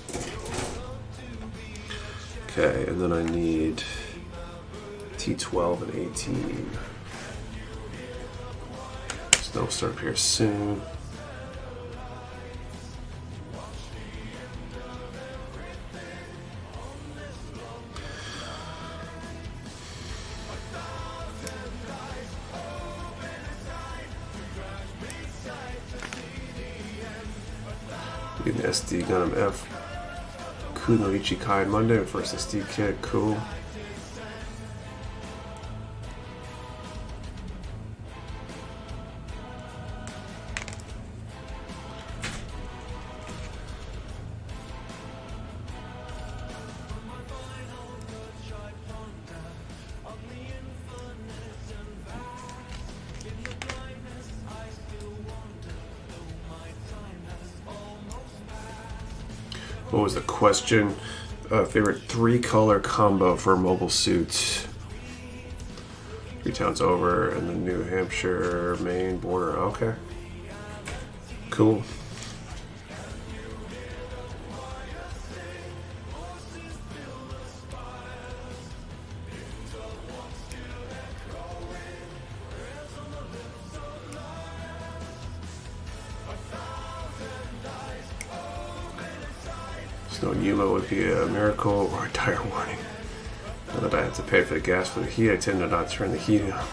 Okay, and then I need T12 and 18. Snow start here soon. Get an SD Gundam F. Kuno Ichikai Monday, first SD kit, cool. What was the question? Favorite 3-color combo for mobile suits. 3 towns over and the New Hampshire, Maine border. Okay. Cool. Snow in Yuma would be a miracle or a dire warning. Now that I have to pay for the gas for the heat, I tend to not turn the heat on.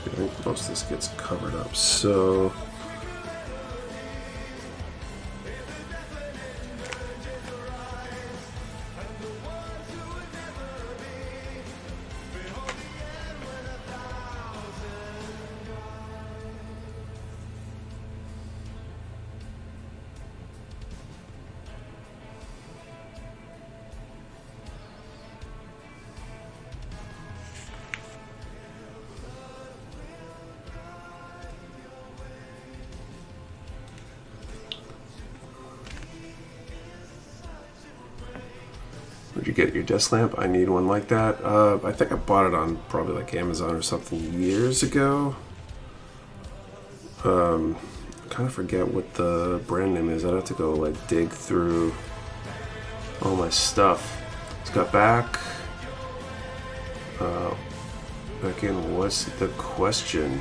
I think most of this gets covered up, so where'd you get your desk lamp? I need one like that. I think I bought it on probably like Amazon or something years ago. I kind of forget what the brand name is. I'd have to go like dig through all my stuff. Let's go back. Back in, what's the question?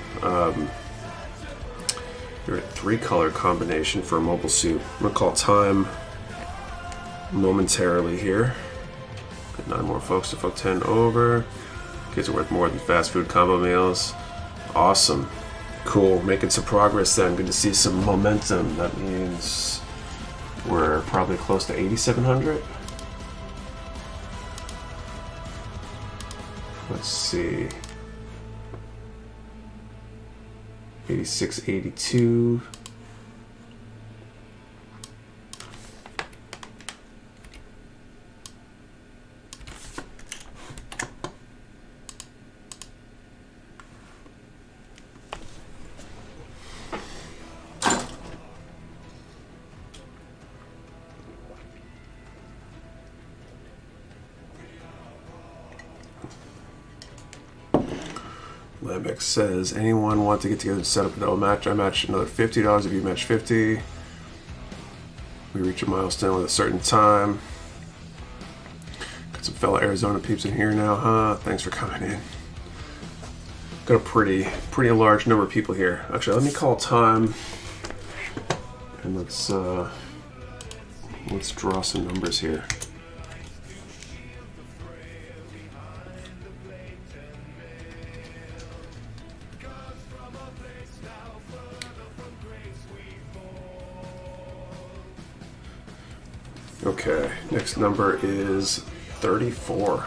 You're at 3-color combination for a mobile suit. I'm gonna call time momentarily here. Got 9 more folks to fuck 10 over. Kids are worth more than fast food combo meals. Awesome. Cool. Making some progress then. Good to see some momentum. That means we're probably close to 8,700. Let's see. 86, 82. Lambic says, anyone want to get together to set up a double match? I match another $50 if you match 50. We reach a milestone with a certain time. Got some fellow Arizona peeps in here now, huh? Thanks for coming in. Got a pretty large number of people here. Actually, let me call time and let's draw some numbers here. Okay, next number is 34.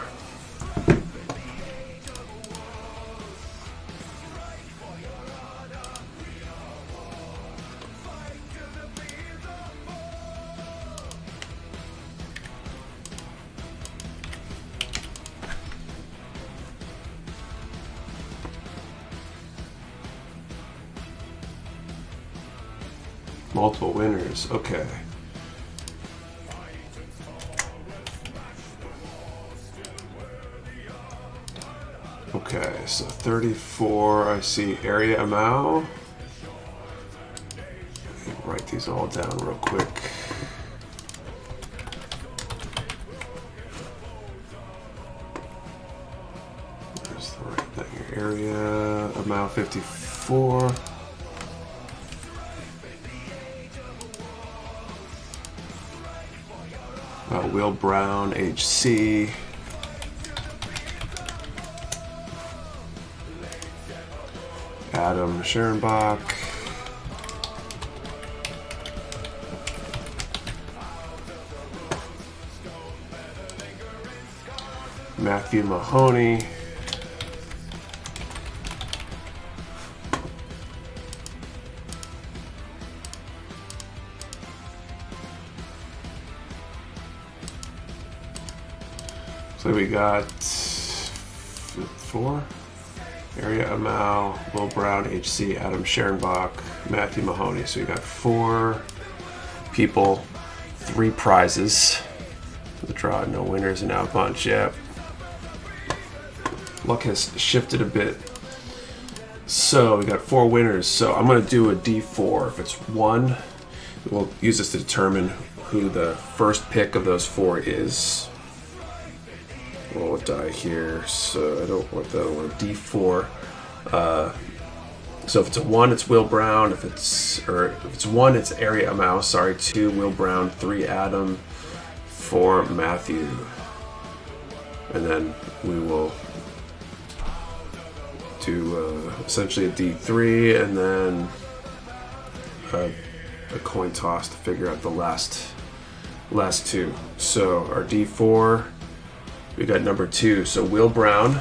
Multiple winners, okay. Okay, so 34, I see area amount. Write these all down real quick. There's the right thing. Area amount 54. Will Brown, HC. Adam Scherenbach. Matthew Mahoney. So we got 4. Area Amal, Will Brown, HC, Adam Scherenbach, Matthew Mahoney. So we got 4 people, 3 prizes. The draw, no winners, and now a bunch. Yep. Luck has shifted a bit. So we got 4 winners. So I'm going to do a D4. If it's 1, we'll use this to determine who the first pick of those 4 is. Roll a die here, so I don't want that. I want a D4. So if it's a 1, it's Will Brown. If it's 1, it's Area Amau. Sorry, 2 Will Brown, 3 Adam, 4 Matthew, and then we will do essentially a D3 and then a coin toss to figure out the last 2. So our D4. We got number 2, so Will Brown.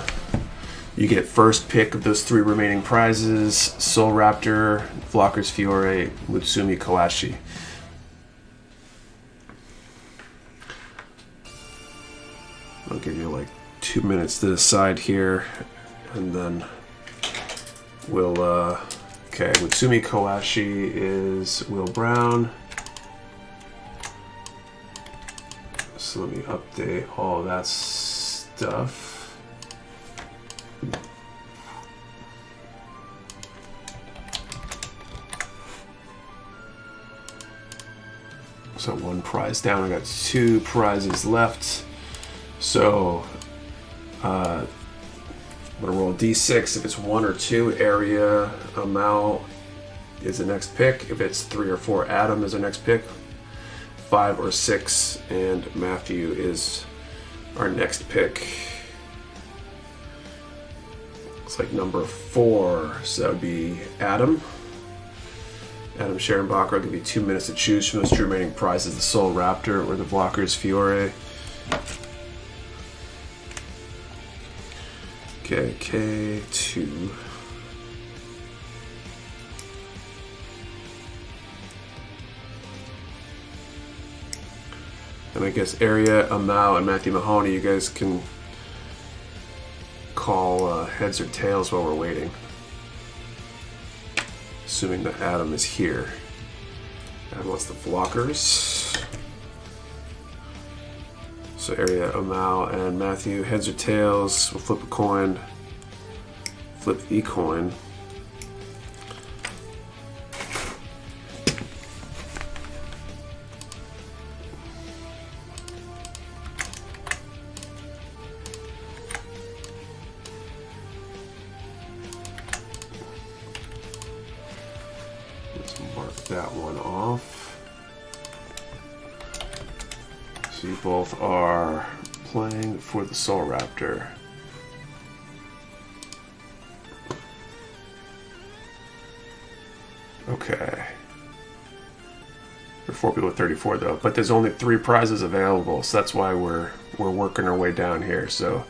You get first pick of those 3 remaining prizes: Soul Raptor, Flocker's Fiore, Mutsumi Kawashi. I'll give you like 2 minutes to decide here, and then we'll. Okay, Mutsumi Kawashi is Will Brown. So let me update all that stuff. So 1 prize down. I got 2 prizes left. So I'm gonna roll a d6. If it's 1 or 2, area amount is the next pick. If it's 3 or 4, Adam is the next pick. 5 or 6, and Matthew is our next pick. It's like number 4, so that would be Adam. Adam Scherenbacher. I'll give you 2 minutes to choose from those 2 remaining prizes: the Soul Raptor or the Blockers Fiore. Okay, K2. And I guess Area, Amal, and Matthew Mahoney, you guys can call heads or tails while we're waiting. Assuming that Adam is here. Adam wants the blockers. So Area, Amal, and Matthew, heads or tails. We'll flip a coin. Flip the coin. Mark that one off. So you both are playing for the Soul Raptor. Okay. There are 4 people with 34 though, but there's only 3 prizes available, so that's why we're working our way down here. So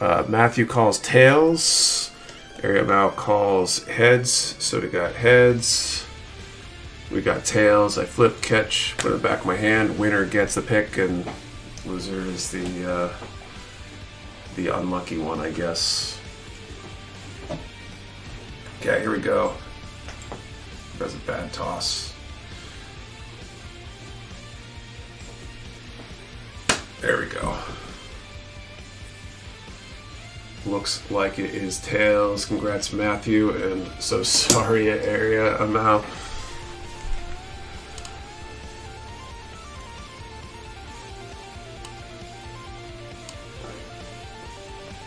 Matthew calls tails. Area Mal calls heads, so we got heads, we got tails. I flip, catch, put it back of my hand. Winner gets the pick, and loser is the unlucky one, I guess. Okay, here we go. That's a bad toss. There we go. Looks like it is tails. Congrats, Matthew, and so sorry, Area Amal.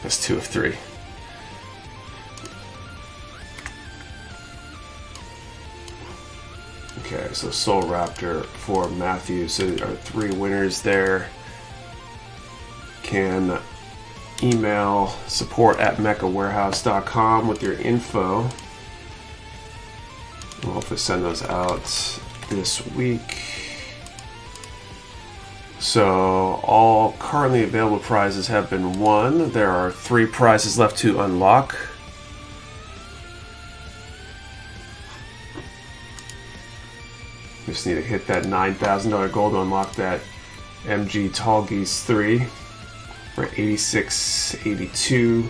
That's 2 of 3. Okay, so Soul Raptor for Matthew. So there are 3 winners there. Can email support@mechawarehouse.com with your info. We'll hopefully send those out this week. So all currently available prizes have been won. There are 3 prizes left to unlock. We just need to hit that $9,000 goal to unlock that MG Tall Geese 3. We're at 8682,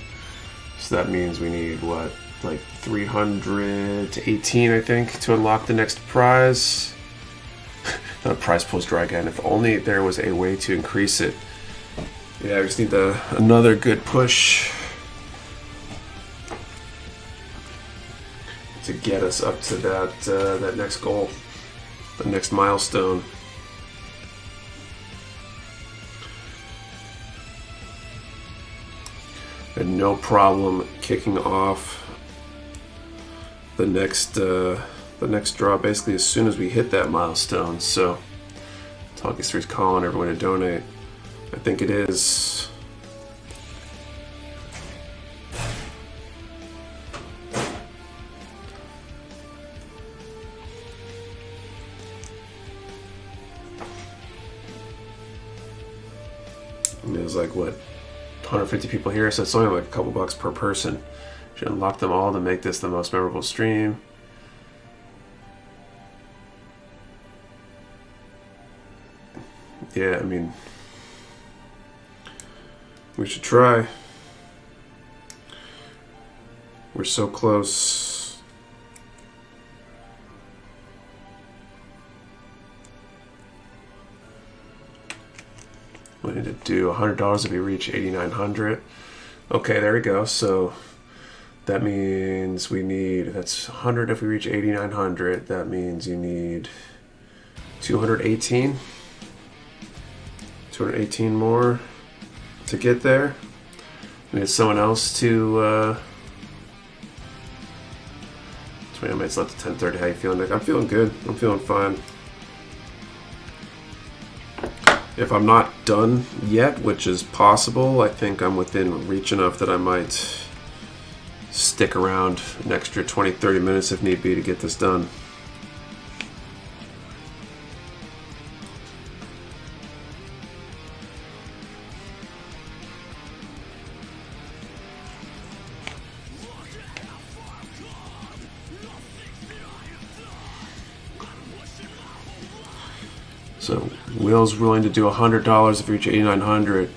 so that means we need what, like 318, I think, to unlock the next prize. The prize pool's dry again. If only there was a way to increase it. Yeah, we just need another good push to get us up to that next goal, the next milestone. And no problem kicking off the next draw basically as soon as we hit that milestone. So Talkie Street's calling everyone to donate. I think it is. And it was like what, 150 people here, so it's only like a couple bucks per person. Should unlock them all to make this the most memorable stream. Yeah, I mean, we should try. We're so close. We need to do $100 if we reach 8,900. Okay, there we go. So that means we need, that's 100 if we reach 8,900. That means you need 218. 218 more to get there. We need someone else to 20 minutes left to 10:30. How you feeling, Nick? I'm feeling good. I'm feeling fine. If I'm not done yet, which is possible, I think I'm within reach enough that I might stick around an extra 20-30 minutes if need be to get this done. So Will's willing to do $100 if we reach 8,900.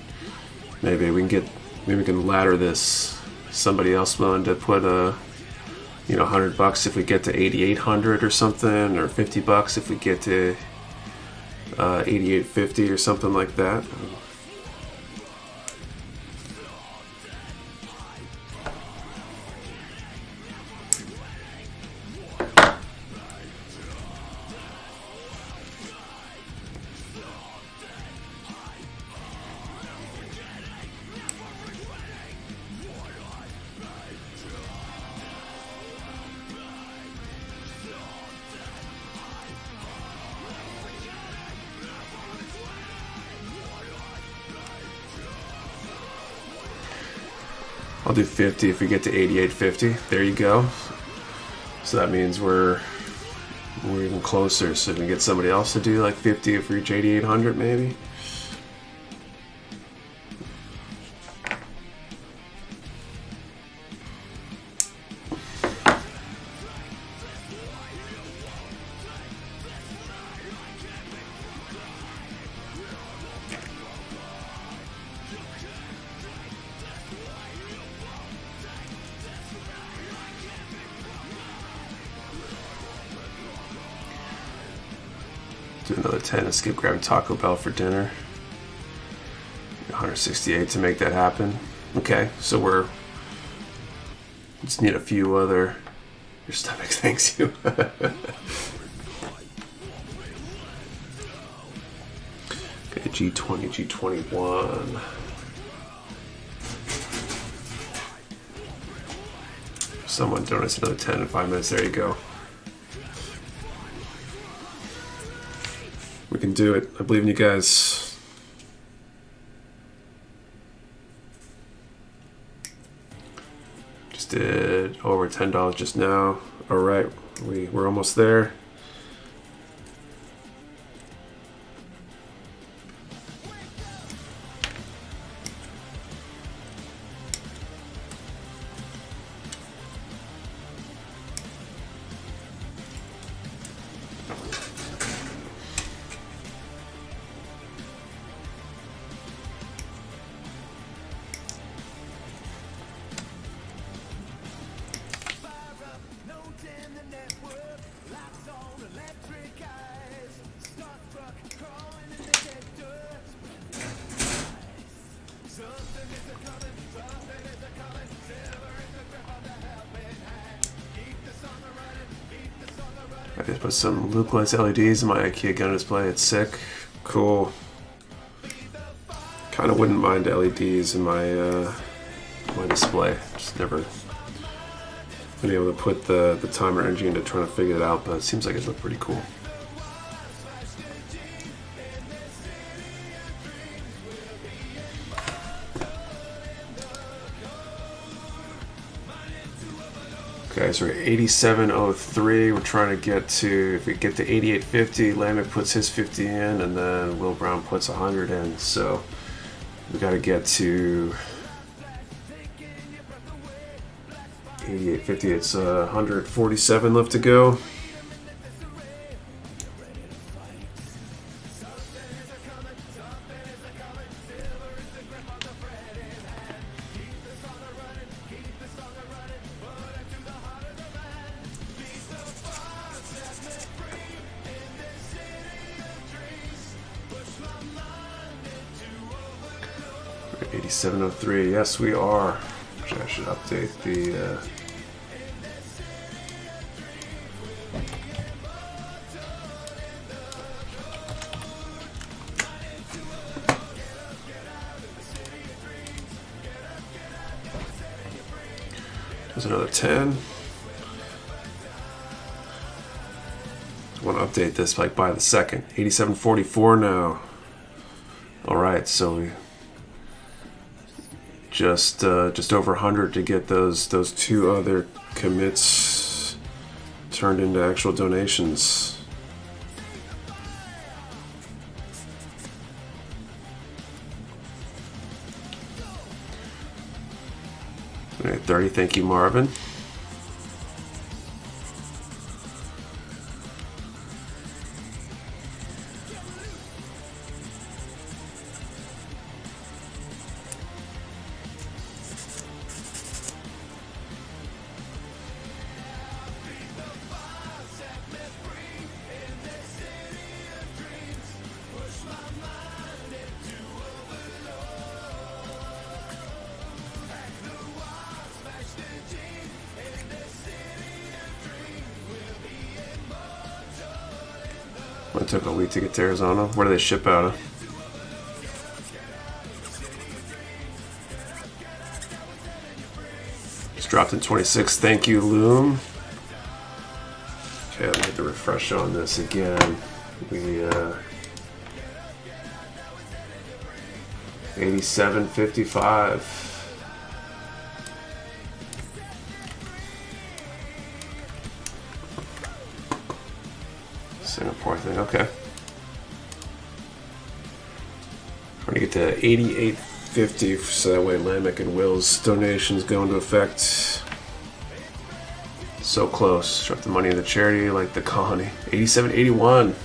Maybe we can ladder this. Somebody else willing to put $100 if we get to 8,800 or something, or $50 if we get to 8,850 or something like that. I'll do 50 if we get to 8850. There you go. So that means we're even closer. So we can get somebody else to do like 50 if we reach 8,800 maybe. Do another 10 and skip grabbing Taco Bell for dinner. 168 to make that happen. Okay, so we're just need a few other. Your stomach thanks you. Okay, G20, G21. Someone donates another 10 in 5 minutes. There you go. We can do it. I believe in you guys. Just did over $10 just now. All right, we're almost there. I just put some Lucas LEDs in my IKEA gun display. It's sick. Cool. Kind of wouldn't mind LEDs in my my display. Just never been able to put the time or energy into trying to figure it out, but it seems like it looked pretty cool. Okay, so we're at 8703. We're trying to get to, if we get to 8850, Lamech puts his 50 in, and then Will Brown puts 100 in. So we got to get to 8850. It's 147 left to go. We're at 8703. Yes, we are. Actually, I should update the. There's another 10. I want to update this like by the second. 87.44 now. All right, so we just over 100 to get those two other commits turned into actual donations. All right, 30. Thank you, Marvin. It took a week to get to Arizona. Where do they ship out of? Just dropped in 26. Thank you, Loom. Okay, let me hit the refresh on this again. We 87.55. Singapore thing, okay. Trying to get to 88.50 so that way Lamech and Will's donations go into effect. So close. Drop the money in the charity like the colony. 87.81.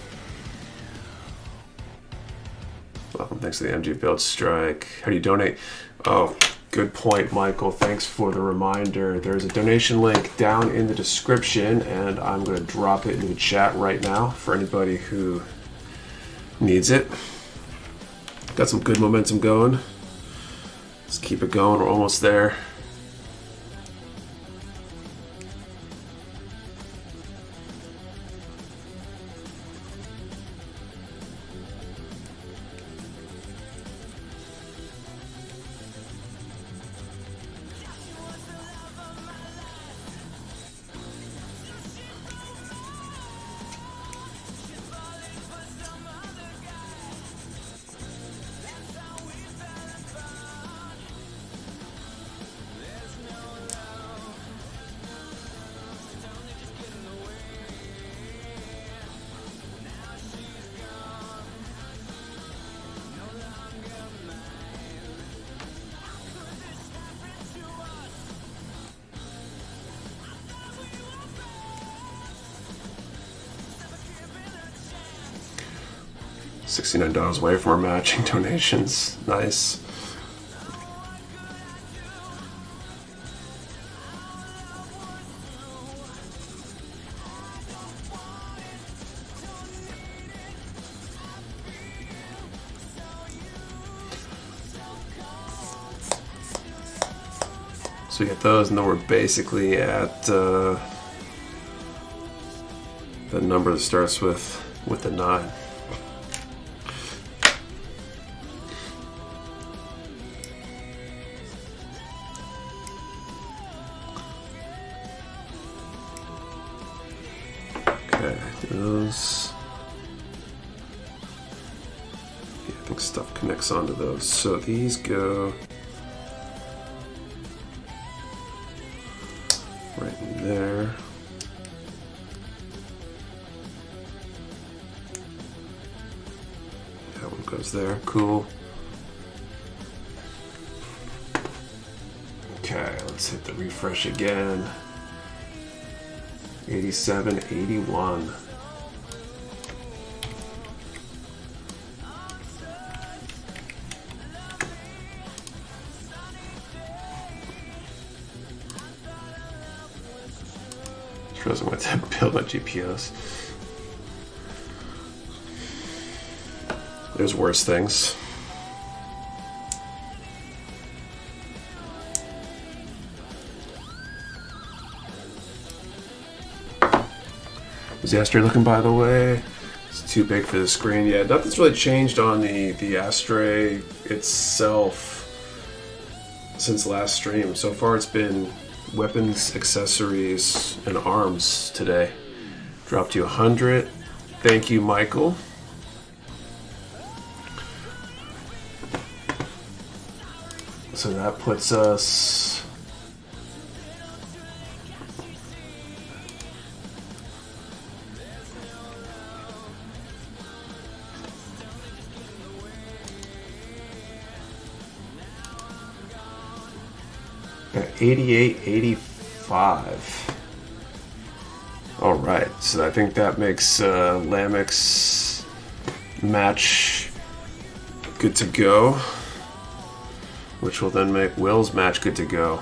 Welcome, thanks to the MG Build Strike. How do you donate? Oh, good point, Michael. Thanks for the reminder. There's a donation link down in the description, and I'm going to drop it into the chat right now for anybody who needs it. Got some good momentum going. Let's keep it going. We're almost there. $69 away from our matching donations. Nice. So we get those, and then we're basically at the number that starts with the 9. Those, yeah, I think stuff connects onto those. So these go right in there. That one goes there. Cool. Okay, let's hit the refresh again. 87.81. Doesn't want to build my GPS. There's worse things. Is the Astray looking, by the way? It's too big for the screen. Yeah, nothing's really changed on the Astray itself since last stream. So far it's been weapons, accessories, and arms today. Dropped you 100. Thank you, Michael. So that puts us at 88.85. All right, so I think that makes Lamek's match good to go, which will then make Will's match good to go.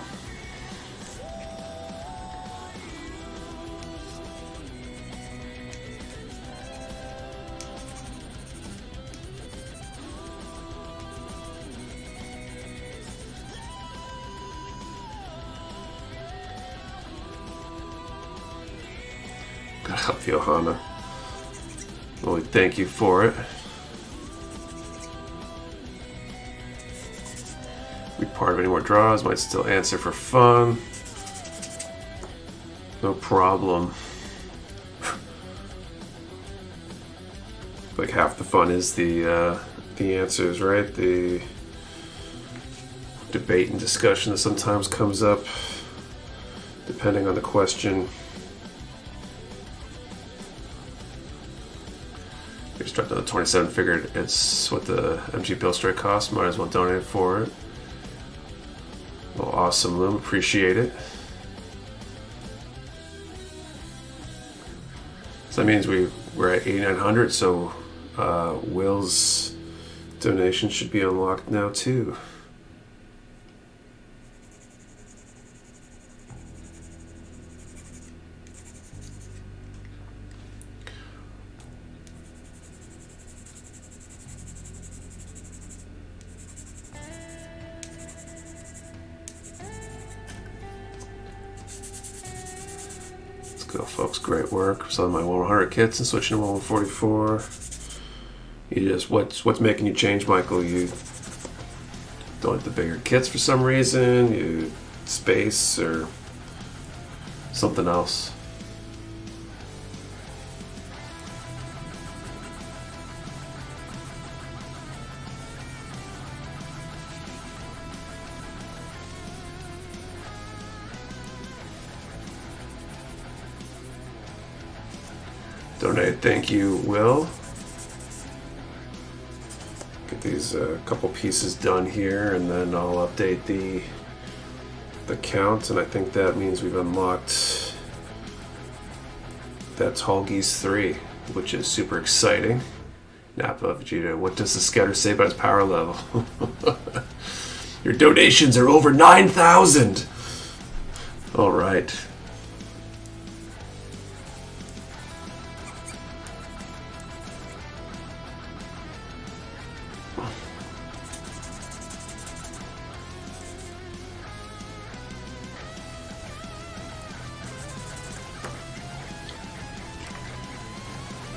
Gotta help Johanna. Well, thank you for it. Be part of any more draws, might still answer for fun. No problem. Like half the fun is the answers, right? The debate and discussion that sometimes comes up depending on the question. Here's dropped another 27. Figured it's what the MG Bill Strike costs. Might as well donate for it. Well, awesome, Loom. Appreciate it. So that means we're at 8,900. So Will's donation should be unlocked now too. Go, folks. Great work. Selling my 100 kits and switching to 144. You just what's making you change, Michael? You don't like the bigger kits for some reason. You space or something else. Donate, thank you, Will. Get these couple pieces done here, and then I'll update the count. And I think that means we've unlocked that Tall Geese 3, which is super exciting. Napa, Vegeta, what does the scouter say about his power level? Your donations are over 9,000. All right.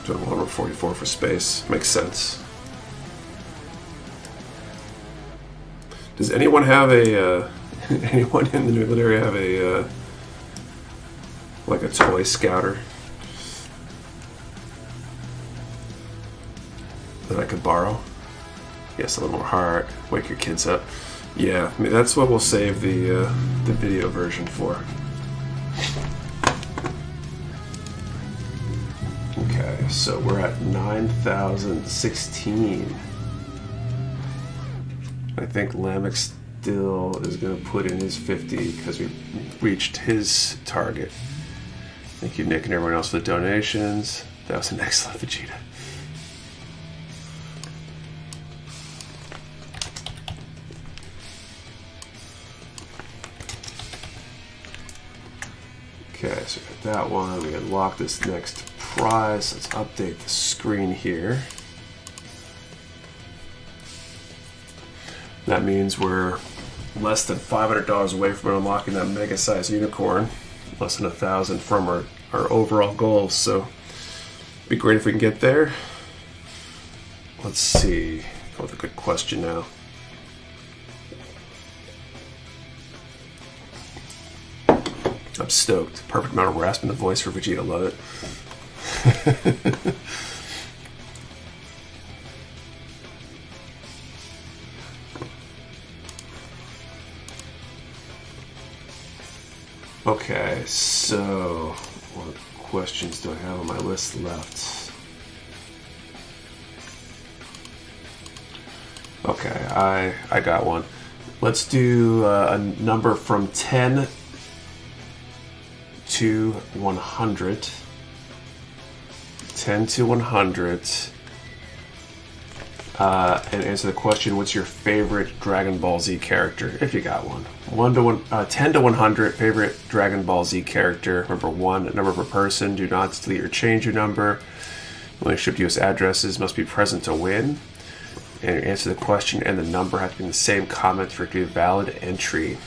Doing 144 for space. Makes sense. Does anyone have a anyone in the military have a like a toy scouter that I could borrow? Yes, a little more heart. Wake your kids up. Yeah, I mean, that's what we'll save the video version for. Okay, so we're at 9,016. I think Lamek still is going to put in his 50 because we reached his target. Thank you, Nick, and everyone else for the donations. That was an excellent Vegeta. Okay, so we got that one. We unlock this next prize. Let's update the screen here. That means we're less than $500 away from unlocking that mega size unicorn. Less than 1,000 from our overall goals. So it'd be great if we can get there. Let's see. Go with a good question now. I'm stoked. Perfect amount of rasp in the voice for Vegeta. Love it. Okay, so what questions do I have on my list left? Okay, I got one. Let's do a number from 10 to 100. 10 to 100. And answer the question, what's your favorite Dragon Ball Z character, if you got one? 10 to 100, favorite Dragon Ball Z character. Remember, 1 number per person. Do not delete or change your number. Only shipped US addresses must be present to win. And answer the question and the number have to be in the same comment for it to be a valid entry.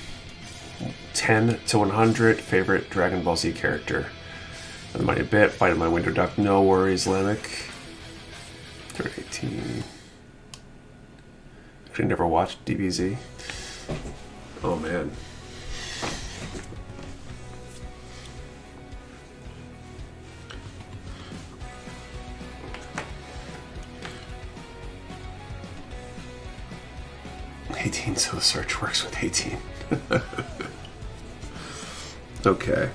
10 to 100, favorite Dragon Ball Z character. The money a bit, fight in my winter duck, no worries, Lemic. 18. Actually, never watched DBZ. Oh man. So the search works with 18. Okay.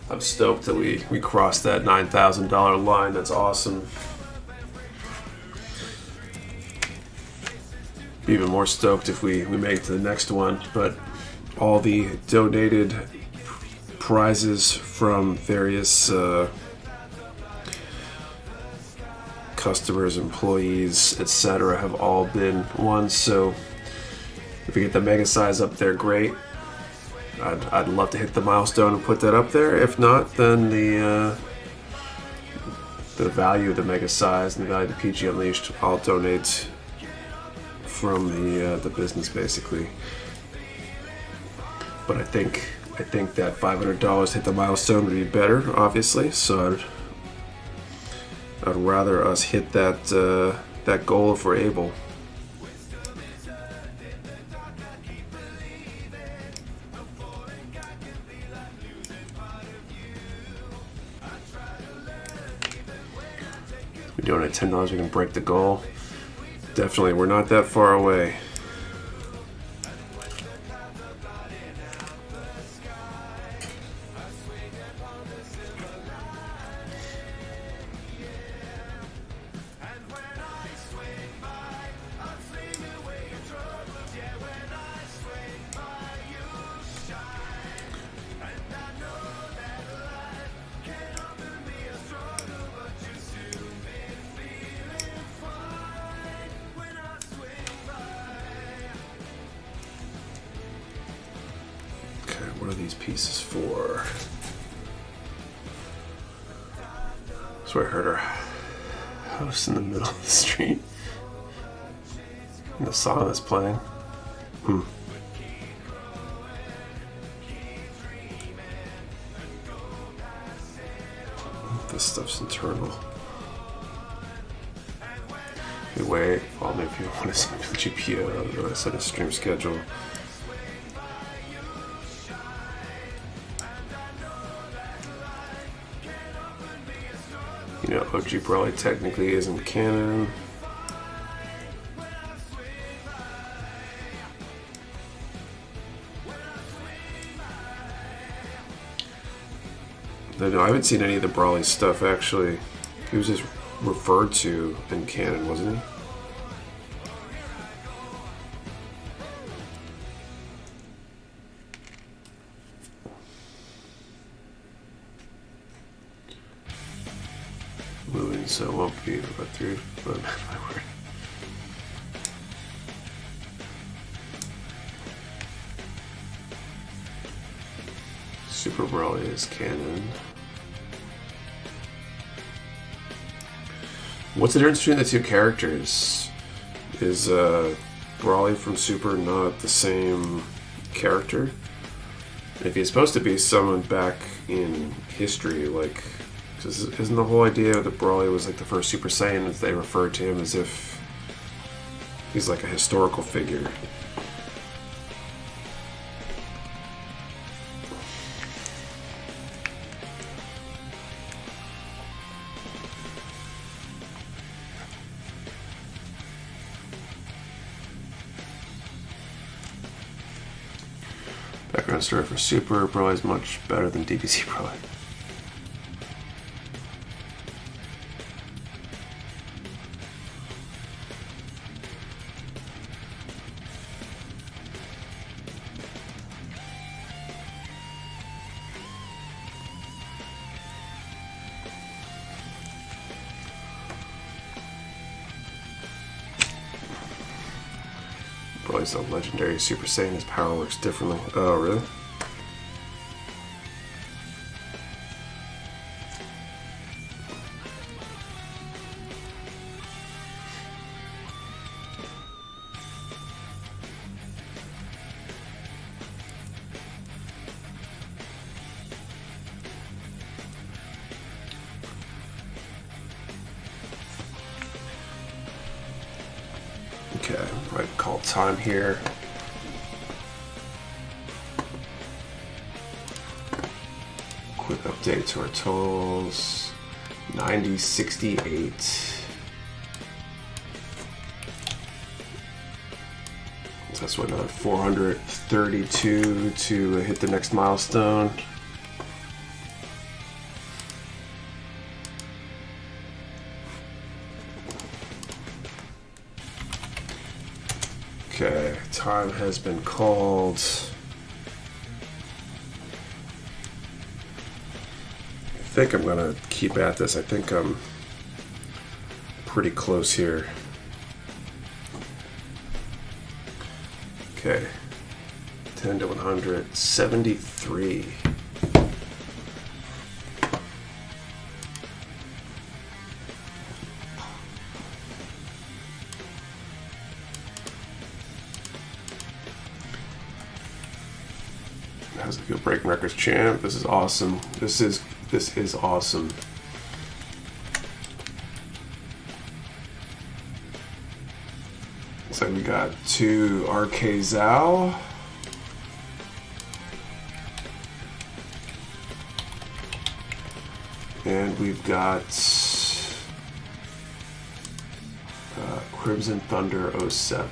I'm stoked that we crossed that $9,000 line. That's awesome. Be even more stoked if we make it to the next one. But all the donated prizes from various customers, employees, etc. have all been won. So if we get the mega size up there, great. I'd love to hit the milestone and put that up there. If not, then the value of the mega size and the value of the PG Unleashed, I'll donate from the business basically. But I think that $500 hit the milestone would be better, obviously. So I'd rather us hit that goal if we're able. We're doing it at $10, we can break the goal. Definitely, we're not that far away. What are these pieces for? So I heard our house in the middle of the street. And the song that's playing. This stuff's internal. Anyway, follow me if you want to see the GPO. I set a stream schedule. You know, OG Brawley technically isn't canon. No, I haven't seen any of the Brawley stuff actually. He was just referred to in canon, wasn't he? Moving, so it won't be about 3, but my word. Super Brawley is canon. What's the difference between the two characters? Is Brawley from Super not the same character? If he's supposed to be someone back in history, like, isn't the whole idea that Brawley was like the first Super Saiyan, as they referred to him as if He's like a historical figure. Background story for Super Broly is much better than DBZ Broly. Broly's a legendary Super Saiyan. His power works differently. Oh, really? Okay, right, call time here. Quick update to our totals. 9068. So that's what, another 432 to hit the next milestone. Okay, time has been called. I think I'm gonna keep at this. I think I'm pretty close here. Okay, 10 to 100, 73. How's it feel, breaking records champ? This is awesome. This is awesome. Looks like we got 2 RK Zhao. And we've got Crimson Thunder 07.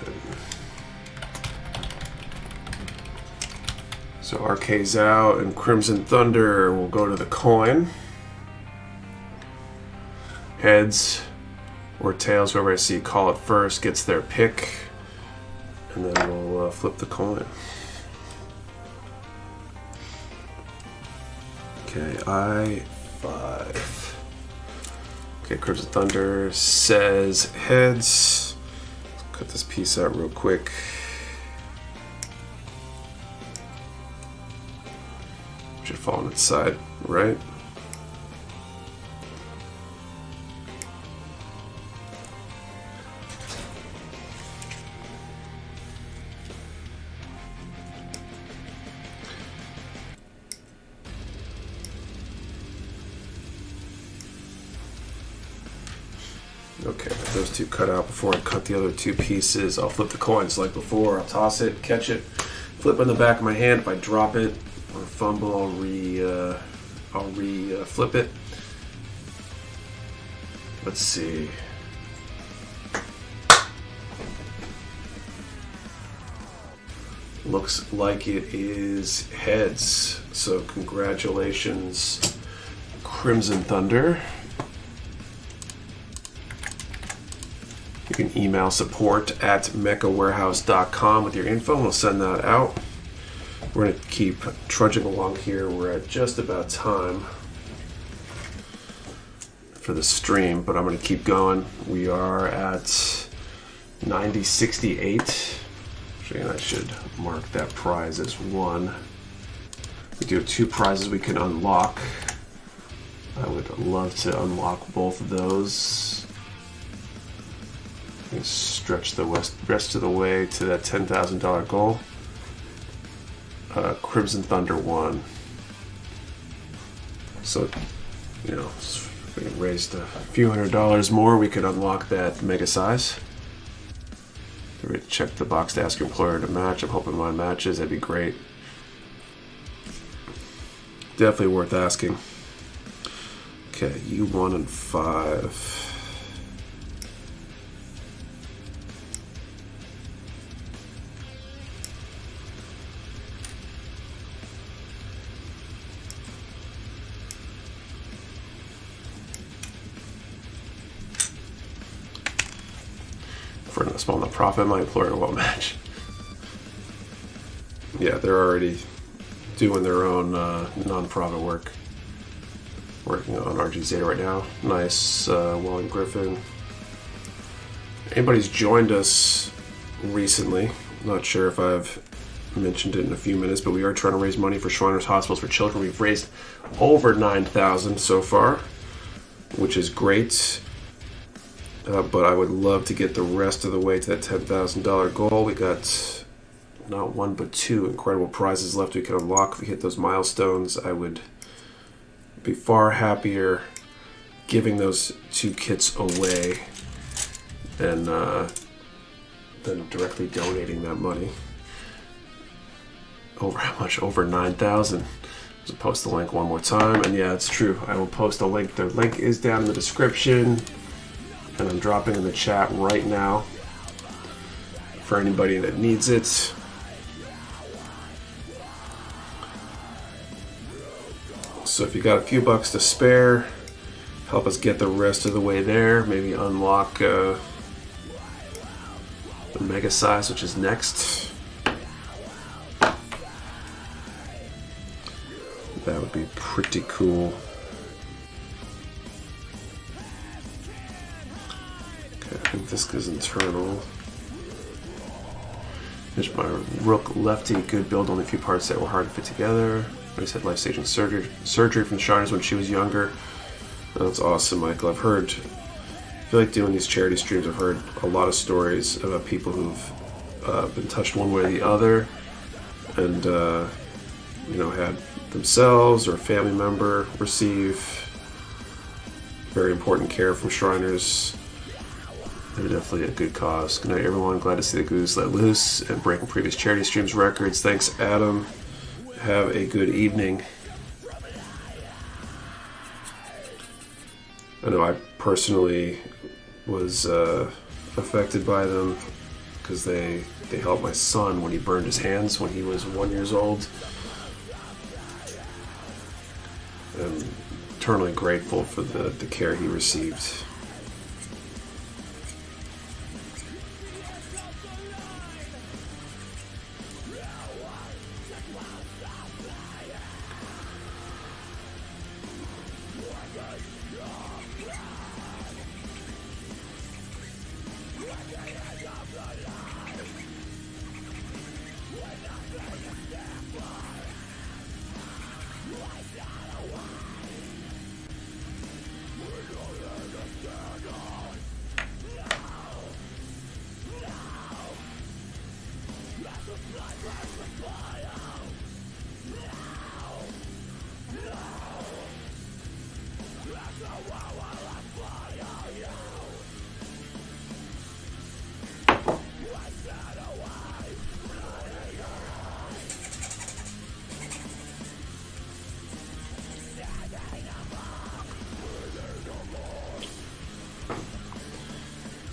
So RK Zhao and Crimson Thunder will go to the coin. Heads or tails, whoever I see call it first gets their pick. And then we'll flip the coin. Okay, I5. Okay, Crimson Thunder says heads. Let's cut this piece out real quick. Should fall on its side, right? Okay, those two cut out before I cut the other 2 pieces. I'll flip the coins like before. I'll toss it, catch it, flip it in the back of my hand. If I drop it or fumble, I'll flip it. Let's see. Looks like it is heads. So congratulations, Crimson Thunder. You can email support@mechawarehouse.com with your info and we'll send that out. We're going to keep trudging along here. We're at just about time for the stream, but I'm going to keep going. We are at 9068. Actually, I should mark that prize as 1. We do have 2 prizes we can unlock. I would love to unlock both of those. And stretch the rest of the way to that $10,000 goal. Crimson Thunder 1. So, you know, if we raised a few $100s more, we could unlock that mega size. Check the box to ask your employer to match. I'm hoping mine matches. That'd be great. Definitely worth asking. Okay, you 1 and 5. For a small nonprofit, my employer won't match. Yeah, they're already doing their own nonprofit work. Working on RG Zeta right now. Nice, Walling Griffin. Anybody's joined us recently, not sure if I've mentioned it in a few minutes, but we are trying to raise money for Shriners Hospitals for Children. We've raised over $9,000 so far, which is great. But I would love to get the rest of the way to that $10,000 goal. We got not one but 2 incredible prizes left we can unlock. If we hit those milestones, I would be far happier giving those 2 kits away than directly donating that money. Over how much? Over 9,000. I'll post the link one more time, and yeah, it's true. I will post a link. The link is down in the description. And I'm dropping in the chat right now for anybody that needs it. So if you got a few bucks to spare, help us get the rest of the way there. Maybe unlock the mega size, which is next. That would be pretty cool. I think this is internal. Here's my Rook Lefty, good build, only a few parts that were hard to fit together. I just had life-saving surgery from the Shriners when she was younger. That's awesome, Michael. I feel like doing these charity streams, I've heard a lot of stories about people who've been touched one way or the other, and had themselves or a family member receive very important care from Shriners. They're definitely a good cause. Good night, everyone. Glad to see the Goose let loose and breaking previous charity streams records. Thanks, Adam. Have a good evening. I know I personally was affected by them because they helped my son when he burned his hands when he was 1 year old. I'm eternally grateful for the care he received.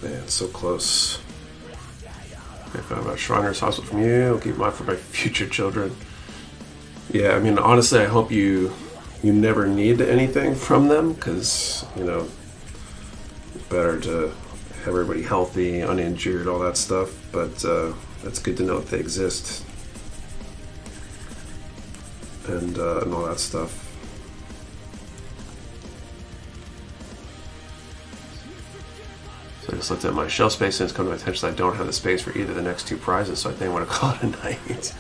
Man, so close. I found about Shriners Hospital from you. I'll keep mine for my future children. Yeah, I mean, honestly, I hope you never need anything from them, because, it's better to have everybody healthy, uninjured, all that stuff. But that's good to know that they exist. And all that stuff. I just looked at my shelf space and it's come to my attention that I don't have the space for either of the next 2 prizes, so I think I'm going to call it a night.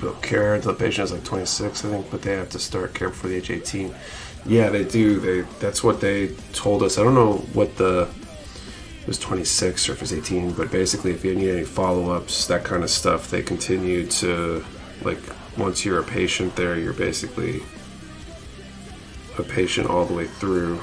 build care until the patient is like 26, I think, but they have to start care before the age 18. Yeah, they do. That's what they told us. I don't know what it was 26 or if it was 18, but basically if you need any follow-ups, that kind of stuff, they continue to, like, once you're a patient there, you're basically a patient all the way through.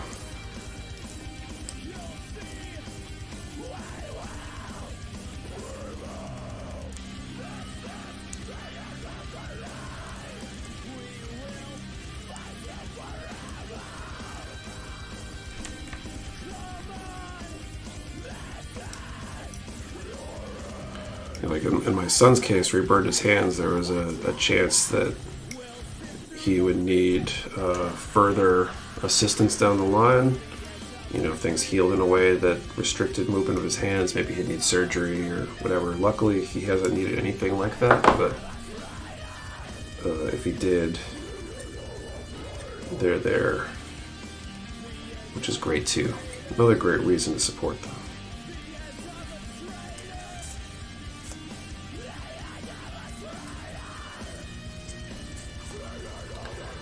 Like in my son's case where he burned his hands, there was a chance that he would need further assistance down the line. You know, if things healed in a way that restricted movement of his hands, maybe he'd need surgery or whatever. Luckily, he hasn't needed anything like that, but if he did, they're there, which is great too. Another great reason to support them.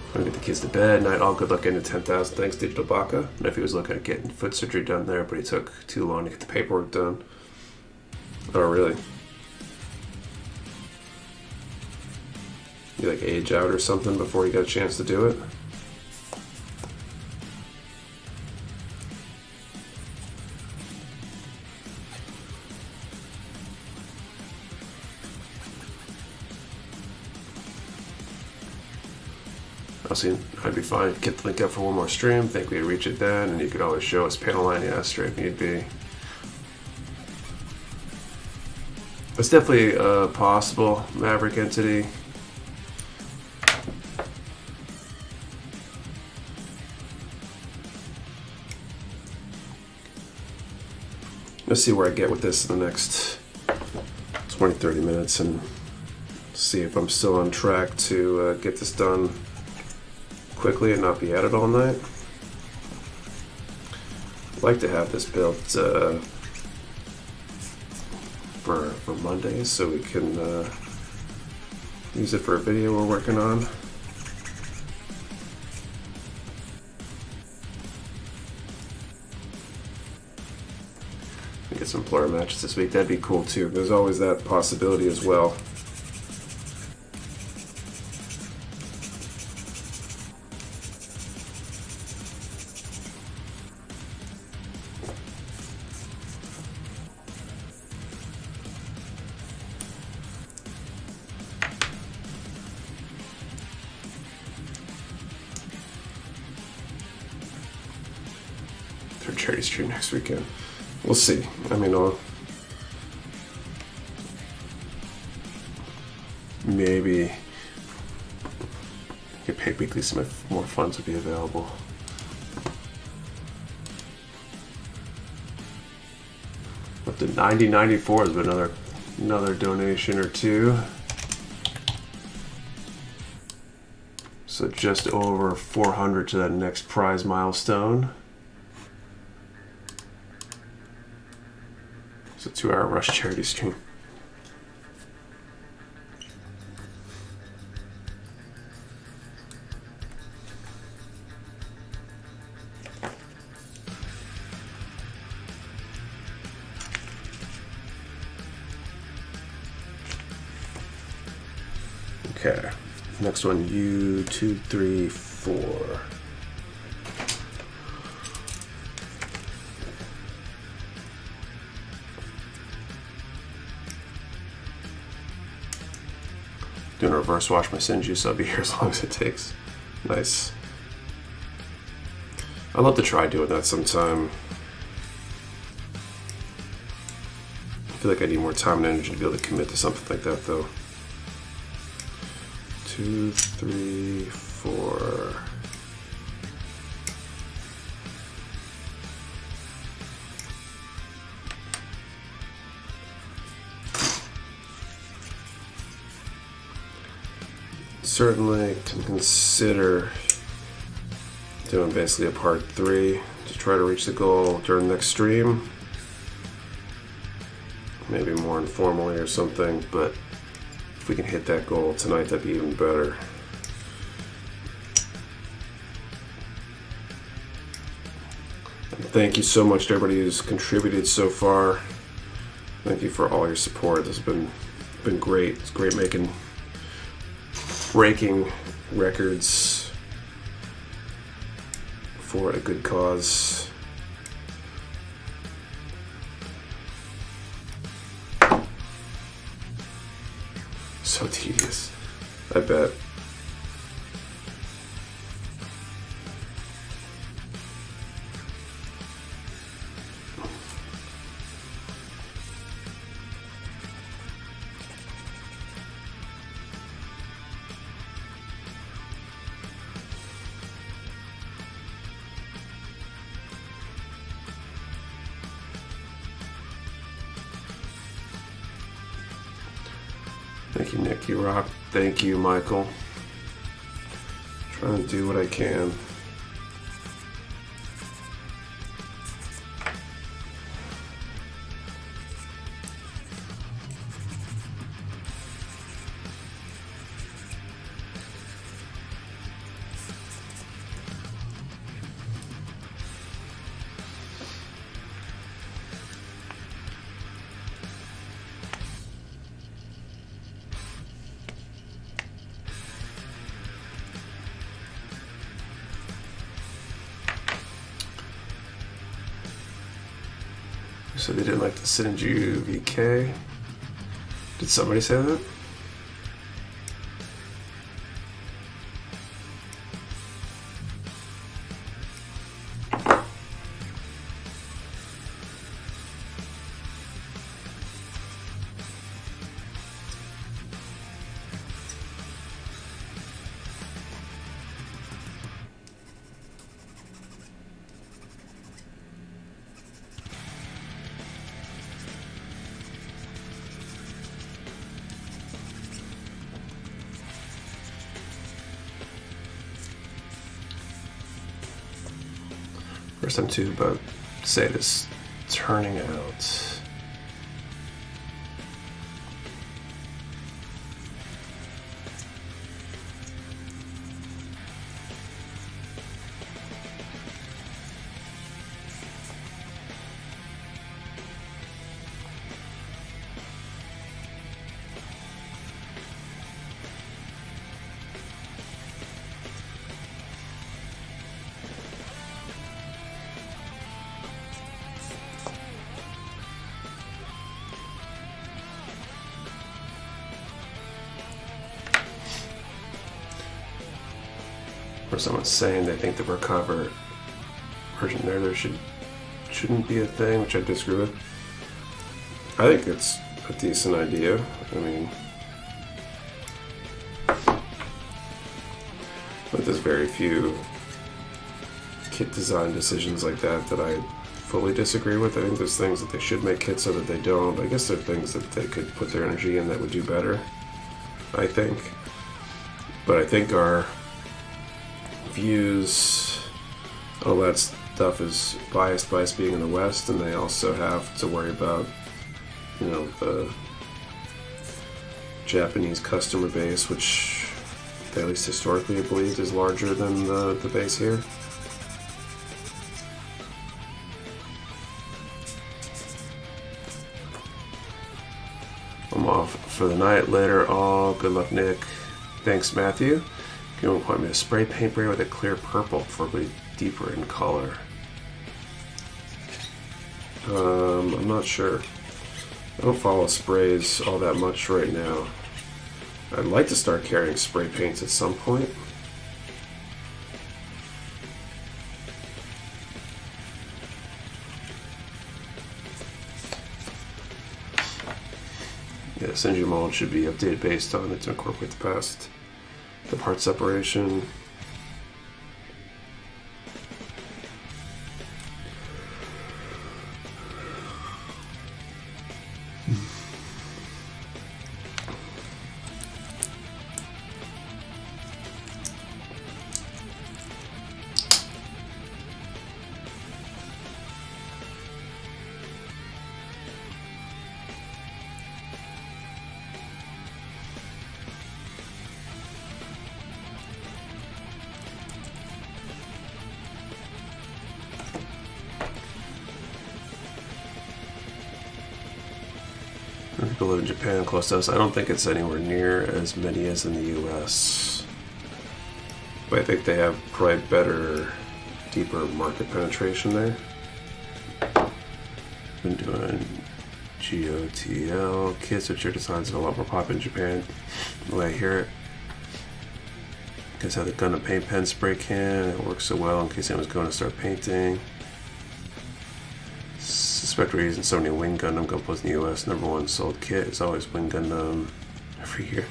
I'm gonna get the kids to bed. Night all, good luck into 10,000. Thanks, Digital Baka. And if he was looking at getting foot surgery done there, but he took too long to get the paperwork done. Oh, really? You like age out or something before you got a chance to do it? I'd be fine. Get the link up for one more stream. Think we'd reach it then, and you could always show us panel line yesterday if need be. It's definitely possible, Maverick Entity. Let's see where I get with this in the next 20-30 minutes and see if I'm still on track to get this done quickly and not be at it all night. I'd like to have this built for Monday so we can use it for a video we're working on. Get some player matches this week. That'd be cool too. There's always that possibility as well. Charity stream next weekend. We'll see. I mean, I'll maybe get paid weekly so more funds would be available. Up to 90.94 has been another donation or two. So just over 400 to that next prize milestone. It's a 2-hour Rush charity stream. Okay, next one, U234. Doing a reverse wash my sin juice, I'll be here as long as it takes. Nice. I'd love to try doing that sometime. I feel like I need more time and energy to be able to commit to something like that though. 2, 3, 4. Certainly can consider doing basically a part 3 to try to reach the goal during the next stream. Maybe more informally or something, but If we can hit that goal tonight, that'd be even better. And thank you so much to everybody who's contributed so far. Thank you for all your support. This has been great. It's great breaking records for a good cause. So tedious, I bet. Thank you, Nick. You rock. Thank you, Michael. Trying to do what I can. So they didn't like the Sinju VK. Did somebody say that? First time too, but say this turning out. Or someone's saying they think the recover version there shouldn't be a thing, which I disagree with. I think it's a decent idea. I mean, but there's very few kit design decisions like that that I fully disagree with. I think there's things that they should make kits so that they don't. I guess there are things that they could put their energy in that would do better, I think. But I think our views, all that stuff is biased by us being in the West, and they also have to worry about, you know, the Japanese customer base, which they at least historically believed is larger than the base here. I'm off for the night later. Oh, good luck, Nick. Thanks, Matthew. You don't want me to spray paint braid with a clear purple, preferably deeper in color. I'm not sure. I don't follow sprays all that much right now. I'd like to start carrying spray paints at some point. Yeah, Sinju mold should be updated based on it to incorporate the past. The part separation. people live in Japan close to us. I don't think it's anywhere near as many as in the US. But I think they have probably better, deeper market penetration there. Been doing GOTL. Kids with your designs are a lot more popular in Japan. The way I hear it. Guys have the Gundam paint pen spray can. It works so well in case anyone's going to start painting. Suspect we're using so many Wing Gundam Gunpos in the US. #1 sold kit is always Wing Gundam every year.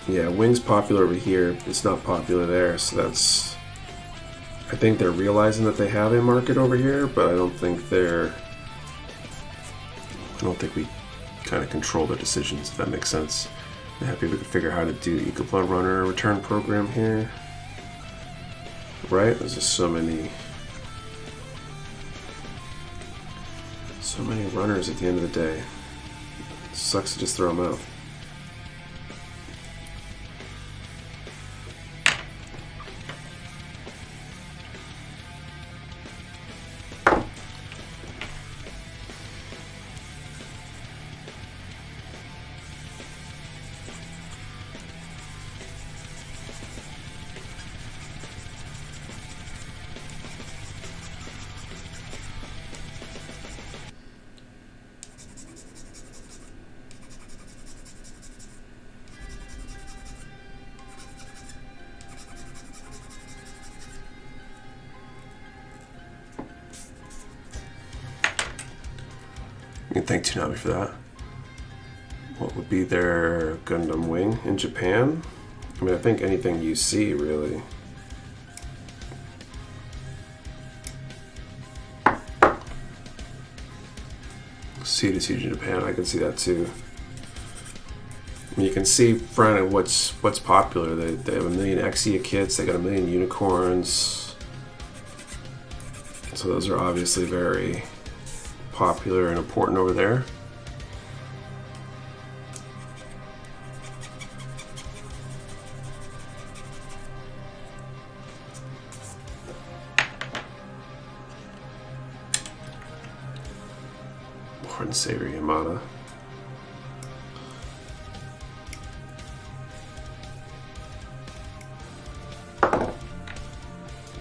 Yeah, Wing's popular over here. It's not popular there, so that's... I think they're realizing that they have a market over here, but I don't think we kind of control their decisions, if that makes sense. I'm happy we could figure out how to do EcoPlug runner return program here. Right? There's just so many runners at the end of the day. It sucks to just throw them out. You can thank Toonami for that. What would be their Gundam Wing in Japan? I mean, I think anything you see, really. Seed is huge in Japan. I can see that too. I mean, you can see, Brandon, what's popular. They have 1 million Exia kits. They got 1 million unicorns. So those are obviously very popular and important over there. Hard and savory Yamada.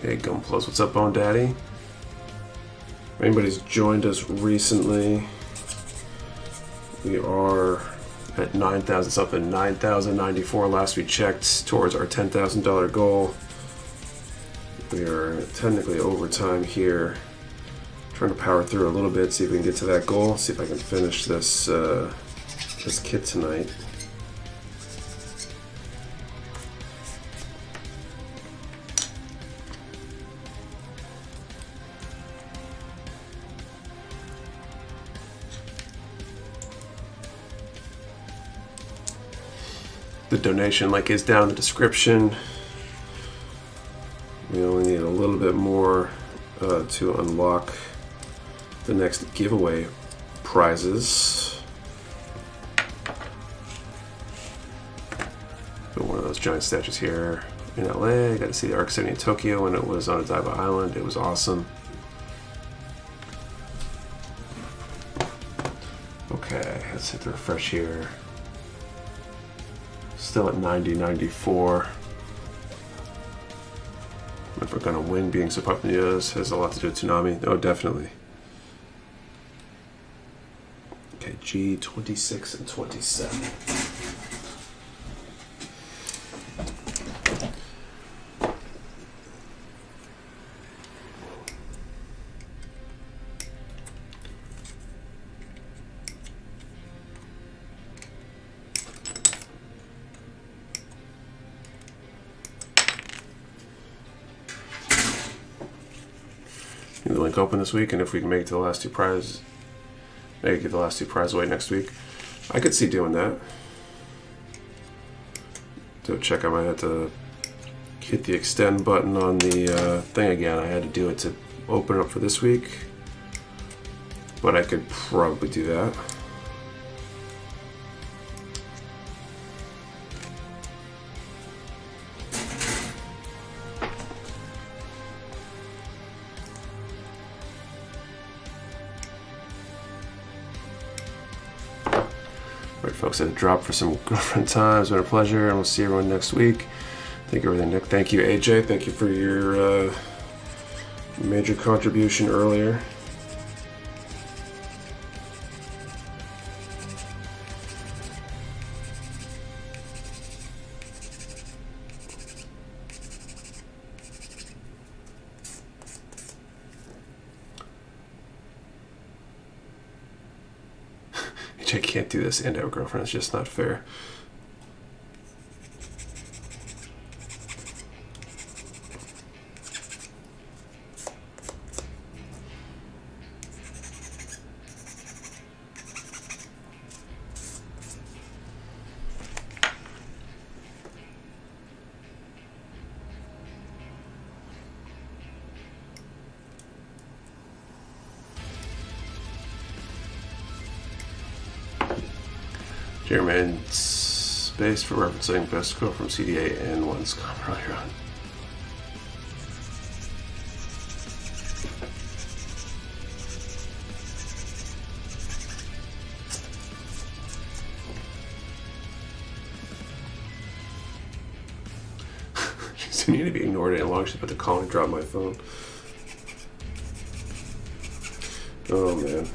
Hey, Gumplos, what's up, Bone Daddy? If anybody's joined us recently, we are at 9,000 something, 9,094 last we checked, towards our $10,000 goal. We are technically overtime here. Trying to power through a little bit, see if we can get to that goal, see if I can finish this this kit tonight. The donation link is down in the description. We only need a little bit more to unlock the next giveaway prizes. But one of those giant statues here in LA. I got to see the Arc 70 in Tokyo when it was on Odaiba Island. It was awesome. Okay, let's hit the refresh here. Still at 90.94. If we're gonna win, being so popular in the US has a lot to do with Toonami. Oh, definitely. Okay, G26 and 27. The link open this week, and if we can make it to the last two prizes, maybe get the last two prizes away next week. I could see doing that. To check, I might have to hit the extend button on the thing again. I had to do it to open it up for this week, but I could probably do that. Alright, folks, I had to drop for some girlfriend time. It's been a pleasure, and we'll see everyone next week. Thank you, everything, Nick. Thank you, AJ. Thank you for your major contribution earlier. AJ can't do this and have a girlfriend. It's just not fair. Chairman space for referencing best quote from CDA and one's comment earlier on. She didn't need to be ignored any longer. She's about to call and drop my phone. Oh man.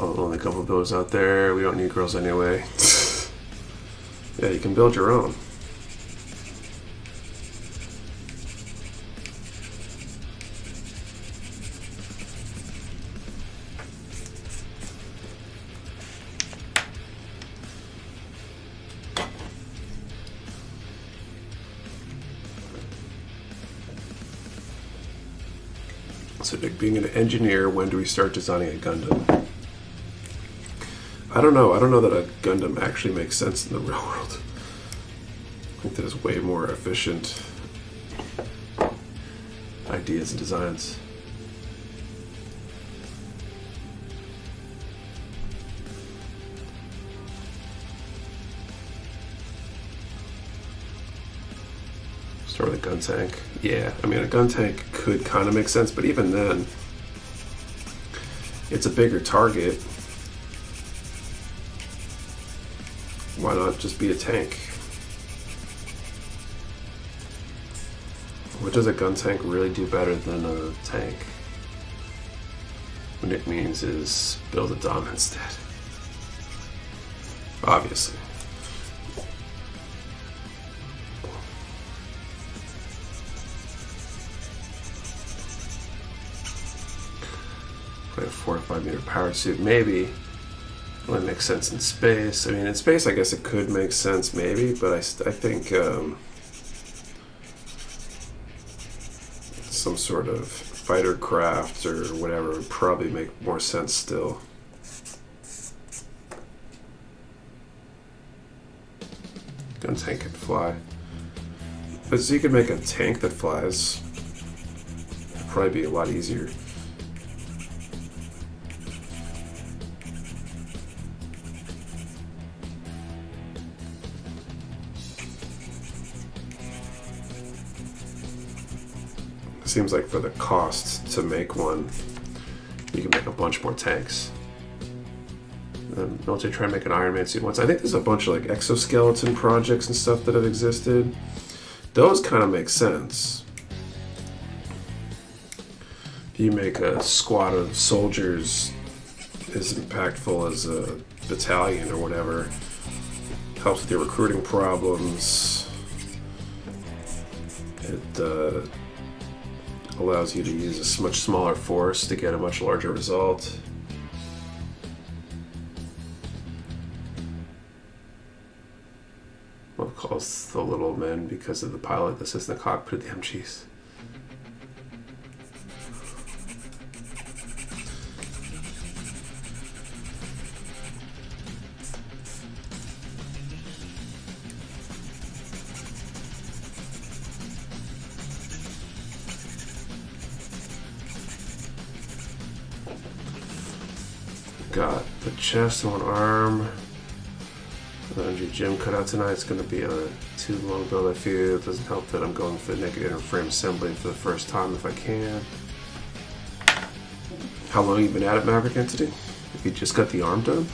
Only a couple of builders out there. We don't need girls anyway. Yeah, you can build your own. So, Nick, being an engineer, when do we start designing a Gundam? I don't know. I don't know that a Gundam actually makes sense in the real world. I think there's way more efficient ideas and designs. Start with a gun tank. Yeah, I mean, a gun tank could kind of make sense, but even then, it's a bigger target. Why not just be a tank? What does a gun tank really do better than a tank? What it means is build a Dom instead. Obviously. Probably a 4 or 5 meter powered suit, maybe. Only makes sense in space. I mean, in space, I guess it could make sense, maybe, but I think some sort of fighter craft or whatever would probably make more sense still. Gun tank could fly. But so you could make a tank that flies. It'd probably be a lot easier. Seems like for the cost to make one, you can make a bunch more tanks. And military try to make an Iron Man suit once. I think there's a bunch of like exoskeleton projects and stuff that have existed. Those kind of make sense. If you make a squad of soldiers as impactful as a battalion or whatever, helps with your recruiting problems. It allows you to use a much smaller force to get a much larger result. What calls the little men because of the pilot that sits in the cockpit of the MGs. Got the chest and one arm. the energy gym cutout tonight. It's going to be a too long build. I feel it doesn't help that I'm going for the naked inner frame assembly for the first time if I can. How long have you been at it, Maverick Entity? If you just got the arm done?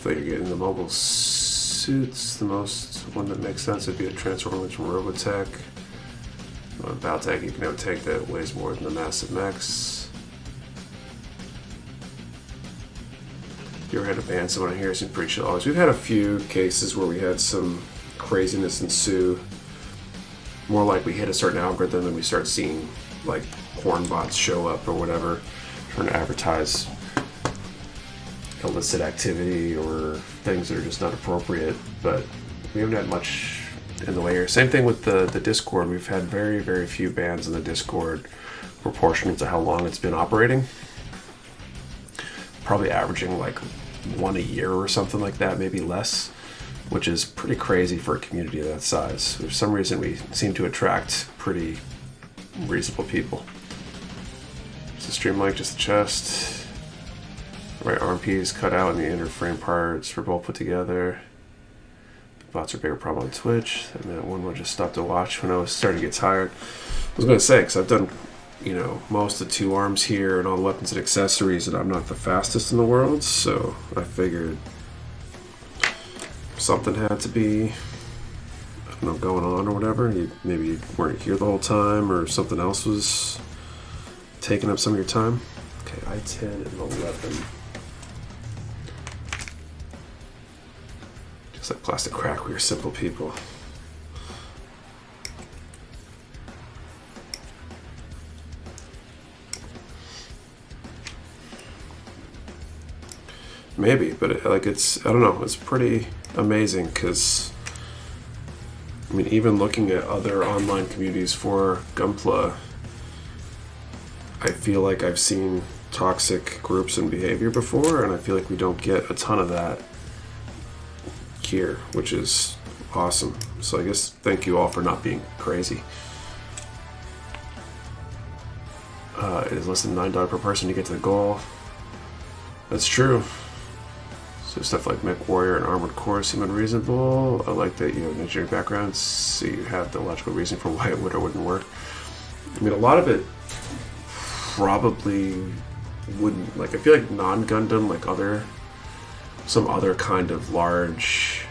So you're getting the mobile suits. The most one that makes sense would be a Transformers from Robotech. Or a Battech, you can have a tank that weighs more than the massive mechs. You ever had to ban someone in here? Seems pretty chill. Always. We've had a few cases where we had some craziness ensue. More like we hit a certain algorithm and we start seeing like porn bots show up or whatever, trying to advertise illicit activity or things that are just not appropriate, but we haven't had much in the way here. Same thing with the Discord. We've had very, very few bans in the Discord proportional to how long it's been operating. Probably averaging like one a year or something like that, maybe less, which is pretty crazy for a community of that size. For some reason, we seem to attract pretty reasonable people. It's a stream link, just the chest. Right arm piece cut out and the inner frame parts were both put together. Bots are a bigger problem on Twitch. And that one would just stop to watch when I was starting to get tired. I was going to say, because I've done, most of the two arms here and all the weapons and accessories, and I'm not the fastest in the world, so I figured something had to be, going on or whatever. Maybe you weren't here the whole time, or something else was taking up some of your time. Okay, I-10 and 11. Just like plastic crack, we are simple people. Maybe, but I don't know, it's pretty amazing because, even looking at other online communities for Gunpla, I feel like I've seen toxic groups and behavior before, and I feel like we don't get a ton of that here, which is awesome. So I guess thank you all for not being crazy. It is less than $9 per person to get to the goal. That's true. So stuff like Mech Warrior and Armored Core seem unreasonable. I like that you have an engineering background, so you have the logical reason for why it would or wouldn't work. A lot of it probably wouldn't. I feel like non-Gundam, some other kind of large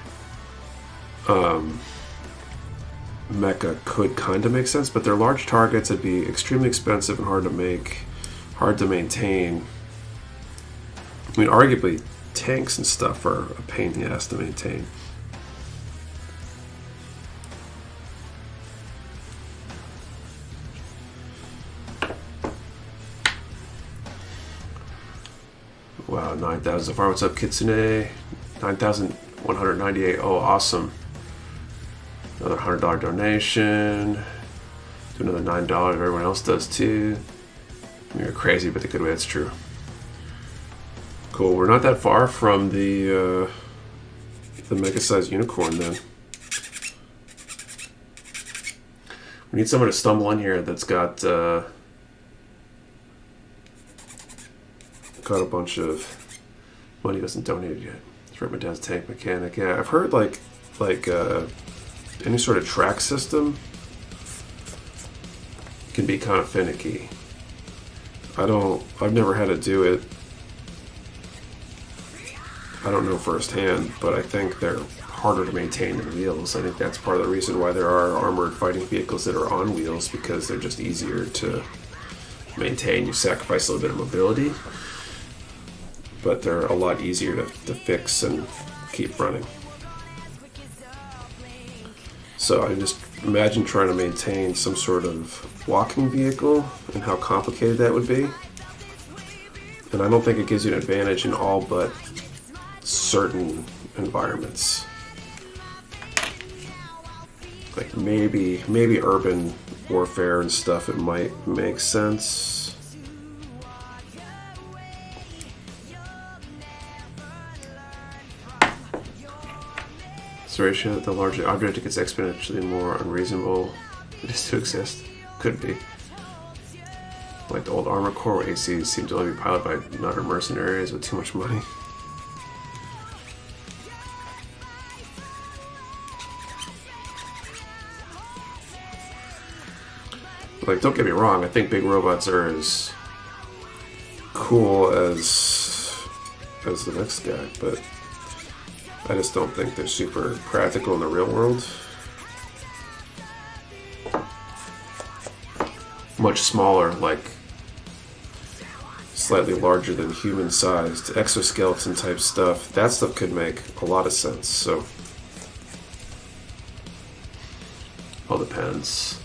mecha could kind of make sense, but they're large targets. It'd be extremely expensive and hard to make, hard to maintain. Arguably tanks and stuff are a pain in the ass to maintain. Wow, 9,000 so far. What's up, Kitsune? 9,198. Oh, awesome. Another $100 donation. Do another $9. Everyone else does too. You're crazy, but the good way, that's true. Cool. We're not that far from the mega-sized unicorn then. We need someone to stumble in here that's got a bunch of money, doesn't donate yet. It's right, my dad's tank mechanic. Yeah, I've heard like any sort of track system can be kind of finicky. I've never had to do it. I don't know firsthand, but I think they're harder to maintain than wheels. I think that's part of the reason why there are armored fighting vehicles that are on wheels, because they're just easier to maintain. You sacrifice a little bit of mobility, but they're a lot easier to fix and keep running. So I just imagine trying to maintain some sort of walking vehicle and how complicated that would be. And I don't think it gives you an advantage in all but certain environments. Like maybe urban warfare and stuff, it might make sense. Duration that the larger object gets exponentially more unreasonable it is to exist. Could be. Like the old Armor Corps where ACs seem to only be piloted by nutter mercenaries with too much money. Like, don't get me wrong, I think big robots are as cool as the next guy, but I just don't think they're super practical in the real world. Much smaller, like slightly larger than human sized exoskeleton type stuff, that stuff could make a lot of sense. So all depends.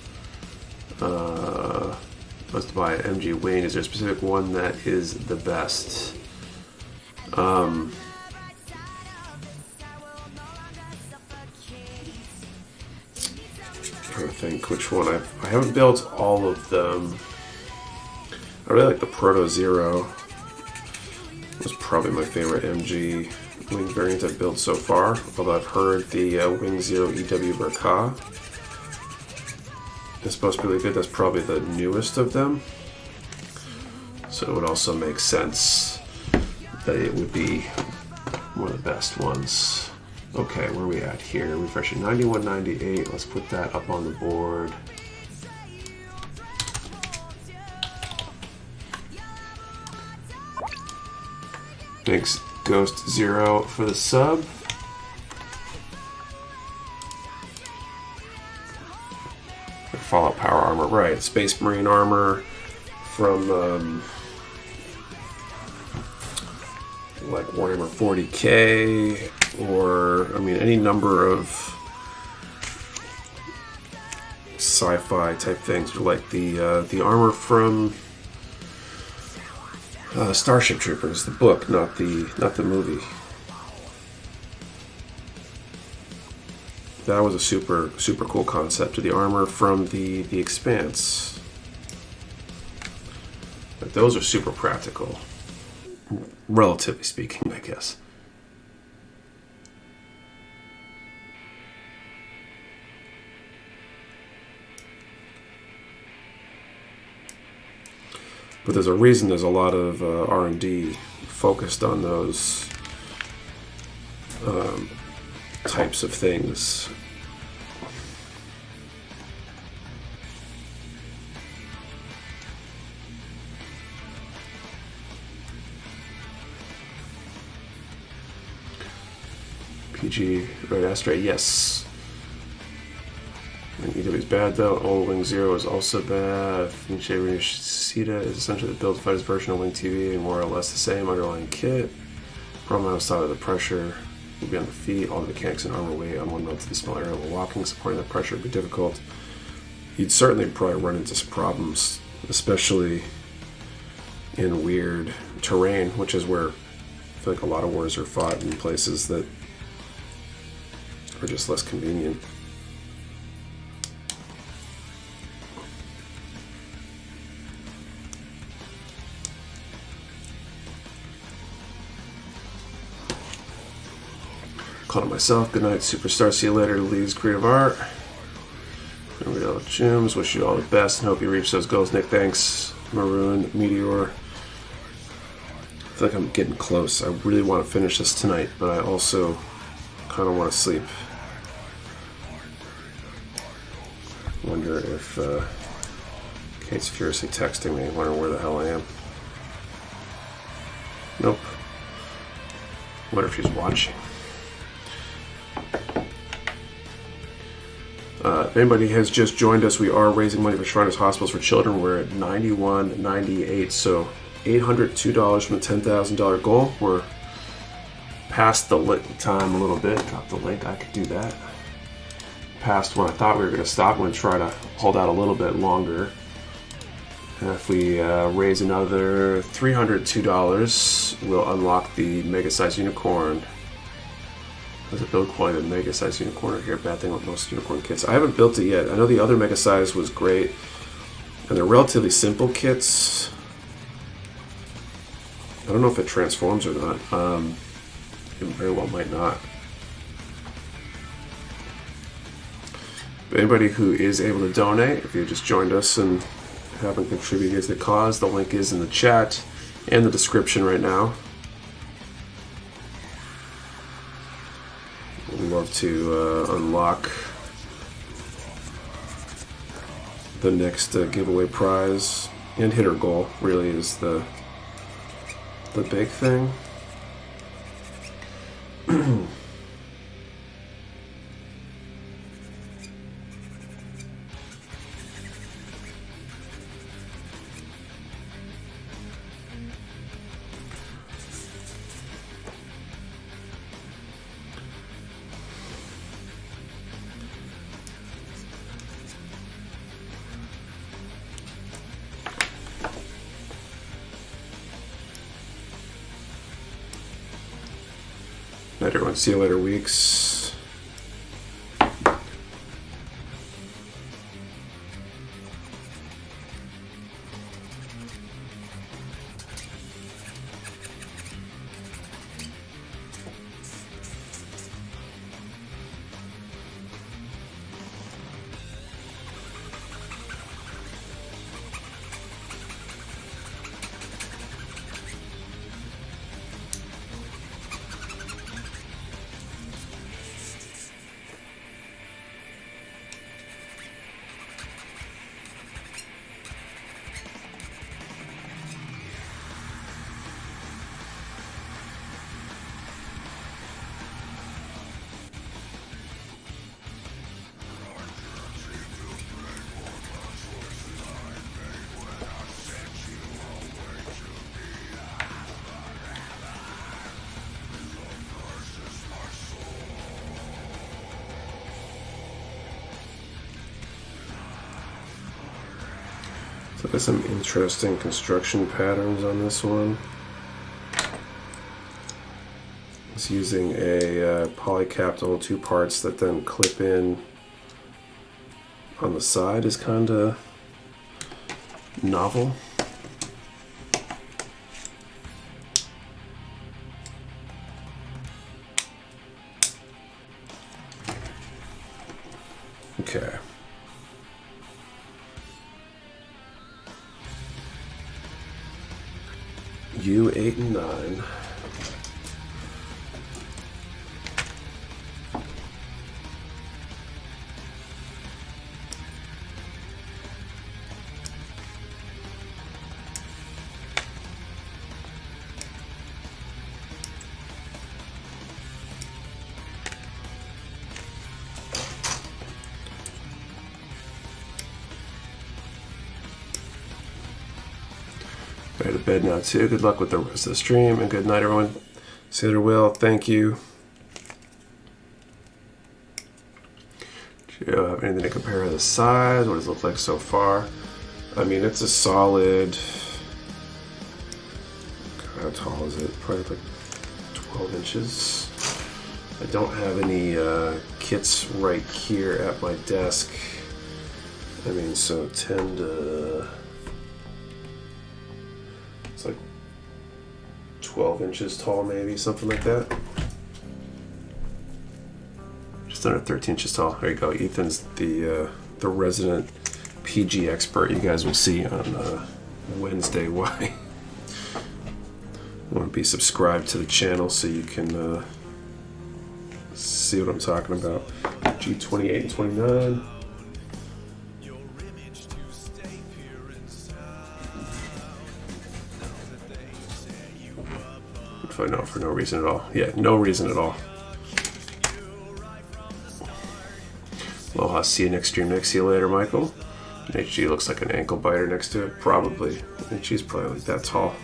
Let's buy an MG wing. Is there a specific one that is the best? I think which one I haven't built all of them. I really like the Proto Zero. It was probably my favorite MG wing variant I've built so far. Although I've heard the Wing Zero EW Berka is supposed to be really good. That's probably the newest of them. So it would also make sense that it would be one of the best ones. Okay, where are we at here? Refreshing 9198. Let's put that up on the board. Thanks, Ghost Zero, for the sub. Fallout Power Armor, right? Space Marine armor from like Warhammer 40k, or I mean any number of sci-fi type things, or like the armor from Starship Troopers, the book, not the movie. That was a super cool concept. The armor from the Expanse. But those are super practical, relatively speaking, I guess. But there's a reason there's a lot of R&D focused on those types of things. PG, right, Astray, yes. And EW is bad though. Old Wing Zero is also bad. Finche Sita is essentially the build fighter's version of Wing TV, and more or less the same underlying kit. Problem outside of the pressure will be on the feet. All the mechanics and armor weight on one relatively small area while walking. Supporting that pressure would be difficult. You'd certainly probably run into some problems, especially in weird terrain, which is where I feel like a lot of wars are fought in places that are just less convenient. Called it myself. Good night, Superstar. See you later. Lee's Creative Art. Real Jims. Wish you all the best and hope you reach those goals. Nick, thanks. Maroon, Meteor. I feel like I'm getting close. I really want to finish this tonight, but I also kind of want to sleep. Wonder if Kate's furiously texting me, wondering where the hell I am. Nope. Wonder if she's watching. If anybody has just joined us, we are raising money for Shriners Hospitals for Children. We're at $91.98, so $802 from the $10,000 goal. We're past the time a little bit. Drop the link, I could do that. Past when I thought we were going to stop. I'm going to try to hold out a little bit longer. And if we raise another $302, we'll unlock the Mega Size Unicorn. There's a build quality of mega size unicorn here. Bad thing with most unicorn kits. I haven't built it yet. I know the other mega size was great, and they're relatively simple kits. I don't know if it transforms or not. It very well might not. But anybody who is able to donate, if you just joined us and haven't contributed to the cause, the link is in the chat and the description right now. We'd love to unlock the next giveaway prize and hit our goal. Really is the big thing. Night, everyone. See you later, weeks. So there's some interesting construction patterns on this one. It's using a polycap to hold two parts that then clip in on the side is kind of novel. Okay. U8 and 9. Go to bed now too. Good luck with the rest of the stream and good night, everyone. Sailor Will, thank you. Do you have anything to compare to the size? What does it look like so far? I mean, it's a solid. How tall is it? Probably like 12 inches. I don't have any kits right here at my desk. I mean, so 10 to. It's like 12 inches tall, maybe, something like that. Just under 13 inches tall. There you go. Ethan's the resident PG expert. You guys will see on Wednesday why. Want to be subscribed to the channel so you can see what I'm talking about. G28 and 29. No, for no reason at all. Yeah, no reason at all. Aloha, see you next stream. Next, see you later, Michael. HG looks like an ankle biter next to it. Probably. HG's probably like that tall.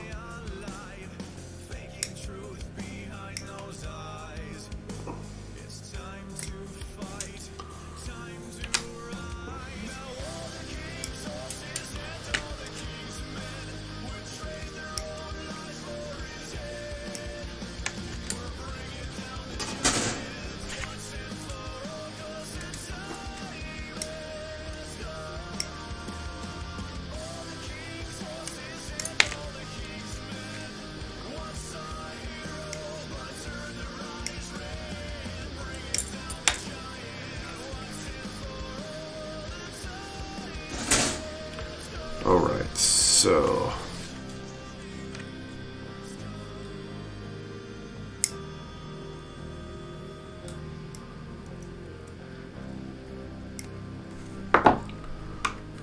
so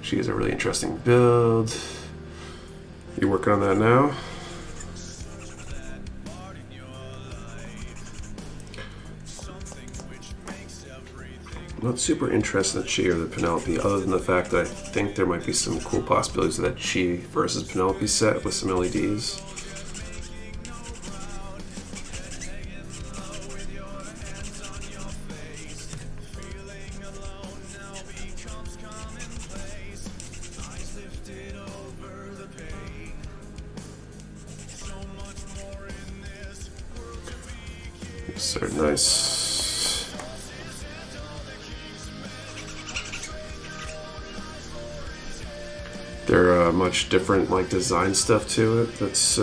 she has a really interesting build. You working on that now? I'm not super interested in the Chi or the Penelope, other than the fact that I think there might be some cool possibilities of that Chi versus Penelope set with some LEDs. So nice. There are much different like design stuff to it that's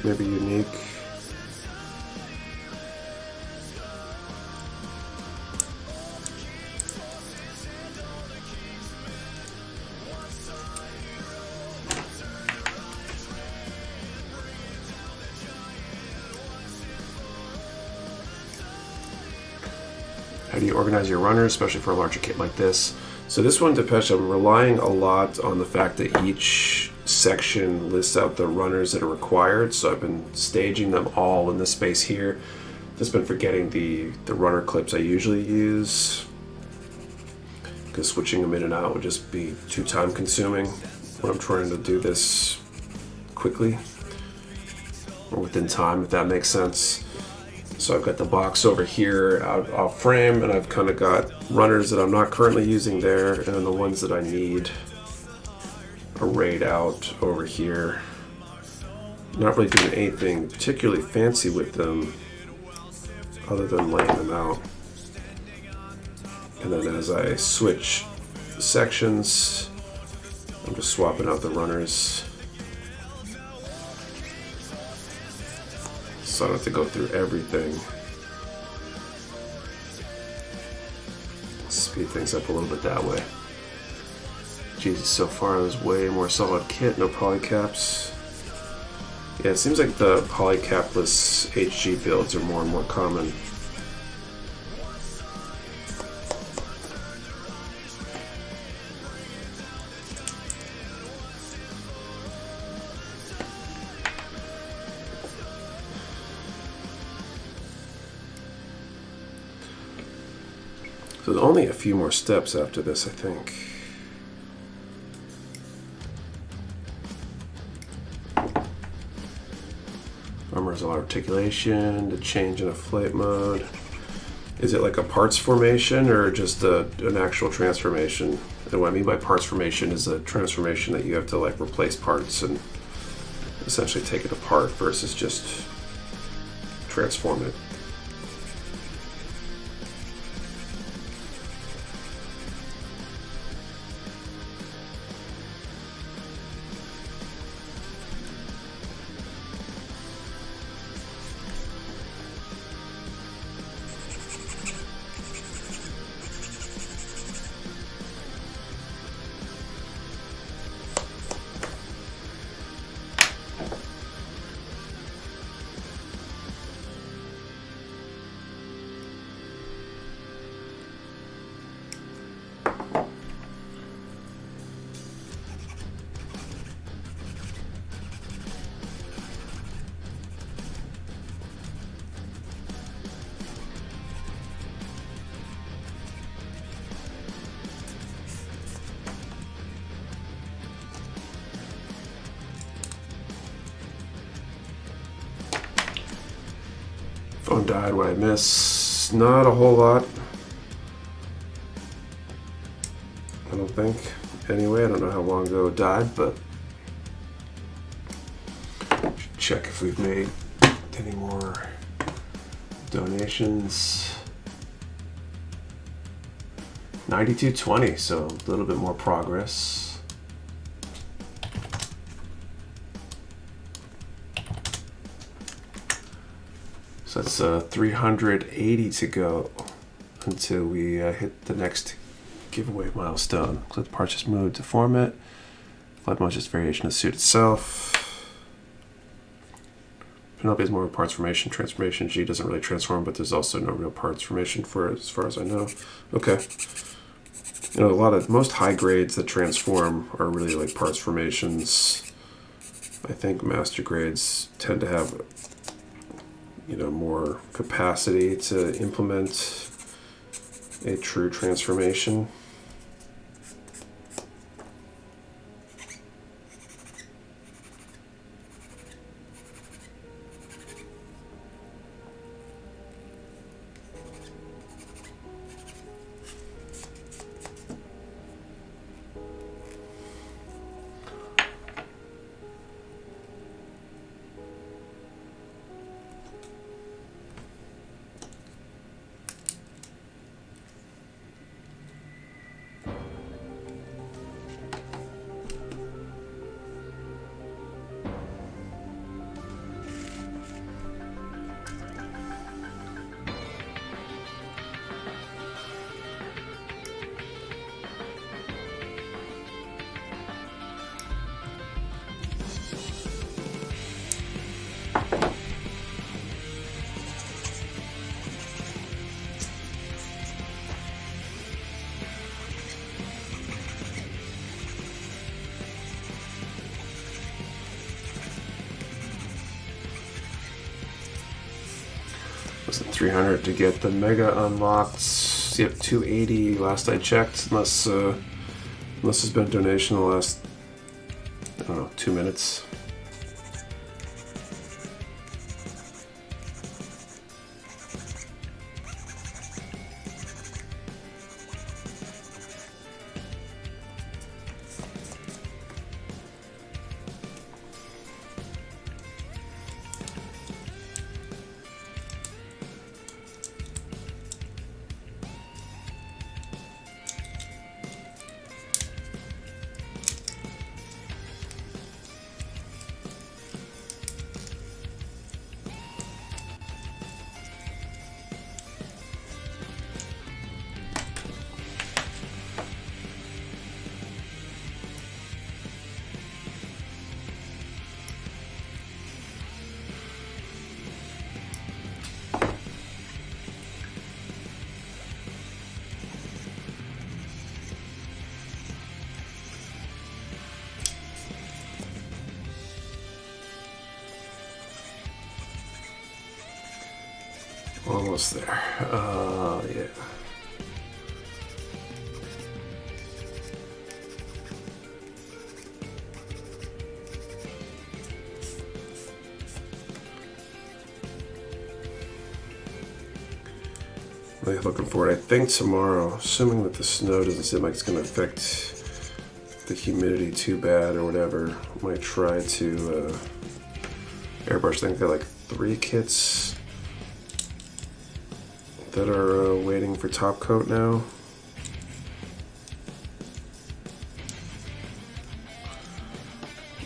maybe unique. How do you organize your runners, especially for a larger kit like this? So this one, Depeche, I'm relying a lot on the fact that each section lists out the runners that are required. So I've been staging them all in this space here. Just been forgetting the runner clips I usually use, because switching them in and out would just be too time consuming when I'm trying to do this quickly or within time, if that makes sense. So I've got the box over here out off frame, and I've kind of got runners that I'm not currently using there, and then the ones that I need arrayed out over here. Not really doing anything particularly fancy with them other than laying them out. And then as I switch sections, I'm just swapping out the runners, so I don't have to go through everything. Speed things up a little bit that way. Jesus, so far there's way more solid kit, no polycaps. Yeah, it seems like the polycapless HG builds are more and more common. So there's only a few more steps after this, I think. Horizontal articulation, the change in a flight mode. Is it like a parts formation or just an actual transformation? And what I mean by parts formation is a transformation that you have to like replace parts and essentially take it apart versus just transform it. Phone died. What I miss? Not a whole lot. I don't think. Anyway, I don't know how long ago it died, but should check if we've made any more donations. 92.20, so a little bit more progress. So that's 380 to go until we hit the next giveaway milestone. Click the purchase mode to format. Flat much just variation of suit itself. Penelope is more of a parts formation. Transformation. G doesn't really transform, but there's also no real parts formation for it, as far as I know. Okay. You know, most high grades that transform are really like parts formations. I think master grades tend to have, you know, more capacity to implement a true transformation. Was it 300 to get the Mega unlocked? Yep, 280 last I checked, unless there's been a donation in the last, I don't know, 2 minutes. Almost there. Yeah. Really looking forward. I think tomorrow, assuming that the snow doesn't seem like it's going to affect the humidity too bad or whatever, I might try to airbrush. I think they're like 3 kits that are waiting for top coat now.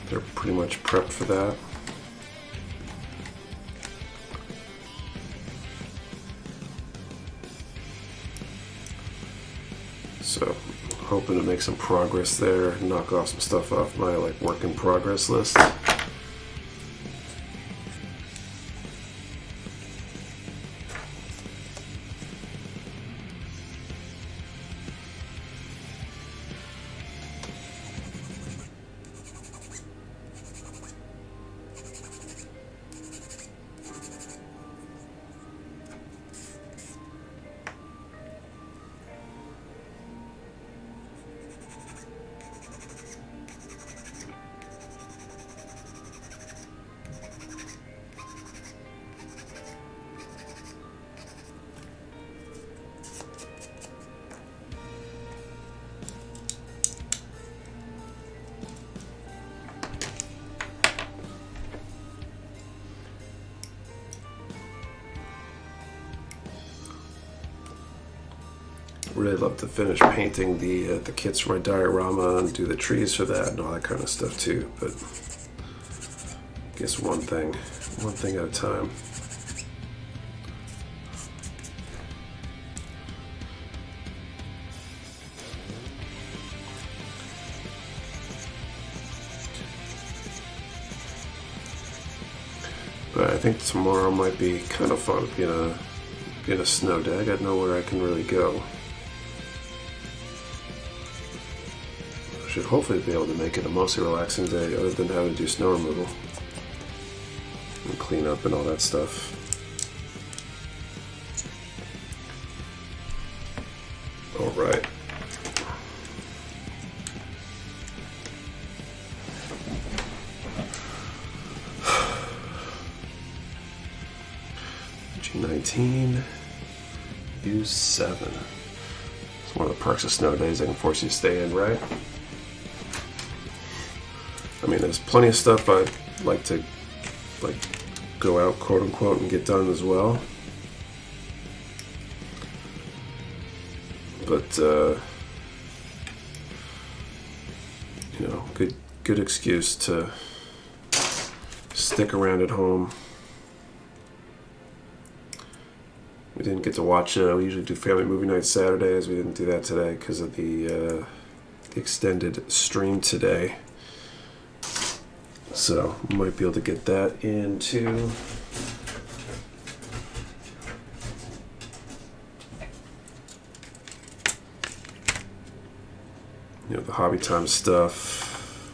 They're pretty much prepped for that. So, hoping to make some progress there, knock off some stuff off my like work in progress list. Really love to finish painting the kits for my diorama and do the trees for that and all that kind of stuff too. But I guess one thing at a time. But I think tomorrow might be kind of fun being a snow day. I got nowhere I can really go. I should hopefully be able to make it a mostly relaxing day other than having to do snow removal and clean up and all that stuff. All right. G19, U7. It's one of the perks of snow days. They can force you to stay in, right? I mean, there's plenty of stuff I'd like to go out, quote unquote, and get done as well. But you know, good excuse to stick around at home. We didn't get to watch. We usually do family movie night Saturdays. We didn't do that today because of the extended stream today. So we might be able to get that into. You know, the hobby time stuff.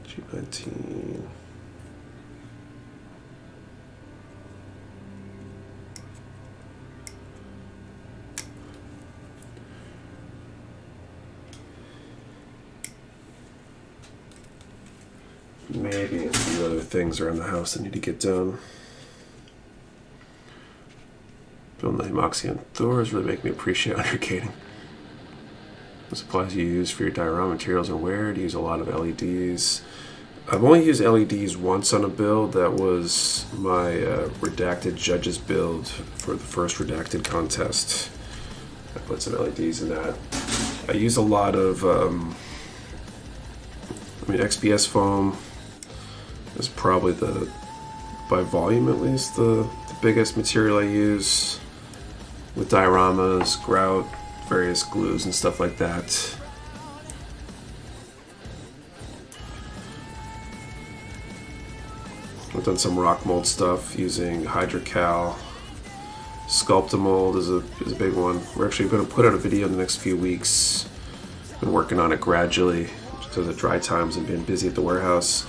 G19. Maybe a few other things around the house that need to get done. Building the Moxie and Thor is really making me appreciate undergating. The supplies you use for your diorama materials and where to use a lot of LEDs. I've only used LEDs once on a build. That was my redacted judges build for the first redacted contest. I put some LEDs in that. I use a lot of XPS foam is probably by volume at least, the biggest material I use with dioramas, grout, various glues and stuff like that. I've done some rock mold stuff using Hydrocal. Sculptamold is a big one. We're actually going to put out a video in the next few weeks. Been working on it gradually because of dry times and being busy at the warehouse.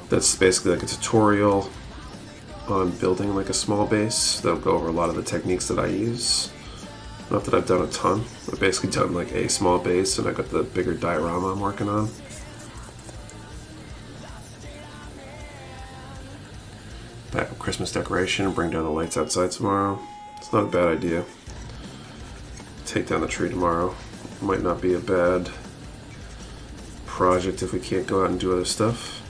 That's basically like a tutorial on building like a small base. That'll go over a lot of the techniques that I use. Not that I've done a ton. I've basically done like a small base and I got the bigger diorama I'm working on. Back up Christmas decoration and bring down the lights outside tomorrow. It's not a bad idea. Take down the tree tomorrow. Might not be a bad project if we can't go out and do other stuff.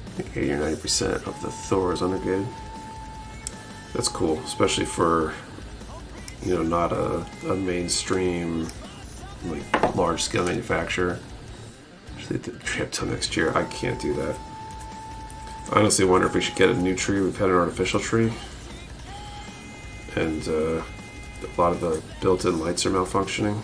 I think 80 or 90% of the Thor is undergated. That's cool, especially for, you know, not a mainstream, like, large-scale manufacturer. Actually, the tree up till next year. I can't do that. I honestly wonder if we should get a new tree. We've had an artificial tree, and a lot of the built-in lights are malfunctioning.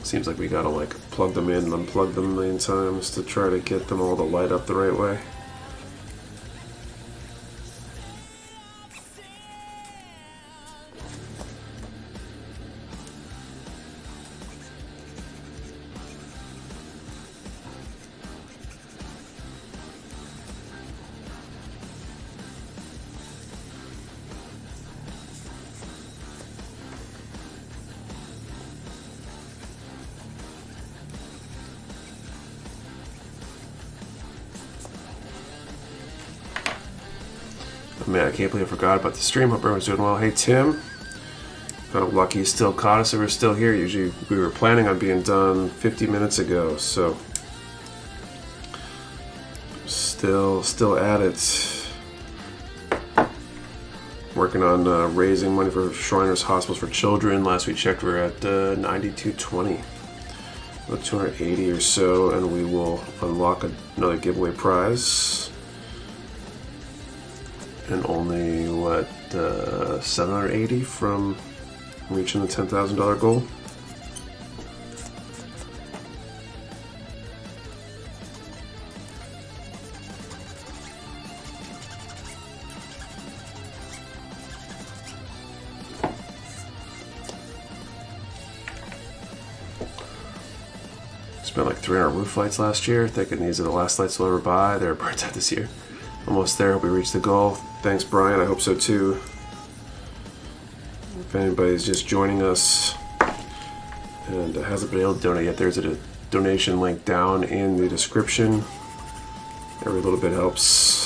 Seems like we gotta like plug them in and unplug them a million times to try to get them all to light up the right way. Man, I can't believe I forgot about the stream. Hope everyone's doing well. Hey, Tim. Kind of lucky you still caught us and we're still here. Usually we were planning on being done 50 minutes ago, so still at it. Working on raising money for Shriners Hospitals for Children. Last we checked, we were at 9220. About 280 or so, and we will unlock another giveaway prize. And only, what, 780 from reaching the $10,000 goal? Spent like 300 roof lights last year, thinking these are the last lights we'll ever buy. They're burnt out this year. Almost there. Hope we reach the goal. Thanks, Brian. I hope so too. If anybody's just joining us and hasn't been able to donate yet, there's a donation link down in the description. Every little bit helps.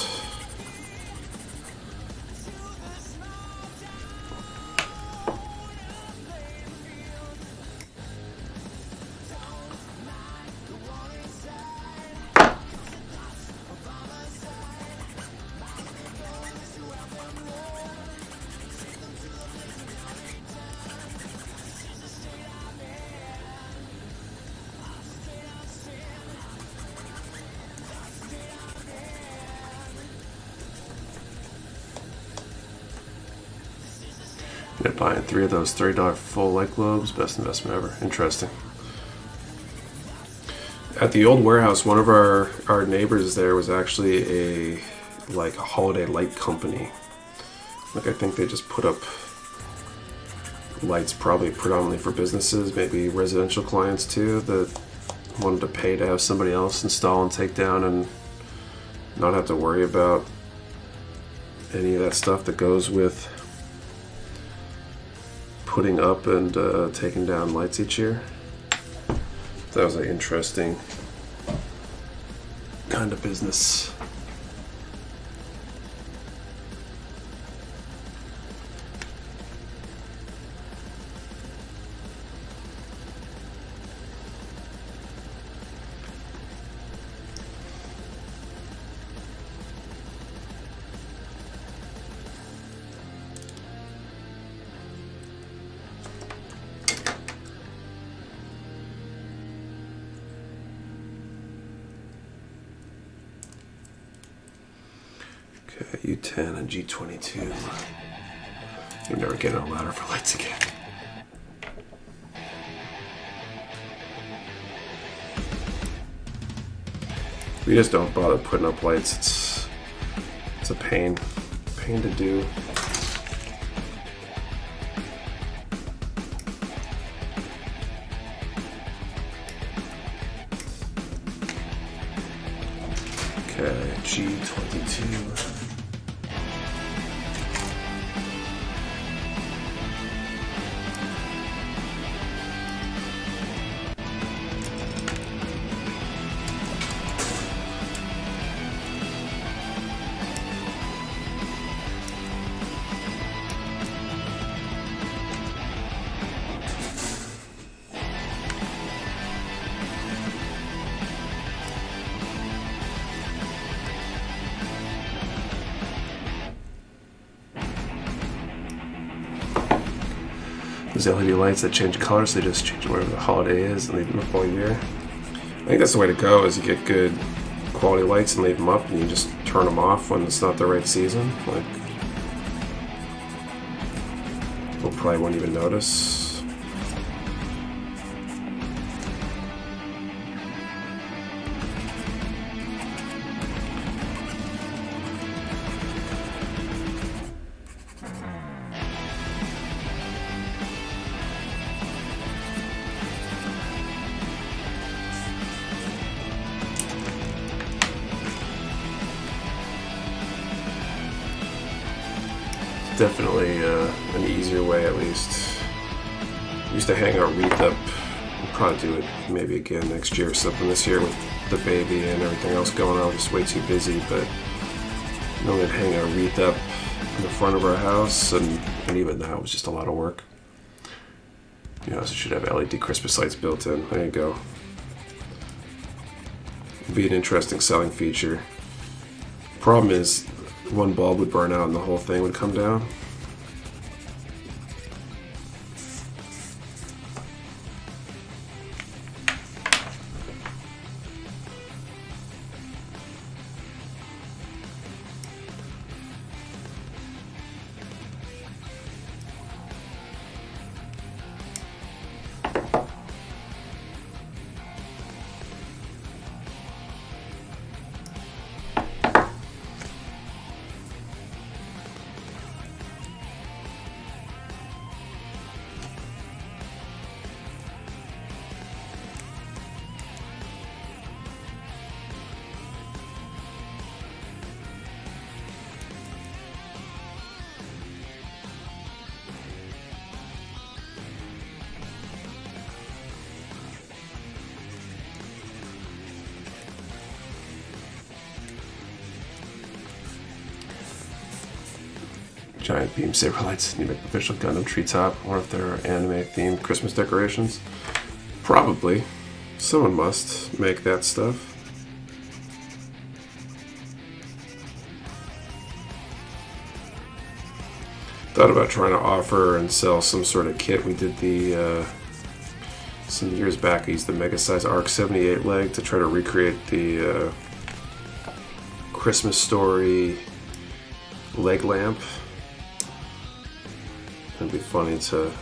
Ended up buying 3 of those $30 full light globes. Best investment ever. Interesting. At the old warehouse, one of our neighbors there was actually a holiday light company. I think they just put up lights probably predominantly for businesses, maybe residential clients too, that wanted to pay to have somebody else install and take down and not have to worry about any of that stuff that goes with putting up and taking down lights each year. That was an interesting kind of business. Okay, U10 and G22. You're never getting a ladder for lights again. We just don't bother putting up lights. It's a pain to do. Okay, G22. Those LED lights that change colors, they just change whatever the holiday is and leave them up all year. I think that's the way to go, is you get good quality lights and leave them up, and you just turn them off when it's not the right season. Like, people probably won't even notice. Definitely an easier way, at least. Used to hang our wreath up. We'll probably do it maybe again next year or something. This year with the baby and everything else going on, we're just way too busy. But normally I'd hang our wreath up in the front of our house, and even that was just a lot of work. You know, so should have LED Christmas lights built in. There you go. It'd be an interesting selling feature. Problem is, one bulb would burn out and the whole thing would come down. Giant beam saber lights. New official Gundam treetop. I wonder if they're anime themed Christmas decorations. Probably. Someone must make that stuff. Thought about trying to offer and sell some sort of kit. We did the some years back. I used the mega size ARC 78 leg to try to recreate the Christmas Story leg lamp. It'd be funny to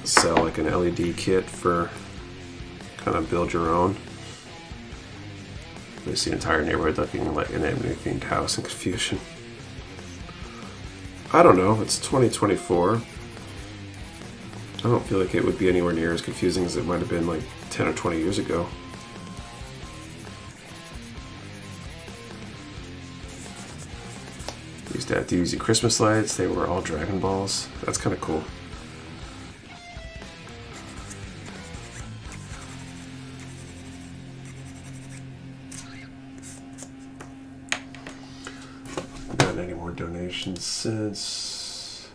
sell like an LED kit for kind of build your own. You see the entire neighborhood looking like an anime-themed house in confusion. I don't know, it's 2024. I don't feel like it would be anywhere near as confusing as it might have been like 10 or 20 years ago. Used to have DZ Christmas lights, they were all Dragon Balls. That's kind of cool. Any more donations since?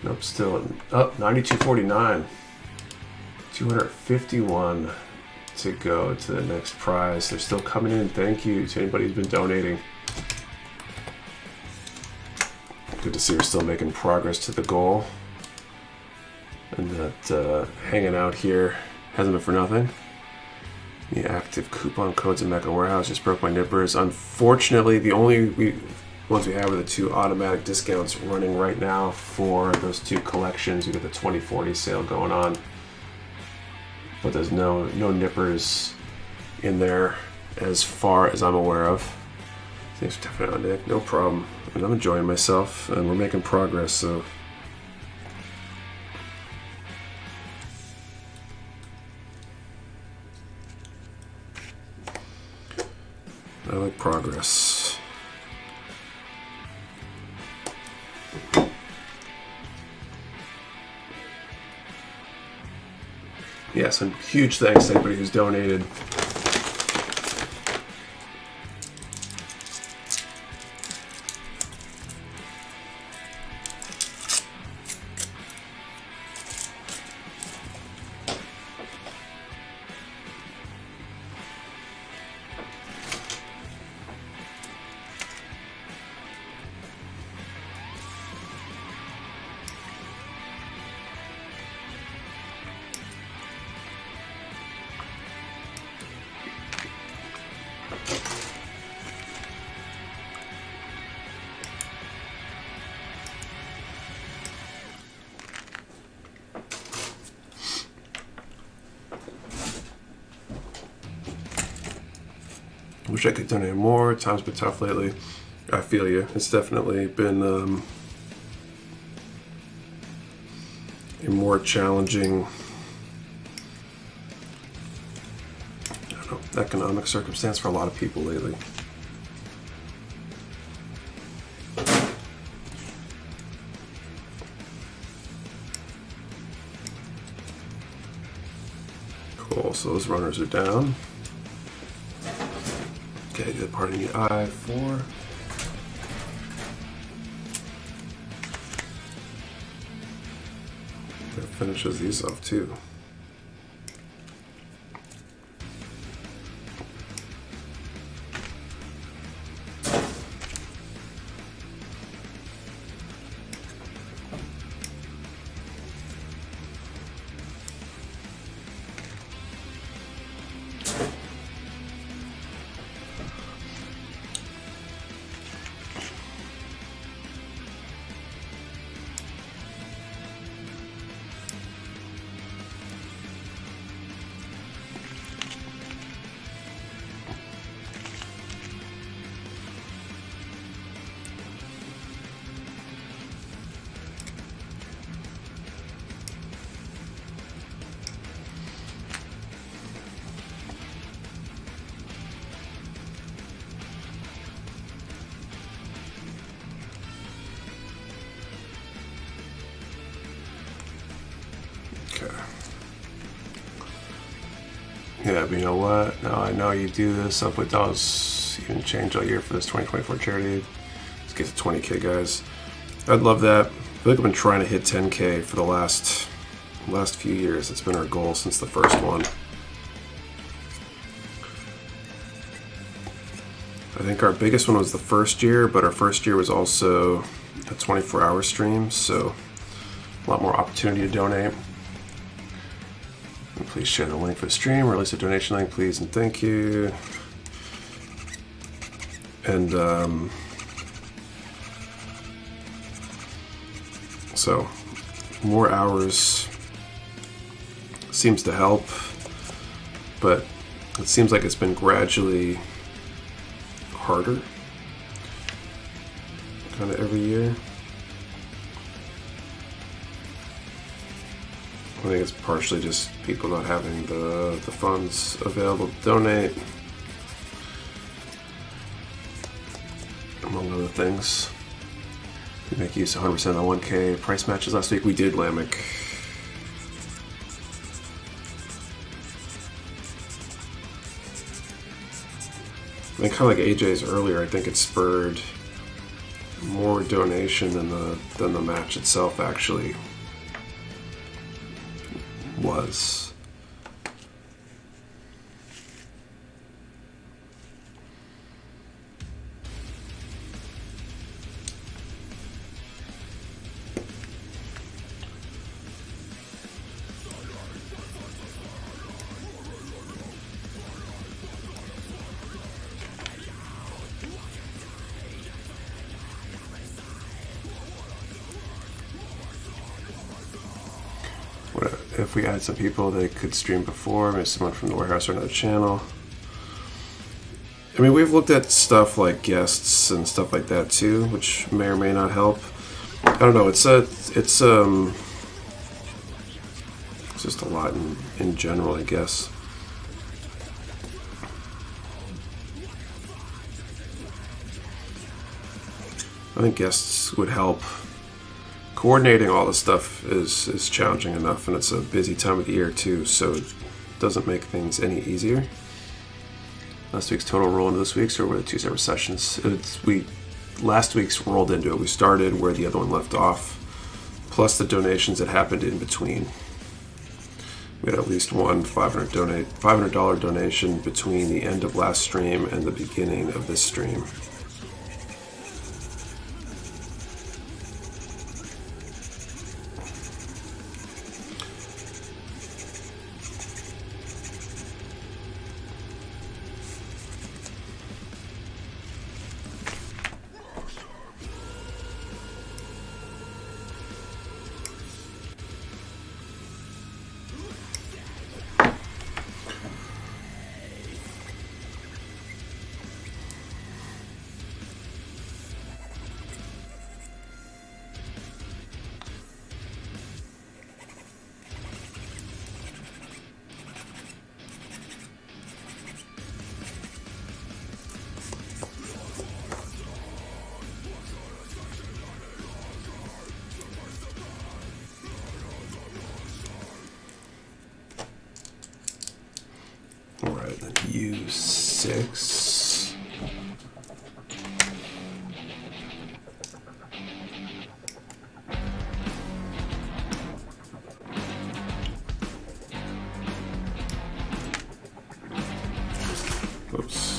Nope, still up 92.49. 251 to go to the next prize. They're still coming in. Thank you to anybody who's been donating. Good to see we're still making progress to the goal, and that hanging out here hasn't been for nothing. The active coupon codes in Mecha Warehouse just broke my nippers. Unfortunately, the only ones we have are the 2 automatic discounts running right now for those 2 collections. We got the 2040 sale going on, but there's no nippers in there as far as I'm aware of. Thanks for tapping out, Nick. No problem. And I'm enjoying myself, and we're making progress. So. I like progress. Yes, and huge thanks to anybody who's donated. Wish I could donate more. Time's been tough lately. I feel you. It's definitely been a more challenging, I don't know, economic circumstance for a lot of people lately. Cool. So those runners are down. Okay, the part in the I-4. That finishes these off too. Yeah, but you know what? Now I know you do this. I'll put those even change all year for this 2024 charity. Let's get to 20K, guys. I'd love that. I feel like I've been trying to hit 10K for the last few years. It's been our goal since the first one. I think our biggest one was the first year, but our first year was also a 24-hour stream, so a lot more opportunity to donate. And please share the link for the stream, or at least a donation link, please, and thank you. And so more hours seems to help, but it seems like it's been gradually harder kind of every year. I think it's partially just people not having the funds available to donate, among other things. We make use of 100% on 1K price matches last week. We did, Lamek. I think kind of like AJ's earlier, I think it spurred more donation than the match itself actually was. If we had some people that could stream before, maybe someone from the warehouse or another channel. I mean, we've looked at stuff like guests and stuff like that too, which may or may not help. I don't know. It's just a lot in general, I guess. I think guests would help. Coordinating all this stuff is challenging enough, and it's a busy time of the year too, so it doesn't make things any easier. Last week's total roll into this week's, or were the two separate sessions? Last week's rolled into it. We started where the other one left off, plus the donations that happened in between. We had at least one $500 donation between the end of last stream and the beginning of this stream. Alright, then U6. Oops.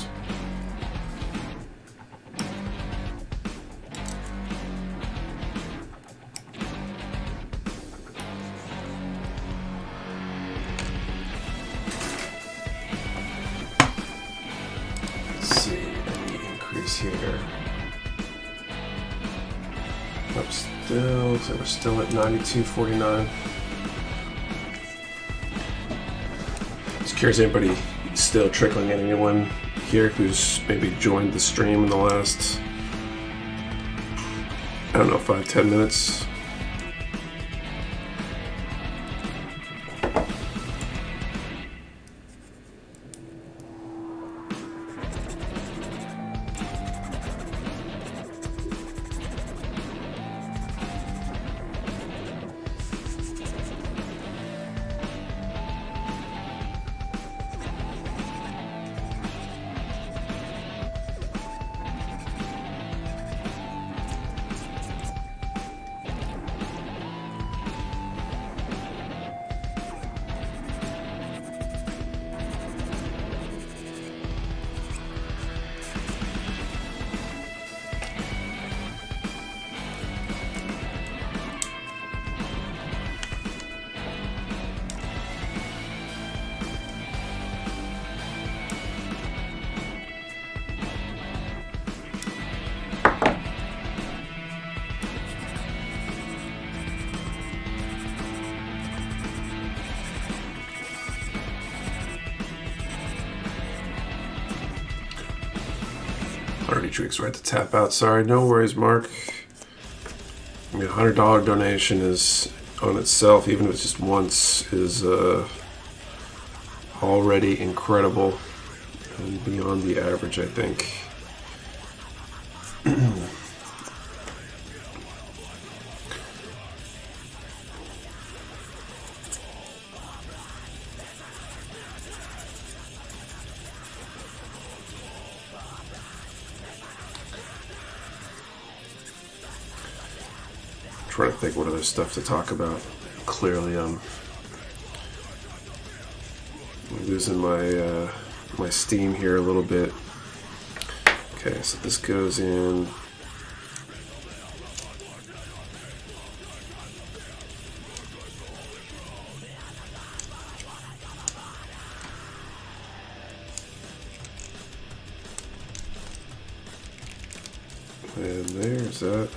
Here. Up still, so we're still at 92.49. Just curious, anybody still trickling in? Anyone here who's maybe joined the stream in the last, I don't know, 5-10 minutes? Already tweaks right to tap out. Sorry, no worries, Mark. I mean, $100 donation is on itself, even if it's just once, is already incredible and beyond the average, I think. Trying to think what other stuff to talk about. Clearly, I'm losing my my steam here a little bit. Okay, so this goes in. And there's that.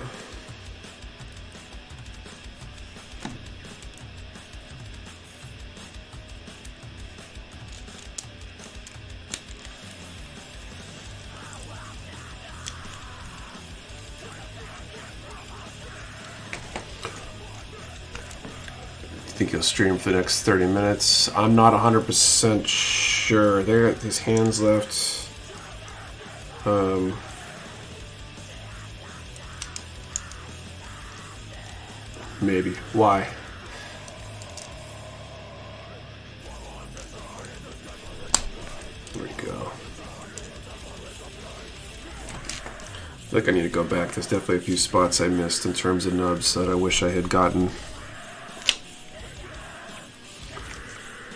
I think he'll stream for the next 30 minutes. I'm not 100% sure. There got his hands left. Maybe. Why? There we go. I feel like I need to go back. There's definitely a few spots I missed in terms of nubs that I wish I had gotten.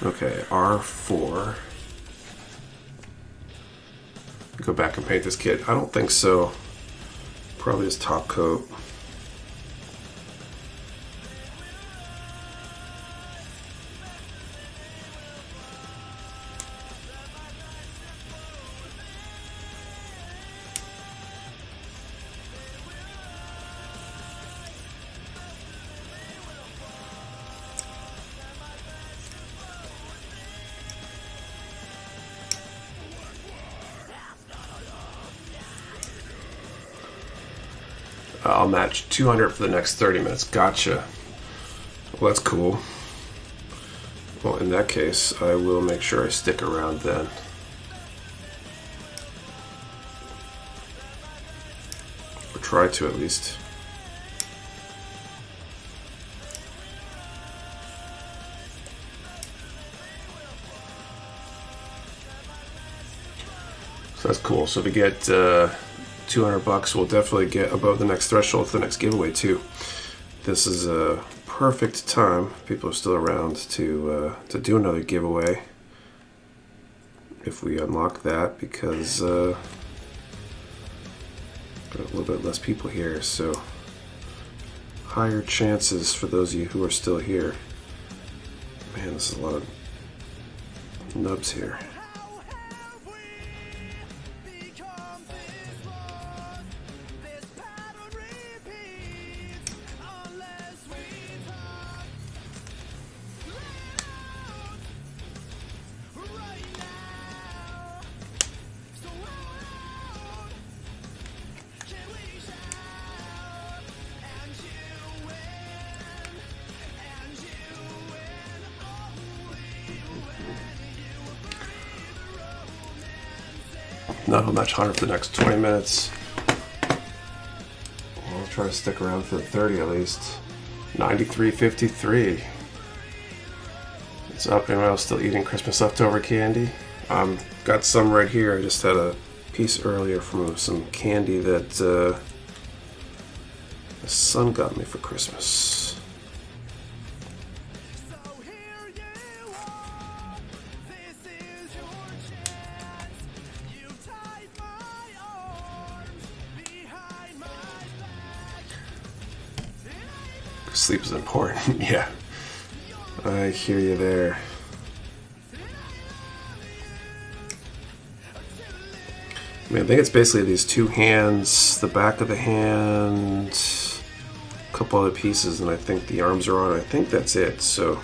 Okay, R4. Go back and paint this kid. I don't think so. Probably his top coat. I'll match 200 for the next 30 minutes. Gotcha. Well, that's cool. Well, in that case, I will make sure I stick around then. Or try to, at least. So that's cool. So to get $200, we'll definitely get above the next threshold for the next giveaway too. This is a perfect time, people are still around, to do another giveaway if we unlock that, because got a little bit less people here, so higher chances for those of you who are still here. Man, this is a lot of nubs here. Not a match 100 for the next 20 minutes. I'll try to stick around for the 30 at least. 93.53. It's up. Anyone else still eating Christmas leftover candy? Got some right here. I just had a piece earlier from some candy that the son got me for Christmas. Sleep is important. Yeah, I hear you there. I mean, I think it's basically these two hands, the back of the hand, a couple other pieces, and I think the arms are on. I think that's it. So,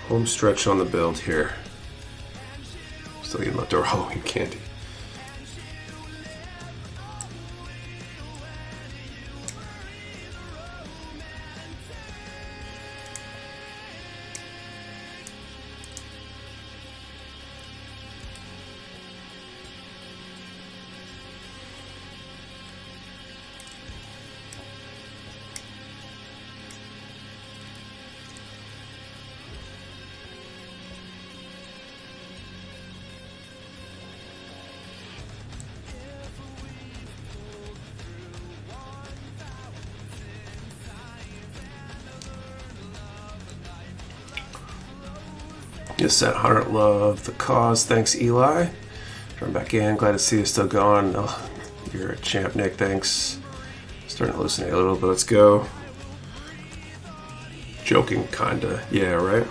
home stretch on the build here. Still eating leftover Halloween candy. just sent 100 love the cause. Thanks, Eli. Turn back in. Glad to see you still going. Oh, you're a champ, Nick. Thanks. Starting to hallucinate a little, but let's go. Joking, kinda. Yeah, right?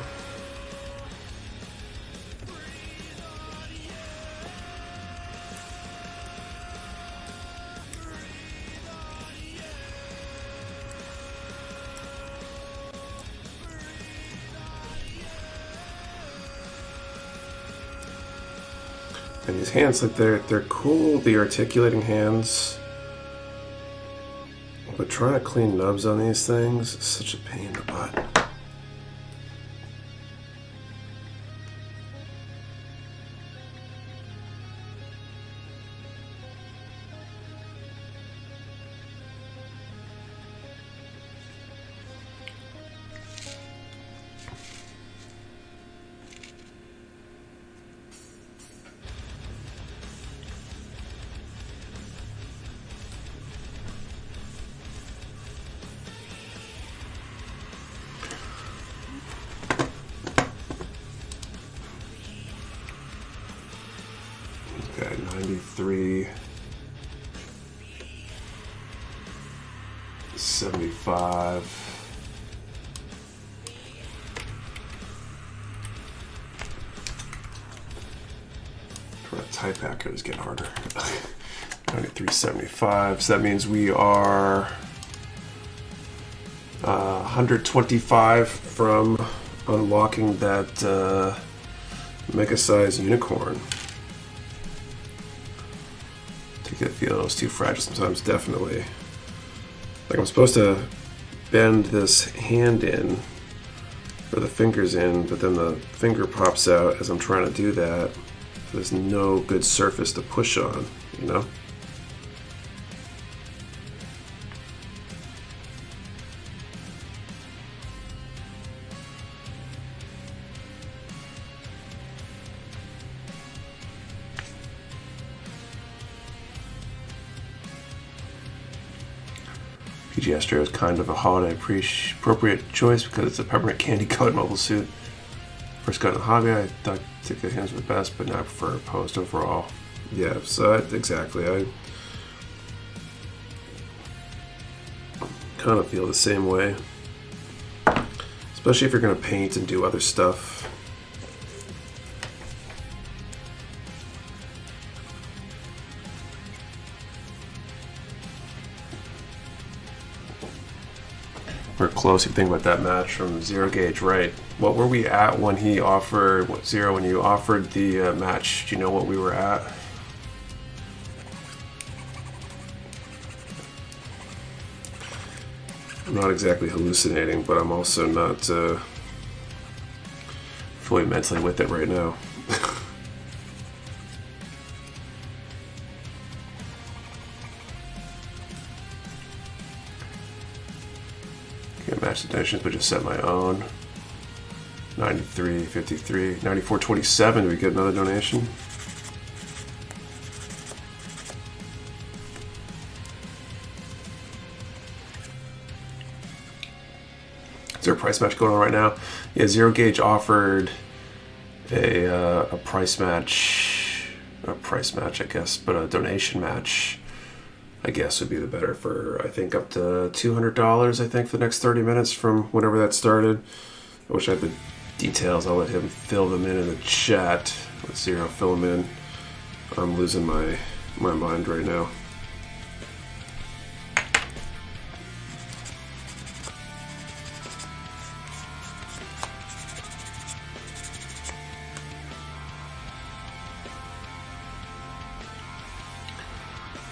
And these hands, like they're cool, the articulating hands. But trying to clean nubs on these things is such a pain in the butt. Okay, 93, 75. Trying to type hacker is getting harder. 93.75. So that means we are 125 from unlocking that mega size unicorn. It feels too fragile sometimes, definitely. Like I'm supposed to bend this hand in, or the fingers in, but then the finger pops out as I'm trying to do that. There's no good surface to push on, you know? PG Astro is kind of a holiday appropriate choice because it's a peppermint candy colored mobile suit. First got in the hobby, I thought ticket hands were the best, but now I prefer post overall. Yeah, so exactly. I kind of feel the same way. Especially if you're going to paint and do other stuff. We're close. You think about that match from Zero Gauge, right? What were we at when he offered, Zero, when you offered the match? Do you know what we were at? I'm not exactly hallucinating, but I'm also not fully mentally with it right now. Match the donations, but just set my own. 93.53, 94.27. Do we get another donation? Is there a price match going on right now? Yeah, Zero Gauge offered a price match, I guess, but a donation match, I guess, would be the better for, I think, up to $200, I think, for the next 30 minutes from whenever that started. I wish I had the details. I'll let him fill them in the chat. Let Zero fill them in. I'm losing my mind right now.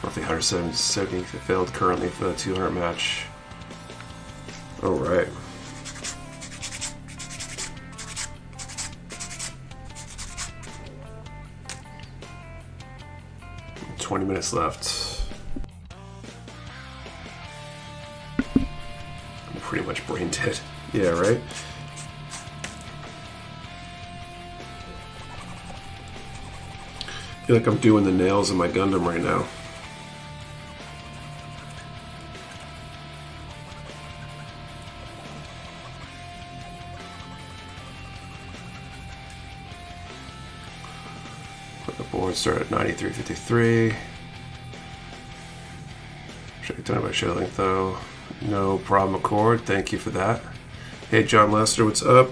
Roughly 170 failed currently for the 200 match. All right. – 20 minutes left. I'm pretty much brain dead. Yeah, right? I feel like I'm doing the nails in my Gundam right now. to start at 93.53. Should I done by show length though? No problem, Accord. Thank you for that. Hey, John Lester, what's up?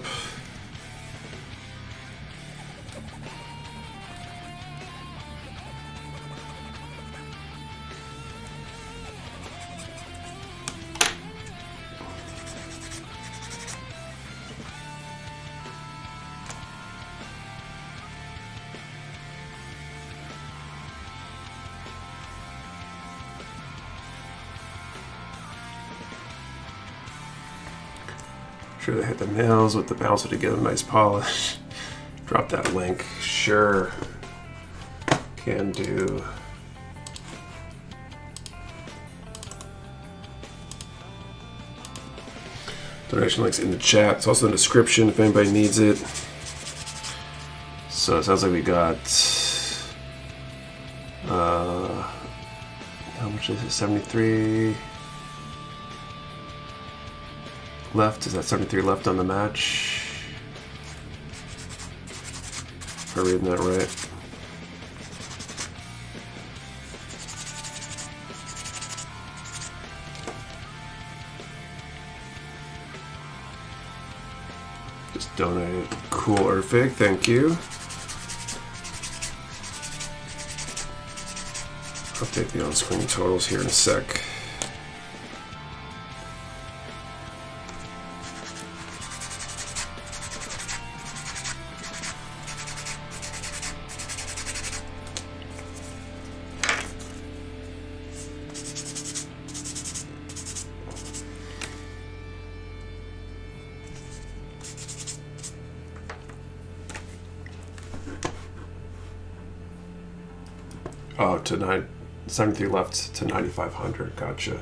Sure they hit the nails with the bouncer to get a nice polish. Drop that link. Sure. Can do. Donation links in the chat. It's also in the description if anybody needs it. So it sounds like we got how much is it? 73 left. Is that 73 left on the match? Am I reading that right? Just donated. Cool, Erfig. Thank you. I'll take the on-screen totals here in a sec. Oh, to 73 left to 9,500. Gotcha.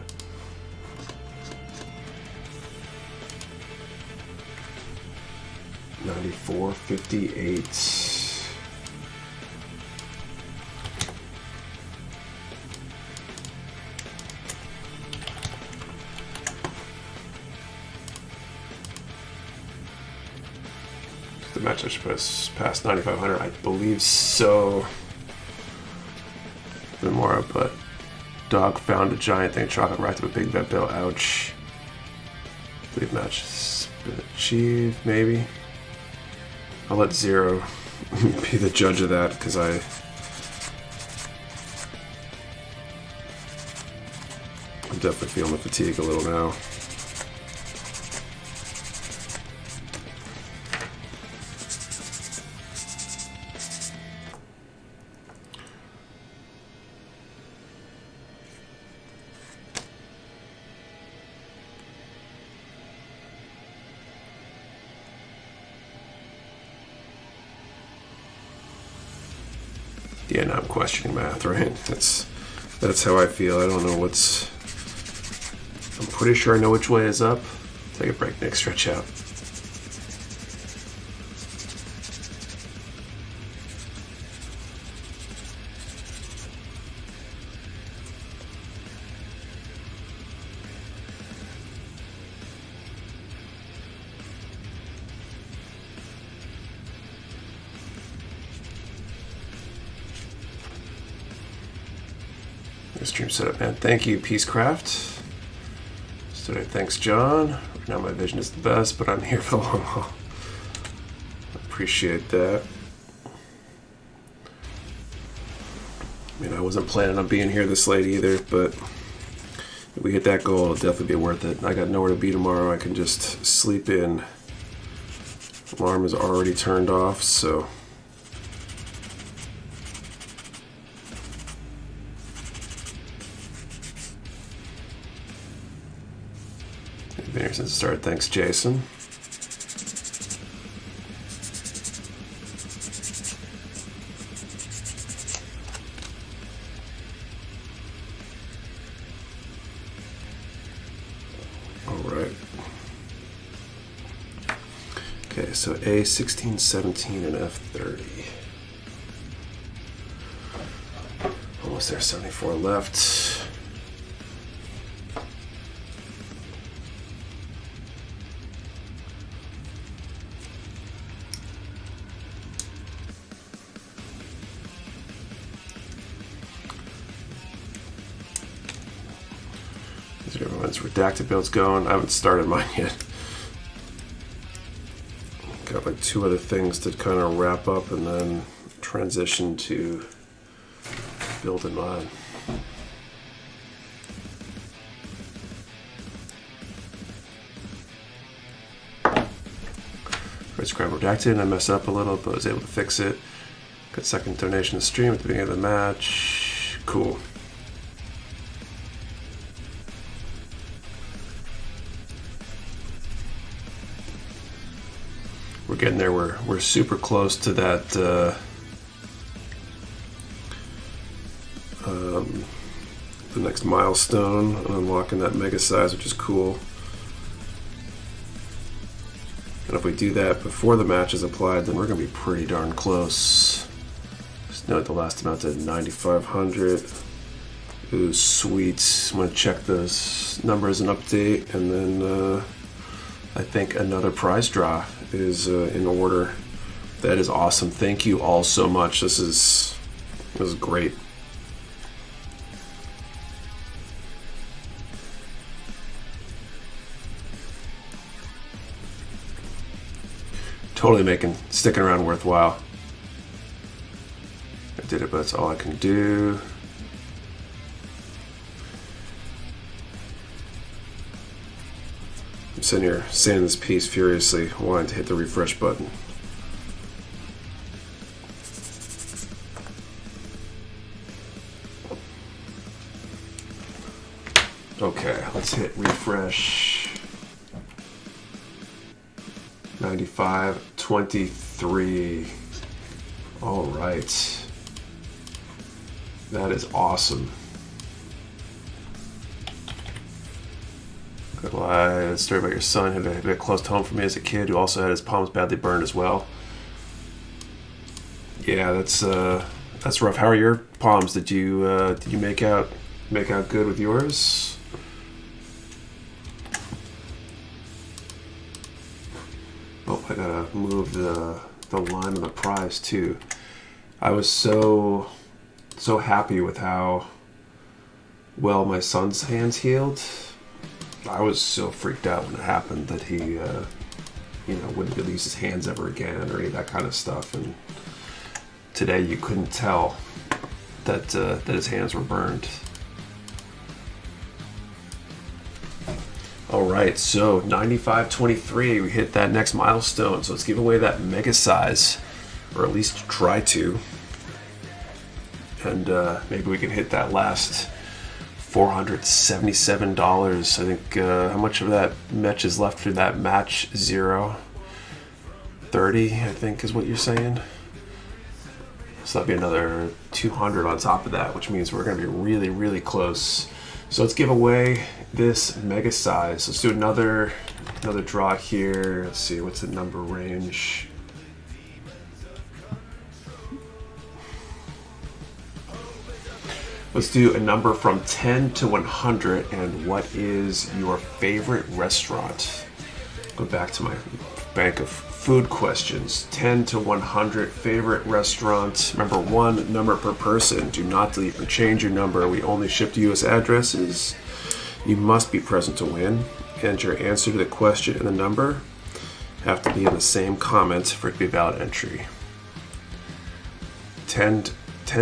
$94.58. The match I should past 9,500. I believe so. More, but dog found a giant thing, chocolate right to a big vet bill. Ouch. I believe match has been achieved, maybe. I'll let Zero be the judge of that because I'm definitely feeling the fatigue a little now. Yeah, now I'm questioning math, right? That's how I feel. I don't know what's... I'm pretty sure I know which way is up. Take a break, Nick. Stretch out. Stream setup, man. Thank you, Peacecraft. So thanks, John. Right now my vision is the best, but I'm here for the long haul. Appreciate that. I mean, I wasn't planning on being here this late either, but if we hit that goal, it'll definitely be worth it. I got nowhere to be tomorrow. I can just sleep in. Alarm is already turned off, so... Been here since the start. Thanks, Jason. All right. Okay, so A 16, 17, and F 30. Almost there. 74 left. Everyone's redacted builds going. I haven't started mine yet. Got like 2 other things to kind of wrap up and then transition to building mine. First grab redacted and I messed up a little, but I was able to fix it. Got second donation to stream at the beginning of the match. Cool. We're getting there. We're super close to that the next milestone, unlocking that mega size, which is cool. And if we do that before the match is applied, then we're gonna be pretty darn close. Just note the last amount at 9,500. Ooh, sweet. I'm gonna check those numbers and update, and then I think another prize draw is in order. That is awesome. Thank you all so much. This is great. Totally making sticking around worthwhile. I did it, but that's all I can do. I'm sitting here saying this piece furiously, wanting to hit the refresh button. Okay, let's hit refresh. 95.23. All right. That is awesome. Good lie. Story about your son hit a bit close to home for me as a kid who also had his palms badly burned as well. Yeah, that's rough. How are your palms? Did you make out good with yours? Oh, I gotta move the line on the prize too. I was so happy with how well my son's hands healed. I was so freaked out when it happened that he, wouldn't release his hands ever again or any of that kind of stuff. And today you couldn't tell that his hands were burned. All right, so 95.23, we hit that next milestone. So let's give away that mega size, or at least try to. And maybe we can hit that last $477. I think how much of that match is left for that match? 0. 30, I think is what you're saying. So that'll be another 200 on top of that, which means we're going to be really, really close. So let's give away this mega size. Let's do another draw here. Let's see, what's the number range? Let's do a number from 10 to 100, and what is your favorite restaurant? Go back to my bank of food questions. 10 to 100 favorite restaurant. Remember, 1 number per person. Do not delete or change your number. We only ship to U.S. addresses. You must be present to win, and your answer to the question and the number have to be in the same comment for it to be a valid entry. 10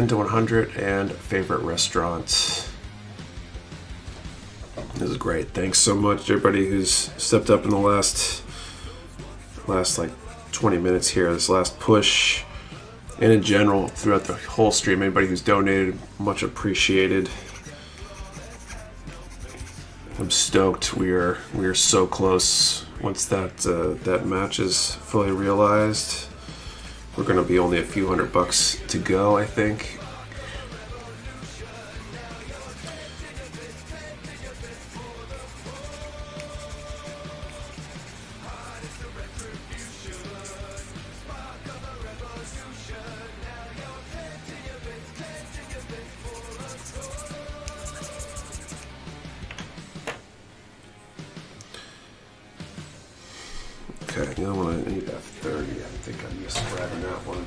to 100 and favorite restaurant. This is great. Thanks so much to everybody who's stepped up in the last like 20 minutes here, this last push, and in general throughout the whole stream. Anybody who's donated, much appreciated. I'm stoked. We are so close. Once that match is fully realized, we're going to be only a few $100 to go, I think. Okay, the other one I need that 30. I think I missed grabbing that one.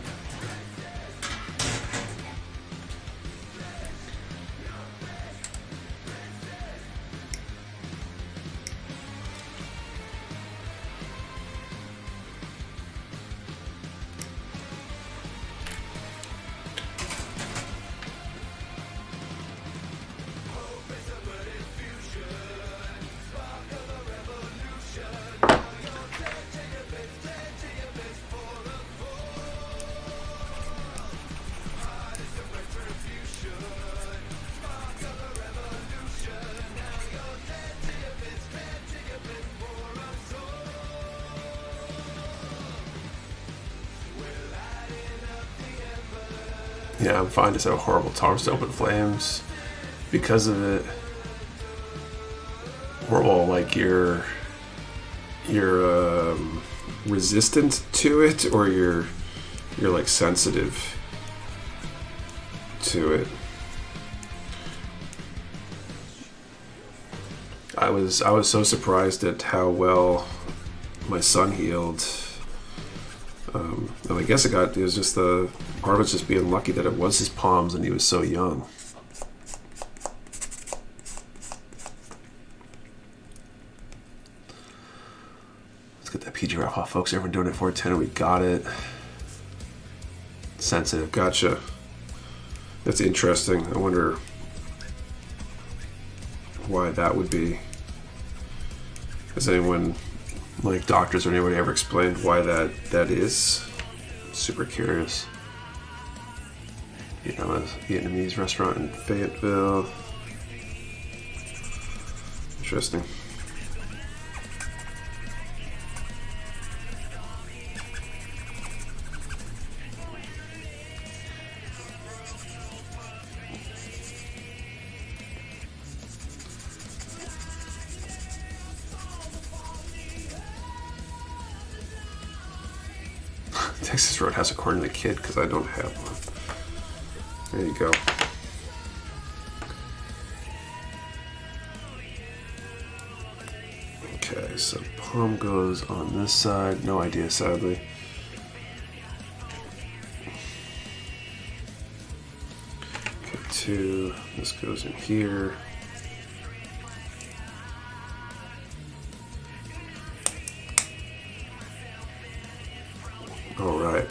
Yeah, I'm fine. Just have a horrible tolerance to open flames because of it. Horrible, like you're resistant to it, or you're like sensitive to it. I was so surprised at how well my son healed. And I guess it was just the part of it's just being lucky that it was his palms and he was so young. Let's get that PG wrap off, folks. Everyone doing it 410, we got it. Sensitive, gotcha. That's interesting. I wonder why that would be. Has anyone, like doctors or anybody, ever explained why that is? Super curious. You know, a Vietnamese restaurant in Fayetteville. Interesting. Texas Roadhouse according to the kid, because I don't have one. There you go. Okay, so palm goes on this side. No idea, sadly. Okay, 2. This goes in here. All right.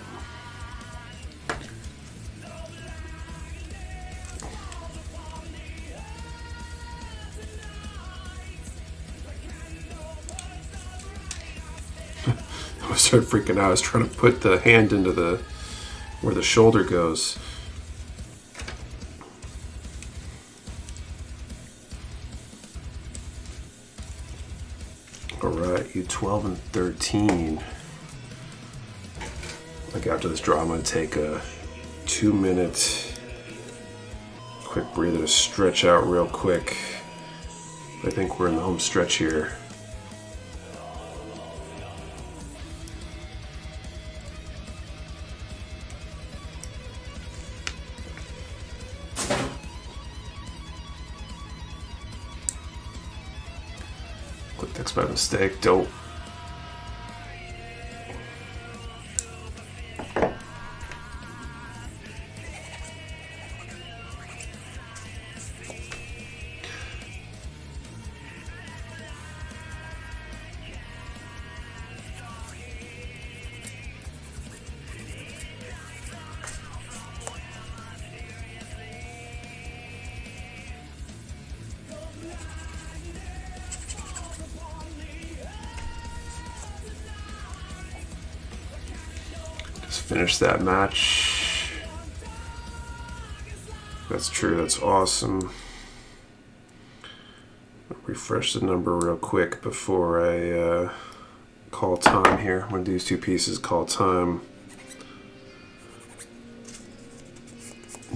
I started freaking out. I was trying to put the hand into where the shoulder goes. All right, you 12 and 13. Like after this draw, I'm going to take a 2-minute quick breather to stretch out real quick. I think we're in the home stretch here. Clicked X by mistake. Dope. Finish that match. That's true. That's awesome. I'll refresh the number real quick before I call time here. One of these two pieces, call time.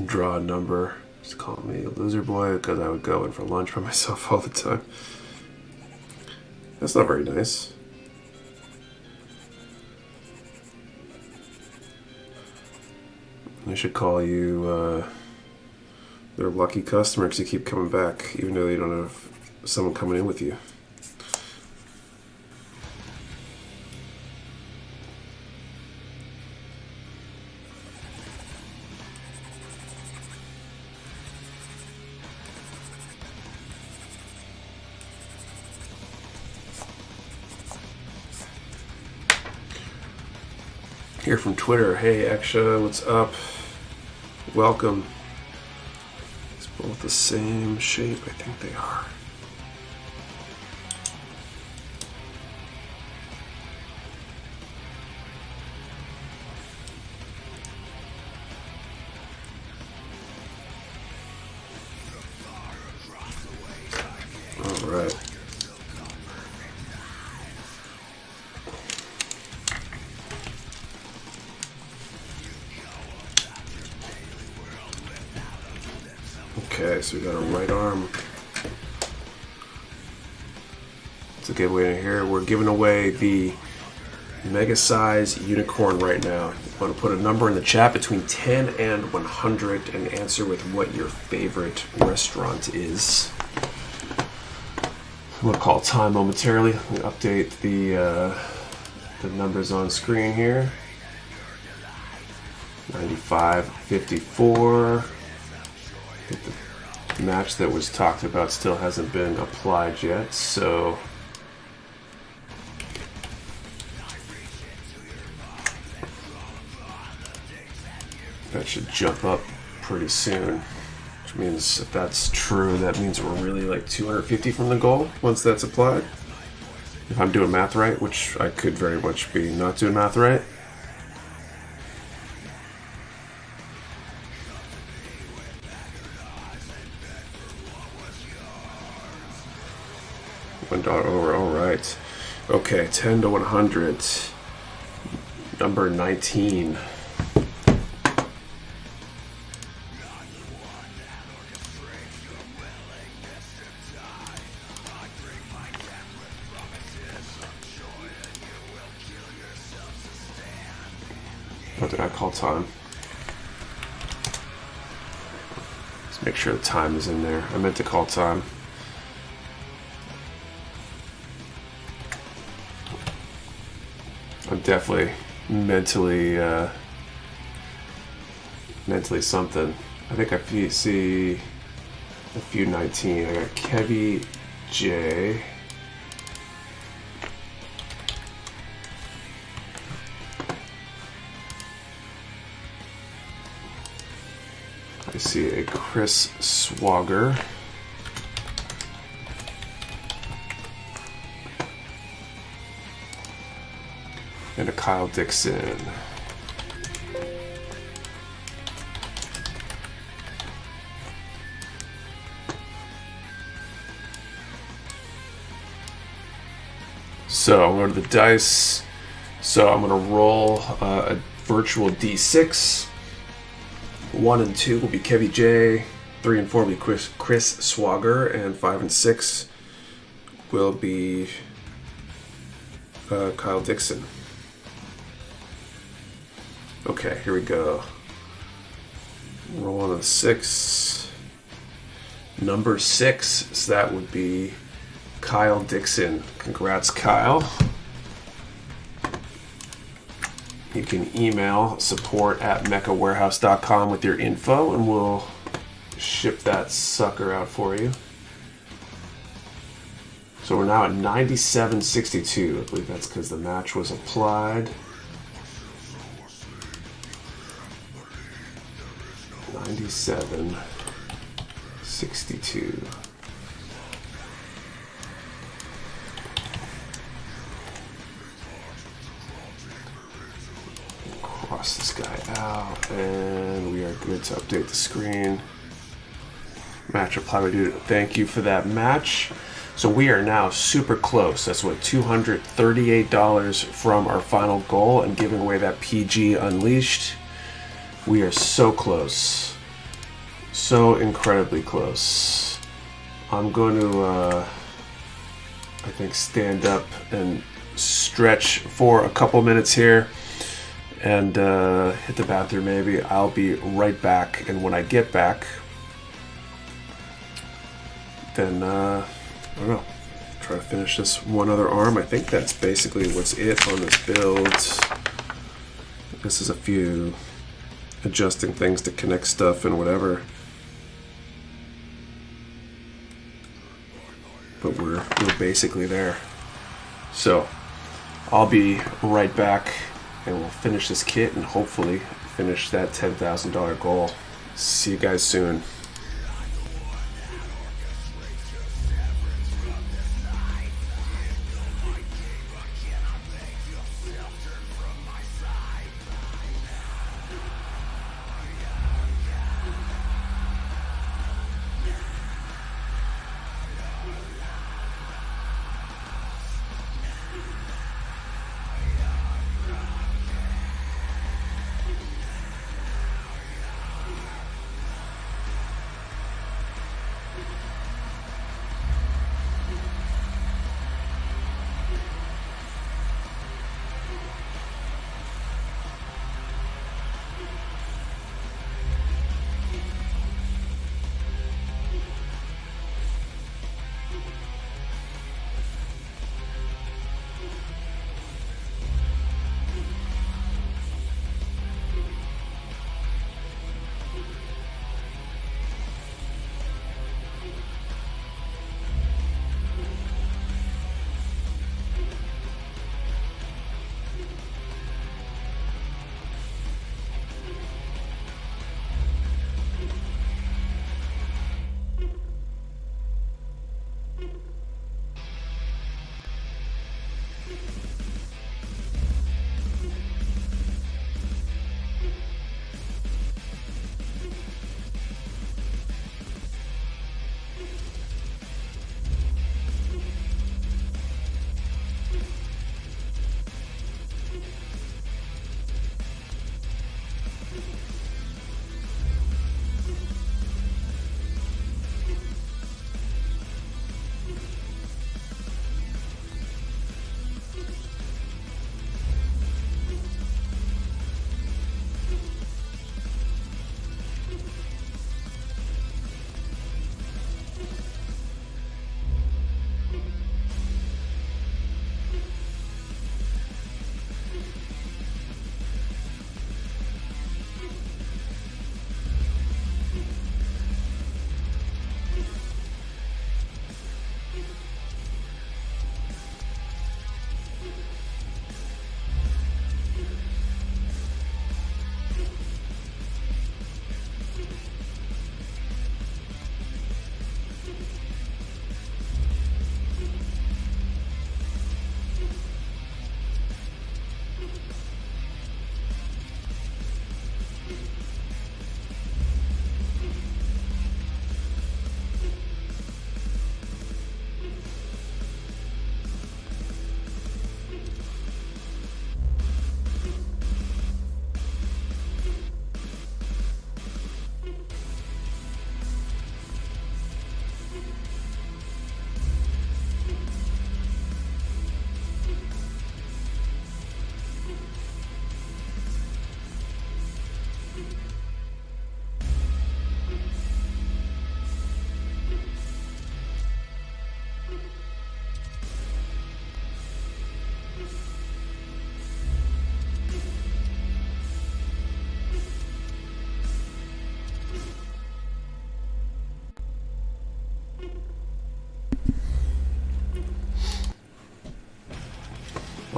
Draw a number. Just call me a loser boy because I would go in for lunch by myself all the time. That's not very nice. I should call you their lucky customer because you keep coming back even though you don't have someone coming in with you. Here from Twitter, hey Aksha, what's up? Welcome. It's both the same shape, I think they are. All right. Okay, so we got a right arm. It's a giveaway in here. We're giving away the mega size unicorn right now. You want to put a number in the chat between 10 and 100 and answer with what your favorite restaurant is. I'm gonna call time momentarily. I'm gonna update the numbers on screen here. 95.54. I think the match that was talked about still hasn't been applied yet, so that should jump up pretty soon. Which means if that's true, that means we're really like 250 from the goal once that's applied. If I'm doing math right, which I could very much be not doing math right. $1 over, all right. Okay, 10 to 100. Number 19. What did I call time? Let's make sure the time is in there. I meant to call time. I'm definitely mentally something. I think I see a few 19. I got Kevy J. I see a Chris Swagger. And a Kyle Dixon. So I'm going to the dice. So I'm going to roll a virtual D6. 1 and 2 will be Kevy J. 3 and 4 will be Chris Swagger, and 5 and 6 will be Kyle Dixon. Okay, here we go. Roll on a 6. Number 6, so that would be Kyle Dixon. Congrats, Kyle. You can email support@mechawarehouse.com with your info, and we'll ship that sucker out for you. So we're now at 97.62. I believe that's because the match was applied. 97.62. Cross this guy out, and we are good to update the screen. Match apply, dude. Thank you for that match. So we are now super close. That's what, $238 from our final goal, and giving away that PG Unleashed. We are so close. So incredibly close. I'm going to, I think, stand up and stretch for a couple minutes here and hit the bathroom maybe. I'll be right back, and when I get back, then, I don't know, try to finish this one other arm. I think that's basically what's it on this build. This is a few adjusting things to connect stuff and whatever. But we're basically there. So I'll be right back, and we'll finish this kit and hopefully finish that $10,000 goal. See you guys soon.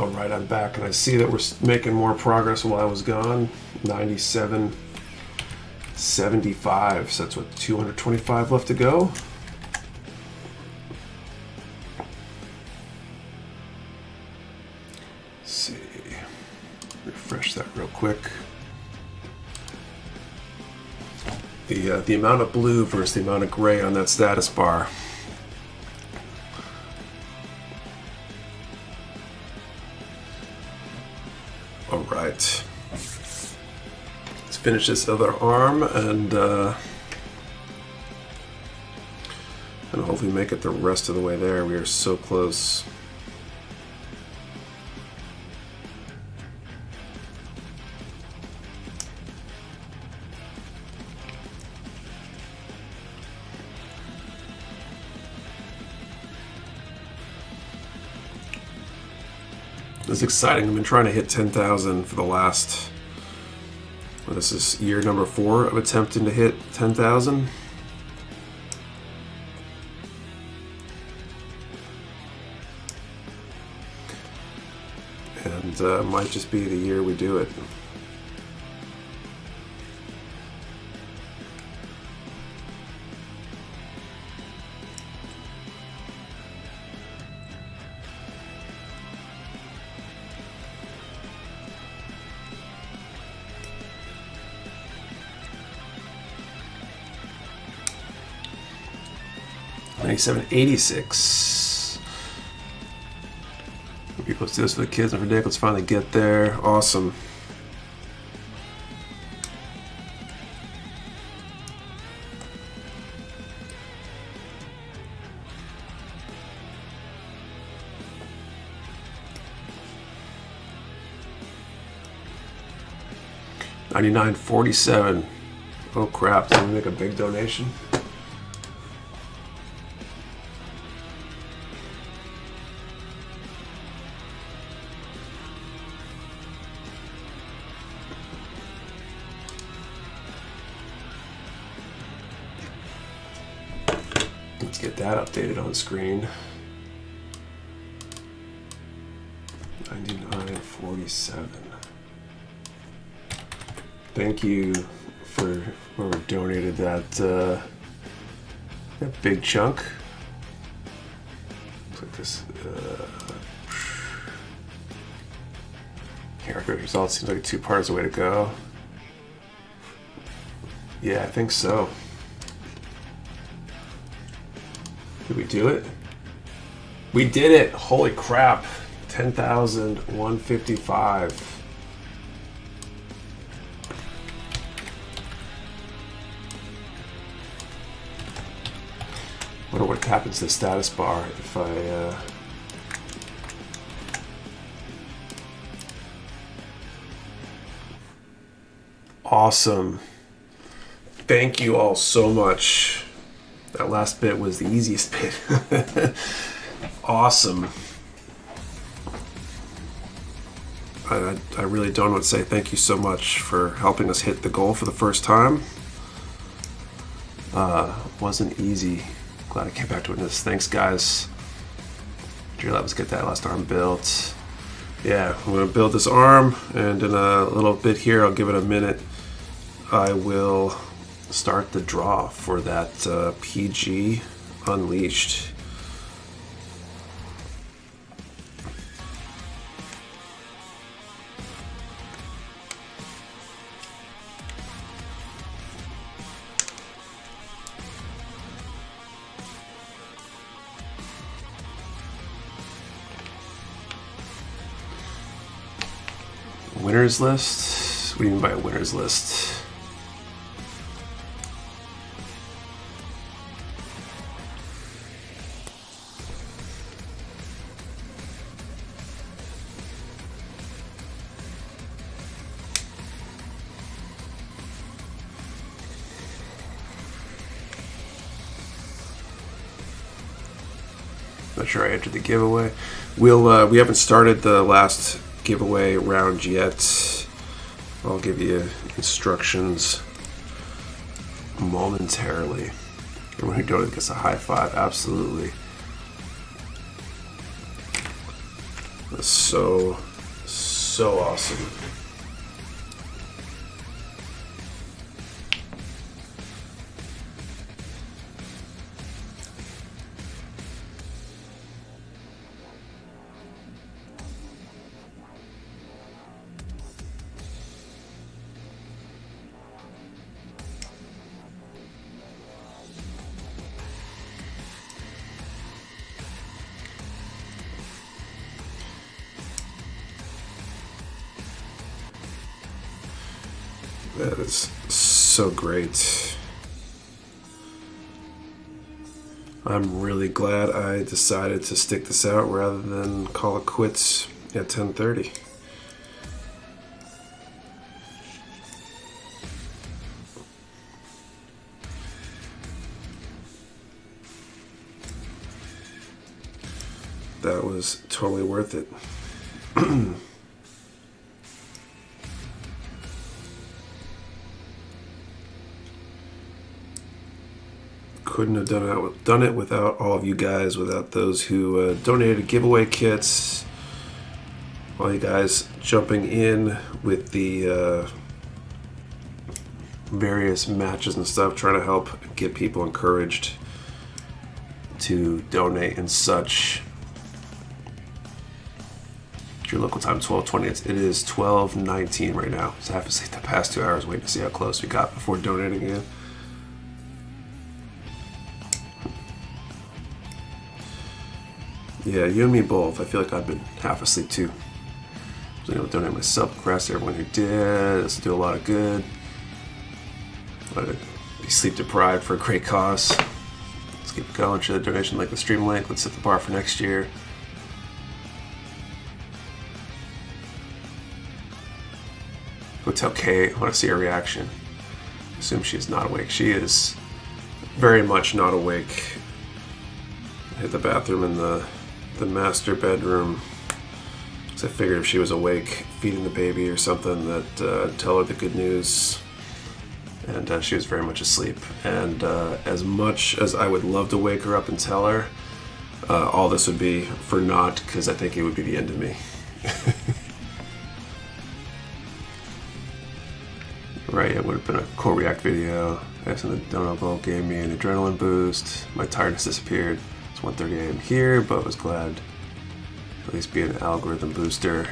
All right, I'm back, and I see that we're making more progress while I was gone. 97.75, so that's what, 225 left to go. Let's see, refresh that real quick. The amount of blue versus the amount of gray on that status bar. All right, let's finish this other arm and hopefully make it the rest of the way there. We are so close. This is exciting. I've been trying to hit 10,000 for the last, well, this is year number 4 of attempting to hit 10,000. And might just be the year we do it. $97.86. People do this for the kids and for Dick. Let's finally get there. Awesome. $99.47. Oh crap! Did we make a big donation? Let's get that updated on screen. 99.47. Thank you for whoever donated that that big chunk. Looks like this. Character results seems like 2 parts the way to go. Yeah, I think so. Did we do it? We did it! Holy crap! 10,155. Wonder what happens to the status bar if I Awesome. Thank you all so much. That last bit was the easiest bit. Awesome. I really don't want to say thank you so much for helping us hit the goal for the first time. Wasn't easy. Glad I came back to witness. Thanks, guys. Drew, let us get that last arm built. Yeah, I'm going to build this arm, and in a little bit here, I'll give it a minute. I will start the draw for that PG Unleashed. Winners list? What do you mean by a winners list? Not sure I entered the giveaway. We haven't started the last giveaway round yet. I'll give you instructions momentarily. Everyone who donated gets a high five. Absolutely. That's so awesome. That is so great. I'm really glad I decided to stick this out rather than call it quits at 10:30. That was totally worth it. Couldn't have done it without all of you guys, without those who donated giveaway kits, all you guys jumping in with the various matches and stuff, trying to help get people encouraged to donate and such. It's your local time, 12:20. It is 12:19 right now. So I have to say the past 2 hours waiting to see how close we got before donating again. Yeah, you and me both. I feel like I've been half asleep too. So, donate myself. Congrats to everyone who did. This will do a lot of good. Let it be sleep deprived for a great cause. Let's keep going. Share the donation link, the stream link. Let's set the bar for next year. Hotel K, I want to see her reaction. I assume she is not awake. She is very much not awake. Hit the bathroom in the master bedroom. So I figured if she was awake, feeding the baby or something, that I'd tell her the good news. And she was very much asleep. And as much as I would love to wake her up and tell her, all this would be for naught, because I think it would be the end of me. Right, it would have been a cool react video. Passing the donut bowl gave me an adrenaline boost. My tiredness disappeared. It's 1:30 a.m. here, but was glad to at least be an algorithm booster.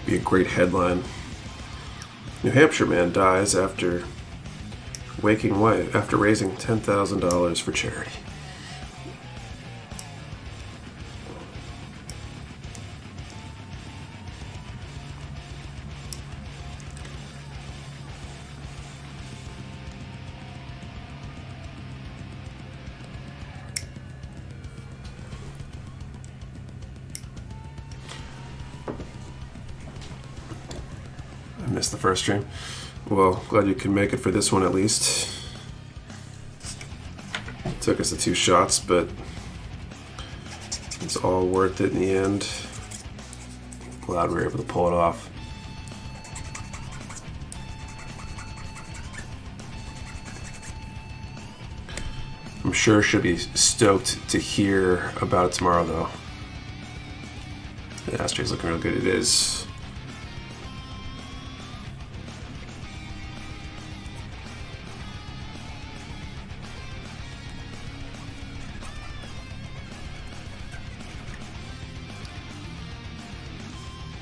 Be a great headline. New Hampshire man dies after waking wife after raising $10,000 for charity. I missed the first stream. Well, glad you could make it for this one at least. Took us to 2 shots, but it's all worth it in the end. Glad we were able to pull it off. I'm sure she'll be stoked to hear about it tomorrow, though. The astray's looking real good. It is.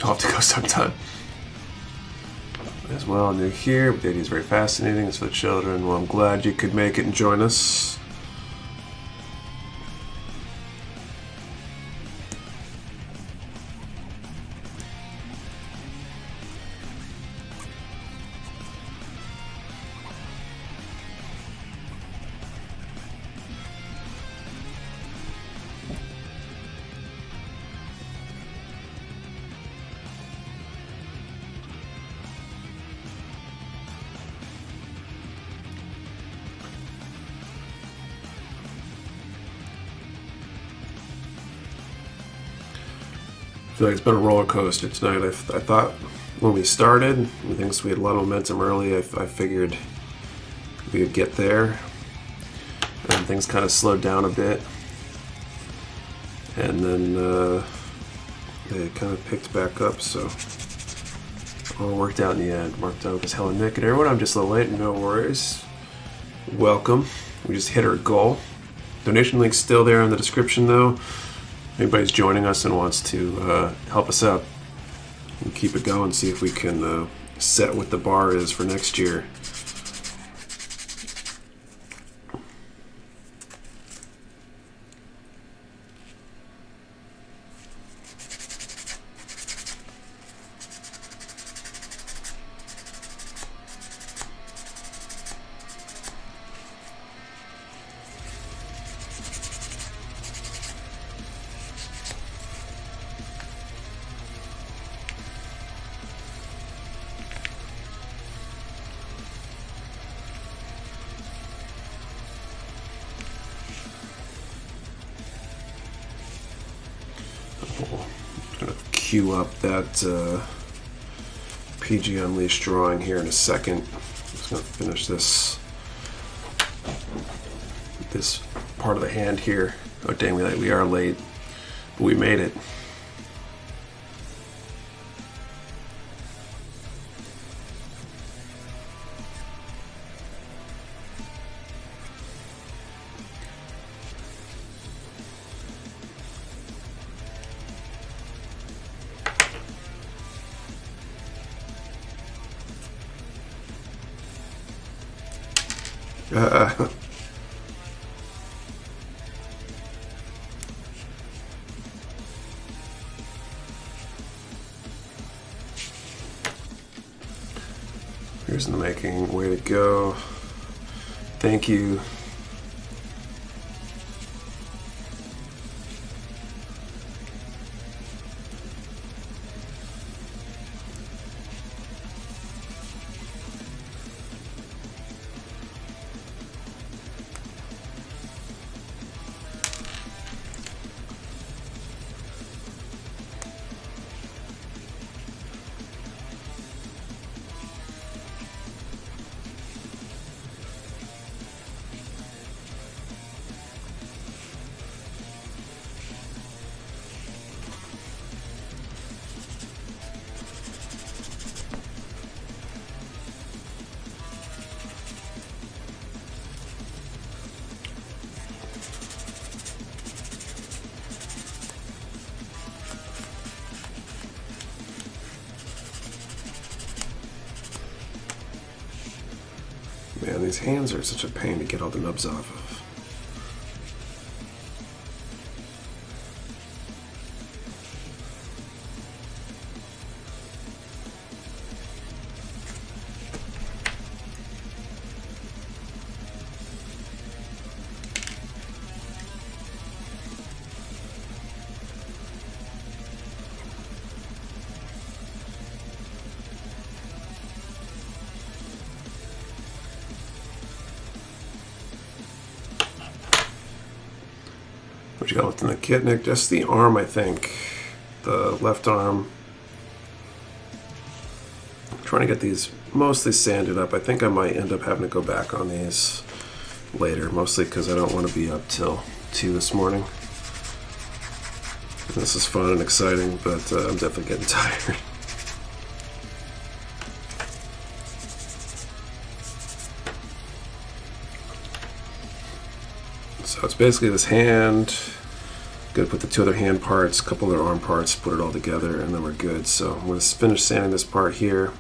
I'll have to go sometime. As well, new here. The idea is very fascinating. It's for the children. Well, I'm glad you could make it and join us. feel like it's been a roller coaster tonight. I thought when we started, we had a lot of momentum early. I figured we would get there, and things kind of slowed down a bit, and then they kind of picked back up. So all worked out in the end. Worked out with Hella Nick and everyone. I'm just a little late. No worries. Welcome. We just hit our goal. Donation link's still there in the description, though. If anybody's joining us and wants to help us out, we'll keep it going, see if we can set what the bar is for next year. Queue up that PG Unleashed drawing here in a second. I'm just going to finish this part of the hand here. Oh dang, we are late, but we made it. Here's in the making. Way to go. Thank you. Man, these hands are such a pain to get all the nubs off of. What you got left in the kit, Nick? Just the arm, I think. The left arm. I'm trying to get these mostly sanded up. I think I might end up having to go back on these later, mostly because I don't want to be up till 2 this morning. This is fun and exciting, but I'm definitely getting tired. So it's basically this hand. Gonna put the 2 other hand parts, a couple other arm parts, put it all together, and then we're good. So I'm gonna finish sanding this part here,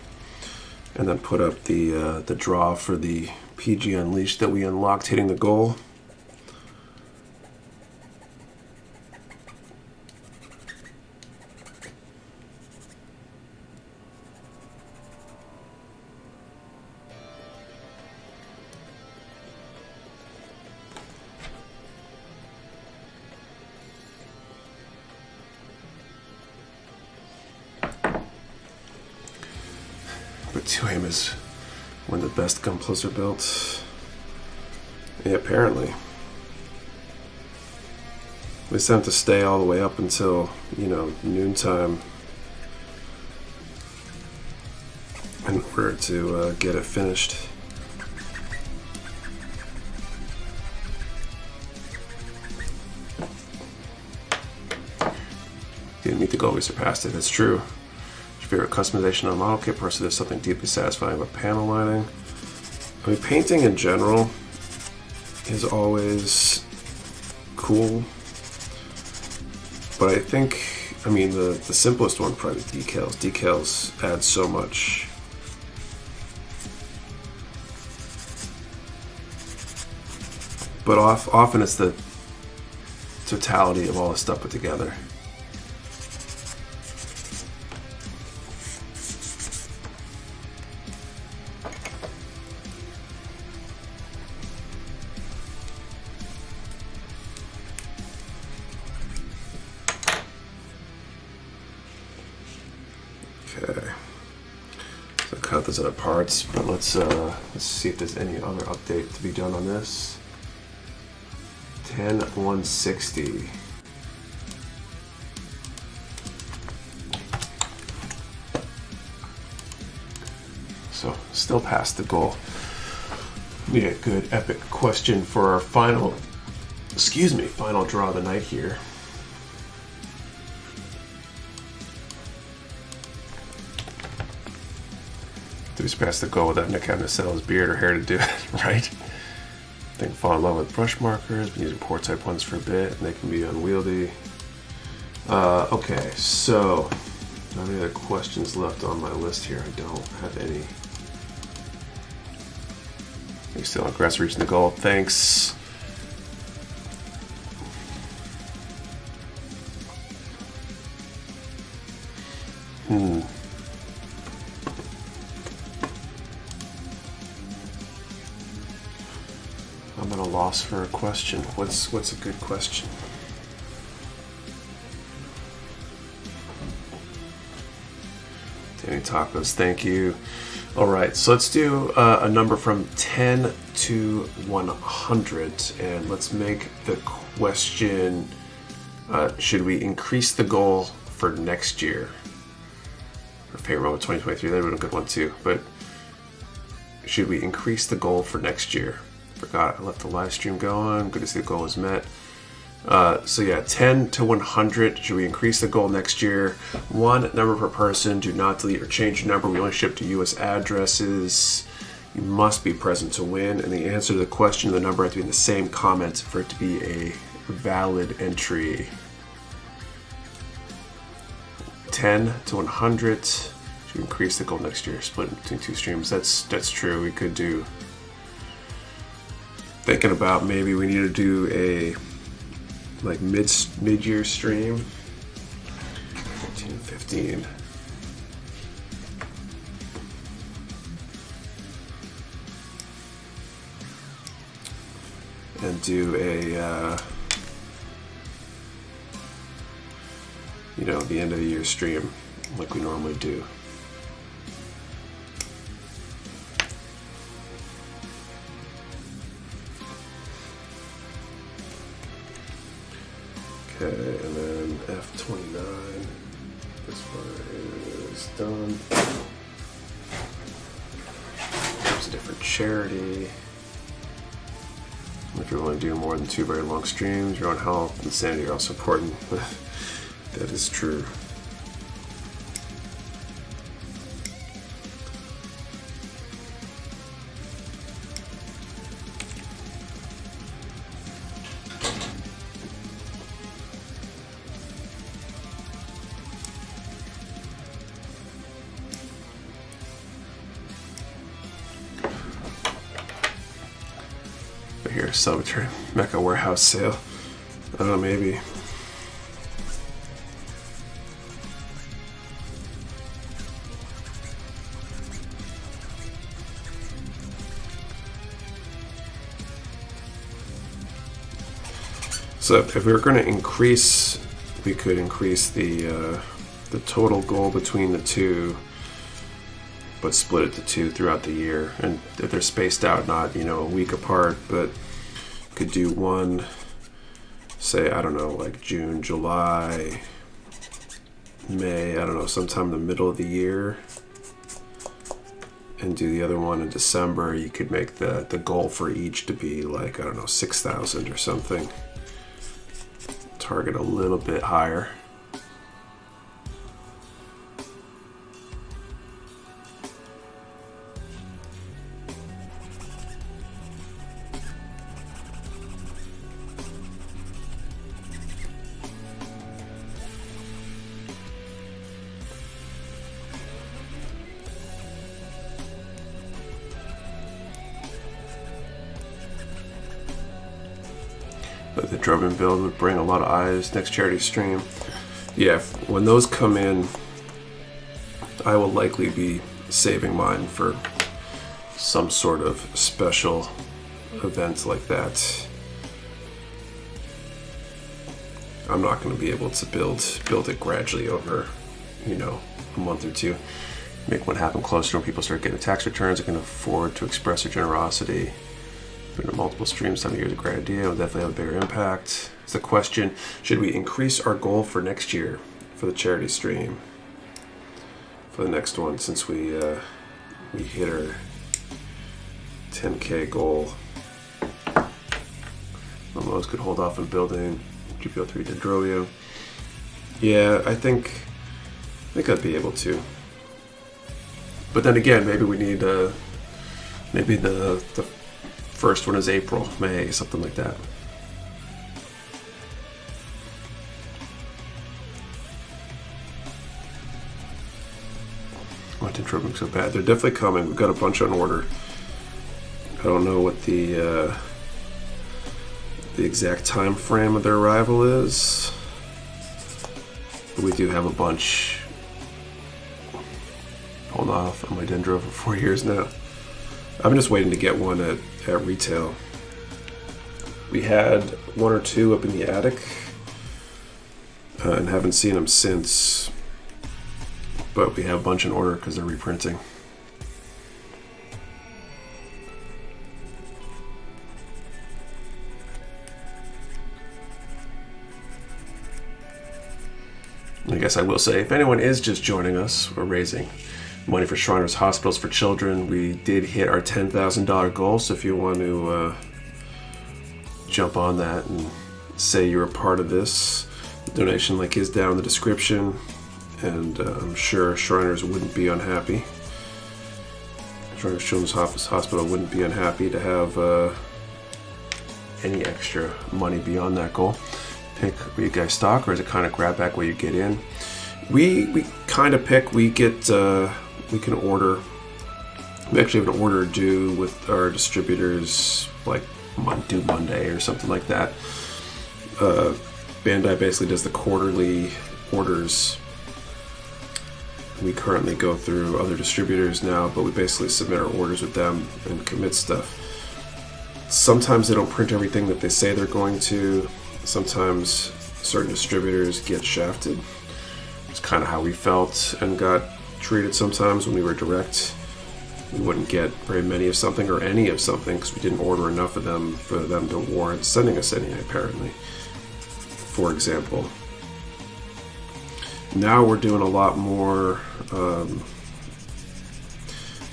and then put up the draw for the PG Unleashed that we unlocked hitting the goal. But 2AM is one of the best gun pulls are built. Yeah, apparently. We just have to stay all the way up until, you know, noontime in order to get it finished. Didn't meet the goal, we surpassed it. That's true. Your favorite customization on model kit? Personally, there's something deeply satisfying about panel lining. I mean, painting in general is always cool, but I think, I mean, the simplest one probably is decals. Decals add so much. But often it's the totality of all the stuff put together. Okay, so cut those other parts, but let's see if there's any other update to be done on this. 10-160. So still past the goal. Need a good epic question for our final draw of the night here. He's past the goal without Nick having to sell his beard or hair to do it, right? I think fall in love with brush markers. Been using pour type ones for a bit, and they can be unwieldy. Okay, so not any other questions left on my list here. I don't have any. Are you still on grass reaching the goal? Thanks. I'm at a loss for a question. What's a good question? Danny Tacos, thank you. All right, so let's do a number from 10 to 100, and let's make the question: should we increase the goal for next year? Or favorite moment 2023, that would have been a good one too. But should we increase the goal for next year? Forgot I left the live stream going. Good to see the goal was met. So yeah, 10 to 100. Should we increase the goal next year? One number per person. Do not delete or change your number. We only ship to U.S. addresses. You must be present to win. And the answer to the question, the number has to be in the same comment for it to be a valid entry. 10 to 100. Should we increase the goal next year? Split between two streams. That's true. We could do. Thinking about maybe we need to do a like mid-year stream. 14 and 15. And do a the end of the year stream like we normally do. Okay, and then F29, this one is done. There's a different charity. If you want to do more than 2 very long streams, your own health and sanity are also important. That is true. Here, celebratory Mecha Warehouse sale. I don't know, maybe. So if we were going to increase, we could increase the total goal between the two, but split it to 2 throughout the year, and if they're spaced out, not a week apart, but could do one say, I don't know, like June, July, May, I don't know, sometime in the middle of the year, and do the other one in December, you could make the goal for each to be like, I don't know, 6,000 or something. Target a little bit higher. But the Drubbin build would bring a lot of eyes next charity stream. Yeah, when those come in, I will likely be saving mine for some sort of special event like that. I'm not going to be able to build it gradually over, you know, a month or two. Make one happen closer when people start getting tax returns and can afford to express their generosity. Been to multiple streams, 7 years, a great idea. Will definitely have a bigger impact. It's the question: should we increase our goal for next year for the charity stream? For the next one, since we hit our 10K goal. Most could hold off on building GPO3 Dendrovio. Yeah, I think I'd be able to. But then again, maybe we need maybe the first one is April, May, something like that. Why did Dendrovio look so bad? They're definitely coming. We've got a bunch on order. I don't know what the exact time frame of their arrival is, but we do have a bunch. Hold off on my Dendro for 4 years now. I've been just waiting to get one at retail. We had one or two up in the attic and haven't seen them since, but we have a bunch in order because they're reprinting. I guess I will say, if anyone is just joining us, we're raising money for Shriners Hospitals for Children. We did hit our $10,000 goal, so if you want to jump on that and say you're a part of this, the donation link is down in the description, and I'm sure Shriners wouldn't be unhappy. Shriners Children's Hospital wouldn't be unhappy to have any extra money beyond that goal. Pick where you guys stock, or is it kind of grab back where you get in? We kind of pick. We get we can order. We actually have an order due with our distributors like due Monday or something like that. Bandai basically does the quarterly orders. We currently go through other distributors now, but we basically submit our orders with them and commit stuff. Sometimes they don't print everything that they say they're going to. Sometimes certain distributors get shafted. It's kind of how we felt and got treated sometimes when we were direct. We wouldn't get very many of something or any of something because we didn't order enough of them for them to warrant sending us any, apparently. For example. Now we're doing a lot more.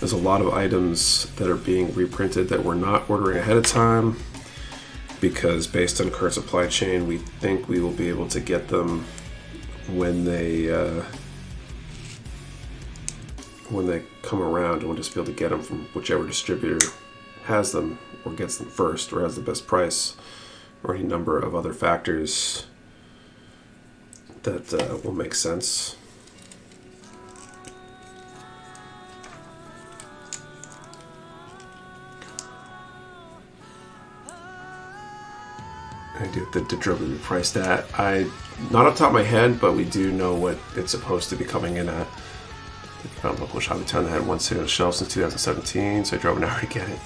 There's a lot of items that are being reprinted that we're not ordering ahead of time, because based on current supply chain, we think we will be able to get them when they come around, and we'll just be able to get them from whichever distributor has them or gets them first or has the best price, or any number of other factors that will make sense. I do the Dendrovio be priced at. Not off the top of my head, but we do know what it's supposed to be coming in at. I found local shop in town that had one sitting on the shelf since 2017, so I drove an hour to get it.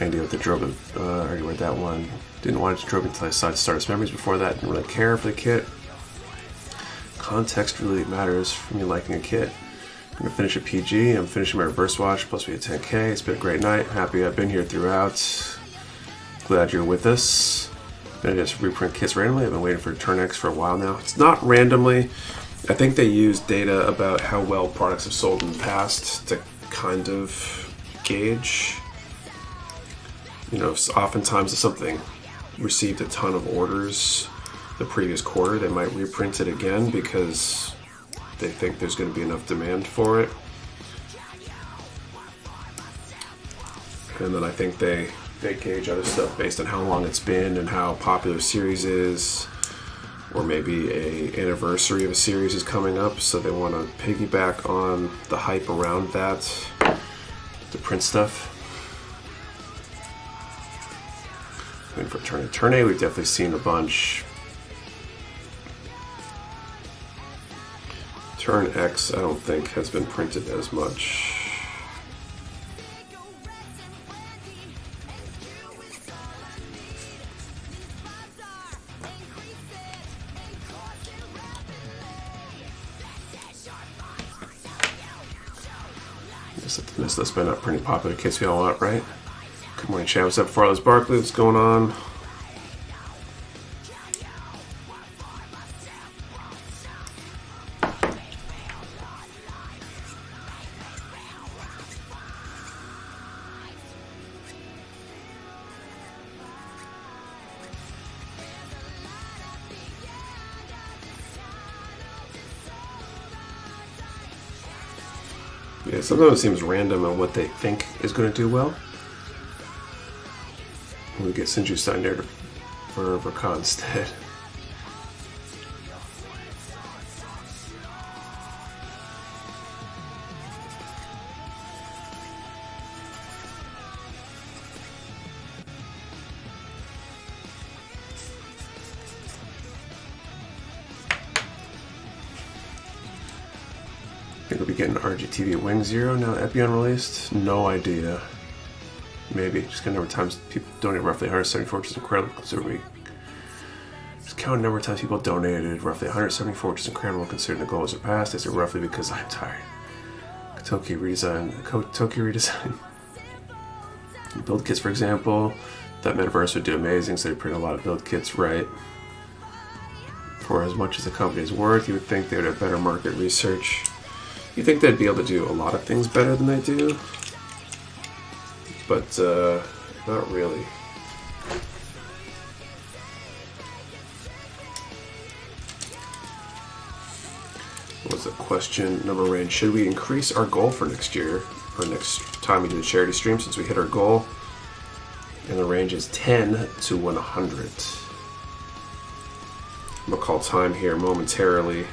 Andy with the Dendrovio, I already read that one. Didn't want it to Dendrovio until I decided to start its memories. Before that, didn't really care for the kit. Context really matters for me liking a kit. I'm gonna finish a PG. I'm finishing my reverse watch, plus we had 10K. It's been a great night. Happy I've been here throughout. Glad you're with us. They just reprint kits randomly. I've been waiting for Turn X for a while now. It's not randomly. I think they use data about how well products have sold in the past to kind of gauge. You know, oftentimes if something received a ton of orders the previous quarter, they might reprint it again because they think there's going to be enough demand for it. And then I think they gauge other stuff based on how long it's been and how popular a series is, or maybe a anniversary of a series is coming up, so they want to piggyback on the hype around that to print stuff. And for Turn A, we've definitely seen a bunch. Turn X, I don't think has been printed as much. This list been up pretty popular kits we all out, right? Good morning, chat. What's up, Farley's Barkley? What's going on? Yeah, sometimes it seems random on what they think is going to do well. We get Sinju signed there for Verka instead. I think we'll be getting RGTV at Wing Zero now that Epion released. No idea. Maybe. Just count the number of times people donated roughly 174, which is incredible considering just count the number of times people donated roughly 174, which is incredible considering the goal was surpassed. Is it roughly because I'm tired? Kotoki redesign. Build kits, for example. That Metaverse would do amazing, so they print a lot of build kits, right? For as much as the company is worth, you would think they would have better market research. You think they'd be able to do a lot of things better than they do, but not really. What was the question? Number range. Should we increase our goal for next year, or next time we do the charity stream, since we hit our goal? And the range is 10 to 100. I'm gonna call time here momentarily.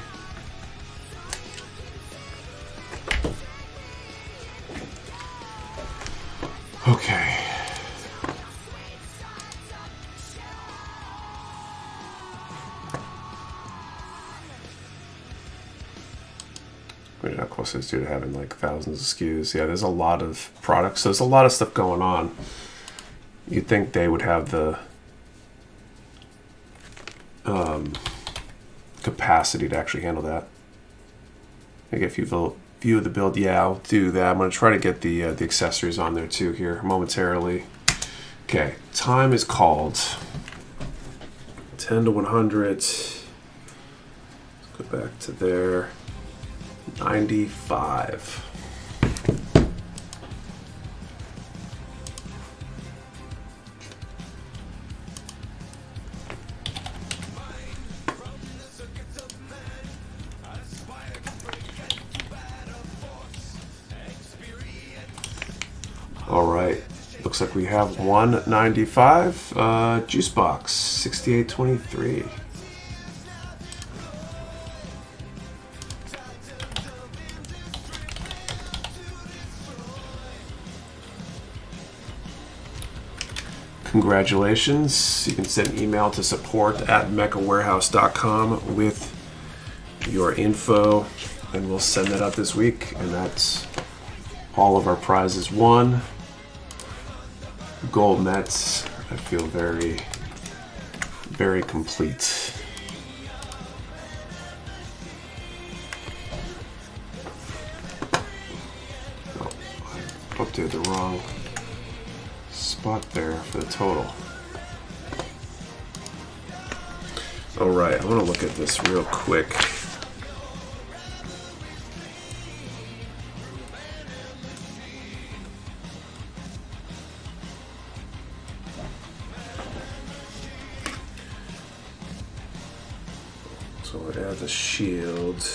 Okay. How close is to having like thousands of SKUs? Yeah, there's a lot of products. So there's a lot of stuff going on. You'd think they would have the capacity to actually handle that. Maybe if you view the build, yeah, I'll do that. I'm going to try to get the accessories on there too here momentarily. Okay, time is called. 10 to 100. Let's go back to there. 95. All right, looks like we have 195 juice box 6823. Congratulations. You can send an email to support@mechawarehouse.com with your info, and we'll send that out this week. And that's all of our prizes won. Gold Mets. I feel very, very complete. Oh, I updated the wrong spot there for the total. Alright, I want to look at this real quick. So it adds a shield.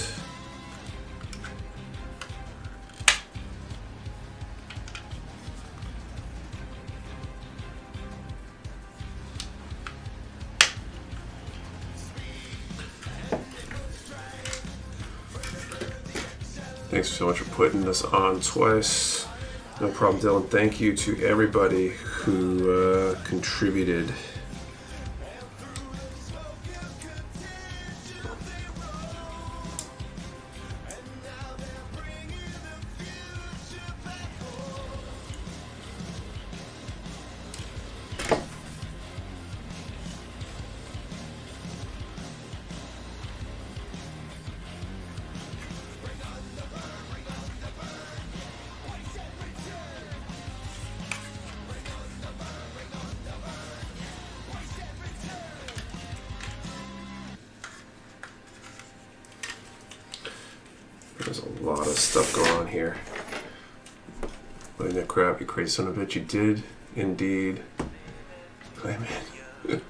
Thanks so much for putting this on twice. No problem, Dylan. Thank you to everybody who contributed. There's a lot of stuff going on here. Letting that crap, you crazy son of a bitch. You did indeed claim it.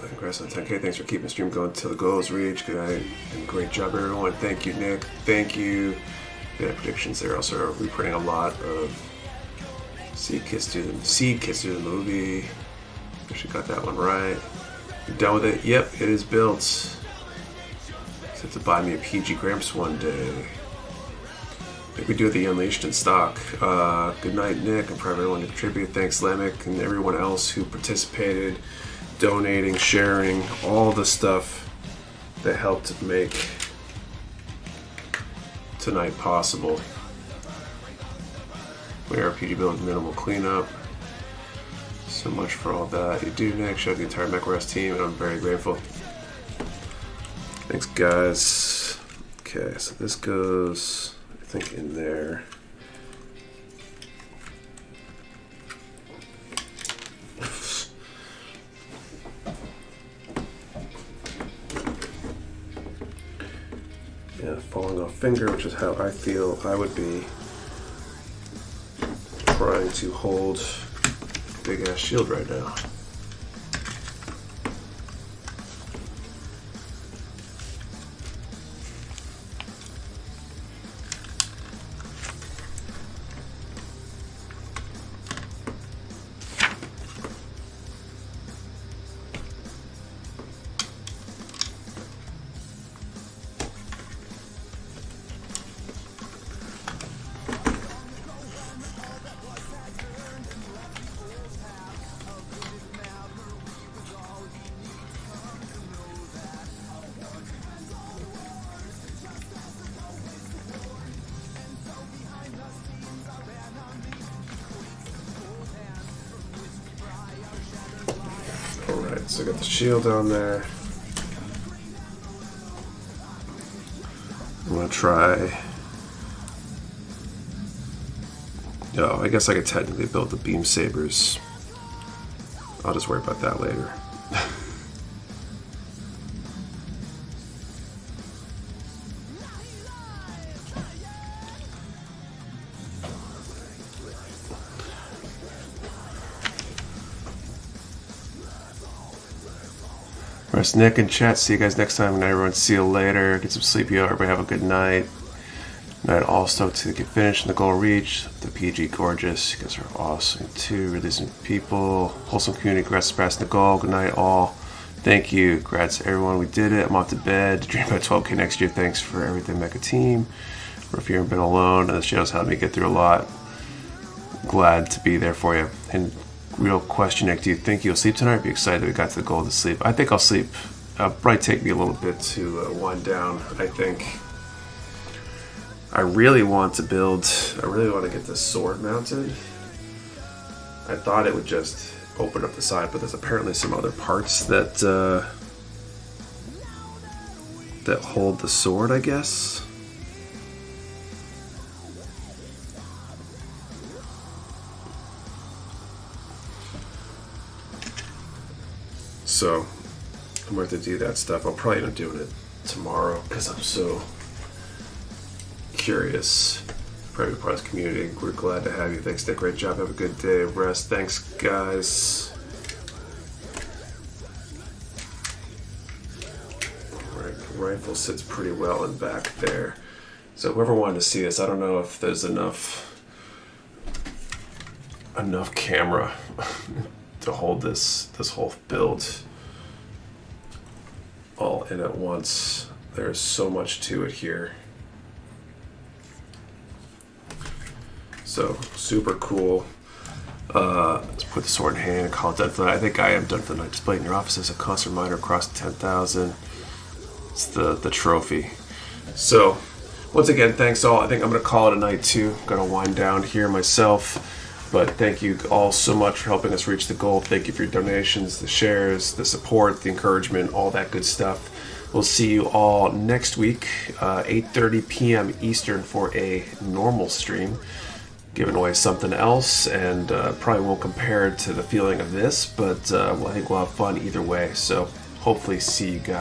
Congrats on 10K. Thanks for keeping the stream going till the goal is reached. Good night and great job, everyone. Thank you, Nick. Thank you. Yeah, predictions there. Also, reprinting a lot of Seed Kiss to the movie. She got that one right. You done with it? Yep, it is built. Just have to buy me a PG Gramps one day. I think we do the Unleashed in stock. Good night, Nick, and for everyone to contribute. Thanks, Lemick, and everyone else who participated, donating, sharing, all the stuff that helped make tonight possible. We are PG build minimal cleanup. So much for all that you do, Nick. Shout out the entire Mecha Warehouse team, and I'm very grateful. Thanks, guys. Okay, so this goes, I think, in there. Yeah, falling off finger, which is how I feel I would be trying to hold big ass shield right now. So I got the shield on there. I'm gonna try. Oh, I guess I could technically build the beam sabers. I'll just worry about that later. Rest Nick and chat. See you guys next time. And everyone, see you later. Get some sleep, yo. Everybody have a good night. Night also to get finished and the goal reached. The PG gorgeous. You guys are awesome too. Releasing people. Wholesome community. Congrats to the goal. Good night all. Thank you. Congrats to everyone. We did it. I'm off to bed. Dream about 12K next year. Thanks for everything, Mecha team. Or if you haven't been alone, and the show's helped me get through a lot. Glad to be there for you. And real question, Nick, do you think you'll sleep tonight? Or be excited that we got to the goal to sleep? I think I'll sleep. It'll probably take me a little bit to wind down. I think I really want to get this sword mounted. I thought it would just open up the side, but there's apparently some other parts that that hold the sword, I guess. So I'm going to do that stuff. I'll probably end up doing it tomorrow because I'm so curious. Probably part of the community. We're glad to have you. Thanks, Dick. Great job. Have a good day of rest. Thanks, guys. Right, rifle sits pretty well in back there. So whoever wanted to see this, I don't know if there's enough camera to hold this whole build all in at once. There's so much to it here. So super cool. Let's put the sword in hand and call it done for the night. I think I am done for the night. Displayed in your office as a constant reminder across 10,000. It's the trophy. So once again, thanks all. I think I'm gonna call it a night too. I'm gonna wind down here myself. But thank you all so much for helping us reach the goal. Thank you for your donations, the shares, the support, the encouragement, all that good stuff. We'll see you all next week, 8:30 p.m. Eastern for a normal stream. Giving away something else, and probably won't compare it to the feeling of this, but I think we'll have fun either way. So hopefully see you guys.